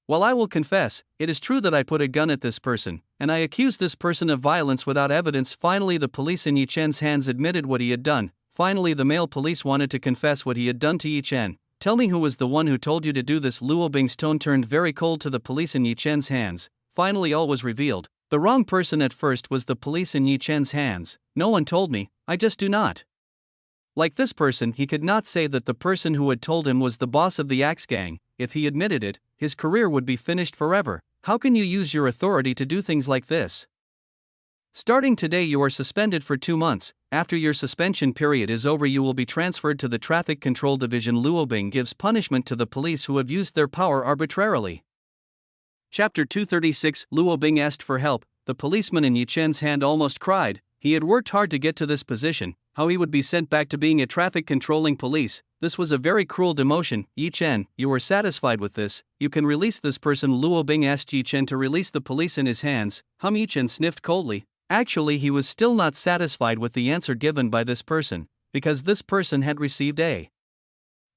Well, I will confess, it is true that I put a gun at this person, and I accused this person of violence without evidence. Finally, the police in Yi Chen's hands admitted what he had done. Finally, the male police wanted to confess what he had done to Yi Chen. Tell me, who was the one who told you to do this? Luo Bing's tone turned very cold to the police in Yi Chen's hands. Finally, all was revealed. The wrong person at first was the police in Yi Chen's hands. No one told me, I just do not. Like this person, he could not say that the person who had told him was the boss of the axe gang. If he admitted it, his career would be finished forever. How can you use your authority to do things like this? Starting today, you are suspended for 2 months. After your suspension period is over, you will be transferred to the Traffic Control Division. Luo Bing gives punishment to the police who have used their power arbitrarily. Chapter 236. Luo Bing asked for help. The policeman in Yi Chen's hand almost cried. He had worked hard to get to this position. How he would be sent back to being a traffic controlling police. This was a very cruel demotion. Yi Chen, you are satisfied with this? You can release this person. Luo Bing asked Yi Chen to release the police in his hands. Yi Chen sniffed coldly. Actually, he was still not satisfied with the answer given by this person, because this person had received a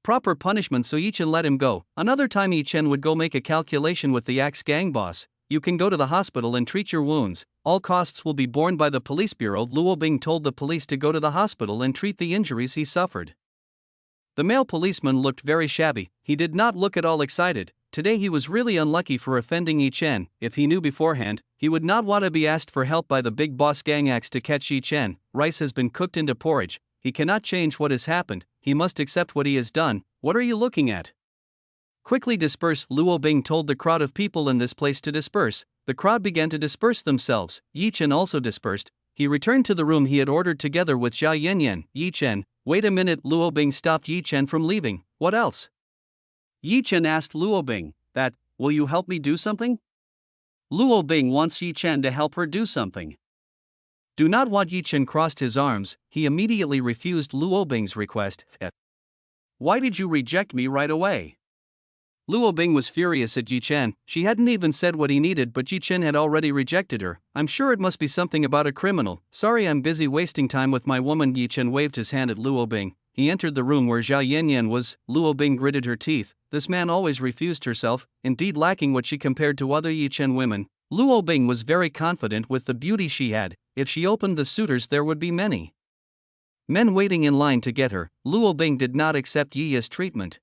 proper punishment, so Yi Chen let him go. Another time Yi Chen would go make a calculation with the axe gang boss. You can go to the hospital and treat your wounds. All costs will be borne by the police bureau. Luo Bing told the police to go to the hospital and treat the injuries he suffered. The male policeman looked very shabby. He did not look at all excited. Today he was really unlucky for offending Yi Chen. If he knew beforehand, he would not want to be asked for help by the big boss gang axe to catch Yi Chen. Rice has been cooked into porridge. He cannot change what has happened. He must accept what he has done. What are you looking at? Quickly disperse. Luo Bing told the crowd of people in this place to disperse. The crowd began to disperse themselves. Yi Chen also dispersed. He returned to the room he had ordered together with Jia Yanyan. Yi Chen, wait a minute. Luo Bing stopped Yi Chen from leaving. What else? Yi Chen asked Luo Bing. That, will you help me do something? Luo Bing wants Yi Chen to help her do something. Do not want. Yi Chen crossed his arms. He immediately refused Luo Bing's request. Why did you reject me right away? Luo Bing was furious at Yi Chen. She hadn't even said what he needed, but Yi Chen had already rejected her. I'm sure it must be something about a criminal. Sorry, I'm busy wasting time with my woman. Yi Chen waved his hand at Luo Bing. He entered the room where Jia Yanyan was. Luo Bing gritted her teeth. This man always refused herself, indeed lacking what she compared to other Yi Chen women. Luo Bing was very confident with the beauty she had. if she opened the suitors there would be many men waiting in line to get her. Luo Bing did not accept Yi's treatment.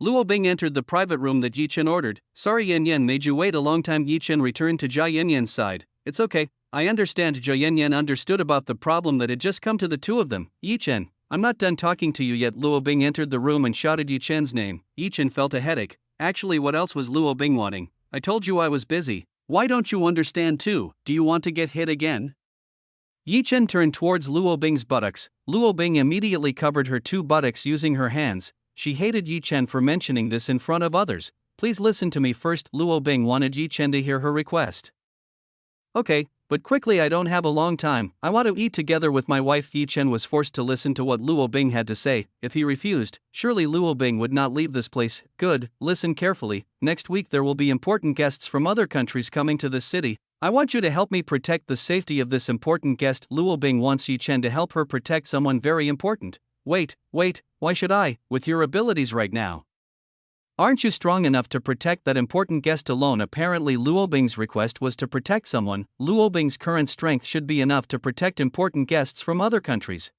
Luo Bing entered the private room that Yi Chen ordered. Sorry Yan Yan made you wait a long time. Yi Chen returned to Jia Yan Yan's side. It's okay, I understand. Jia Yan Yan understood about the problem that had just come to the two of them. Yi Chen, I'm not done talking to you yet. Luo Bing entered the room and shouted Yi Chen's name. Yi Chen felt a headache. Actually, what else was Luo Bing wanting? I told you I was busy. Why don't you understand too? Do you want to get hit again? Yi Chen turned towards Luo Bing's buttocks. Luo Bing immediately covered her two buttocks using her hands. She hated Yi Chen for mentioning this in front of others. Please listen to me first. Luo Bing wanted Yi Chen to hear her request. Okay, but quickly, I don't have a long time. I want to eat together with my wife. Yi Chen was forced to listen to what Luo Bing had to say. If he refused, surely Luo Bing would not leave this place. Good, listen carefully. Next week there will be important guests from other countries coming to this city. I want you to help me protect the safety of this important guest. Luo Bing wants Yi Chen to help her protect someone very important. Wait, why should I, with your abilities right now? Aren't you strong enough to protect that important guest alone? Apparently Luo Bing's request was to protect someone. Luo Bing's current strength should be enough to protect important guests from other countries.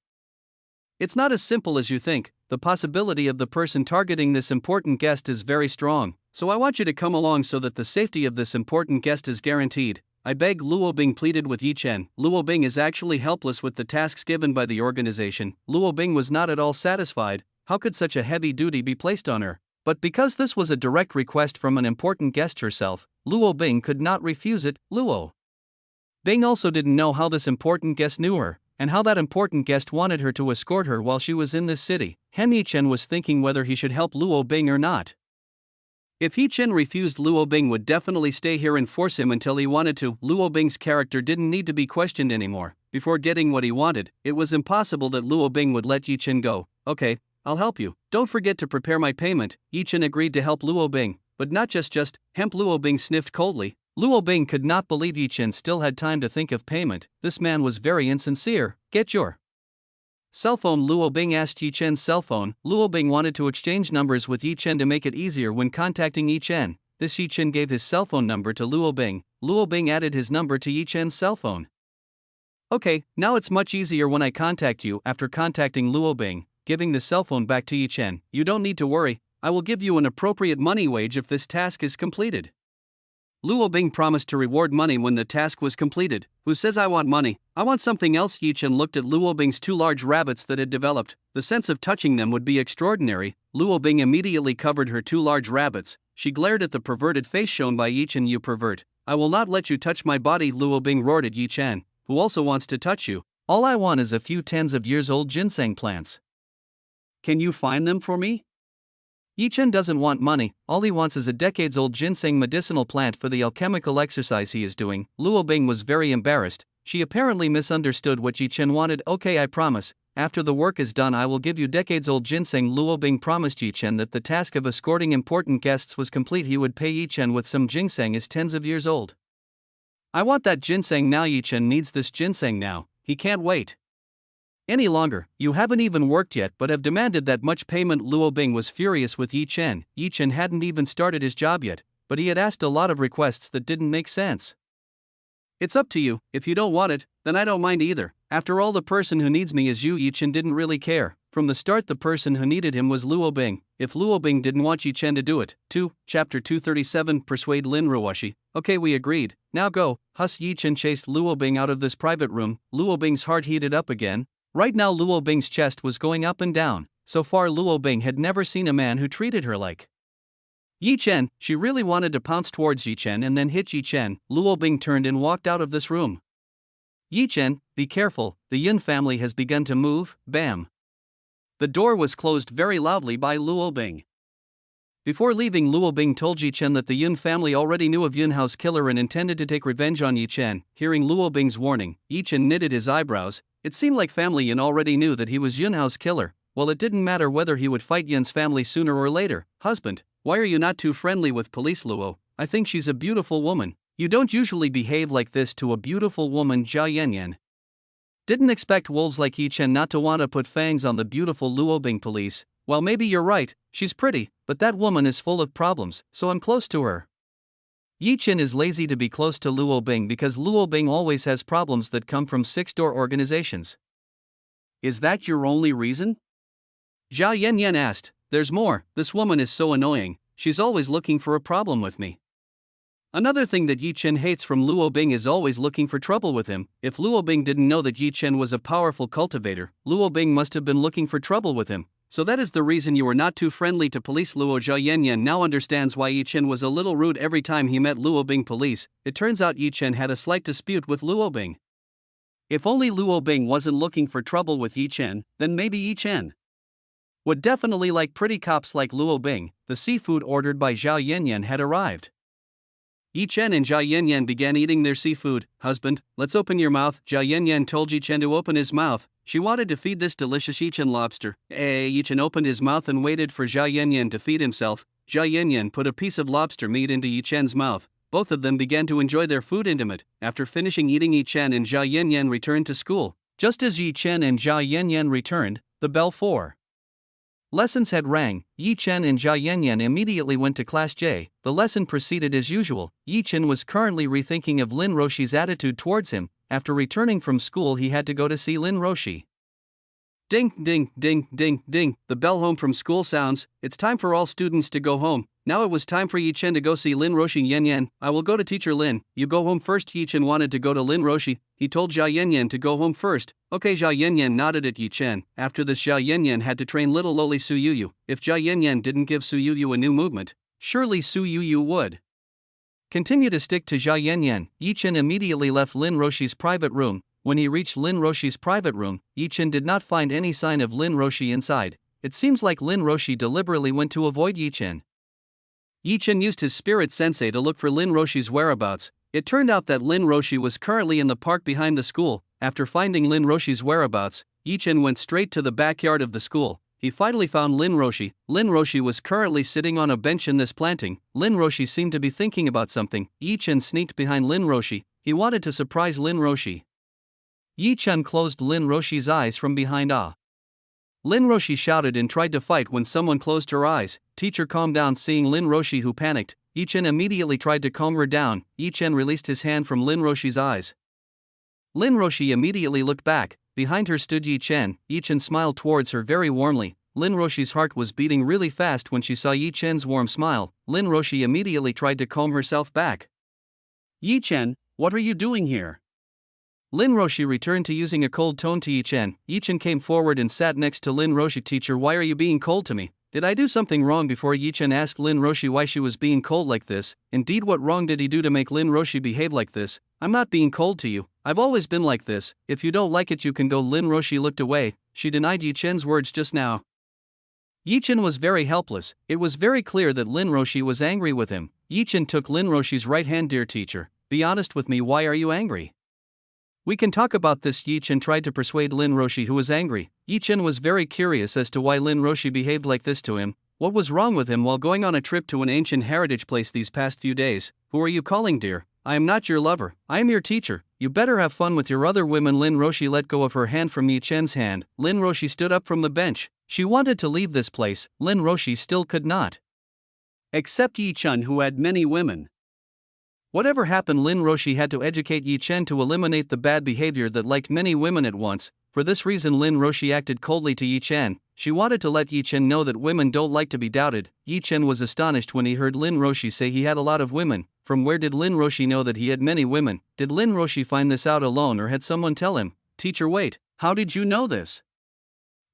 It's not as simple as you think. The possibility of the person targeting this important guest is very strong, so I want you to come along so that the safety of this important guest is guaranteed. I beg. Luo Bing pleaded with Yi Chen. Luo Bing is actually helpless with the tasks given by the organization. Luo Bing was not at all satisfied. How could such a heavy duty be placed on her? But because this was a direct request from an important guest herself, Luo Bing could not refuse it. Luo Bing also didn't know how this important guest knew her, and how that important guest wanted her to escort her while she was in this city. Yi Chen was thinking whether he should help Luo Bing or not. If Yi Chen refused, Luo Bing would definitely stay here and force him until he wanted to. Luo Bing's character didn't need to be questioned anymore. Before getting what he wanted, it was impossible that Luo Bing would let Yi Chen go. Okay, I'll help you. Don't forget to prepare my payment. Yi Chen agreed to help Luo Bing, but not just. Hemp. Luo Bing sniffed coldly. Luo Bing could not believe Yi Chen still had time to think of payment. This man was very insincere. Get your cell phone. Luo Bing asked Yi Chen's cell phone. Luo Bing wanted to exchange numbers with Yi Chen to make it easier when contacting Yi Chen. This Yi Chen gave his cell phone number to Luo Bing. Luo Bing added his number to Yi Chen's cell phone. Okay, now it's much easier when I contact you. After contacting Luo Bing, giving the cell phone back to Yi Chen, you don't need to worry, I will give you an appropriate money wage if this task is completed. Luo Bing promised to reward money when the task was completed. Who says I want money? I want something else. Yi Chen looked at Luo Bing's two large rabbits that had developed. The sense of touching them would be extraordinary. Luo Bing immediately covered her two large rabbits. She glared at the perverted face shown by Yi Chen. You pervert. I will not let you touch my body. Luo Bing roared at Yi Chen, who also wants to touch you. All I want is a few tens of years old ginseng plants. Can you find them for me? Yi Chen doesn't want money, all he wants is a decades-old ginseng medicinal plant for the alchemical exercise he is doing. Luo Bing was very embarrassed. She apparently misunderstood what Yi Chen wanted. Okay, I promise. After the work is done I will give you decades-old ginseng. Luo Bing promised Yi Chen that the task of escorting important guests was complete. He would pay Yi Chen with some ginseng is tens of years old. I want that ginseng now. Yi Chen needs this ginseng now. He can't wait any longer. You haven't even worked yet but have demanded that much payment. Luo Bing was furious with Yi Chen. Yi Chen hadn't even started his job yet, but he had asked a lot of requests that didn't make sense. It's up to you. If you don't want it, then I don't mind either. After all, the person who needs me is you. Yi Chen didn't really care. From the start the person who needed him was Luo Bing. If Luo Bing didn't want Yi Chen to do it. Chapter 237 Persuade Lin Ruoshi. Okay, we agreed. Now go. Yi Chen chased Luo Bing out of this private room. Luo Bing's heart heated up again. Right now Luo Bing's chest was going up and down. So far Luo Bing had never seen a man who treated her like Yi Chen. She really wanted to pounce towards Yi Chen and then hit Yi Chen. Luo Bing turned and walked out of this room. Yi Chen, be careful, the Yun family has begun to move. Bam. The door was closed very loudly by Luo Bing. Before leaving, Luo Bing told Yi Chen that the Yun family already knew of Yun Hao's killer and intended to take revenge on Yi Chen. Hearing Luo Bing's warning, Yi Chen knitted his eyebrows. It seemed like family Yun already knew that he was Yun Hao's killer. Well, it didn't matter whether he would fight Yun's family sooner or later. Husband, why are you not too friendly with police? Luo, I think she's a beautiful woman. You don't usually behave like this to a beautiful woman. Jia Yanyan didn't expect wolves like Yi Chen not to want to put fangs on the beautiful Luo Bing. Police, well, maybe you're right, she's pretty, but that woman is full of problems, so I'm close to her. Yi Chen is lazy to be close to Luo Bing because Luo Bing always has problems that come from six-door organizations. Is that your only reason? Zhao Yanyan asked. There's more, this woman is so annoying, she's always looking for a problem with me. Another thing that Yi Chen hates from Luo Bing is always looking for trouble with him. If Luo Bing didn't know that Yi Chen was a powerful cultivator, Luo Bing must have been looking for trouble with him. So that is the reason you were not too friendly to police. Luo. Zhao Yanyan now understands why Yi Chen was a little rude every time he met Luo Bing police. It turns out Yi Chen had a slight dispute with Luo Bing. If only Luo Bing wasn't looking for trouble with Yi Chen, then maybe Yi Chen would definitely like pretty cops like Luo Bing. The seafood ordered by Zhao Yanyan had arrived. Yi Chen and Zhao Yanyan began eating their seafood. Husband, let's open your mouth. Zhao Yanyan told Yi Chen to open his mouth. She wanted to feed this delicious Yi Chen lobster. Yi Chen opened his mouth and waited for Zhao Yanyan to feed himself. Zhao Yanyan put a piece of lobster meat into Yi Chen's mouth. Both of them began to enjoy their food intimate. After finishing eating, Yi Chen and Zhao Yanyan returned to school. Just as Yi Chen and Zhao Yanyan returned, the bell for lessons had rang. Yi Chen and Zhao Yanyan immediately went to Class J. The lesson proceeded as usual. Yi Chen was currently rethinking of Lin Roshi's attitude towards him. After returning from school, he had to go to see Lin Roshi. Ding, ding, ding, ding, ding. The bell home from school sounds. It's time for all students to go home. Now it was time for Yi Chen to go see Lin Roshi. Yanyan, I will go to teacher Lin. You go home first. Yi Chen wanted to go to Lin Roshi. He told Zhao Yanyan to go home first. Okay. Zhao Yanyan nodded at Yi Chen. After this, Zhao Yanyan had to train little lowly Su Yuyu. If Zhao Yanyan didn't give Su Yuyu a new movement, surely Su Yuyu would continue to stick to Zhao Yanyan. Yi Chen immediately left Lin Roshi's private room. When he reached Lin Roshi's private room, Yi Chen did not find any sign of Lin Roshi inside. It seems like Lin Roshi deliberately went to avoid Yi Chen. Yi Chen used his spirit sensei to look for Lin Roshi's whereabouts. It turned out that Lin Roshi was currently in the park behind the school. After finding Lin Roshi's whereabouts, Yi Chen went straight to the backyard of the school. He finally found Lin Roshi. Lin Roshi was currently sitting on a bench in this planting. Lin Roshi seemed to be thinking about something. Yi Chen sneaked behind Lin Roshi. He wanted to surprise Lin Roshi. Yi Chen closed Lin Roshi's eyes from behind. Lin Roshi shouted and tried to fight when someone closed her eyes. Teacher, calm down. Seeing Lin Roshi, who panicked, Yi Chen immediately tried to calm her down. Yi Chen released his hand from Lin Roshi's eyes. Lin Roshi immediately looked back. Behind her stood Yi Chen. Yi Chen smiled towards her very warmly. Lin Roshi's heart was beating really fast when she saw Yi Chen's warm smile. Lin Roshi immediately tried to calm herself back. Yi Chen, what are you doing here? Lin Roshi returned to using a cold tone to Yi Chen. Yi Chen came forward and sat next to Lin Roshi. Teacher, why are you being cold to me? Did I do something wrong? Before Yi Chen asked Lin Roshi why she was being cold like this. Indeed, what wrong did he do to make Lin Roshi behave like this? I'm not being cold to you. I've always been like this. If you don't like it, you can go. Lin Roshi looked away. She denied Yi Chen's words just now. Yi Chen was very helpless. It was very clear that Lin Roshi was angry with him. Yi Chen took Lin Roshi's right hand. Dear teacher, be honest with me. Why are you angry? We can talk about this. Yi Chen tried to persuade Lin Roshi, who was angry. Yi Chen was very curious as to why Lin Roshi behaved like this to him. What was wrong with him while going on a trip to an ancient heritage place these past few days? Who are you calling dear? I am not your lover. I am your teacher. You better have fun with your other women. Lin Roshi let go of her hand from Yi Chen's hand. Lin Roshi stood up from the bench. She wanted to leave this place. Lin Roshi still could not accept Yi Chen, who had many women. Whatever happened, Lin Roshi had to educate Yi Chen to eliminate the bad behavior that liked many women at once. For this reason, Lin Roshi acted coldly to Yi Chen. She wanted to let Yi Chen know that women don't like to be doubted. Yi Chen was astonished when he heard Lin Roshi say he had a lot of women. From where did Lin Roshi know that he had many women? Did Lin Roshi find this out alone, or had someone tell him? Teacher, wait, how did you know this?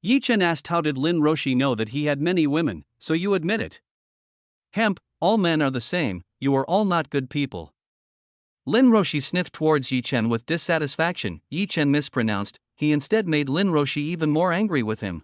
Yi Chen asked. How did Lin Roshi know that he had many women? So you admit it? Hemp, all men are the same. You are all not good people. Lin Roshi sniffed towards Yi Chen with dissatisfaction. Yi Chen mispronounced. He instead made Lin Roshi even more angry with him.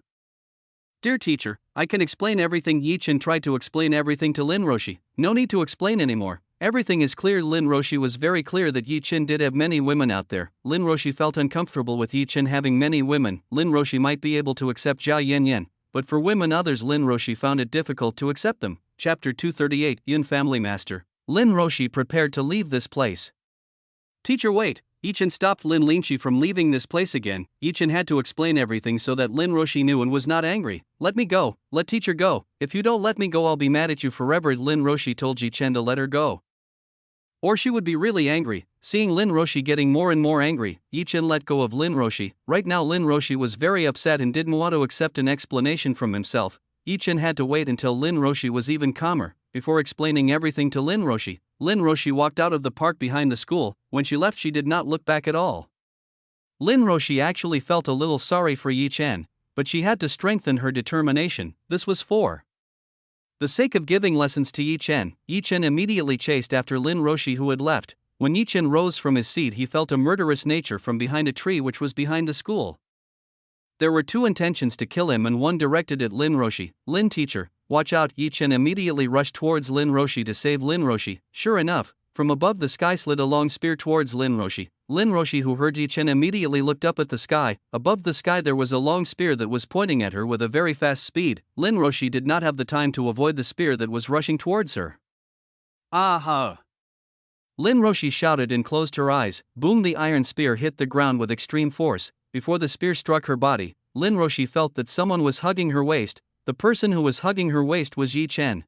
Dear teacher, I can explain everything. Yi Chen tried to explain everything to Lin Roshi. No need to explain anymore. Everything is clear. Lin Roshi was very clear that Yi Chen did have many women out there. Lin Roshi felt uncomfortable with Yi Chen having many women. Lin Roshi might be able to accept Zhao Yanyan, but for women others, Lin Roshi found it difficult to accept them. Chapter 238, Yun Family Master. Lin Roshi prepared to leave this place. Teacher, wait. Yi Chen stopped Lin Lingqi from leaving this place again. Yi Chen had to explain everything so that Lin Roshi knew and was not angry. Let me go. Let teacher go. If you don't let me go, I'll be mad at you forever. Lin Roshi told Yi Chen to let her go. Or she would be really angry. Seeing Lin Roshi getting more and more angry, Yi Chen let go of Lin Roshi. Right now Lin Roshi was very upset and didn't want to accept an explanation from himself. Yi Chen had to wait until Lin Roshi was even calmer before explaining everything to Lin Roshi. Lin Roshi walked out of the park behind the school. When she left she did not look back at all. Lin Roshi actually felt a little sorry for Yi Chen, but she had to strengthen her determination. This was for the sake of giving lessons to Yi Chen immediately chased after Lin Roshi, who had left. When Yi Chen rose from his seat he felt a murderous nature from behind a tree which was behind the school. There were two intentions to kill him and one directed at Lin Roshi. Lin teacher, watch out! Yi Chen immediately rushed towards Lin Roshi to save Lin Roshi. Sure enough, from above the sky slid a long spear towards Lin Roshi. Lin Roshi, who heard Yi Chen, immediately looked up at the sky. Above the sky there was a long spear that was pointing at her with a very fast speed. Lin Roshi did not have the time to avoid the spear that was rushing towards her. Aha! Lin Roshi shouted and closed her eyes. Boom! The iron spear hit the ground with extreme force. Before the spear struck her body, Lin Roshi felt that someone was hugging her waist. The person who was hugging her waist was Yi Chen.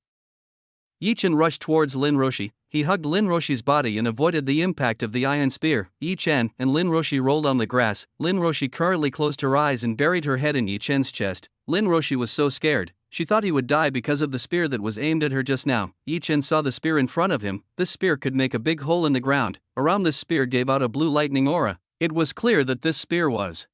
Yi Chen rushed towards Lin Roshi. He hugged Lin Roshi's body and avoided the impact of the iron spear. Yi Chen and Lin Roshi rolled on the grass. Lin Roshi currently closed her eyes and buried her head in Yi Chen's chest. Lin Roshi was so scared, she thought he would die because of the spear that was aimed at her just now. Yi Chen saw the spear in front of him. This spear could make a big hole in the ground. Around this spear gave out a blue lightning aura. It was clear that this spear was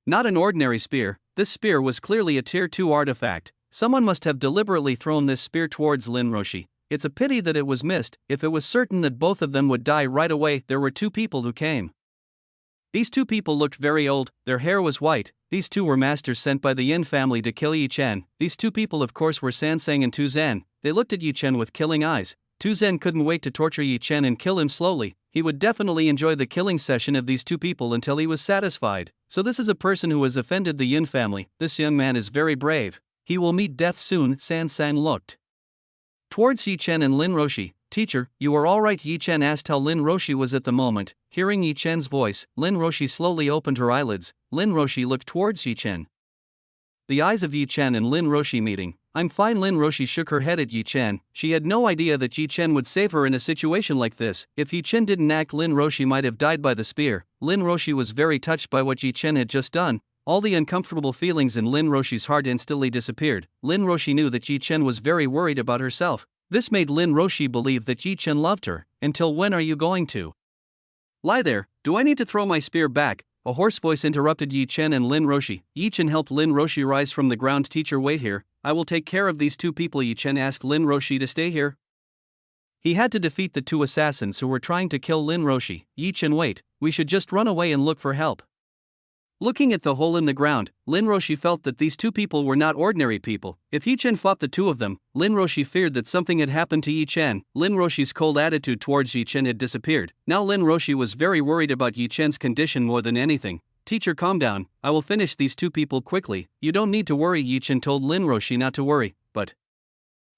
not an ordinary spear. This spear was clearly a tier 2 artifact. Someone must have deliberately thrown this spear towards Lin Roshi. It's a pity that it was missed. If it was certain that both of them would die right away. There were two people who came. These two people looked very old. Their hair was white. These two were masters sent by the Yin family to kill Yi Chen. These two people of course were Sansang and Tu Zan. They looked at Yi Chen with killing eyes. Tu Zan couldn't wait to torture Yi Chen and kill him slowly. He would definitely enjoy the killing session of these two people until he was satisfied. So this is a person who has offended the Yin family. This young man is very brave. He will meet death soon. Sansang looked towards Yi Chen and Lin Roshi. Teacher, you are alright? Yi Chen asked how Lin Roshi was at the moment. Hearing Yi Chen's voice, Lin Roshi slowly opened her eyelids. Lin Roshi looked towards Yi Chen. The eyes of Yi Chen and Lin Roshi meeting. I'm fine. Lin Roshi shook her head at Yi Chen. She had no idea that Yi Chen would save her in a situation like this. If Yi Chen didn't act, Lin Roshi might have died by the spear. Lin Roshi was very touched by what Yi Chen had just done. All the uncomfortable feelings in Lin Roshi's heart instantly disappeared. Lin Roshi knew that Yi Chen was very worried about herself. This made Lin Roshi believe that Yi Chen loved her. Until when are you going to lie there? Do I need to throw my spear back? A hoarse voice interrupted Yi Chen and Lin Roshi. Yi Chen helped Lin Roshi rise from the ground. Teacher, wait here. I will take care of these two people. Yi Chen asked Lin Roshi to stay here. He had to defeat the two assassins who were trying to kill Lin Roshi. Yi Chen, wait. We should just run away and look for help. Looking at the hole in the ground, Lin Roshi felt that these two people were not ordinary people. If Yi Chen fought the two of them, Lin Roshi feared that something had happened to Yi Chen. Lin Roshi's cold attitude towards Yi Chen had disappeared. Now Lin Roshi was very worried about Yi Chen's condition more than anything. Teacher, calm down. I will finish these two people quickly. You don't need to worry. Yi Chen told Lin Roshi not to worry, but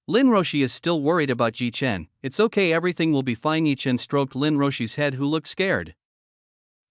Lin Roshi is still worried about Yi Chen. It's okay, everything will be fine. Yi Chen stroked Lin Roshi's head, who looked scared.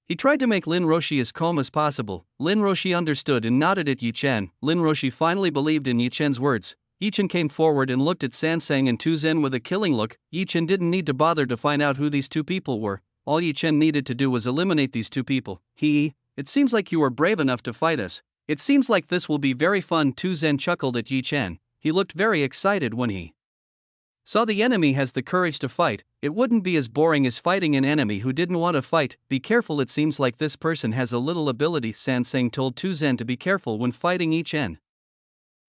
He tried to make Lin Roshi as calm as possible. Lin Roshi understood and nodded at Yi Chen. Lin Roshi finally believed in Yi Chen's words. Yi Chen came forward and looked at Sansang and Tu Zan with a killing look. Yi Chen didn't need to bother to find out who these two people were. All Yi Chen needed to do was eliminate these two people. It seems like you are brave enough to fight us. It seems like this will be very fun. Tu Zan chuckled at Yi Chen. He looked very excited when he saw the enemy has the courage to fight. It wouldn't be as boring as fighting an enemy who didn't want to fight. Be careful, it seems like this person has a little ability. Sansang told Tu Zan to be careful when fighting Yi Chen.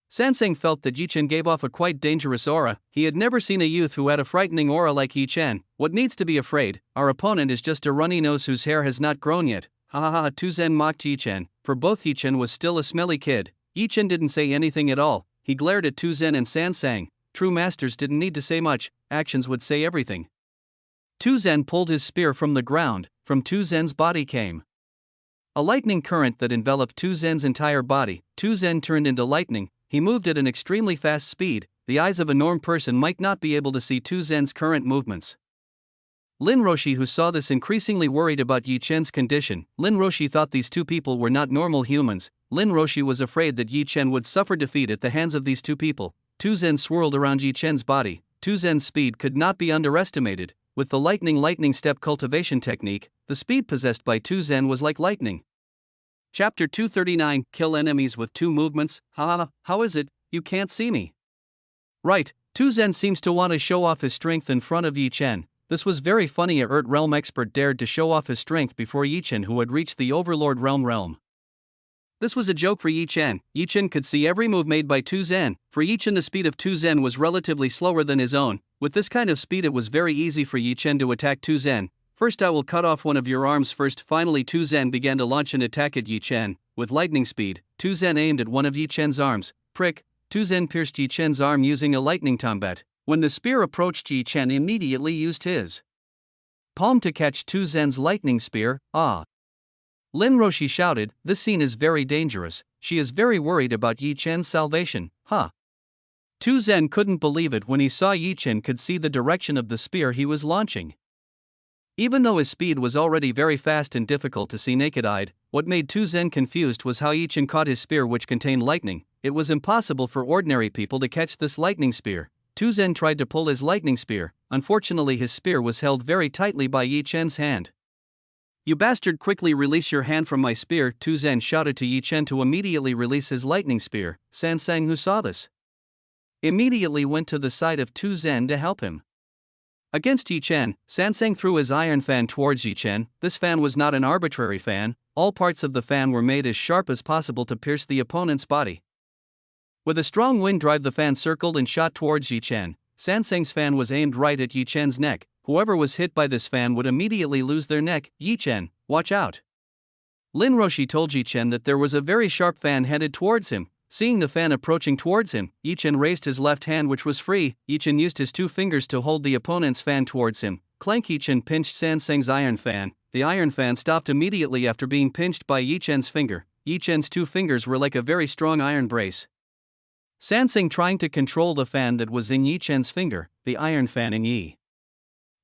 Sansang felt that Yi Chen gave off a quite dangerous aura. He had never seen a youth who had a frightening aura like Yi Chen. What needs to be afraid? Our opponent is just a runny nose whose hair has not grown yet. Ha ha ha, Tu Zan mocked Yi Chen. For both Yi Chen was still a smelly kid. Yi Chen didn't say anything at all. He glared at Tu Zan and Sansang. True masters didn't need to say much, actions would say everything. Tu Zan pulled his spear from the ground. From Tu Zan's body came a lightning current that enveloped Tu Zan's entire body. Tu Zan turned into lightning. He moved at an extremely fast speed. The eyes of a normal person might not be able to see Tu Zan's current movements. Lin Roshi, who saw this, increasingly worried about Yi Chen's condition. Lin Roshi thought these two people were not normal humans. Lin Roshi was afraid that Yi Chen would suffer defeat at the hands of these two people. Tu Zan swirled around Yi Chen's body. Tu Zan's speed could not be underestimated. with the lightning step cultivation technique, the speed possessed by Tu Zen was like lightning. Chapter 239 Kill enemies with 2 movements. How is it, you can't see me? Right, Tu Zen seems to want to show off his strength in front of Yi Chen. This was very funny. A Earth Realm expert dared to show off his strength before Yi Chen, who had reached the Overlord realm. This was a joke for Yi Chen. Yi Chen could see every move made by Tu Zen. For Yi Chen, the speed of Tu Zen was relatively slower than his own. With this kind of speed, it was very easy for Yi Chen to attack Tu Zen. First, I will cut off one of your arms first. Finally, Tu Zen began to launch an attack at Yi Chen. With lightning speed, Tu Zen aimed at one of Yi Chen's arms. Prick! Tu Zen pierced Yi Chen's arm using a lightning combat. When the spear approached, Yi Chen immediately used his palm to catch Tu Zen's lightning spear. Lin Roshi shouted, "This scene is very dangerous. She is very worried about Yi Chen's salvation." Tu Zen couldn't believe it when he saw Yi Chen could see the direction of the spear he was launching. Even though his speed was already very fast and difficult to see naked-eyed, what made Tu Zen confused was how Yi Chen caught his spear, which contained lightning. It was impossible for ordinary people to catch this lightning spear. Tu Zen tried to pull his lightning spear. Unfortunately, his spear was held very tightly by Yi Chen's hand. "You bastard, quickly release your hand from my spear," Tu Zen shouted to Yi Chen to immediately release his lightning spear. Sansang, who saw this, immediately went to the side of Tu Zen to help him. Against Yi Chen, Sansang threw his iron fan towards Yi Chen. This fan was not an arbitrary fan. All parts of the fan were made as sharp as possible to pierce the opponent's body. With a strong wind drive, the fan circled and shot towards Yi Chen. Sansang's fan was aimed right at Yi Chen's neck. Whoever was hit by this fan would immediately lose their neck. "Yi Chen, watch out." Lin Roshi told Yi Chen that there was a very sharp fan headed towards him. Seeing the fan approaching towards him, Yi Chen raised his left hand, which was free. Yi Chen used his 2 fingers to hold the opponent's fan towards him. Clank! Yi Chen pinched Sansang's iron fan. The iron fan stopped immediately after being pinched by Yi Chen's finger. Yi Chen's 2 fingers were like a very strong iron brace. Sansang trying to control the fan that was in Yi Chen's finger. The iron fan in Yi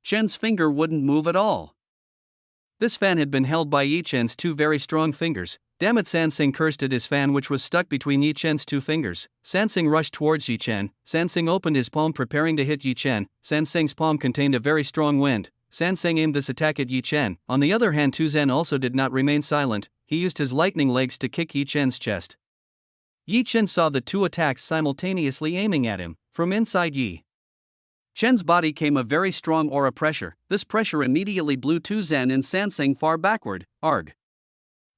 Chen's finger wouldn't move at all. This fan had been held by Yi Chen's 2 very strong fingers. Damn it! Sansang cursed at his fan, which was stuck between Yi Chen's 2 fingers. Sansang rushed towards Yi Chen. Sansang opened his palm preparing to hit Yi Chen. Sansang's palm contained a very strong wind. Sansang aimed this attack at Yi Chen. On the other hand, Tu Zen also did not remain silent. He used his lightning legs to kick Yi Chen's chest. Yi Chen saw the 2 attacks simultaneously aiming at him. From inside Yi Chen's body came a very strong aura pressure. This pressure immediately blew Tu Zen and Sansang far backward. Arg!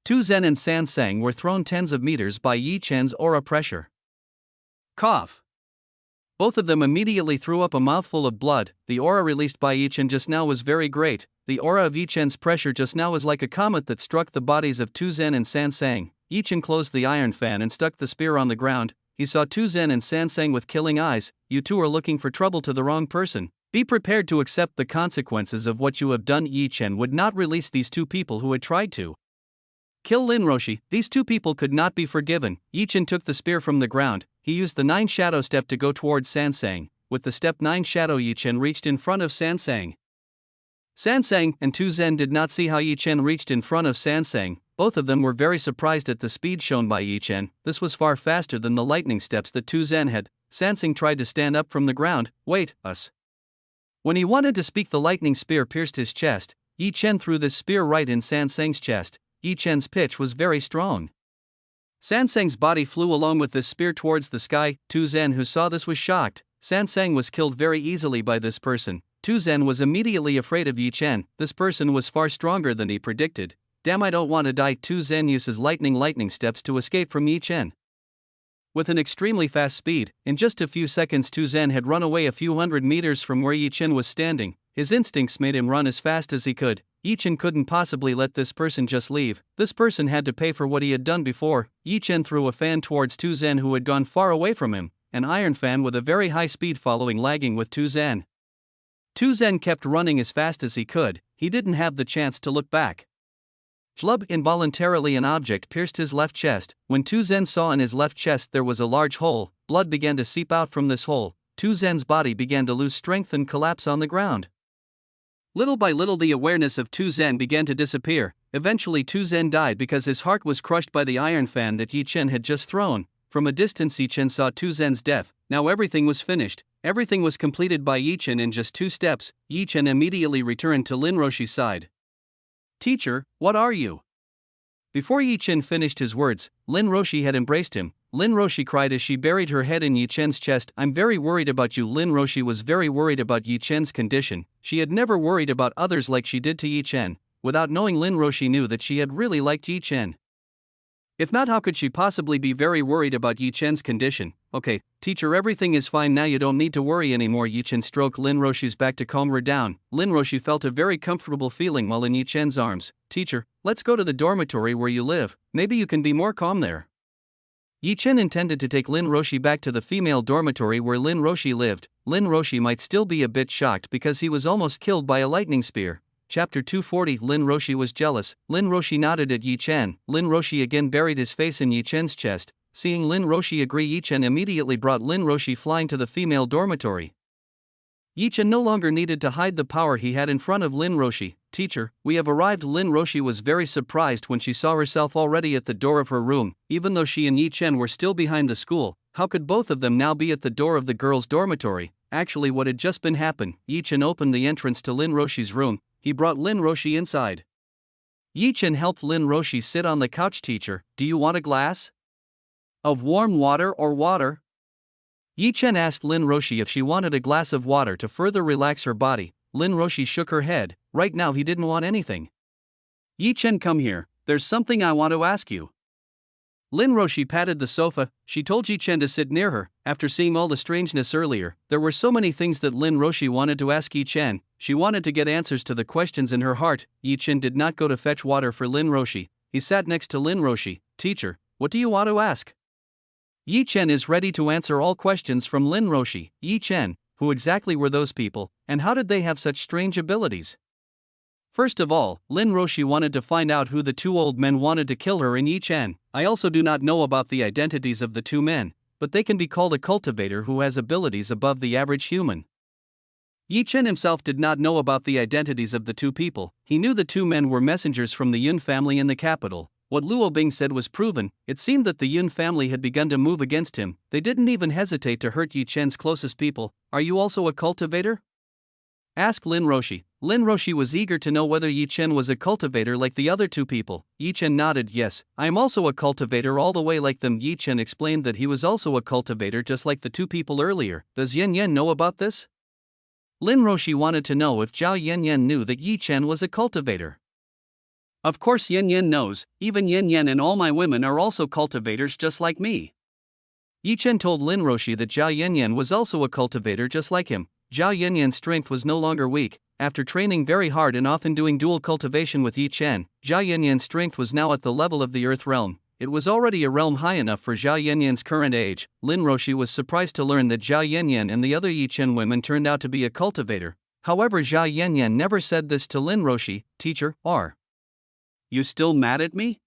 Tu Zen and Sansang were thrown tens of meters by Yi Chen's aura pressure. Cough! Both of them immediately threw up a mouthful of blood. The aura released by Yi Chen just now was very great. The aura of Yi Chen's pressure just now was like a comet that struck the bodies of Tu Zen and Sansang. Yi Chen closed the iron fan and stuck the spear on the ground. He saw Tu Zen and Sansang with killing eyes. "You two are looking for trouble to the wrong person. Be prepared to accept the consequences of what you have done." Yi Chen would not release these 2 people who had tried to kill Lin Roshi. These 2 people could not be forgiven. Yi Chen took the spear from the ground. He used the 9 shadow step to go towards Sansang. With the step 9 shadow, Yi Chen reached in front of Sansang. Sansang and Tu Zen did not see how Yi Chen reached in front of Sansang. Both of them were very surprised at the speed shown by Yi Chen. This was far faster than the lightning steps that Tu Zen had. Sansang tried to stand up from the ground. "Wait, us." When he wanted to speak, the lightning spear pierced his chest. Yi Chen threw this spear right in Sansang's chest. Yi Chen's pitch was very strong. Sansang's body flew along with this spear towards the sky. Tu Zen, who saw this, was shocked. Sansang was killed very easily by this person. Tu Zen was immediately afraid of Yi Chen. This person was far stronger than he predicted. "Damn, I don't want to die." Tu Zen uses lightning steps to escape from Yi Chen. With an extremely fast speed, in just a few seconds Tu Zen had run away a few hundred meters from where Yi Chen was standing. His instincts made him run as fast as he could. Yi Chen couldn't possibly let this person just leave. This person had to pay for what he had done before. Yi Chen threw a fan towards Tu Zen, who had gone far away from him, an iron fan with a very high speed following, lagging with Tu Zen. Tu Zen kept running as fast as he could. He didn't have the chance to look back. Schlub! Involuntarily an object pierced his left chest. When Tu Zen saw in his left chest there was a large hole, blood began to seep out from this hole. Tu Zen's body began to lose strength and collapse on the ground. Little by little the awareness of Tu Zen began to disappear. Eventually Tu Zen died because his heart was crushed by the iron fan that Yi Chen had just thrown. From a distance Yi Chen saw Tu Zen's death. Now everything was finished. Everything was completed by Yi Chen in just 2 steps. Yi Chen immediately returned to Lin Roshi's side. "Teacher, what are you?" Before Yi Chen finished his words, Lin Roshi had embraced him. Lin Roshi cried as she buried her head in Yi Chen's chest. "I'm very worried about you." Lin Roshi was very worried about Yi Chen's condition. She had never worried about others like she did to Yi Chen. Without knowing, Lin Roshi knew that she had really liked Yi Chen. If not, how could she possibly be very worried about Yi Chen's condition? "Okay, teacher, everything is fine now, you don't need to worry anymore." Yi Chen stroked Lin Roshi's back to calm her down. Lin Roshi felt a very comfortable feeling while in Yi Chen's arms. "Teacher, let's go to the dormitory where you live, maybe you can be more calm there." Yi Chen intended to take Lin Roshi back to the female dormitory where Lin Roshi lived. Lin Roshi might still be a bit shocked because he was almost killed by a lightning spear. Chapter 240. Lin Roshi was jealous. Lin Roshi nodded at Yi Chen. Lin Roshi again buried his face in Yi Chen's chest. Seeing Lin Roshi agree, Yi Chen immediately brought Lin Roshi flying to the female dormitory. Yi Chen no longer needed to hide the power he had in front of Lin Roshi. "Teacher, we have arrived." Lin Roshi was very surprised when she saw herself already at the door of her room. Even though she and Yi Chen were still behind the school, how could both of them now be at the door of the girls' dormitory? Actually, what had just been happened? Yi Chen opened the entrance to Lin Roshi's room. He brought Lin Roshi inside. Yi Chen helped Lin Roshi sit on the couch. "Teacher, do you want a glass of warm water or water?" Yi Chen asked Lin Roshi if she wanted a glass of water to further relax her body. Lin Roshi shook her head. Right now he didn't want anything. "Yi Chen, come here, there's something I want to ask you." Lin Roshi patted the sofa. She told Yi Chen to sit near her. After seeing all the strangeness earlier, there were so many things that Lin Roshi wanted to ask Yi Chen. She wanted to get answers to the questions in her heart. Yi Chen did not go to fetch water for Lin Roshi. He sat next to Lin Roshi. "Teacher, what do you want to ask?" Yi Chen is ready to answer all questions from Lin Roshi. Yi Chen, who exactly were those people, and how did they have such strange abilities? First of all, Lin Roshi wanted to find out who the 2 old men wanted to kill her and Yi Chen. "I also do not know about the identities of the 2 men, but they can be called a cultivator who has abilities above the average human." Yi Chen himself did not know about the identities of the 2 people. He knew the 2 men were messengers from the Yun family in the capital. What Luo Bing said was proven. It seemed that the Yun family had begun to move against him. They didn't even hesitate to hurt Yi Chen's closest people. "Are you also a cultivator?" asked Lin Roshi. Lin Roshi was eager to know whether Yi Chen was a cultivator like the other 2 people. Yi Chen nodded. "Yes, I am also a cultivator all the way like them." Yi Chen explained that he was also a cultivator just like the 2 people earlier. "Does Yan Yan know about this?" Lin Roshi wanted to know if Zhao Yan Yan knew that Yi Chen was a cultivator. "Of course Yan Yan knows, even Yan Yan and all my women are also cultivators just like me." Yi Chen told Lin Roshi that Zhao Yan Yan was also a cultivator just like him. Zhao Yan Yan's strength was no longer weak. After training very hard and often doing dual cultivation with Yi Chen, Zhao Yan Yan's strength was now at the level of the Earth realm. It was already a realm high enough for Zhao Yan Yan's current age. Lin Roshi was surprised to learn that Zhao Yan Yan and the other Yi Chen women turned out to be a cultivator. However, Zhao Yan Yan never said this to Lin Roshi. "Teacher, are you still mad at me?"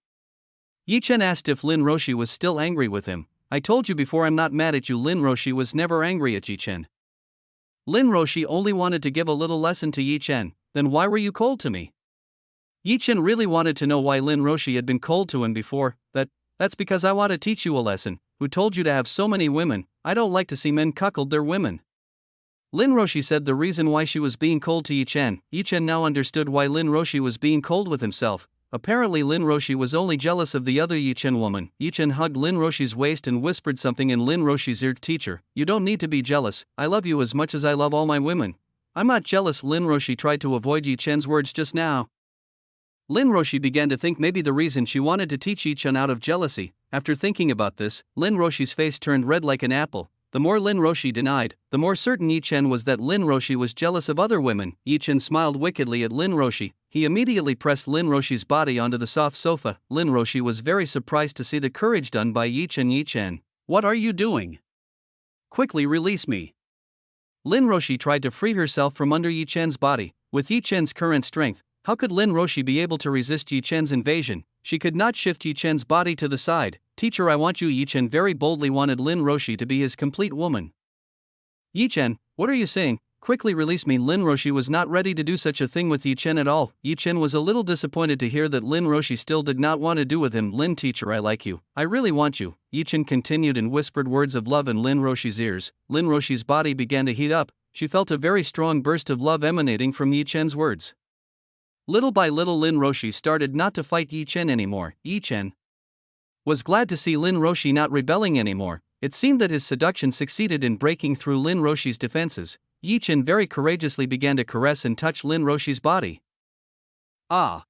Yi Chen asked if Lin Roshi was still angry with him. "I told you before, I'm not mad at you." Lin Roshi was never angry at Yi Chen. Lin Roshi only wanted to give a little lesson to Yi Chen. "Then why were you cold to me?" Yi Chen really wanted to know why Lin Roshi had been cold to him before. That's because I want to teach you a lesson. Who told you to have so many women? I don't like to see men cuckold their women." Lin Roshi said the reason why she was being cold to Yi Chen. Yi Chen now understood why Lin Roshi was being cold with himself. Apparently Lin Roshi was only jealous of the other Yi Chen woman. Yi Chen hugged Lin Roshi's waist and whispered something in Lin Roshi's ear. "Teacher, you don't need to be jealous. I love you as much as I love all my women." "I'm not jealous." Lin Roshi tried to avoid Yi Chen's words just now. Lin Roshi began to think maybe the reason she wanted to teach Yi Chen out of jealousy. After thinking about this, Lin Roshi's face turned red like an apple. The more Lin Roshi denied, the more certain Yi Chen was that Lin Roshi was jealous of other women. Yi Chen smiled wickedly at Lin Roshi. He immediately pressed Lin Roshi's body onto the soft sofa. Lin Roshi was very surprised to see the courage done by Yi Chen. "Yi Chen, what are you doing? Quickly release me." Lin Roshi tried to free herself from under Yi Chen's body. With Yi Chen's current strength, how could Lin Roshi be able to resist Yi Chen's invasion? She could not shift Yi Chen's body to the side. "Teacher, I want you." Yi Chen very boldly wanted Lin Roshi to be his complete woman. "Yi Chen, what are you saying? quickly release me. Lin Roshi was not ready to do such a thing with Yi Chen at all. Yi Chen was a little disappointed to hear that Lin Roshi still did not want to do with him. Lin teacher, I like you. I really want you. Yi Chen continued and whispered words of love in Lin Roshi's ears. Lin Roshi's body began to heat up. She felt a very strong burst of love emanating from Yi Chen's words. Little by little Lin Roshi started not to fight Yi Chen anymore. Yi Chen was glad to see Lin Roshi not rebelling anymore. It seemed that his seduction succeeded in breaking through Lin Roshi's defenses. Yi Chen very courageously began to caress and touch Lin Roshi's body. Ah!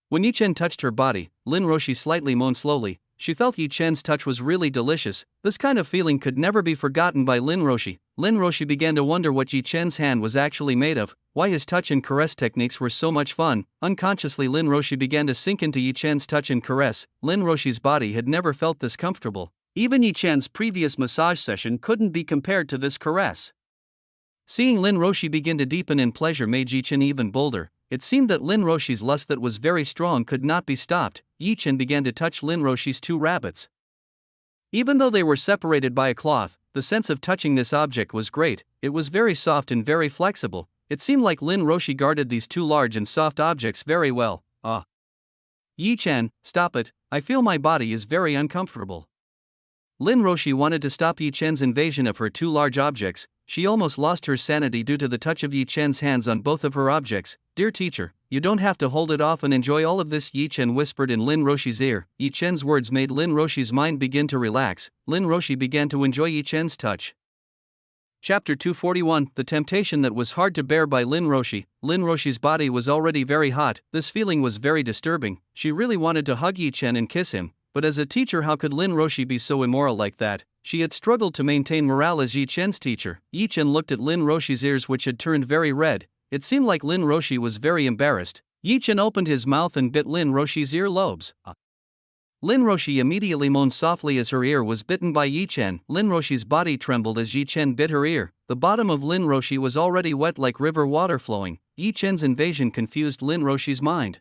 When Yi Chen touched her body, Lin Roshi slightly moaned slowly. She felt Yi Chen's touch was really delicious. This kind of feeling could never be forgotten by Lin Roshi. Lin Roshi began to wonder what Yi Chen's hand was actually made of, why his touch and caress techniques were so much fun. Unconsciously Lin Roshi began to sink into Yi Chen's touch and caress. Lin Roshi's body had never felt this comfortable. Even Yi Chen's previous massage session couldn't be compared to this caress. Seeing Lin Roshi begin to deepen in pleasure made Yi Chen even bolder. It seemed that Lin Roshi's lust that was very strong could not be stopped. Yi Chen began to touch Lin Roshi's two rabbits. Even though they were separated by a cloth, the sense of touching this object was great. It was very soft and very flexible. It seemed like Lin Roshi guarded these two large and soft objects very well. Yi Chen, stop it, I feel my body is very uncomfortable. Lin Roshi wanted to stop Yi Chen's invasion of her two large objects. She almost lost her sanity due to the touch of Yi Chen's hands on both of her objects. Dear teacher, you don't have to hold it off and enjoy all of this, Yi Chen whispered in Lin Roshi's ear. Yi Chen's words made Lin Roshi's mind begin to relax. Lin Roshi began to enjoy Yi Chen's touch. Chapter 241, The Temptation That Was Hard to Bear by Lin Roshi. Lin Roshi's body was already very hot. This feeling was very disturbing. She really wanted to hug Yi Chen and kiss him. But as a teacher, how could Lin Roshi be so immoral like that? She had struggled to maintain morale as Yi Chen's teacher. Yi Chen looked at Lin Roshi's ears, which had turned very red. It seemed like Lin Roshi was very embarrassed. Yi Chen opened his mouth and bit Lin Roshi's ear lobes. Lin Roshi immediately moaned softly as her ear was bitten by Yi Chen. Lin Roshi's body trembled as Yi Chen bit her ear. The bottom of Lin Roshi was already wet like river water flowing. Yi Chen's invasion confused Lin Roshi's mind.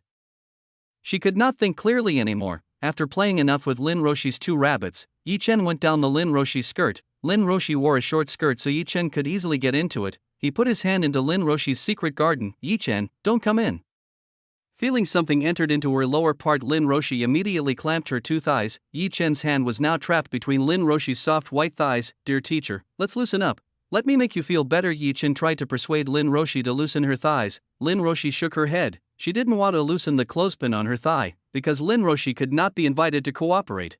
She could not think clearly anymore. After playing enough with Lin Roshi's two rabbits, Yi Chen went down the Lin Roshi skirt. Lin Roshi wore a short skirt so Yi Chen could easily get into it. He put his hand into Lin Roshi's secret garden. Yi Chen, don't come in. Feeling something entered into her lower part, Lin Roshi immediately clamped her two thighs. Yi Chen's hand was now trapped between Lin Roshi's soft white thighs. Dear teacher, let's loosen up. Let me make you feel better. Yi Chen tried to persuade Lin Roshi to loosen her thighs. Lin Roshi shook her head. She didn't want to loosen the clothespin on her thigh, because Lin Roshi could not be invited to cooperate.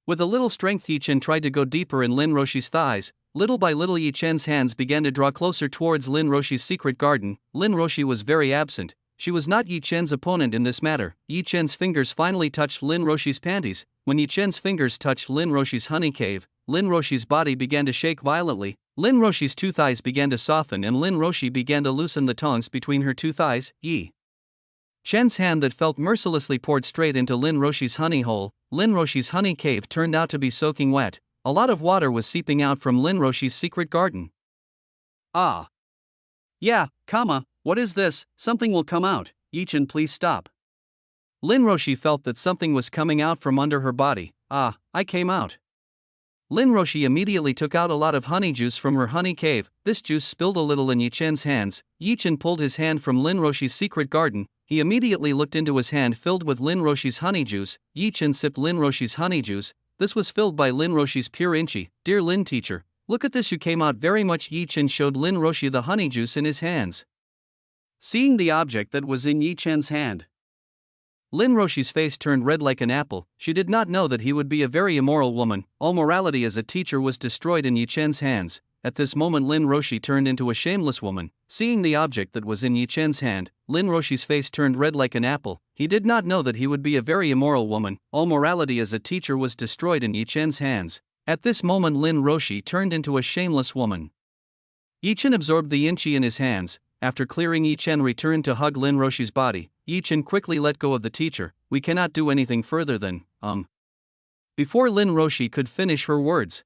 With a little strength, Yi Chen tried to go deeper in Lin Roshi's thighs. Little by little, Yi Chen's hands began to draw closer towards Lin Roshi's secret garden. Lin Roshi was very absent. She was not Yi Chen's opponent in this matter. Yi Chen's fingers finally touched Lin Roshi's panties. When Yi Chen's fingers touched Lin Roshi's honey cave, Lin Roshi's body began to shake violently. Lin Roshi's two thighs began to soften and Lin Roshi began to loosen the tongs between her two thighs. Yi Chen's hand that felt mercilessly poured straight into Lin Roshi's honey hole. Lin Roshi's honey cave turned out to be soaking wet. A lot of water was seeping out from Lin Roshi's secret garden. Yeah, what is this? Something will come out. Yi Chen, please stop. Lin Roshi felt that something was coming out from under her body. I came out. Lin Roshi immediately took out a lot of honey juice from her honey cave. This juice spilled a little in Yi Chen's hands. Yi Chen pulled his hand from Lin Roshi's secret garden. He immediately looked into his hand filled with Lin Roshi's honey juice. Yi Chen sipped Lin Roshi's honey juice. This was filled by Lin Roshi's pure inchi. Dear Lin teacher, look at this, you came out very much. Yi Chen showed Lin Roshi the honey juice in his hands. Seeing the object that was in Yi Chen's hand, Lin Roshi's face turned red like an apple. She did not know that he would be a very immoral woman. All morality as a teacher was destroyed in Yi Chen's hands. At this moment Lin Roshi turned into a shameless woman. Seeing the object that was in Yi Chen's hand, Lin Roshi's face turned red like an apple. He did not know that he would be a very immoral woman. All morality as a teacher was destroyed in Yi Chen's hands. At this moment Lin Roshi turned into a shameless woman. Yi Chen absorbed the inchi in his hands. After clearing, Yi Chen returned to hug Lin Roshi's body. Yi Chen quickly let go of the teacher. We cannot do anything further than, Before Lin Roshi could finish her words,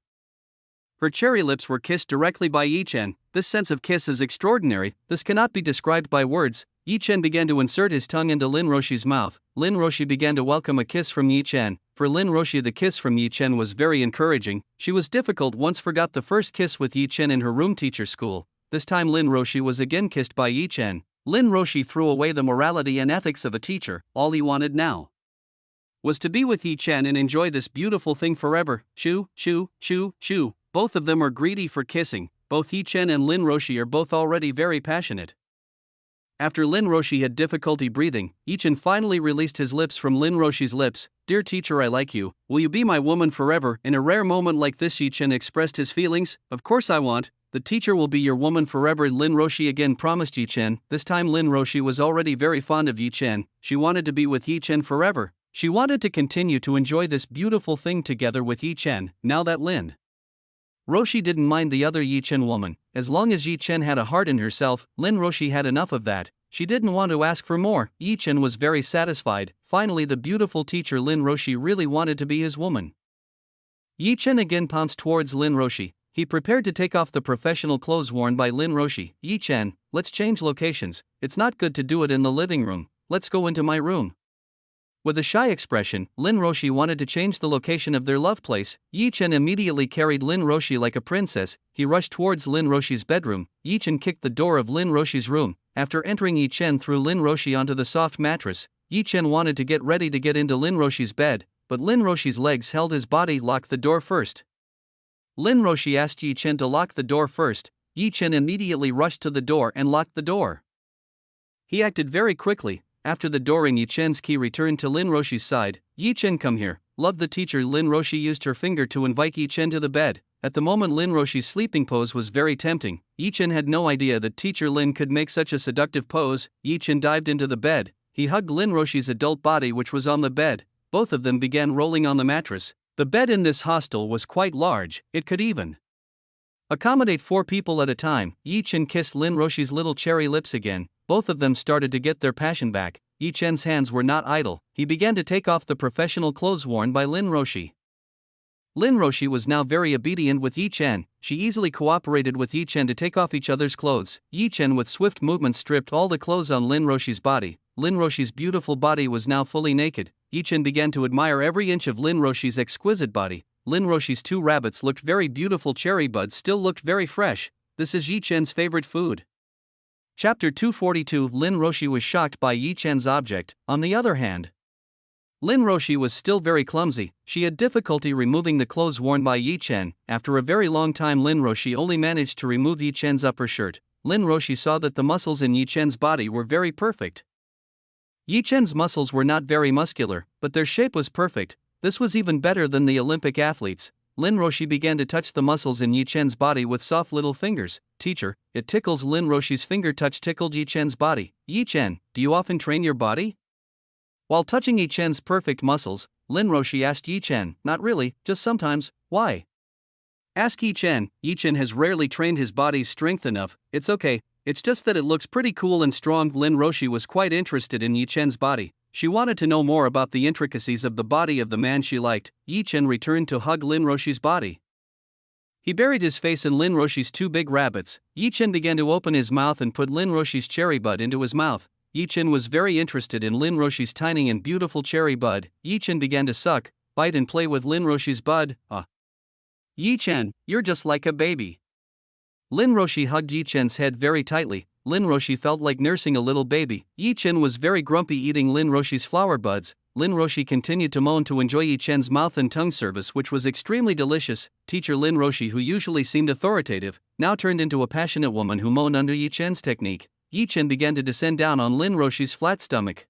her cherry lips were kissed directly by Yi Chen. This sense of kiss is extraordinary. This cannot be described by words. Yi Chen began to insert his tongue into Lin Roshi's mouth. Lin Roshi began to welcome a kiss from Yi Chen. For Lin Roshi, the kiss from Yi Chen was very encouraging. She was difficult once forgot the first kiss with Yi Chen in her room teacher school. This time Lin Roshi was again kissed by Yi Chen. Lin Roshi threw away the morality and ethics of a teacher. All he wanted now was to be with Yi Chen and enjoy this beautiful thing forever. Shoo, shoo, shoo, shoo. Both of them are greedy for kissing. Both Yi Chen and Lin Roshi are both already very passionate. After Lin Roshi had difficulty breathing, Yi Chen finally released his lips from Lin Roshi's lips. Dear teacher, I like you. Will you be my woman forever? In a rare moment like this, Yi Chen expressed his feelings. Of course I want. The teacher will be your woman forever, Lin Roshi again promised Yi Chen. This time Lin Roshi was already very fond of Yi Chen. She wanted to be with Yi Chen forever. She wanted to continue to enjoy this beautiful thing together with Yi Chen. Now that Lin Roshi didn't mind the other Yi Chen woman, as long as Yi Chen had a heart in herself, Lin Roshi had enough of that. She didn't want to ask for more. Yi Chen was very satisfied. Finally the beautiful teacher Lin Roshi really wanted to be his woman. Yi Chen again pounced towards Lin Roshi. He prepared to take off the professional clothes worn by Lin Roshi. Yi Chen, let's change locations. It's not good to do it in the living room. Let's go into my room. With a shy expression, Lin Roshi wanted to change the location of their love place. Yi Chen immediately carried Lin Roshi like a princess. He rushed towards Lin Roshi's bedroom. Yi Chen kicked the door of Lin Roshi's room. After entering, Yi Chen threw Lin Roshi onto the soft mattress. Yi Chen wanted to get ready to get into Lin Roshi's bed, but Lin Roshi's legs held his body. Lock the door first. Lin Roshi asked Yi Chen to lock the door first. Yi Chen immediately rushed to the door and locked the door. He acted very quickly. After the dooring, Yi Chen's key returned to Lin Roshi's side. Yi Chen, come here. Love the teacher. Lin Roshi used her finger to invite Yi Chen to the bed. At the moment, Lin Roshi's sleeping pose was very tempting. Yi Chen had no idea that teacher Lin could make such a seductive pose. Yi Chen dived into the bed. He hugged Lin Roshi's adult body, which was on the bed. Both of them began rolling on the mattress. The bed in this hostel was quite large. It could even accommodate 4 people at a time. Yi Chen kissed Lin Roshi's little cherry lips again. Both of them started to get their passion back. Yi Chen's hands were not idle. He began to take off the professional clothes worn by Lin Roshi. Lin Roshi was now very obedient with Yi Chen. She easily cooperated with Yi Chen to take off each other's clothes. Yi Chen with swift movements stripped all the clothes on Lin Roshi's body. Lin Roshi's beautiful body was now fully naked. Yi Chen began to admire every inch of Lin Roshi's exquisite body. Lin Roshi's 2 rabbits looked very beautiful. Cherry buds still looked very fresh. This is Yi Chen's favorite food. Chapter 242. Lin Roshi was shocked by Yi Chen's object. On the other hand, Lin Roshi was still very clumsy. She had difficulty removing the clothes worn by Yi Chen. After a very long time, Lin Roshi only managed to remove Yi Chen's upper shirt. Lin Roshi saw that the muscles in Yi Chen's body were very perfect. Yi Chen's muscles were not very muscular, but their shape was perfect. This was even better than the Olympic athletes. Lin Roshi began to touch the muscles in Yi Chen's body with soft little fingers. Teacher, it tickles. Lin Roshi's finger touch tickled Yi Chen's body. Yi Chen, do you often train your body? While touching Yi Chen's perfect muscles, Lin Roshi asked Yi Chen, not really, just sometimes. Why? Ask Yi Chen. Yi Chen has rarely trained his body's strength enough. It's okay, it's just that it looks pretty cool and strong. Lin Roshi was quite interested in Yi Chen's body. She wanted to know more about the intricacies of the body of the man she liked. Yi Chen returned to hug Lin Roshi's body. He buried his face in Lin Roshi's 2 big rabbits. Yi Chen began to open his mouth and put Lin Roshi's cherry bud into his mouth. Yi Chen was very interested in Lin Roshi's tiny and beautiful cherry bud. Yi Chen began to suck, bite and play with Lin Roshi's bud. Yi Chen, you're just like a baby. Lin Roshi hugged Yi Chen's head very tightly. Lin Roshi felt like nursing a little baby. Yi Chen was very grumpy eating Lin Roshi's flower buds. Lin Roshi continued to moan to enjoy Yi Chen's mouth and tongue service, which was extremely delicious. Teacher Lin Roshi, who usually seemed authoritative, now turned into a passionate woman who moaned under Yi Chen's technique. Yi Chen began to descend down on Lin Roshi's flat stomach.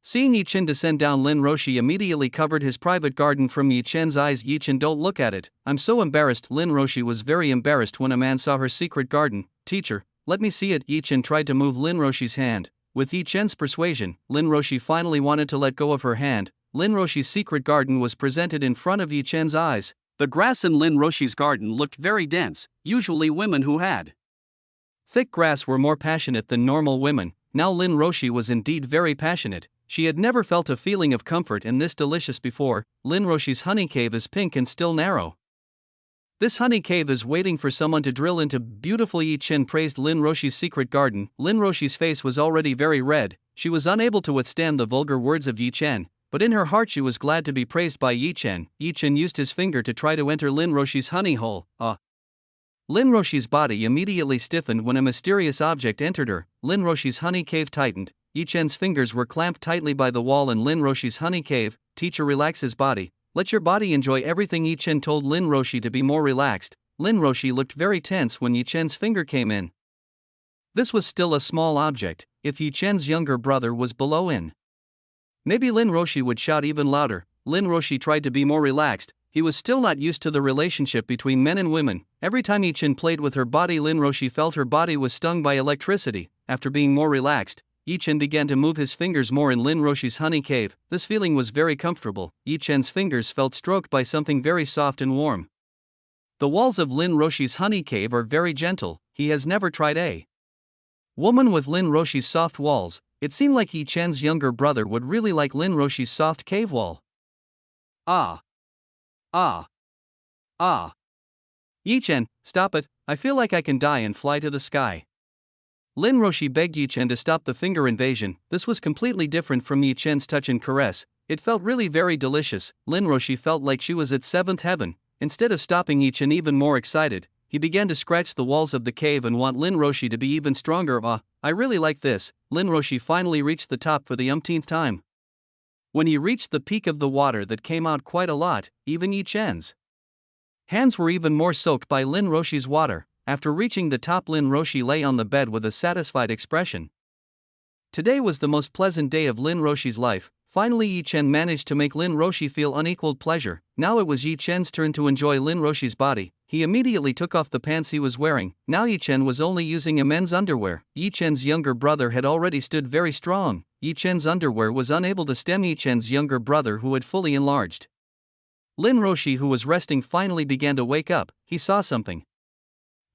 Seeing Yi Chen descend down, Lin Roshi immediately covered his private garden from Yi Chen's eyes. Yi Chen, don't look at it. I'm so embarrassed. Lin Roshi was very embarrassed when a man saw her secret garden. Teacher, let me see it. Yi Chen tried to move Lin Roshi's hand. With Yi Chen's persuasion, Lin Roshi finally wanted to let go of her hand. Lin Roshi's secret garden was presented in front of Yi Chen's eyes. The grass in Lin Roshi's garden looked very dense. Usually women who had thick grass were more passionate than normal women. Now Lin Roshi was indeed very passionate. She had never felt a feeling of comfort in this delicious before. Lin Roshi's honey cave is pink and still narrow. This honey cave is waiting for someone to drill into. Beautiful. Yi Chen praised Lin Roshi's secret garden. Lin Roshi's face was already very red. She was unable to withstand the vulgar words of Yi Chen, but in her heart she was glad to be praised by Yi Chen. Yi Chen used his finger to try to enter Lin Roshi's honey hole. Lin Roshi's body immediately stiffened when a mysterious object entered her. Lin Roshi's honey cave tightened. Yi Chen's fingers were clamped tightly by the wall in Lin Roshi's honey cave. Teacher, relax his body. Let your body enjoy everything. Yi Chen told Lin Roshi to be more relaxed. Lin Roshi looked very tense when Yi Chen's finger came in. This was still a small object. If Yi Chen's younger brother was below in, maybe Lin Roshi would shout even louder. Lin Roshi tried to be more relaxed. He was still not used to the relationship between men and women. Every time Yi Chen played with her body, Lin Roshi felt her body was stung by electricity. After being more relaxed, Yi Chen began to move his fingers more in Lin Roshi's honey cave. This feeling was very comfortable. Yi Chen's fingers felt stroked by something very soft and warm. The walls of Lin Roshi's honey cave are very gentle. He has never tried a woman with Lin Roshi's soft walls. It seemed like Yi Chen's younger brother would really like Lin Roshi's soft cave wall. Ah. Ah. Ah. Yi Chen, stop it, I feel like I can die and fly to the sky. Lin Roshi begged Yi Chen to stop the finger invasion. This was completely different from Yi Chen's touch and caress. It felt really very delicious. Lin Roshi felt like she was at seventh heaven. Instead of stopping, Yi Chen even more excited, he began to scratch the walls of the cave and want Lin Roshi to be even stronger. Ah, I really like this. Lin Roshi finally reached the top for the umpteenth time. When he reached the peak of the water that came out quite a lot, even Yi Chen's hands were even more soaked by Lin Roshi's water. After reaching the top, Lin Roshi lay on the bed with a satisfied expression. Today was the most pleasant day of Lin Roshi's life. Finally, Yi Chen managed to make Lin Roshi feel unequaled pleasure. Now it was Yi Chen's turn to enjoy Lin Roshi's body. He immediately took off the pants he was wearing. Now Yi Chen was only using a men's underwear. Yi Chen's younger brother had already stood very strong. Yi Chen's underwear was unable to stem Yi Chen's younger brother, who had fully enlarged. Lin Roshi, who was resting, finally began to wake up. He saw something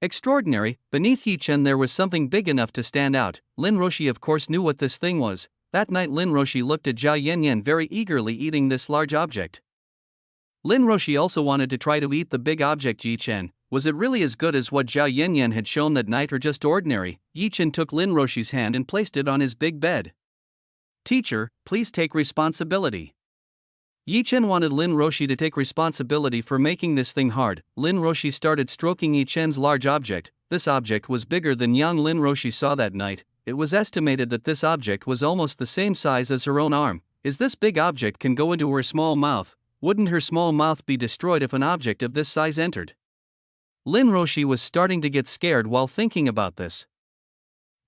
extraordinary. Beneath Yi Chen there was something big enough to stand out. Lin Roshi of course knew what this thing was. That night Lin Roshi looked at Zhao Yanyan very eagerly eating this large object. Lin Roshi also wanted to try to eat the big object. Yi Chen, was it really as good as what Zhao Yanyan had shown that night, or just ordinary? Yi Chen took Lin Roshi's hand and placed it on his big bed. Teacher, please take responsibility. Yi Chen wanted Lin Roshi to take responsibility for making this thing hard. Lin Roshi started stroking Yi Chen's large object. This object was bigger than young Lin Roshi saw that night. It was estimated that this object was almost the same size as her own arm. Is this big object can go into her small mouth? Wouldn't her small mouth be destroyed if an object of this size entered? Lin Roshi was starting to get scared while thinking about this.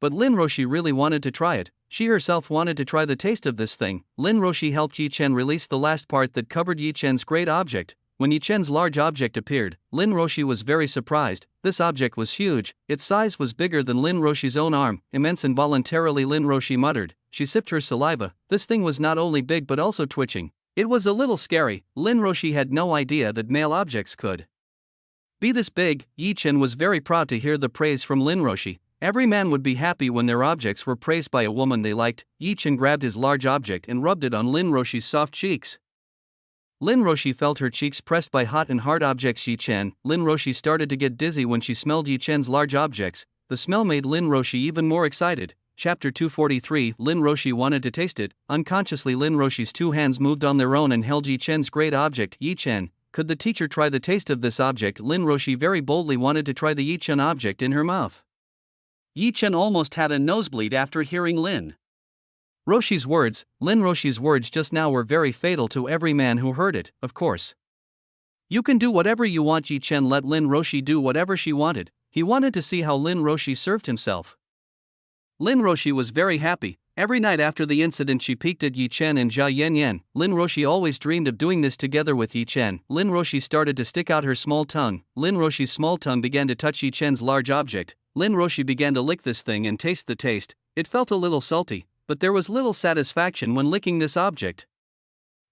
But Lin Roshi really wanted to try it. She herself wanted to try the taste of this thing. Lin Roshi helped Yi Chen release the last part that covered Yi Chen's great object. When Yi Chen's large object appeared, Lin Roshi was very surprised. This object was huge. Its size was bigger than Lin Roshi's own arm. Immense. Involuntarily Lin Roshi muttered. She sipped her saliva. This thing was not only big but also twitching. It was a little scary. Lin Roshi had no idea that male objects could be this big. Yi Chen was very proud to hear the praise from Lin Roshi. Every man would be happy when their objects were praised by a woman they liked. Yi Chen grabbed his large object and rubbed it on Lin Roshi's soft cheeks. Lin Roshi felt her cheeks pressed by hot and hard objects. Yi Chen, Lin Roshi started to get dizzy when she smelled Yi Chen's large objects. The smell made Lin Roshi even more excited. Chapter 243. Lin Roshi wanted to taste it. Unconsciously Lin Roshi's two hands moved on their own and held Yi Chen's great object. Yi Chen, could the teacher try the taste of this object? Lin Roshi very boldly wanted to try the Yi Chen object in her mouth. Yi Chen almost had a nosebleed after hearing Lin Roshi's words. Lin Roshi's words just now were very fatal to every man who heard it, of course. You can do whatever you want. Yi Chen let Lin Roshi do whatever she wanted. He wanted to see how Lin Roshi served himself. Lin Roshi was very happy. Every night after the incident she peeked at Yi Chen and Zhao Yanyan. Lin Roshi always dreamed of doing this together with Yi Chen. Lin Roshi started to stick out her small tongue. Lin Roshi's small tongue began to touch Yi Chen's large object. Lin Roshi began to lick this thing and taste the taste. It felt a little salty, but there was little satisfaction when licking this object.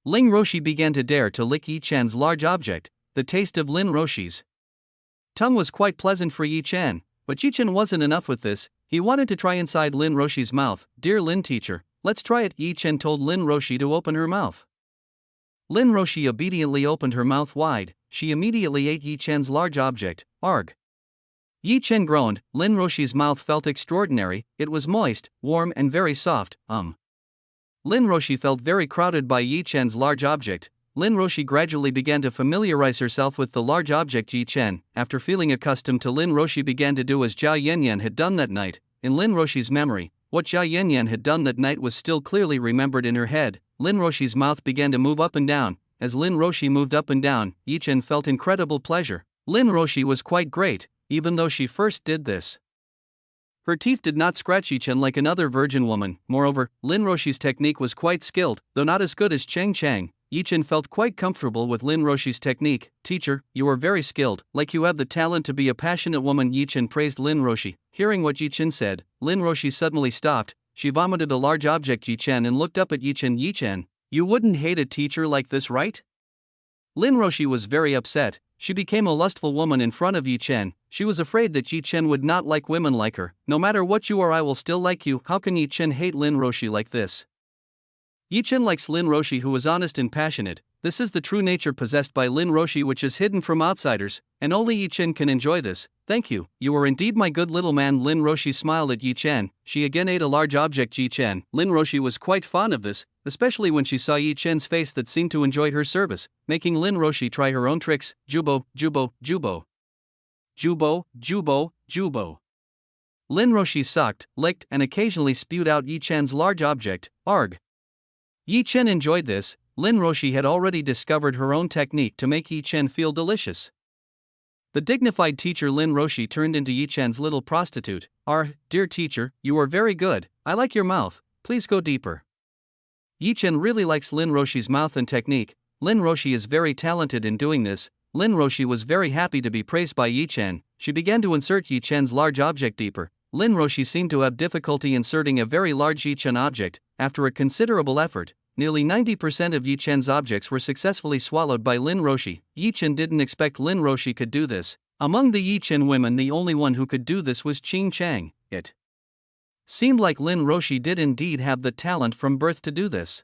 Lin Roshi began to dare to lick Yi Chen's large object. The taste of Lin Roshi's tongue was quite pleasant for Yi Chen, but Yi Chen wasn't enough with this. He wanted to try inside Lin Roshi's mouth. Dear Lin teacher, let's try it. Yi Chen told Lin Roshi to open her mouth. Lin Roshi obediently opened her mouth wide. She immediately ate Yi Chen's large object. Arg! Yi Chen groaned. Lin Roshi's mouth felt extraordinary. It was moist, warm and very soft. Lin Roshi felt very crowded by Yi Chen's large object. Lin Roshi gradually began to familiarize herself with the large object Yi Chen. After feeling accustomed to Lin Roshi began to do as Zhao Yanyan had done that night. In Lin Roshi's memory, what Zhao Yanyan had done that night was still clearly remembered in her head. Lin Roshi's mouth began to move up and down. As Lin Roshi moved up and down, Yi Chen felt incredible pleasure. Lin Roshi was quite great, even though she first did this. Her teeth did not scratch Yi Chen like another virgin woman. Moreover, Lin Roshi's technique was quite skilled, though not as good as Cheng Chang. Yi Chen felt quite comfortable with Lin Roshi's technique. Teacher, you are very skilled, like you have the talent to be a passionate woman. Yi Chen praised Lin Roshi. Hearing what Yi Chen said, Lin Roshi suddenly stopped. She vomited a large object Yi Chen and looked up at Yi Chen. Yi Chen, you wouldn't hate a teacher like this, right? Lin Roshi was very upset. She became a lustful woman in front of Yi Chen. She was afraid that Yi Chen would not like women like her. No matter what you are, I will still like you. How can Yi Chen hate Lin Roshi like this? Yi Chen likes Lin Roshi, who is honest and passionate. This is the true nature possessed by Lin Roshi, which is hidden from outsiders, and only Yi Chen can enjoy this. Thank you, you are indeed my good little man. Lin Roshi smiled at Yi Chen. She again ate a large object Yi Chen. Lin Roshi was quite fond of this, especially when she saw Yi Chen's face that seemed to enjoy her service, making Lin Roshi try her own tricks. Jubo, jubo, jubo. Jubo, jubo, jubo. Lin Roshi sucked, licked, and occasionally spewed out Yi Chen's large object. Arg. Yi Chen enjoyed this. Lin Roshi had already discovered her own technique to make Yi Chen feel delicious. The dignified teacher Lin Roshi turned into Yi Chen's little prostitute. Dear teacher, you are very good. I like your mouth. Please go deeper. Yi Chen really likes Lin Roshi's mouth and technique. Lin Roshi is very talented in doing this. Lin Roshi was very happy to be praised by Yi Chen. She began to insert Yi Chen's large object deeper. Lin Roshi seemed to have difficulty inserting a very large Yi Chen object. After a considerable effort, nearly 90% of Yi Chen's objects were successfully swallowed by Lin Roshi. Yi Chen didn't expect Lin Roshi could do this. Among the Yi Chen women, the only one who could do this was Ching Chang. It seemed like Lin Roshi did indeed have the talent from birth to do this.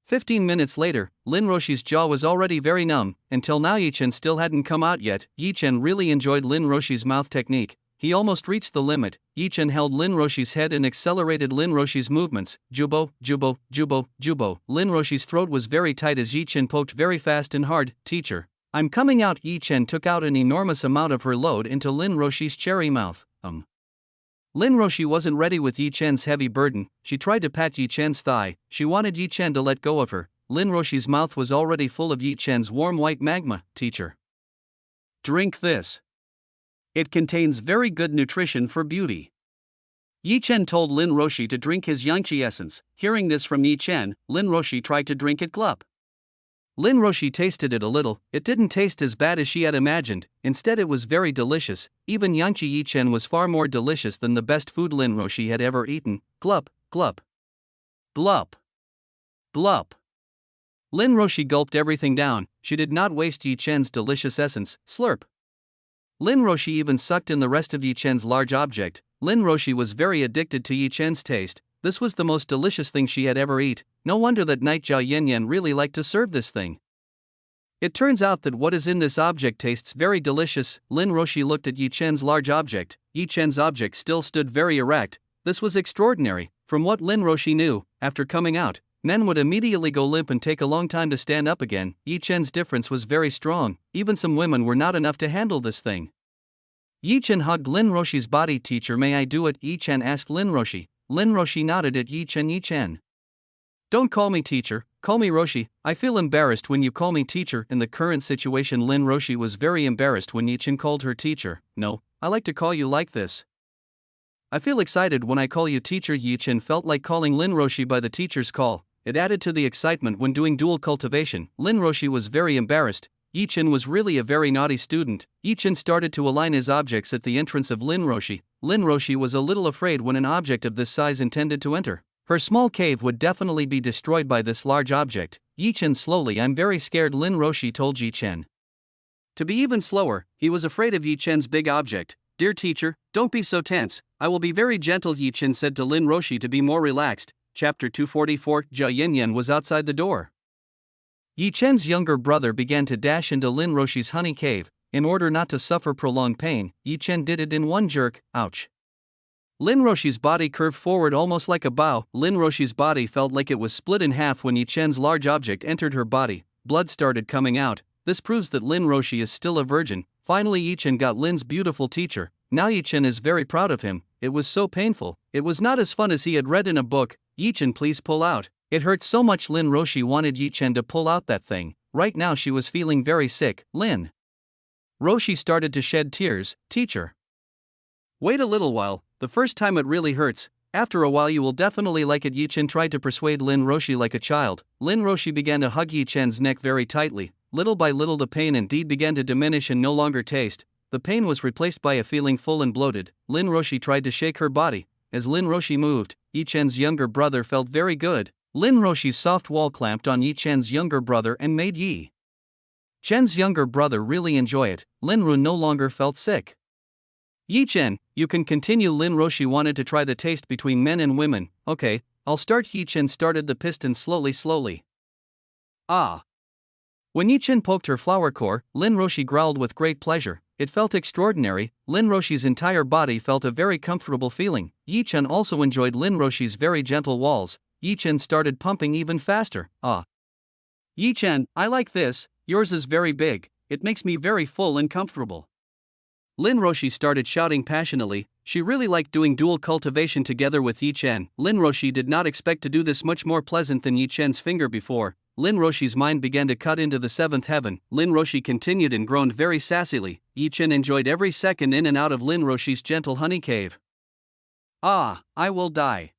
15 minutes later, Lin Roshi's jaw was already very numb. Until now, Yi Chen still hadn't come out yet. Yi Chen really enjoyed Lin Roshi's mouth technique. He almost reached the limit. Yi Chen held Lin Roshi's head and accelerated Lin Roshi's movements. Jubo, jubo, jubo, jubo. Lin Roshi's throat was very tight as Yi Chen poked very fast and hard. Teacher, I'm coming out. Yi Chen took out an enormous amount of her load into Lin Roshi's cherry mouth. Lin Roshi wasn't ready with Yi Chen's heavy burden. She tried to pat Yi Chen's thigh. She wanted Yi Chen to let go of her. Lin Roshi's mouth was already full of Yi Chen's warm white magma. Teacher, drink this. It contains very good nutrition for beauty. Yi Chen told Lin Roshi to drink his Yangqi essence. Hearing this from Yi Chen, Lin Roshi tried to drink it. Glup. Lin Roshi tasted it a little. It didn't taste as bad as she had imagined. Instead, it was very delicious. Even Yangqi Yi Chen was far more delicious than the best food Lin Roshi had ever eaten. Glup, glup. Glup. Glup. Lin Roshi gulped everything down. She did not waste Yi Chen's delicious essence. Slurp. Lin Roshi even sucked in the rest of Yi Chen's large object. Lin Roshi was very addicted to Yi Chen's taste. This was the most delicious thing she had ever eaten. No wonder that night Zhao Yanyan really liked to serve this thing. It turns out that what is in this object tastes very delicious. Lin Roshi looked at Yi Chen's large object. Yi Chen's object still stood very erect. This was extraordinary. From what Lin Roshi knew, after coming out, men would immediately go limp and take a long time to stand up again. Yi Chen's difference was very strong. Even some women were not enough to handle this thing. Yi Chen hugged Lin Roshi's body. Teacher, may I do it? Yi Chen asked Lin Roshi. Lin Roshi nodded at Yi Chen. Yi Chen, don't call me teacher, call me Roshi. I feel embarrassed when you call me teacher. In the current situation, Lin Roshi was very embarrassed when Yi Chen called her teacher. No, I like to call you like this. I feel excited when I call you teacher. Yi Chen felt like calling Lin Roshi by the teacher's call. It added to the excitement when doing dual cultivation. Lin Roshi was very embarrassed. Yi Chen was really a very naughty student. Yi Chen started to align his objects at the entrance of Lin Roshi. Lin Roshi was a little afraid when an object of this size intended to enter. Her small cave would definitely be destroyed by this large object. Yi Chen slowly, I'm very scared, Lin Roshi told Yi Chen. To be even slower, he was afraid of Yi Chen's big object. Dear teacher, don't be so tense. I will be very gentle, Yi Chen said to Lin Roshi to be more relaxed. Chapter 244. Zhao Yanyan was outside the door. Yi Chen's younger brother began to dash into Lin Roshi's honey cave. In order not to suffer prolonged pain, Yi Chen did it in one jerk. Ouch. Lin Roshi's body curved forward almost like a bow. Lin Roshi's body felt like it was split in half when Yi Chen's large object entered her body. blood started coming out. This proves that Lin Roshi is still a virgin. Finally Yi-Chen got Lin's beautiful teacher. Now Yi-Chen is very proud of him. It was so painful. It was not as fun as he had read in a book. Yi-Chen, please pull out. It hurt so much. Lin Roshi wanted Yi-Chen to pull out that thing. Right now she was feeling very sick. Lin Roshi started to shed tears. Teacher, wait a little while. The first time it really hurts. After a while you will definitely like it. Yi-Chen tried to persuade Lin Roshi like a child. Lin Roshi began to hug Yi-Chen's neck very tightly. Little by little the pain indeed began to diminish and no longer taste. The pain was replaced by a feeling full and bloated. Lin Roshi tried to shake her body. As Lin Roshi moved, Yi-Chen's younger brother felt very good. Lin Roshi's soft wall clamped on Yi-Chen's younger brother and made Yi-Chen's younger brother really enjoy it. Lin Ru no longer felt sick. Yi-Chen, you can continue. Lin Roshi wanted to try the taste between men and women. Okay, I'll start. Yi-Chen started the piston slowly. Ah. When Yi-Chen poked her flower core, Lin Roshi growled with great pleasure. It felt extraordinary. Lin Roshi's entire body felt a very comfortable feeling. Yi-Chen also enjoyed Lin Roshi's very gentle walls. Yi-Chen started pumping even faster. Ah. Yi-Chen, I like this. Yours is very big. It makes me very full and comfortable. Lin Roshi started shouting passionately. She really liked doing dual cultivation together with Yi-Chen. Lin Roshi did not expect to do this much more pleasant than Yi-Chen's finger before. Lin Roshi's mind began to cut into the seventh heaven. Lin Roshi continued and groaned very sassily. Yi-Chen enjoyed every second in and out of Lin Roshi's gentle honey cave. Ah, I will die.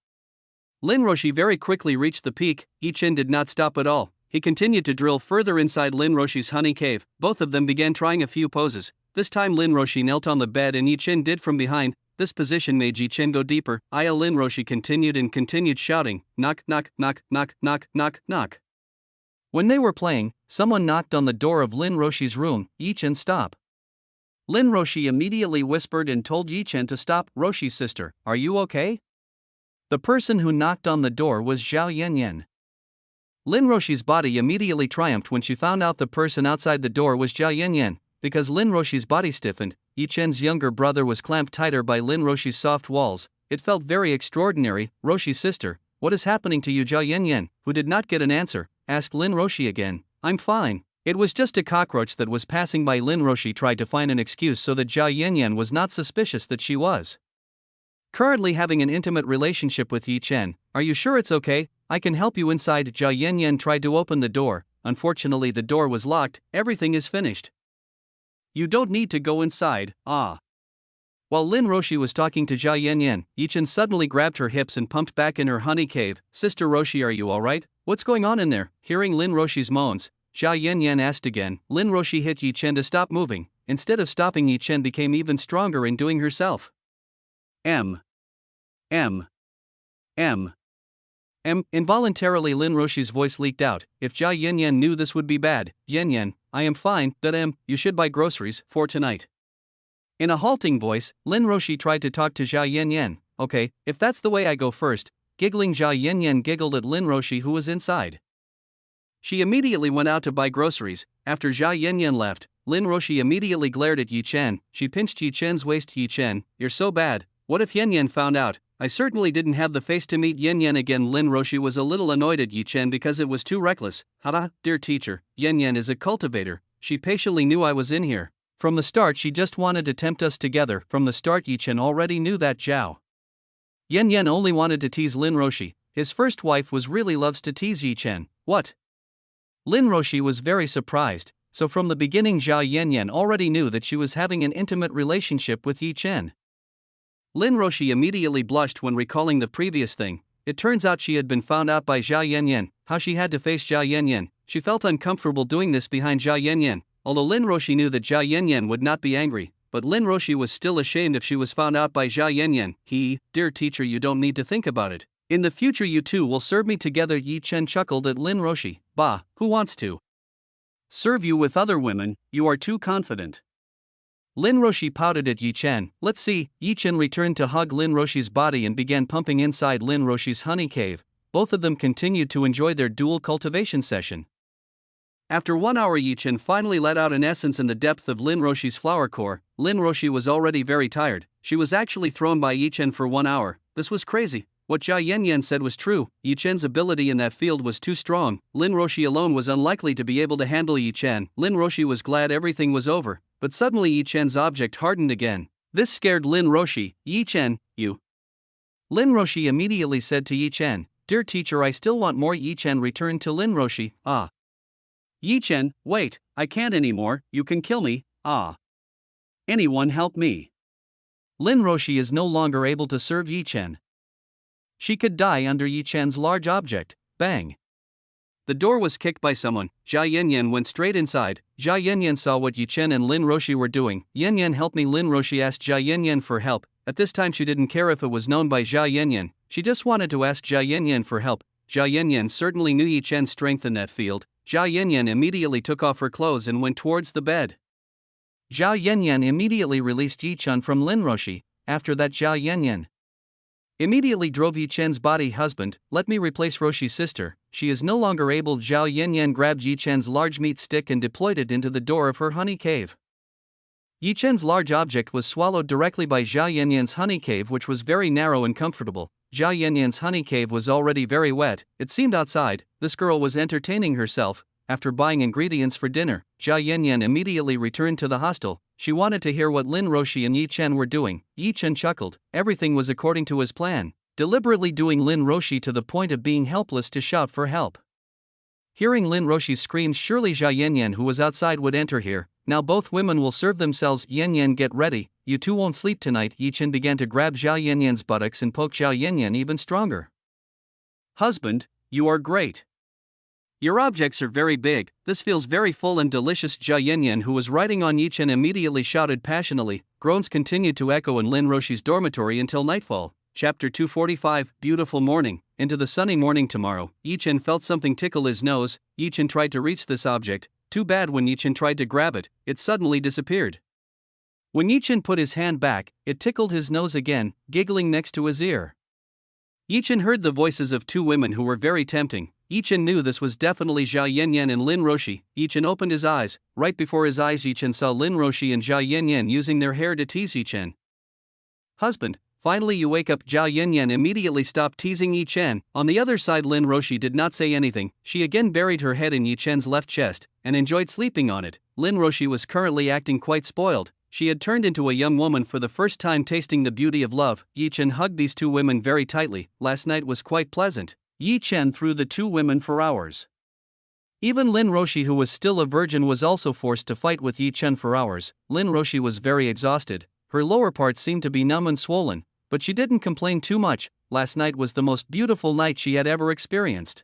Lin Roshi very quickly reached the peak. Yi-Chen did not stop at all. He continued to drill further inside Lin Roshi's honey cave. Both of them began trying a few poses. This time Lin Roshi knelt on the bed and Yi-Chen did from behind. This position made Yi-Chen go deeper. Lin Roshi continued shouting, knock, knock, knock, knock, knock, knock, knock. When they were playing, someone knocked on the door of Lin Roshi's room. Yi-Chen, stop. Lin Roshi immediately whispered and told Yi-Chen to stop. Roshi's sister, are you okay? The person who knocked on the door was Zhao Yanyan. Lin Roshi's body immediately triumphed when she found out the person outside the door was Zhao Yanyan. Because Lin Roshi's body stiffened, Yi-Chen's younger brother was clamped tighter by Lin Roshi's soft walls. It felt very extraordinary. Roshi's sister, what is happening to you? Zhao Yanyan, who did not get an answer, asked Lin Roshi again. I'm fine. It was just a cockroach that was passing by. Lin Roshi tried to find an excuse so that Zhao Yanyan was not suspicious that she was currently having an intimate relationship with Yi-Chen. Are you sure it's okay? I can help you inside. Zhao Yanyan tried to open the door. Unfortunately the door was locked. Everything is finished. You don't need to go inside. Ah. While Lin Roshi was talking to Zhao Yanyan, Yi-Chen suddenly grabbed her hips and pumped back in her honey cave. Sister Roshi, are you alright? What's going on in there? Hearing Lin Roshi's moans, Zhao Yanyan asked again. Lin Roshi hit Yi-Chen to stop moving. Instead of stopping, Yi-Chen became even stronger in doing herself. Involuntarily Lin Roshi's voice leaked out. If Zhao Yanyan knew this would be bad. Yanyan, I am fine, you should buy groceries for tonight. In a halting voice, Lin Roshi tried to talk to Zhao Yanyan. Okay, if that's the way, I go first. Giggling, Zhao Yanyan giggled at Lin Roshi, who was inside. She immediately went out to buy groceries. After Zhao Yanyan left, Lin Roshi immediately glared at Yi-Chen. She pinched Yi-Chen's waist. Yi-Chen, you're so bad. What if Yanyan found out? I certainly didn't have the face to meet Yanyan again. Lin Roshi was a little annoyed at Yi-Chen because it was too reckless. Haha, dear teacher, Yanyan is a cultivator. She patiently knew I was in here. From the start she just wanted to tempt us together. From the start Yi-Chen already knew that Zhao Yanyan only wanted to tease Lin Roshi. His first wife was really loves to tease Yi-Chen. What? Lin Roshi was very surprised. So from the beginning Zhao Yanyan already knew that she was having an intimate relationship with Yi-Chen. Lin Roshi immediately blushed when recalling the previous thing. It turns out she had been found out by Zhao Yanyan. How she had to face Zhao Yanyan. She felt uncomfortable doing this behind Zhao Yanyan. Although Lin Roshi knew that Zhao Yanyan would not be angry, but Lin Roshi was still ashamed if she was found out by Zhao Yanyan. Dear teacher, you don't need to think about it. In the future you two will serve me together. Yi-Chen chuckled at Lin Roshi. Bah, who wants to serve you with other women? You are too confident. Lin Roshi pouted at Yi-Chen. Let's see. Yi-Chen returned to hug Lin Roshi's body and began pumping inside Lin Roshi's honey cave. Both of them continued to enjoy their dual cultivation session. After 1 hour, Yi-Chen finally let out an essence in the depth of Lin Roshi's flower core. Lin Roshi was already very tired. She was actually thrown by Yi-Chen for 1 hour. This was crazy. What Jia Yanyan said was true. Yi Chen's ability in that field was too strong. Lin Roshi alone was unlikely to be able to handle Yi Chen. Lin Roshi was glad everything was over, but suddenly Yi Chen's object hardened again. This scared Lin Roshi. Yi Chen, you. Lin Roshi immediately said to Yi Chen, "Dear teacher, I still want more." Yi Chen returned to Lin Roshi. "Ah. Yi Chen, wait, I can't anymore, you can kill me, ah. Anyone help me." Lin Roshi is no longer able to serve Yi Chen. She could die under Yi Chen's large object. Bang. The door was kicked by someone. Jia Yanyan went straight inside. Jia Yanyan saw what Yi Chen and Lin Roshi were doing. "Yanyan, help me." Lin Roshi asked Jia Yanyan for help. At this time she didn't care if it was known by Jia Yanyan. She just wanted to ask Jia Yanyan for help. Jia Yanyan certainly knew Yi Chen's strength in that field. Jia Yanyan immediately took off her clothes and went towards the bed. Jia Yanyan immediately released Yi Chen from Lin Roshi. After that, Jia Yanyan immediately drove Yi Chen's body. "Husband, let me replace Roshi's sister. She is no longer able." Zhao Yanyan grabbed Yi Chen's large meat stick and deployed it into the door of her honey cave. Yi Chen's large object was swallowed directly by Zhao Yanyan's honey cave, which was very narrow and comfortable. Zhao Yanyan's honey cave was already very wet. It seemed outside, this girl was entertaining herself. After buying ingredients for dinner, Jia Yanyan immediately returned to the hostel. She wanted to hear what Lin Roshi and Yi Chen were doing. Yi Chen chuckled. Everything was according to his plan, deliberately doing Lin Roshi to the point of being helpless to shout for help. Hearing Lin Roshi's screams, surely Jia Yanyan, who was outside, would enter here. Now both women will serve themselves. Yanyan, get ready, you two won't sleep tonight. Yi Chen began to grab Jia Yanyan's buttocks and poke Jia Yanyan even stronger. "Husband, you are great. Your objects are very big, this feels very full and delicious." Jia Yanyan, who was riding on Yi Chen, immediately shouted passionately. Groans continued to echo in Lin Roshi's dormitory until nightfall. Chapter 245, Beautiful morning. Into the sunny morning tomorrow, Yi Chen felt something tickle his nose. Yi Chen tried to reach this object. Too bad, when Yi Chen tried to grab it, it suddenly disappeared. When Yi Chen put his hand back, it tickled his nose again, giggling next to his ear. Yi Chen heard the voices of two women who were very tempting. Yi Chen knew this was definitely Jia Yanyan and Lin Roshi. Yi Chen opened his eyes. Right before his eyes, Yi Chen saw Lin Roshi and Jia Yanyan using their hair to tease Yi Chen. "Husband, finally you wake up." Jia Yanyan immediately stopped teasing Yi Chen. On the other side, Lin Roshi did not say anything. She again buried her head in Yi Chen's left chest and enjoyed sleeping on it. Lin Roshi was currently acting quite spoiled. She had turned into a young woman for the first time, tasting the beauty of love. Yi Chen hugged these two women very tightly. Last night was quite pleasant. Yi Chen threw the two women for hours. Even Lin Roshi, who was still a virgin, was also forced to fight with Yi Chen for hours. Lin Roshi was very exhausted. Her lower part seemed to be numb and swollen, but she didn't complain too much. Last night was the most beautiful night she had ever experienced.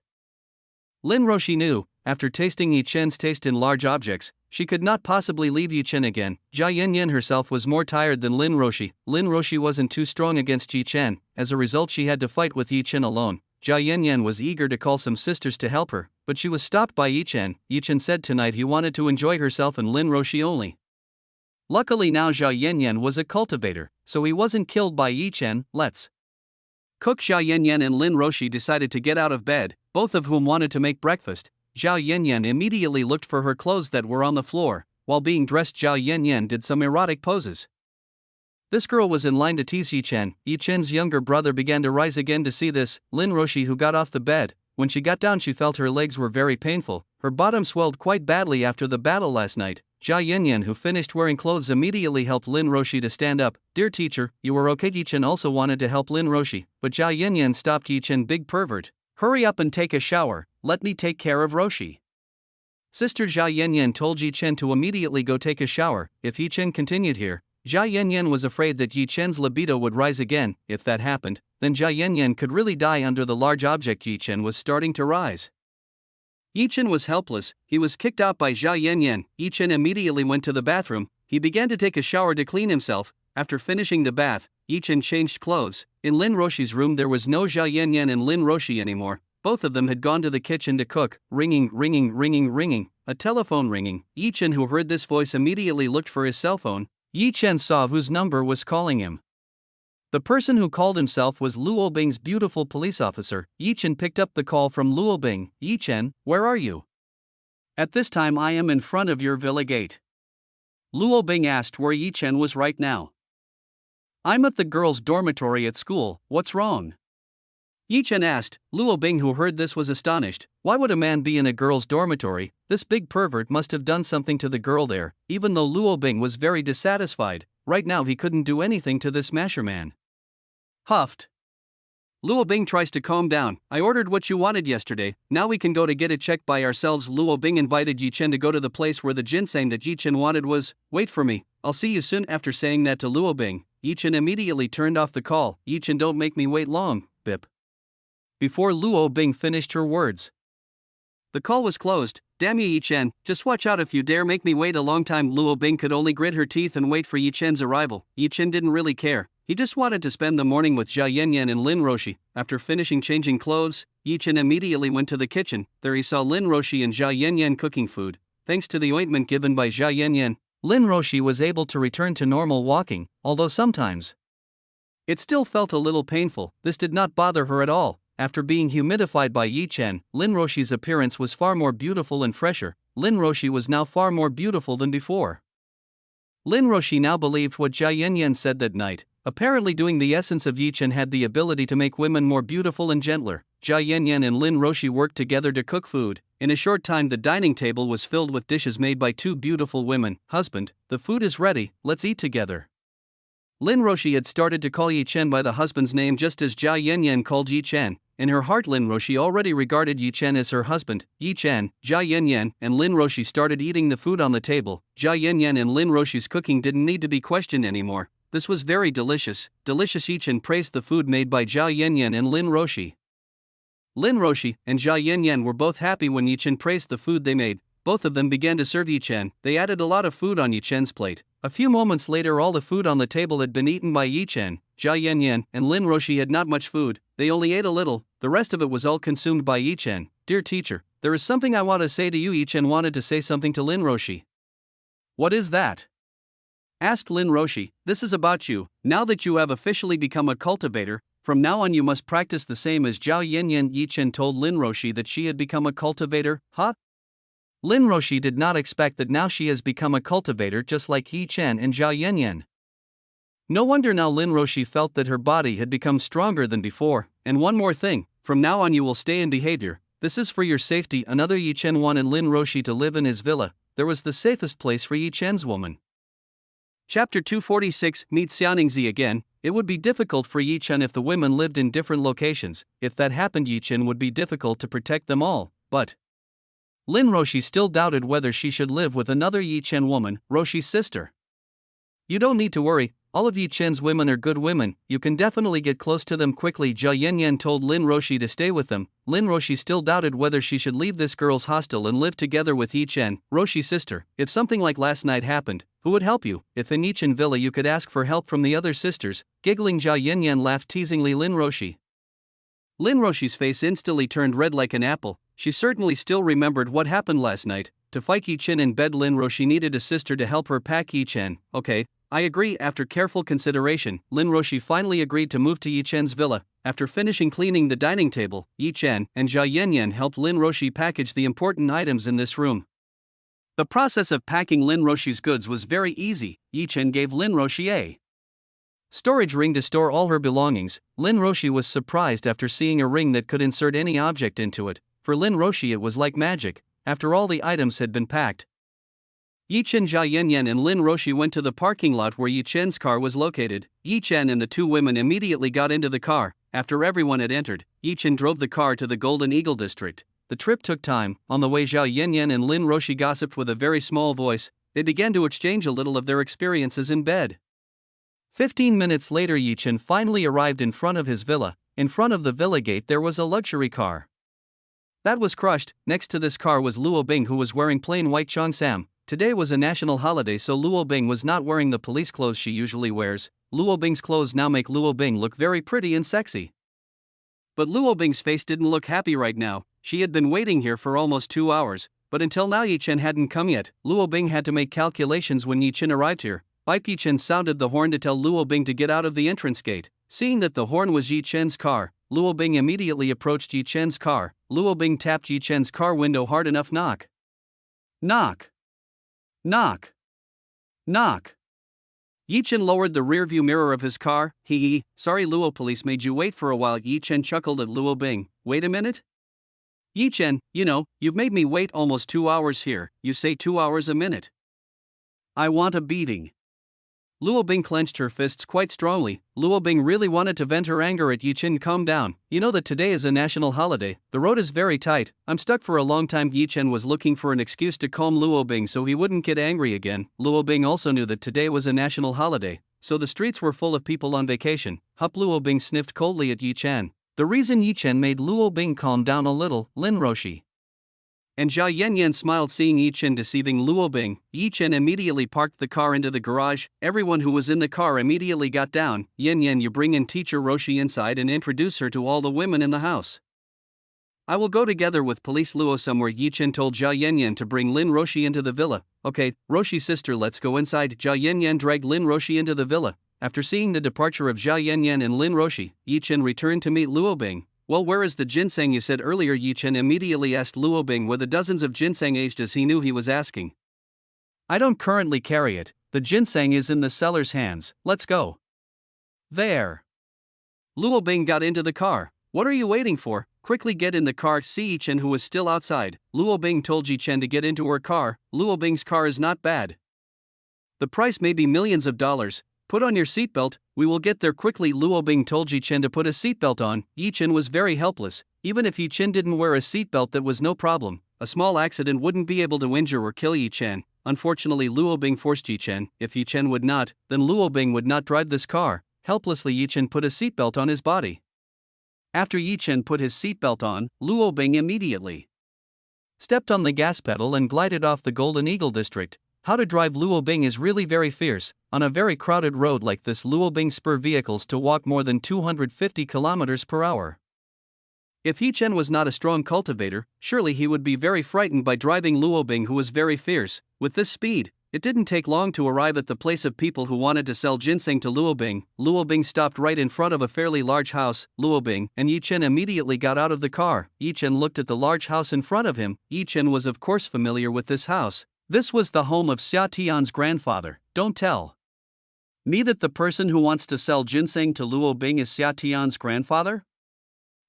Lin Roshi knew, after tasting Yi Chen's taste in large objects, she could not possibly leave Yi Chen again. Jia Yanyan herself was more tired than Lin Roshi. Lin Roshi wasn't too strong against Yi Chen. As a result, she had to fight with Yi Chen alone. Jia Yanyan was eager to call some sisters to help her, but she was stopped by Yi Chen. Yi Chen said tonight he wanted to enjoy herself and Lin Roshi only. Luckily now Jia Yanyan was a cultivator, so he wasn't killed by Yi Chen. Let's cook. Jia Yanyan and Lin Roshi decided to get out of bed, both of whom wanted to make breakfast. Zhao Yanyan immediately looked for her clothes that were on the floor. While being dressed, Zhao Yanyan did some erotic poses. This girl was in line to tease Yi Chen. Yi Chen's younger brother began to rise again to see this. Lin Roshi, who got off the bed, when she got down she felt her legs were very painful. Her bottom swelled quite badly after the battle last night. Jia Yanyan, who finished wearing clothes, immediately helped Lin Roshi to stand up. "Dear teacher, you are okay." Yi Chen also wanted to help Lin Roshi, but Jia Yanyan stopped Yi Chen. "Big pervert. Hurry up and take a shower, let me take care of Roshi." Sister Jia Yanyan told Yi Chen to immediately go take a shower. If Yi Chen continued here, Jia Yanyan was afraid that Yi Chen's libido would rise again. If that happened, then Jia Yanyan could really die under the large object. Yi Chen was starting to rise. Yi Chen was helpless. He was kicked out by Jia Yanyan. Yi Chen immediately went to the bathroom. He began to take a shower to clean himself. After finishing the bath, Yi Chen changed clothes. In Lin Roshi's room there was no Jia Yanyan and Lin Roshi anymore. Both of them had gone to the kitchen to cook. Ringing, ringing, ringing, ringing. A telephone ringing. Yi Chen, who heard this voice, immediately looked for his cell phone. Yi Chen saw whose number was calling him. The person who called himself was Luo Bing's beautiful police officer. Yi Chen picked up the call from Luo Bing. "Yi Chen, where are you?" "At this time I am in front of your villa gate." Luo Bing asked where Yi Chen was right now. "I'm at the girls' dormitory at school, what's wrong?" Yi Chen asked. Luo Bing, who heard this, was astonished. Why would a man be in a girl's dormitory? This big pervert must have done something to the girl there. Even though Luo Bing was very dissatisfied, right now he couldn't do anything to this smasher man. Huffed. Luo Bing tries to calm down. I ordered what you wanted yesterday, now we can go to get it checked by ourselves. Luo Bing invited Yi Chen to go to the place where the ginseng that Yi Chen wanted was. Wait for me, I'll see you soon. After saying that to Luo Bing, Yi Chen immediately turned off the call. Yi Chen, don't make me wait long, bip. Before Luo Bing finished her words, the call was closed. Damn you, Yi Chen, just watch out if you dare make me wait a long time. Luo Bing could only grit her teeth and wait for Yi Chen's arrival. Yi Chen didn't really care. He just wanted to spend the morning with Jia Yanyan and Lin Roshi. After finishing changing clothes, Yi Chen immediately went to the kitchen. There he saw Lin Roshi and Jia Yanyan cooking food. Thanks to the ointment given by Jia Yanyan, Lin Roshi was able to return to normal walking, although sometimes it still felt a little painful. This did not bother her at all. After being humidified by Yi Chen, Lin Roshi's appearance was far more beautiful and fresher. Lin Roshi was now far more beautiful than before. Lin Roshi now believed what Jia Yanyan said that night. Apparently doing the essence of Yi Chen had the ability to make women more beautiful and gentler. Jia Yanyan and Lin Roshi worked together to cook food. In a short time the dining table was filled with dishes made by two beautiful women. Husband, the food is ready, let's eat together. Lin Roshi had started to call Yi Chen by the husband's name just as Jia Yanyan called Yi Chen. In her heart Lin Roshi already regarded Yi Chen as her husband. Yi Chen, Jia Yanyan, and Lin Roshi started eating the food on the table. Jia Yanyan and Lin Roshi's cooking didn't need to be questioned anymore. This was very delicious. Delicious. Yi Chen praised the food made by Jia Yanyan and Lin Roshi. Lin Roshi and Jia Yanyan were both happy when Yi Chen praised the food they made. Both of them began to serve Yi Chen. They added a lot of food on Yi Chen's plate. A few moments later all the food on the table had been eaten by Yi Chen. Jia Yanyan and Lin Roshi had not much food. They only ate a little. The rest of it was all consumed by Yi Chen. Dear teacher, there is something I want to say to you. Yi Chen wanted to say something to Lin Roshi. What is that? Asked Lin Roshi. This is about you. Now that you have officially become a cultivator, from now on you must practice the same as Jia Yanyan. Yi Chen told Lin Roshi that she had become a cultivator. Huh? Lin Roshi did not expect that now she has become a cultivator just like Yi Chen and Jia Yanyan. No wonder now Lin Roshi felt that her body had become stronger than before. And one more thing, from now on you will stay in behavior. This is for your safety. Another Yi Chen wanted Lin Roshi to live in his villa. There was the safest place for Yi Chen's woman. Chapter 246. Meet Xianingzi again. It would be difficult for Yi Chen if the women lived in different locations. If that happened Yi Chen would be difficult to protect them all. But Lin Roshi still doubted whether she should live with another Yi Chen woman, Roshi's sister. You don't need to worry, all of Yi Chen's women are good women, you can definitely get close to them quickly. Jia Yanyan told Lin Roshi to stay with them. Lin Roshi still doubted whether she should leave this girl's hostel and live together with Yi Chen, Roshi's sister. If something like last night happened, who would help you? If in Yi Chen villa you could ask for help from the other sisters. Giggling, Jia Yanyan laughed teasingly. Lin Roshi's face instantly turned red like an apple. She certainly still remembered what happened last night. To fight Yi Chen in bed, Lin Roshi needed a sister to help her pack. Yi Chen, okay, I agree. After careful consideration, Lin Roshi finally agreed to move to Yi Chen's villa. After finishing cleaning the dining table, Yi Chen and Jia Yanyan helped Lin Roshi package the important items in this room. The process of packing Lin Roshi's goods was very easy. Yi Chen gave Lin Roshi a storage ring to store all her belongings. Lin Roshi was surprised after seeing a ring that could insert any object into it. For Lin Roshi it was like magic. After all the items had been packed, Yi Chen, Jia Yanyan and Lin Roshi went to the parking lot where Yi Chen's car was located. Yi Chen and the two women immediately got into the car. After everyone had entered, Yi Chen drove the car to the Golden Eagle district. The trip took time. On the way, Jia Yanyan and Lin Roshi gossiped with a very small voice. They began to exchange a little of their experiences in bed. 15 minutes later, Yi Chen finally arrived in front of his villa. In front of the villa gate there was a luxury car that was crushed. Next to this car was Luo Bing, who was wearing plain white cheongsam. Today was a national holiday, so Luo Bing was not wearing the police clothes she usually wears. Luo Bing's clothes now make Luo Bing look very pretty and sexy. But Luo Bing's face didn't look happy right now. She had been waiting here for almost 2 hours, but until now Yi Chen hadn't come yet. Luo Bing had to make calculations when Yi Chen arrived here. Yi Chen sounded the horn to tell Luo Bing to get out of the entrance gate. Seeing that the horn was Yi Chen's car, Luo Bing immediately approached Yi Chen's car. Luo Bing tapped Yi Chen's car window hard enough. Knock. Knock. Knock. Knock. Yi Chen lowered the rearview mirror of his car. Sorry Luo, police made you wait for a while. Yi Chen chuckled at Luo Bing. Wait a minute? Yi Chen, you've made me wait almost 2 hours here. You say 2 hours a minute. I want a beating. Luo Bing clenched her fists quite strongly. Luo Bing really wanted to vent her anger at Yi Chen. Calm down. You know that today is a national holiday. The road is very tight. I'm stuck for a long time. Yi Chen was looking for an excuse to calm Luo Bing so he wouldn't get angry again. Luo Bing also knew that today was a national holiday, so the streets were full of people on vacation. Luo Bing sniffed coldly at Yi Chen. The reason Yi Chen made Luo Bing calm down a little. Lin Roshi and Zhao Yanyan smiled seeing Yi Chen deceiving Luo Bing. Yi Chen immediately parked the car into the garage. Everyone who was in the car immediately got down. Yanyan, you bring in teacher Roshi inside and introduce her to all the women in the house. I will go together with police Luo somewhere. Yi Chen told Zhao Yanyan to bring Lin Roshi into the villa. Okay, Roshi sister, let's go inside. Zhao Yanyan dragged Lin Roshi into the villa. After seeing the departure of Zhao Yanyan and Lin Roshi, Yi Chen returned to meet Luo Bing. Well, where is the ginseng you said earlier? Yi Chen immediately asked Luo Bing where the dozens of ginseng aged as he knew he was asking. I don't currently carry it. The ginseng is in the seller's hands. Let's go. There. Luo Bing got into the car. What are you waiting for? Quickly get in the car. See Yi Chen, who was still outside. Luo Bing told Yi Chen to get into her car. Luo Bing's car is not bad. The price may be millions of dollars. Put on your seatbelt, we will get there quickly. Luo Bing told Yi Chen to put a seatbelt on. Yi Chen was very helpless. Even if Yi Chen didn't wear a seatbelt, that was no problem. A small accident wouldn't be able to injure or kill Yi Chen. Unfortunately, Luo Bing forced Yi Chen. If Yi Chen would not, then Luo Bing would not drive this car. Helplessly, Yi Chen put a seatbelt on his body. After Yi Chen put his seatbelt on, Luo Bing immediately stepped on the gas pedal and glided off the Golden Eagle district. How to drive Luo Bing is really very fierce. On a very crowded road like this, Luo Bing spur vehicles to walk more than 250 kilometers per hour. If Yi Chen was not a strong cultivator, surely he would be very frightened by driving Luo Bing, who was very fierce. With this speed, it didn't take long to arrive at the place of people who wanted to sell ginseng to Luo Bing. Luo Bing stopped right in front of a fairly large house. Luo Bing and Yi Chen immediately got out of the car. Yi Chen looked at the large house in front of him. Yi Chen was of course familiar with this house. This was the home of Xia Tian's grandfather. Don't tell me that the person who wants to sell ginseng to Luo Bing is Xia Tian's grandfather?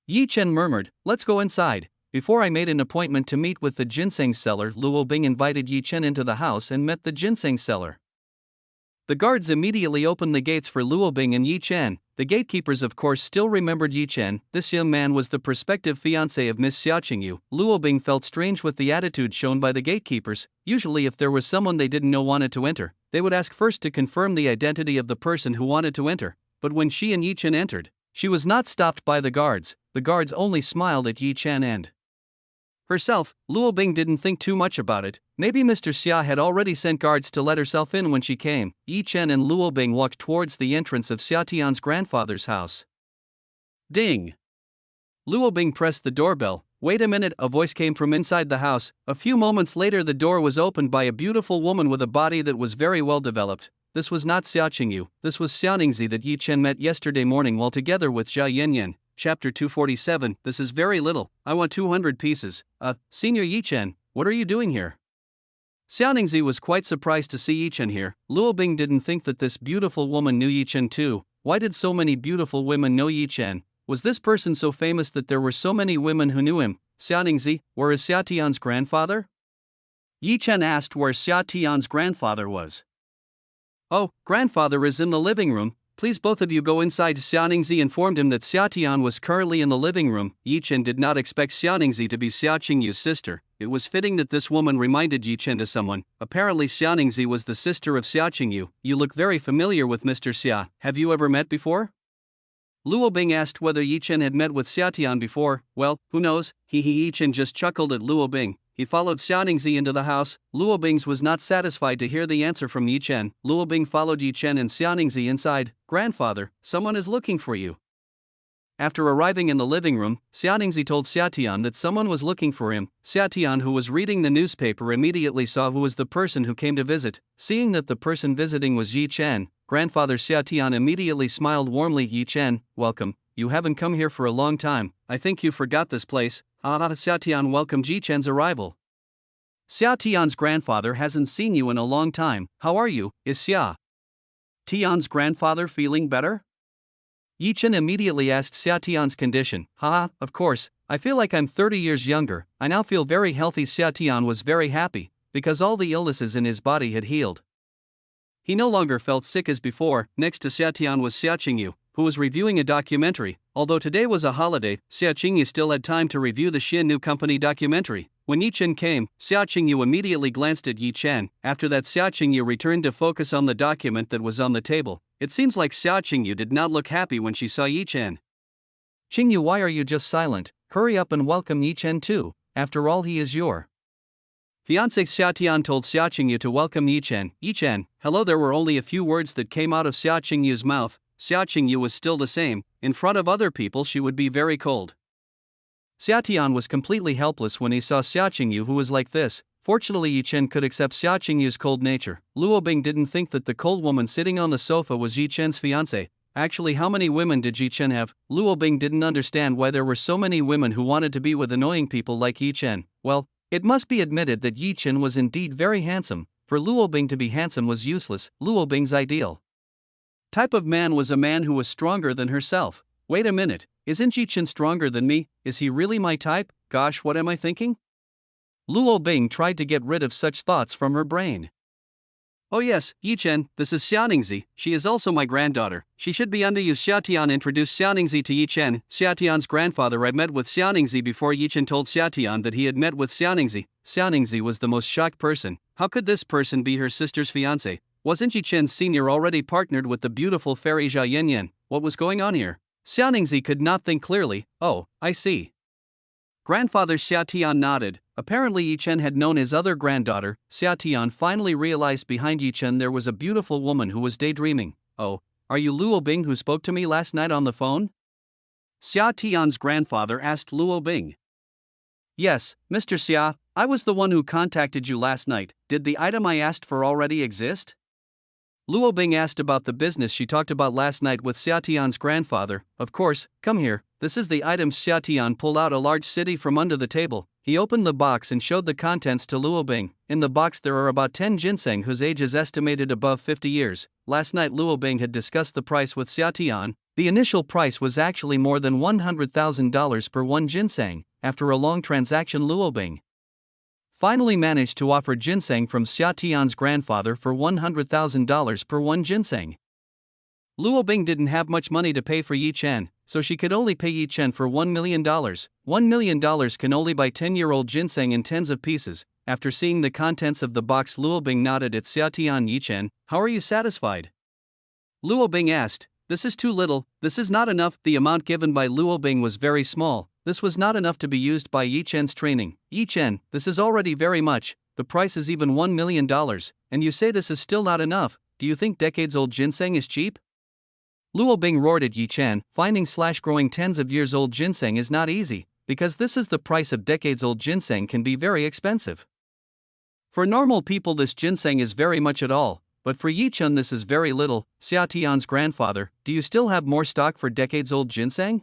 Yi Chen murmured, let's go inside. Before I made an appointment to meet with the ginseng seller, Luo Bing invited Yi Chen into the house and met the ginseng seller. The guards immediately opened the gates for Luo Bing and Yi Chen. The gatekeepers of course still remembered Yi Chen. This young man was the prospective fiancé of Miss Xiaoqingyu. Luo Bing felt strange with the attitude shown by the gatekeepers. Usually if there was someone they didn't know wanted to enter, they would ask first to confirm the identity of the person who wanted to enter. But when she and Yi Chen entered, she was not stopped by the guards. The guards only smiled at Yi Chen and herself. Luo Bing didn't think too much about it. Maybe Mr. Xia had already sent guards to let herself in when she came. Yi Chen and Luo Bing walked towards the entrance of Xia Tian's grandfather's house. Ding! Luo Bing pressed the doorbell. Wait a minute, a voice came from inside the house. A few moments later the door was opened by a beautiful woman with a body that was very well developed. This was not Xiaoqingyu, this was Xiaoningzi that Yi Chen met yesterday morning while together with Zhao Yanyan. Chapter 247. This is very little. I want 200 pieces. Senior Yi Chen, what are you doing here? Xiaoningzi was quite surprised to see Yi Chen here. Luo Bing didn't think that this beautiful woman knew Yi Chen too. Why did so many beautiful women know Yi Chen? Was this person so famous that there were so many women who knew him? Xiaoningzi, where is Xia Tian's grandfather? Yi Chen asked where Xia Tian's grandfather was. Oh, grandfather is in the living room. Please both of you go inside. Xiaoningzi informed him that Xia Tian was currently in the living room. Yi Chen did not expect Xiaoningzi to be Xiaoqingyu's sister. It was fitting that this woman reminded Yi Chen to someone. Apparently Xiaoningzi was the sister of Xiaoqingyu. You look very familiar with Mr. Xia. Have you ever met before? Luo Bing asked whether Yi Chen had met with Xia Tian before. Well, who knows? Yi Chen just chuckled at Luo Bing. He followed Xiaoningzi into the house. Luo Bing was not satisfied to hear the answer from Yi Chen. Luo Bing followed Yi Chen and Xiaoningzi inside. Grandfather, someone is looking for you. After arriving in the living room, Xiaoningzi told Xia Tian that someone was looking for him. Xia Tian, who was reading the newspaper, immediately saw who was the person who came to visit. Seeing that the person visiting was Yi Chen, grandfather Xia Tian immediately smiled warmly. Yi Chen, welcome. You haven't come here for a long time. I think you forgot this place. Xia Tian welcomed Yi Chen's arrival. Xia Tian's grandfather hasn't seen you in a long time. How are you? Is Xia Tian's grandfather feeling better? Yi Chen immediately asked Xia Tian's condition. Haha, of course, I feel like I'm 30 years younger, I now feel very healthy. Xia Tian was very happy, because all the illnesses in his body had healed. He no longer felt sick as before. Next to Xia Tian was Xia Qingyu, who was reviewing a documentary. Although today was a holiday, Xia Qingyu still had time to review the Xin New Company documentary. When Yi Chen came, Xia Qingyu immediately glanced at Yi Chen. After that, Xia Qingyu returned to focus on the document that was on the table. It seems like Xia Qingyu did not look happy when she saw Yi Chen. Qingyu, why are you just silent? Hurry up and welcome Yi Chen too. After all, he is your fiancé. Xia Tian told Xia Qingyu to welcome Yi Chen. Yi Chen, hello. There were only a few words that came out of Xia Qingyu's mouth. Xia Qingyu was still the same. In front of other people she would be very cold. Xia Tian was completely helpless when he saw Xia Qingyu, who was like this. Fortunately, Yi Chen could accept Xia Qingyu's cold nature. Luo Bing didn't think that the cold woman sitting on the sofa was Yi Chen's fiancé. Actually, how many women did Yi Chen have? Luo Bing didn't understand why there were so many women who wanted to be with annoying people like Yi Chen. Well, it must be admitted that Yi Chen was indeed very handsome. For Luo Bing to be handsome was useless. Luo Bing's ideal type of man was a man who was stronger than herself. Wait a minute, isn't Yi Chen stronger than me? Is he really my type? Gosh, what am I thinking? Luo Bing tried to get rid of such thoughts from her brain. Oh yes, Yi Chen, this is Xianingzi. She is also my granddaughter. She should be under you. Xia Tian introduced Xianingzi to Yi Chen. Xia Tian's grandfather had met with Xianingzi before Yi Chen told Xia Tian that he had met with Xianingzi. Xianingzi was the most shocked person. How could this person be her sister's fiancé? Wasn't Yi Chen Sr. already partnered with the beautiful fairy Xia Yanyan? What was going on here? Xianingzi could not think clearly. Oh, I see. Grandfather. Xia Tian nodded. Apparently Yi Chen had known his other granddaughter. Xia Tian finally realized behind Yi Chen there was a beautiful woman who was daydreaming. Oh, are you Luo Bing who spoke to me last night on the phone? Xia Tian's grandfather asked Luo Bing. Yes, Mr. Xia, I was the one who contacted you last night. Did the item I asked for already exist? Luo Bing asked about the business she talked about last night with Xia Tian's grandfather. Of course, come here. This is the item. Xia Tian pulled out a large city from under the table. He opened the box and showed the contents to Luo Bing. In the box there are about 10 ginseng whose age is estimated above 50 years. Last night Luo Bing had discussed the price with Xia Tian. The initial price was actually more than $100,000 per one ginseng. After a long transaction, Luo Bing finally managed to offer ginseng from Xia Tian's grandfather for $100,000 per one ginseng. Luo Bing didn't have much money to pay for Yi Chen, so she could only pay Yi Chen for $1 million. $1 million can only buy 10-year-old ginseng in tens of pieces. After seeing the contents of the box, Luo Bing nodded at Xia Tian. Yi Chen, how are you satisfied? Luo Bing asked. This is too little, this is not enough. The amount given by Luo Bing was very small. This was not enough to be used by Yi Chen's training. Yi Chen, this is already very much. The price is even $1 million, and you say this is still not enough. Do you think decades-old ginseng is cheap? Luo Bing roared at Yi Chen. Finding/growing tens of years old ginseng is not easy, because this is the price of decades-old ginseng can be very expensive. For normal people this ginseng is very much at all, but for Yi Chen this is very little. Xia Tian's grandfather, do you still have more stock for decades-old ginseng?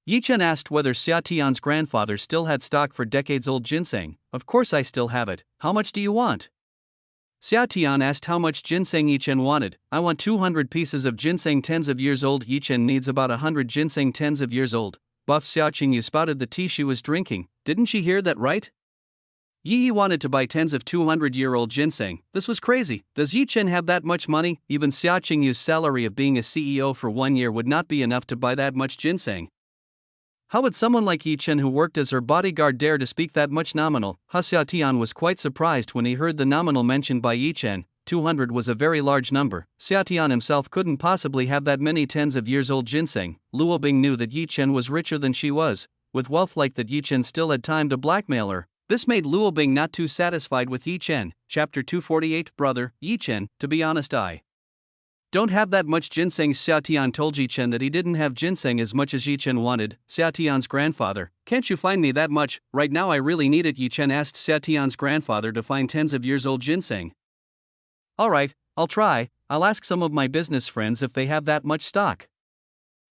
Yi Chen asked whether Xia Tian's grandfather still had stock for decades-old ginseng. Of course I still have it. How much do you want? Xia Tian asked how much ginseng Yi Chen wanted. I want 200 pieces of ginseng tens of years old. Yi Chen needs about 100 ginseng tens of years old. Buff. Xia Qingyu spouted the tea she was drinking. Didn't she hear that right? Yi wanted to buy tens of 200-year-old ginseng. This was crazy. Does Yi Chen have that much money? Even Xia Qingyu's salary of being a CEO for 1 year would not be enough to buy that much ginseng. How would someone like Yi Chen who worked as her bodyguard dare to speak that much nominal? Xia Tian was quite surprised when he heard the nominal mentioned by Yi Chen. 200 was a very large number. Xia Tian himself couldn't possibly have that many tens of years old ginseng. Luo Bing knew that Yi Chen was richer than she was. With wealth like that, Yi Chen still had time to blackmail her. This made Luo Bing not too satisfied with Yi Chen. Chapter 248. Brother, Yi Chen, to be honest I don't have that much ginseng. Xia Tian told Yi Chen that he didn't have ginseng as much as Yi Chen wanted. Xia Tian's grandfather, can't you find me that much? Right now I really need it. Yi Chen asked Xia Tian's grandfather to find tens of years old ginseng. Alright, I'll try. I'll ask some of my business friends if they have that much stock.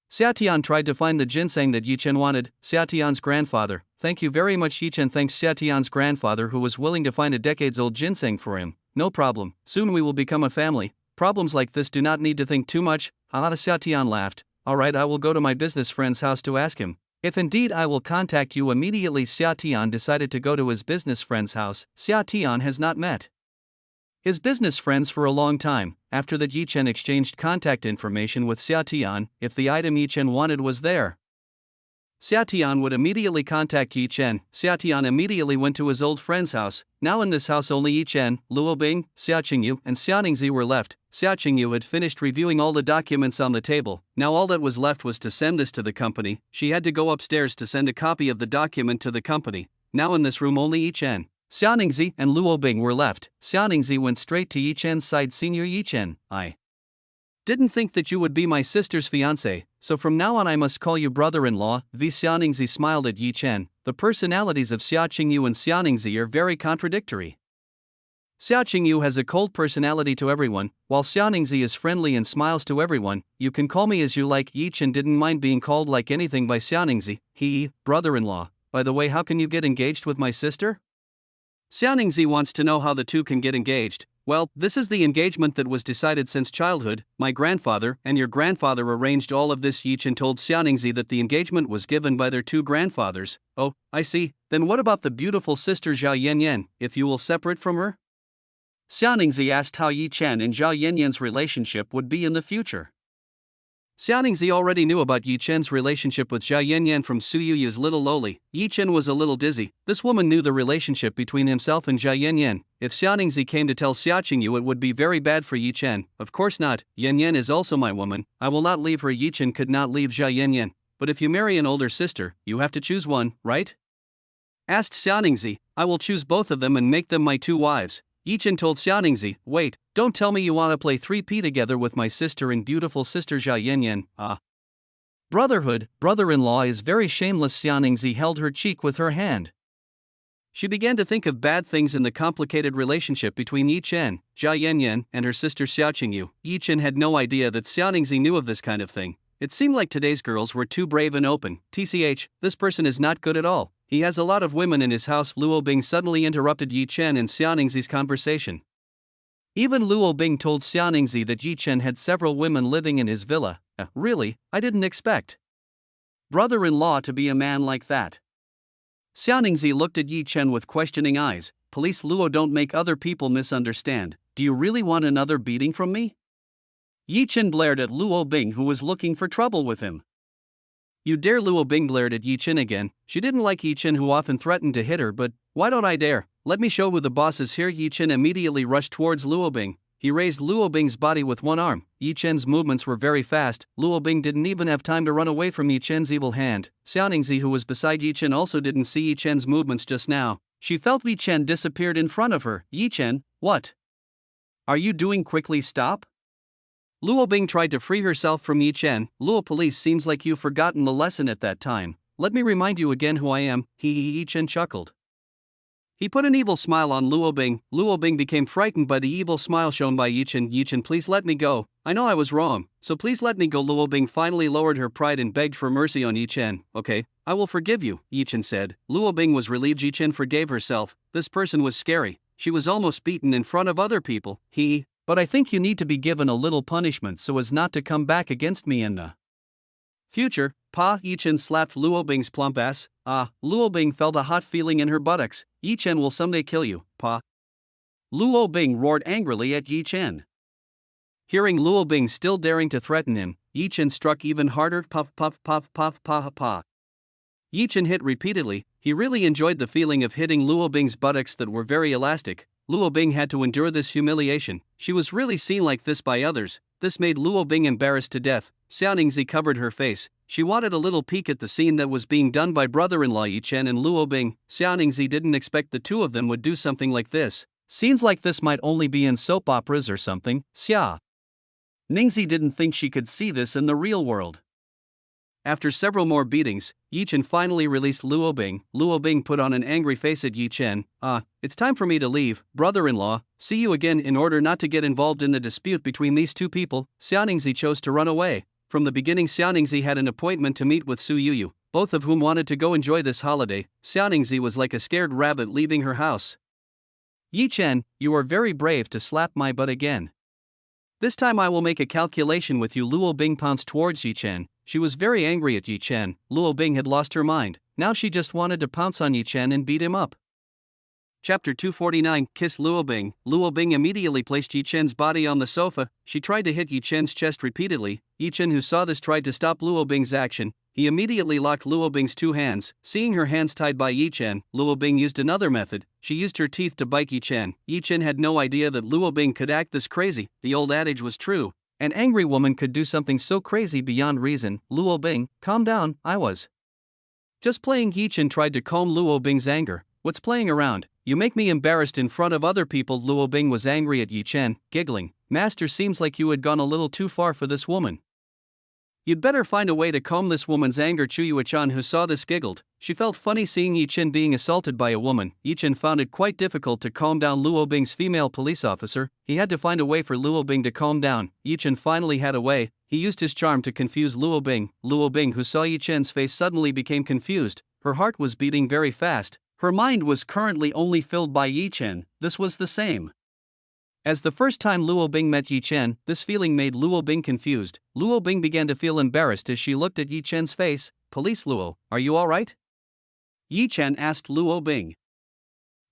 Xia Tian tried to find the ginseng that Yi Chen wanted. Xia Tian's grandfather, thank you very much. Yi Chen thanks Xia Tian's grandfather who was willing to find a decades old ginseng for him. No problem, soon we will become a family. problems like this do not need to think too much. Xia Tian laughed. Alright, I will go to my business friend's house to ask him. If indeed I will contact you immediately. Xia Tian decided to go to his business friend's house. Xia Tian has not met his business friends for a long time. After that, Yi Chen exchanged contact information with Xia Tian. If the item Yi Chen wanted was there, Xia Tian would immediately contact Yi Chen. Xia Tian immediately went to his old friend's house. Now in this house only Yi Chen, Luo Bing, Xia Qingyu, and Xia Ningzi were left. Xia Qingyu had finished reviewing all the documents on the table. Now all that was left was to send this to the company. She had to go upstairs to send a copy of the document to the company. Now in this room only Yi Chen, Xia Ningzi, and Luo Bing were left. Xia Ningzi went straight to Yi Chen's side. Senior Yi Chen, I didn't think that you would be my sister's fiancé, so from now on I must call you brother-in-law. Xia Ningzi smiled at Yi Chen. The personalities of Xia Qingyu and Xia Ningzi are very contradictory. Xia Qingyu has a cold personality to everyone, while Xia Ningzi is friendly and smiles to everyone. You can call me as you like. Yi Chen didn't mind being called like anything by Xia Ningzi. Brother-in-law. By the way, how can you get engaged with my sister? Xia Ningzi wants to know how the two can get engaged. Well, this is the engagement that was decided since childhood. My grandfather and your grandfather arranged all of this. Yi Chen told Xia Ningzi that the engagement was given by their two grandfathers. Oh, I see. Then what about the beautiful sister Zhao Yanyan, if you will separate from her? Xia Ningzi asked how Yi Chen and Zhao Yanyan's relationship would be in the future. Xia Ningzi already knew about Yi Chen's relationship with Zhao Yanyan from Su Yuyu's little loli. Yi Chen was a little dizzy. This woman knew the relationship between himself and Zhao Yanyan. If Xia Ningzi came to tell Xia Qingyu, it would be very bad for Yi Chen. Of course not. Yanyan is also my woman. I will not leave her. Yi Chen could not leave Zhao Yanyan. But if you marry an older sister, you have to choose one, right? Asked Xia Ningzi. I will choose both of them and make them my two wives. Yi Chen told Xia Ningzi, wait, don't tell me you want to play 3P together with my sister and beautiful sister Zhao Yanyan. Brotherhood, brother-in-law is very shameless. Xia Ningzi held her cheek with her hand. She began to think of bad things in the complicated relationship between Yi Chen, Zhao Yanyan, and her sister Xia Qingyu. Yi Chen had no idea that Xia Ningzi knew of this kind of thing. It seemed like today's girls were too brave and open. TCH, this person is not good at all. He has a lot of women in his house. Luo Bing suddenly interrupted Yi Chen and Xia Ningzi's conversation. Even Luo Bing told Xia Ningzi that Yi Chen had several women living in his villa. Really? I didn't expect brother-in-law to be a man like that. Xia Ningzi looked at Yi Chen with questioning eyes. Police Luo, don't make other people misunderstand. Do you really want another beating from me? Yi Chen blared at Luo Bing, who was looking for trouble with him. You dare? Luo Bing blared at Yi Chen again. She didn't like Yi Chen, who often threatened to hit her, but why don't I dare? Let me show who the boss is here. Yi Chen immediately rushed towards Luo Bing. He raised Luo Bing's body with one arm. Yi Chen's movements were very fast. Luo Bing didn't even have time to run away from Yi Chen's evil hand. Xia Ningzi, who was beside Yi Chen, also didn't see Yi Chen's movements just now. She felt Yi Chen disappeared in front of her. Yi Chen, what are you doing? Quickly stop! Luo Bing tried to free herself from Yi Chen. Luo, police, seems like you've forgotten the lesson at that time. Let me remind you again who I am. Yi Chen chuckled. He put an evil smile on Luo Bing. Luo Bing became frightened by the evil smile shown by Yi Chen. Yi Chen, please let me go. I know I was wrong, so please let me go. Luo Bing finally lowered her pride and begged for mercy on Yi Chen. Okay, I will forgive you, Yi Chen said. Luo Bing was relieved Yi Chen forgave herself. This person was scary. She was almost beaten in front of other people. But I think you need to be given a little punishment so as not to come back against me in the future. Pa! Yi Chen slapped Luo Bing's plump ass. Luo Bing felt a hot feeling in her buttocks. Yi Chen will someday kill you, Pa! Luo Bing roared angrily at Yi Chen. Hearing Luo Bing still daring to threaten him, Yi Chen struck even harder. Puff, puff, puff, puff, puff, puff. Yi Chen hit repeatedly. He really enjoyed the feeling of hitting Luo Bing's buttocks that were very elastic. Luo Bing had to endure this humiliation. She was really seen like this by others. This made Luo Bing embarrassed to death. Xia Ningzi covered her face. She wanted a little peek at the scene that was being done by brother-in-law Yi Chen and Luo Bing. Xia Ningzi didn't expect the two of them would do something like this. Scenes like this might only be in soap operas or something. Xia Ningzi didn't think she could see this in the real world. After several more beatings, Yi Chen finally released Luo Bing. Luo Bing put on an angry face at Yi Chen. It's time for me to leave, brother-in-law. See you again. In order not to get involved in the dispute between these two people, Xia Ningzi chose to run away. From the beginning, Xia Ningzi had an appointment to meet with Su Yuyu, both of whom wanted to go enjoy this holiday. Xia Ningzi was like a scared rabbit leaving her house. Yi Chen, you are very brave to slap my butt again. This time I will make a calculation with you. Luo Bing pounced towards Yi Chen. She was very angry at Yi Chen. Luo Bing had lost her mind. Now she just wanted to pounce on Yi Chen and beat him up. Chapter 249 Kiss Luo Bing. Luo Bing immediately placed Yi Chen's body on the sofa. She tried to hit Yi Chen's chest repeatedly. Yi Chen, who saw this, tried to stop Luo Bing's action. He immediately locked Luo Bing's two hands. Seeing her hands tied by Yi Chen, Luo Bing used another method. She used her teeth to bite Yi Chen. Yi Chen had no idea that Luo Bing could act this crazy. The old adage was true. An angry woman could do something so crazy beyond reason. Luo Bing, calm down, I was just playing. Yi Chen tried to calm Luo Bing's anger. What's playing around? You make me embarrassed in front of other people. Luo Bing was angry at Yi Chen, giggling. Master, seems like you had gone a little too far for this woman. You'd better find a way to calm this woman's anger. Chu Yuechan, who saw this, giggled. She felt funny seeing Yi Chen being assaulted by a woman. Yi Chen found it quite difficult to calm down Luo Bing's female police officer. He had to find a way for Luo Bing to calm down. Yi Chen finally had a way. He used his charm to confuse Luo Bing. Luo Bing, who saw Yi Chen's face, suddenly became confused. Her heart was beating very fast. Her mind was currently only filled by Yi Chen. This was the same as the first time Luo Bing met Yi Chen. This feeling made Luo Bing confused. Luo Bing began to feel embarrassed as she looked at Yi Chen's face. Police Luo, are you alright? Yi Chen asked Luo Bing.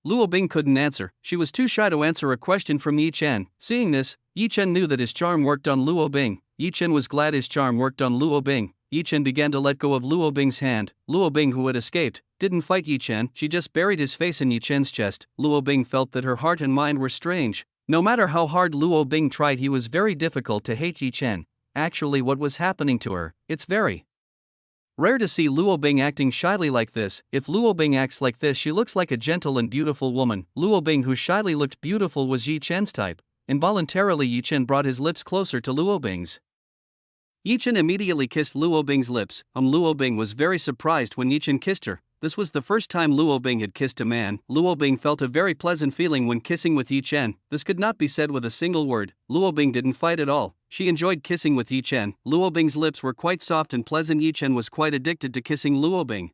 Luo Bing couldn't answer. She was too shy to answer a question from Yi Chen. Seeing this, Yi Chen knew that his charm worked on Luo Bing. Yi Chen was glad his charm worked on Luo Bing. Yi Chen began to let go of Luo Bing's hand. Luo Bing, who had escaped, didn't fight Yi Chen. She just buried his face in Yi Chen's chest. Luo Bing felt that her heart and mind were strange. No matter how hard Luo Bing tried, he was very difficult to hate Yi Chen. Actually, what was happening to her? It's very rare to see Luo Bing acting shyly like this. If Luo Bing acts like this, she looks like a gentle and beautiful woman. Luo Bing, who shyly looked beautiful, was Yi Chen's type. Involuntarily, Yi Chen brought his lips closer to Luo Bing's. Yi Chen immediately kissed Luo Bing's lips. Luo Bing was very surprised when Yi Chen kissed her. This was the first time Luo Bing had kissed a man. Luo Bing felt a very pleasant feeling when kissing with Yi Chen. This could not be said with a single word. Luo Bing didn't fight at all. She enjoyed kissing with Yi Chen. Luo Bing's lips were quite soft and pleasant. Yi Chen was quite addicted to kissing Luo Bing.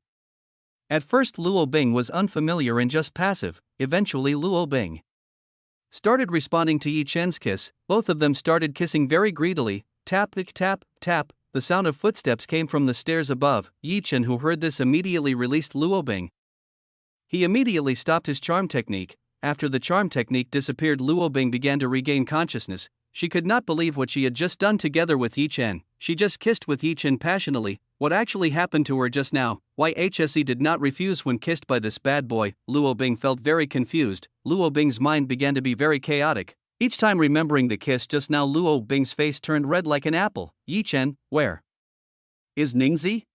At first, Luo Bing was unfamiliar and just passive. Eventually, Luo Bing started responding to Yi Chen's kiss. Both of them started kissing very greedily. Tap, tap, tap. The sound of footsteps came from the stairs above. Yi Chen, who heard this, immediately released Luo Bing. He immediately stopped his charm technique. After the charm technique disappeared, Luo Bing began to regain consciousness. She could not believe what she had just done together with Yi Chen. She just kissed with Yi Chen passionately. What actually happened to her just now? Why HSE did not refuse when kissed by this bad boy? Luo Bing felt very confused. Luo Bing's mind began to be very chaotic. Each time remembering the kiss just now, Luo Bing's face turned red like an apple. Yi Chen, where is Ningzi?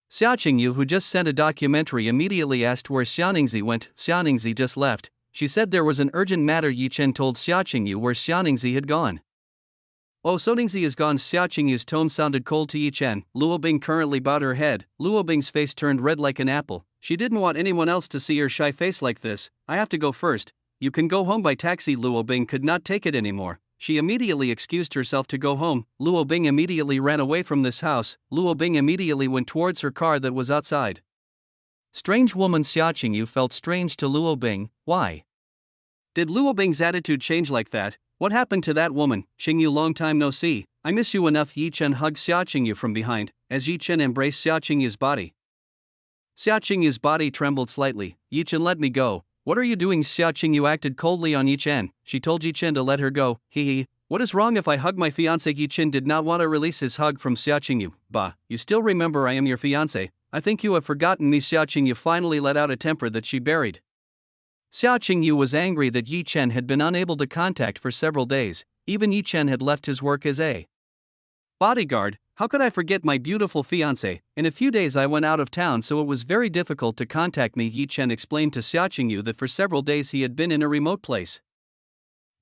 Xia Qingyu, who just sent a documentary, immediately asked where Xia Ningzi went. Xia Ningzi just left. She said there was an urgent matter. Yi Chen told Xia Qingyu where Xia Ningzi had gone. Oh, so Ningzi is gone. Xia Qingyu's tone sounded cold to Yi Chen. Luo Bing currently bowed her head. Luo Bing's face turned red like an apple. She didn't want anyone else to see her shy face like this. I have to go first. You can go home by taxi. Luo Bing could not take it anymore. She immediately excused herself to go home. Luo Bing immediately ran away from this house. Luo Bing immediately went towards her car that was outside. Strange woman. Xia Qingyu felt strange to Luo Bing. Why did Luo Bing's attitude change like that? What happened to that woman? Qingyu, long time no see. I miss you enough. Yi Chen hugged Xia Qingyu from behind, as Yi Chen embraced Xia Qingyu's body. Xia Qingyu's body trembled slightly. Yi Chen, let me go. What are you doing? Xia Qingyu acted coldly on Yi Chen. She told Yi Chen to let her go. Hee. What is wrong if I hug my fiancé? Yi Chen did not want to release his hug from Xia Qingyu. Bah, you still remember I am your fiancé. I think you have forgotten me. Xia Qingyu finally let out a temper that she buried. Xia Qingyu was angry that Yi Chen had been unable to contact for several days. Even Yi Chen had left his work as a bodyguard. How could I forget my beautiful fiancé? In a few days I went out of town, so it was very difficult to contact me. Yi Chen explained to Xia Qingyu that for several days he had been in a remote place.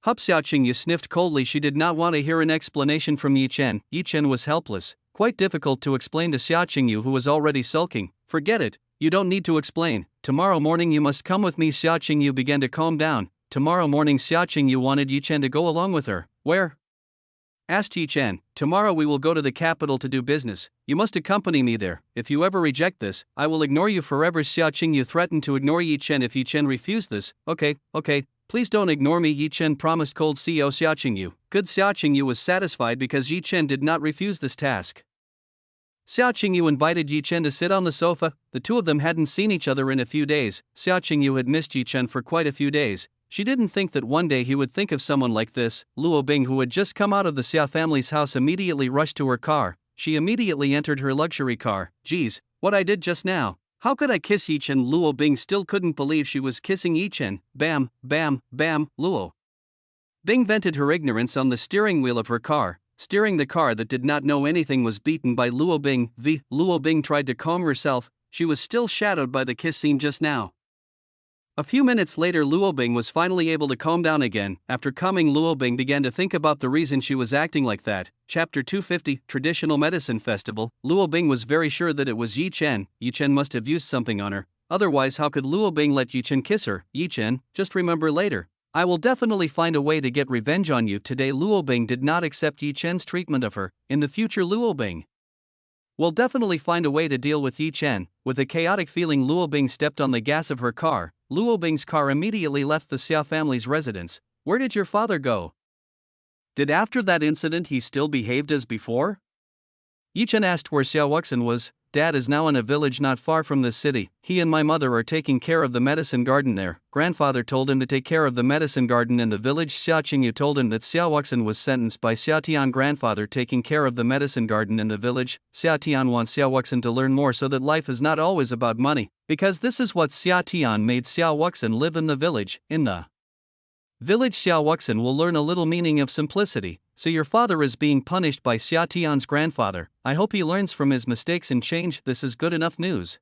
Hup. Xia Qingyu sniffed coldly. She did not want to hear an explanation from Yi Chen. Yi Chen was helpless. Quite difficult to explain to Xia Qingyu, who was already sulking. Forget it. You don't need to explain. Tomorrow morning you must come with me. Xia Qingyu began to calm down. Tomorrow morning Xia Qingyu wanted Yi Chen to go along with her. Where? Asked Yi Chen. Tomorrow we will go to the capital to do business. You must accompany me there. If you ever reject this, I will ignore you forever. Xia Qingyu threatened to ignore Yi Chen if Yi Chen refused this. Okay, please don't ignore me. Yi Chen promised. Cold CEO Xia Qingyu. Good. Xiao Qingyu was satisfied because Yi Chen did not refuse this task. Xiao Qingyu invited Yi Chen to sit on the sofa. The two of them hadn't seen each other in a few days. Xiao Qingyu had missed Yi Chen for quite a few days. She didn't think that one day he would think of someone like this. Luo Bing, who had just come out of the Xia family's house, immediately rushed to her car. She immediately entered her luxury car. Geez, what I did just now. How could I kiss Yi Chen? Luo Bing still couldn't believe she was kissing Yi Chen. Bam, bam, bam. Luo Bing vented her ignorance on the steering wheel of her car. Steering the car that did not know anything was beaten by Luo Bing. Luo Bing tried to calm herself. She was still shadowed by the kiss scene just now. A few minutes later, Luo Bing was finally able to calm down again. After calming, Luo Bing began to think about the reason she was acting like that. Chapter 250, Traditional Medicine Festival. Luo Bing was very sure that it was Yi Chen. Yi Chen must have used something on her. Otherwise, how could Luo Bing let Yi Chen kiss her? Yi Chen, just remember later. I will definitely find a way to get revenge on you today. Luo Bing did not accept Yi Chen's treatment of her. In the future, Luo Bing will definitely find a way to deal with Yi Chen. With a chaotic feeling, Luo Bing stepped on the gas of her car. Luo Bing's car immediately left the Xia family's residence. Where did your father go? Did after that incident he still behaved as before? Yi Chen asked where Xiao Wuxin was. Dad is now in a village not far from this city. He and my mother are taking care of the medicine garden there. Grandfather told him to take care of the medicine garden in the village. Xiao Qingyu told him that Xiao Wuxin was sentenced by Xiao Tian. Grandfather taking care of the medicine garden in the village. Xiao Tian wants Xiao Wuxin to learn more so that life is not always about money, because this is what Xiao Tian made Xiao Wuxin live in the village. In the village, Xiao Wuxin will learn a little meaning of simplicity. So your father is being punished by Xiao Tian's grandfather. I hope he learns from his mistakes and change. This is good enough news.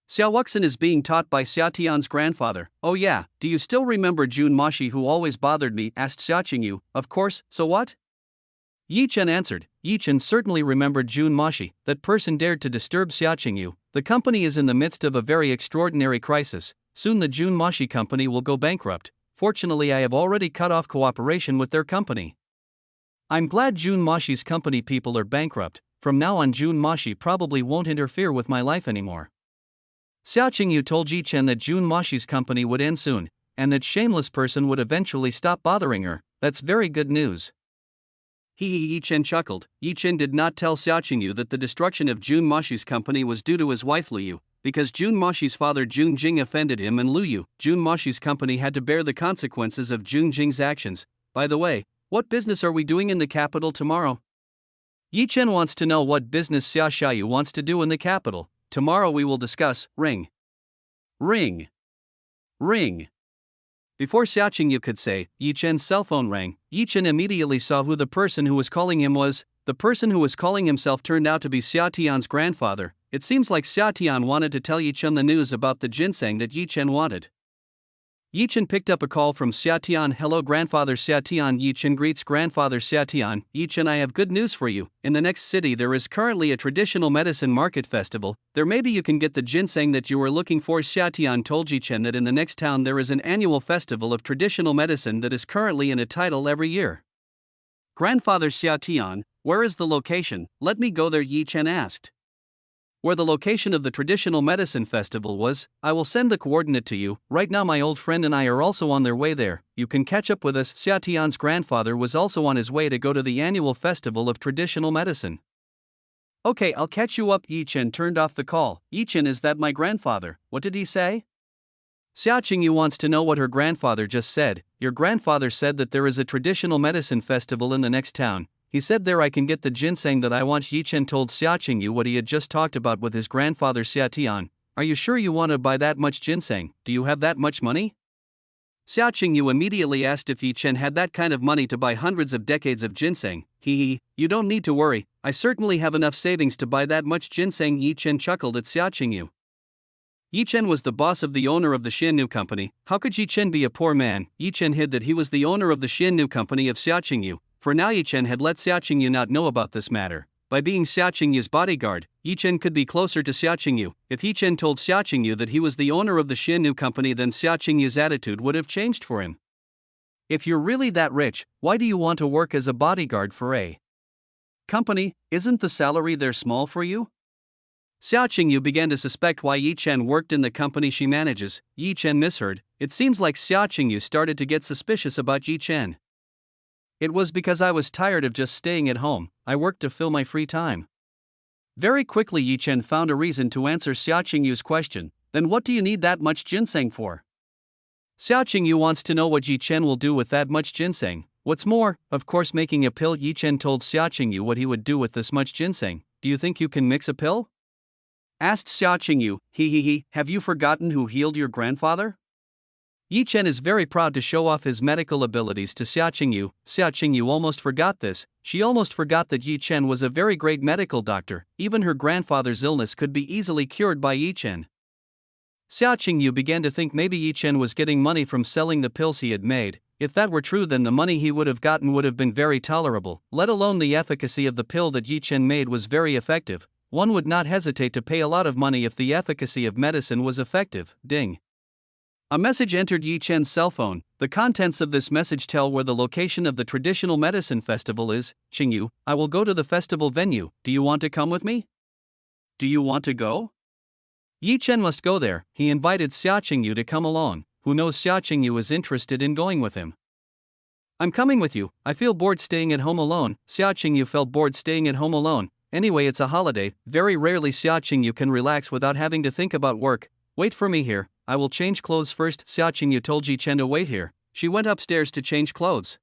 Xiao Wuxin is being taught by Xiao Tian's grandfather. Oh yeah, do you still remember Jun Mashi who always bothered me? Asked Xiao Qingyu. Of course, so what? Yi Chen answered. Yi Chen certainly remembered Jun Mashi. That person dared to disturb Xiao Qingyu. The company is in the midst of a very extraordinary crisis. Soon the Jun Mashi company will go bankrupt. Fortunately, I have already cut off cooperation with their company. I'm glad Jun Mashi's company people are bankrupt. From now on, Jun Mashi probably won't interfere with my life anymore. Xiao Qingyu told Yi Chen that Jun Mashi's company would end soon, and that shameless person would eventually stop bothering her. That's very good news. Yi Chen chuckled. Yi Chen did not tell Xiao Qingyu that the destruction of Jun Mashi's company was due to his wife Lu Yu, because Jun Mashi's father Jun Jing offended him and Lu Yu. Jun Mashi's company had to bear the consequences of Jun Jing's actions. By the way, what business are we doing in the capital tomorrow? Yi Chen wants to know what business Xiao Xiaoyu wants to do in the capital. Tomorrow we will discuss. Ring. Ring. Ring. Before Xiao Qingyu could say, Yi Chen's cell phone rang. Yi Chen immediately saw who the person who was calling him was. The person who was calling himself turned out to be Xiao Tian's grandfather. It seems like Xiao Tian wanted to tell Yi Chen the news about the ginseng that Yi Chen wanted. Yi Chen picked up a call from Xiao Tian. Hello, Grandfather Xiao Tian. Yi Chen greets Grandfather Xiao Tian. Yi Chen, I have good news for you. In the next city there is currently a traditional medicine market festival. There maybe you can get the ginseng that you were looking for. Xiao Tian told Yi Chen that in the next town there is an annual festival of traditional medicine that is currently in a title every year. Grandfather Xiao Tian, where is the location? Let me go there, Yi Chen asked. Where the location of the traditional medicine festival was, I will send the coordinate to you. Right now my old friend and I are also on their way there. You can catch up with us. Xiao Tian's grandfather was also on his way to go to the annual festival of traditional medicine. Okay, I'll catch you up. Yi Chen turned off the call. Yi Chen, is that my grandfather? What did he say? Xiao Qingyu wants to know what her grandfather just said. Your grandfather said that there is a traditional medicine festival in the next town. He said there I can get the ginseng that I want. Yi Chen told Xiao Qingyu what he had just talked about with his grandfather Xiao Tian. Are you sure you want to buy that much ginseng? Do you have that much money? Xiao Qingyu immediately asked if Yi Chen had that kind of money to buy hundreds of decades of ginseng. You don't need to worry, I certainly have enough savings to buy that much ginseng. Yi Chen chuckled at Xiao Qingyu. Yi Chen was the boss of the owner of the Xiannu company. How could Yi Chen be a poor man? Yi Chen hid that he was the owner of the Xiannu company of Xiao Qingyu. For now, Yi Chen had let Xiao Qingyu not know about this matter. By being Xiao Qingyu's bodyguard, Yi Chen could be closer to Xiao Qingyu. If Yi Chen told Xiao Qingyu that he was the owner of the Xiannu company, then Xiao Qingyu's attitude would have changed for him. If you're really that rich, why do you want to work as a bodyguard for a company? Isn't the salary there small for you? Xiao Qingyu began to suspect why Yi Chen worked in the company she manages. Yi Chen misheard. It seems like Xiao Qingyu started to get suspicious about Yi Chen. It was because I was tired of just staying at home, I worked to fill my free time. Very quickly Yi Chen found a reason to answer Xia Qingyu's question, then what do you need that much ginseng for? Xia Qingyu wants to know what Yi Chen will do with that much ginseng. What's more, of course making a pill. Yi Chen told Xia Qingyu what he would do with this much ginseng. Do you think you can mix a pill? Asked Xia Qingyu. He, have you forgotten who healed your grandfather? Yi Chen is very proud to show off his medical abilities to Xia Qingyu. Xia Qingyu almost forgot this. She almost forgot that Yi Chen was a very great medical doctor. Even her grandfather's illness could be easily cured by Yi Chen. Xia Qingyu began to think maybe Yi Chen was getting money from selling the pills he had made. If that were true, then the money he would have gotten would have been very tolerable, let alone the efficacy of the pill that Yi Chen made was very effective. One would not hesitate to pay a lot of money if the efficacy of medicine was effective. Ding. A message entered Yi Chen's cell phone. The contents of this message tell where the location of the traditional medicine festival is. Qingyu, I will go to the festival venue. Do you want to come with me? Do you want to go? Yi Chen must go there. He invited Xia Qingyu to come along. Who knows, Xia Qingyu is interested in going with him. I'm coming with you. I feel bored staying at home alone. Xia Qingyu felt bored staying at home alone. Anyway, it's a holiday. Very rarely Xia Qingyu can relax without having to think about work. Wait for me here. I will change clothes first. Xia Qingyu told Yi Chen to wait here. She went upstairs to change clothes.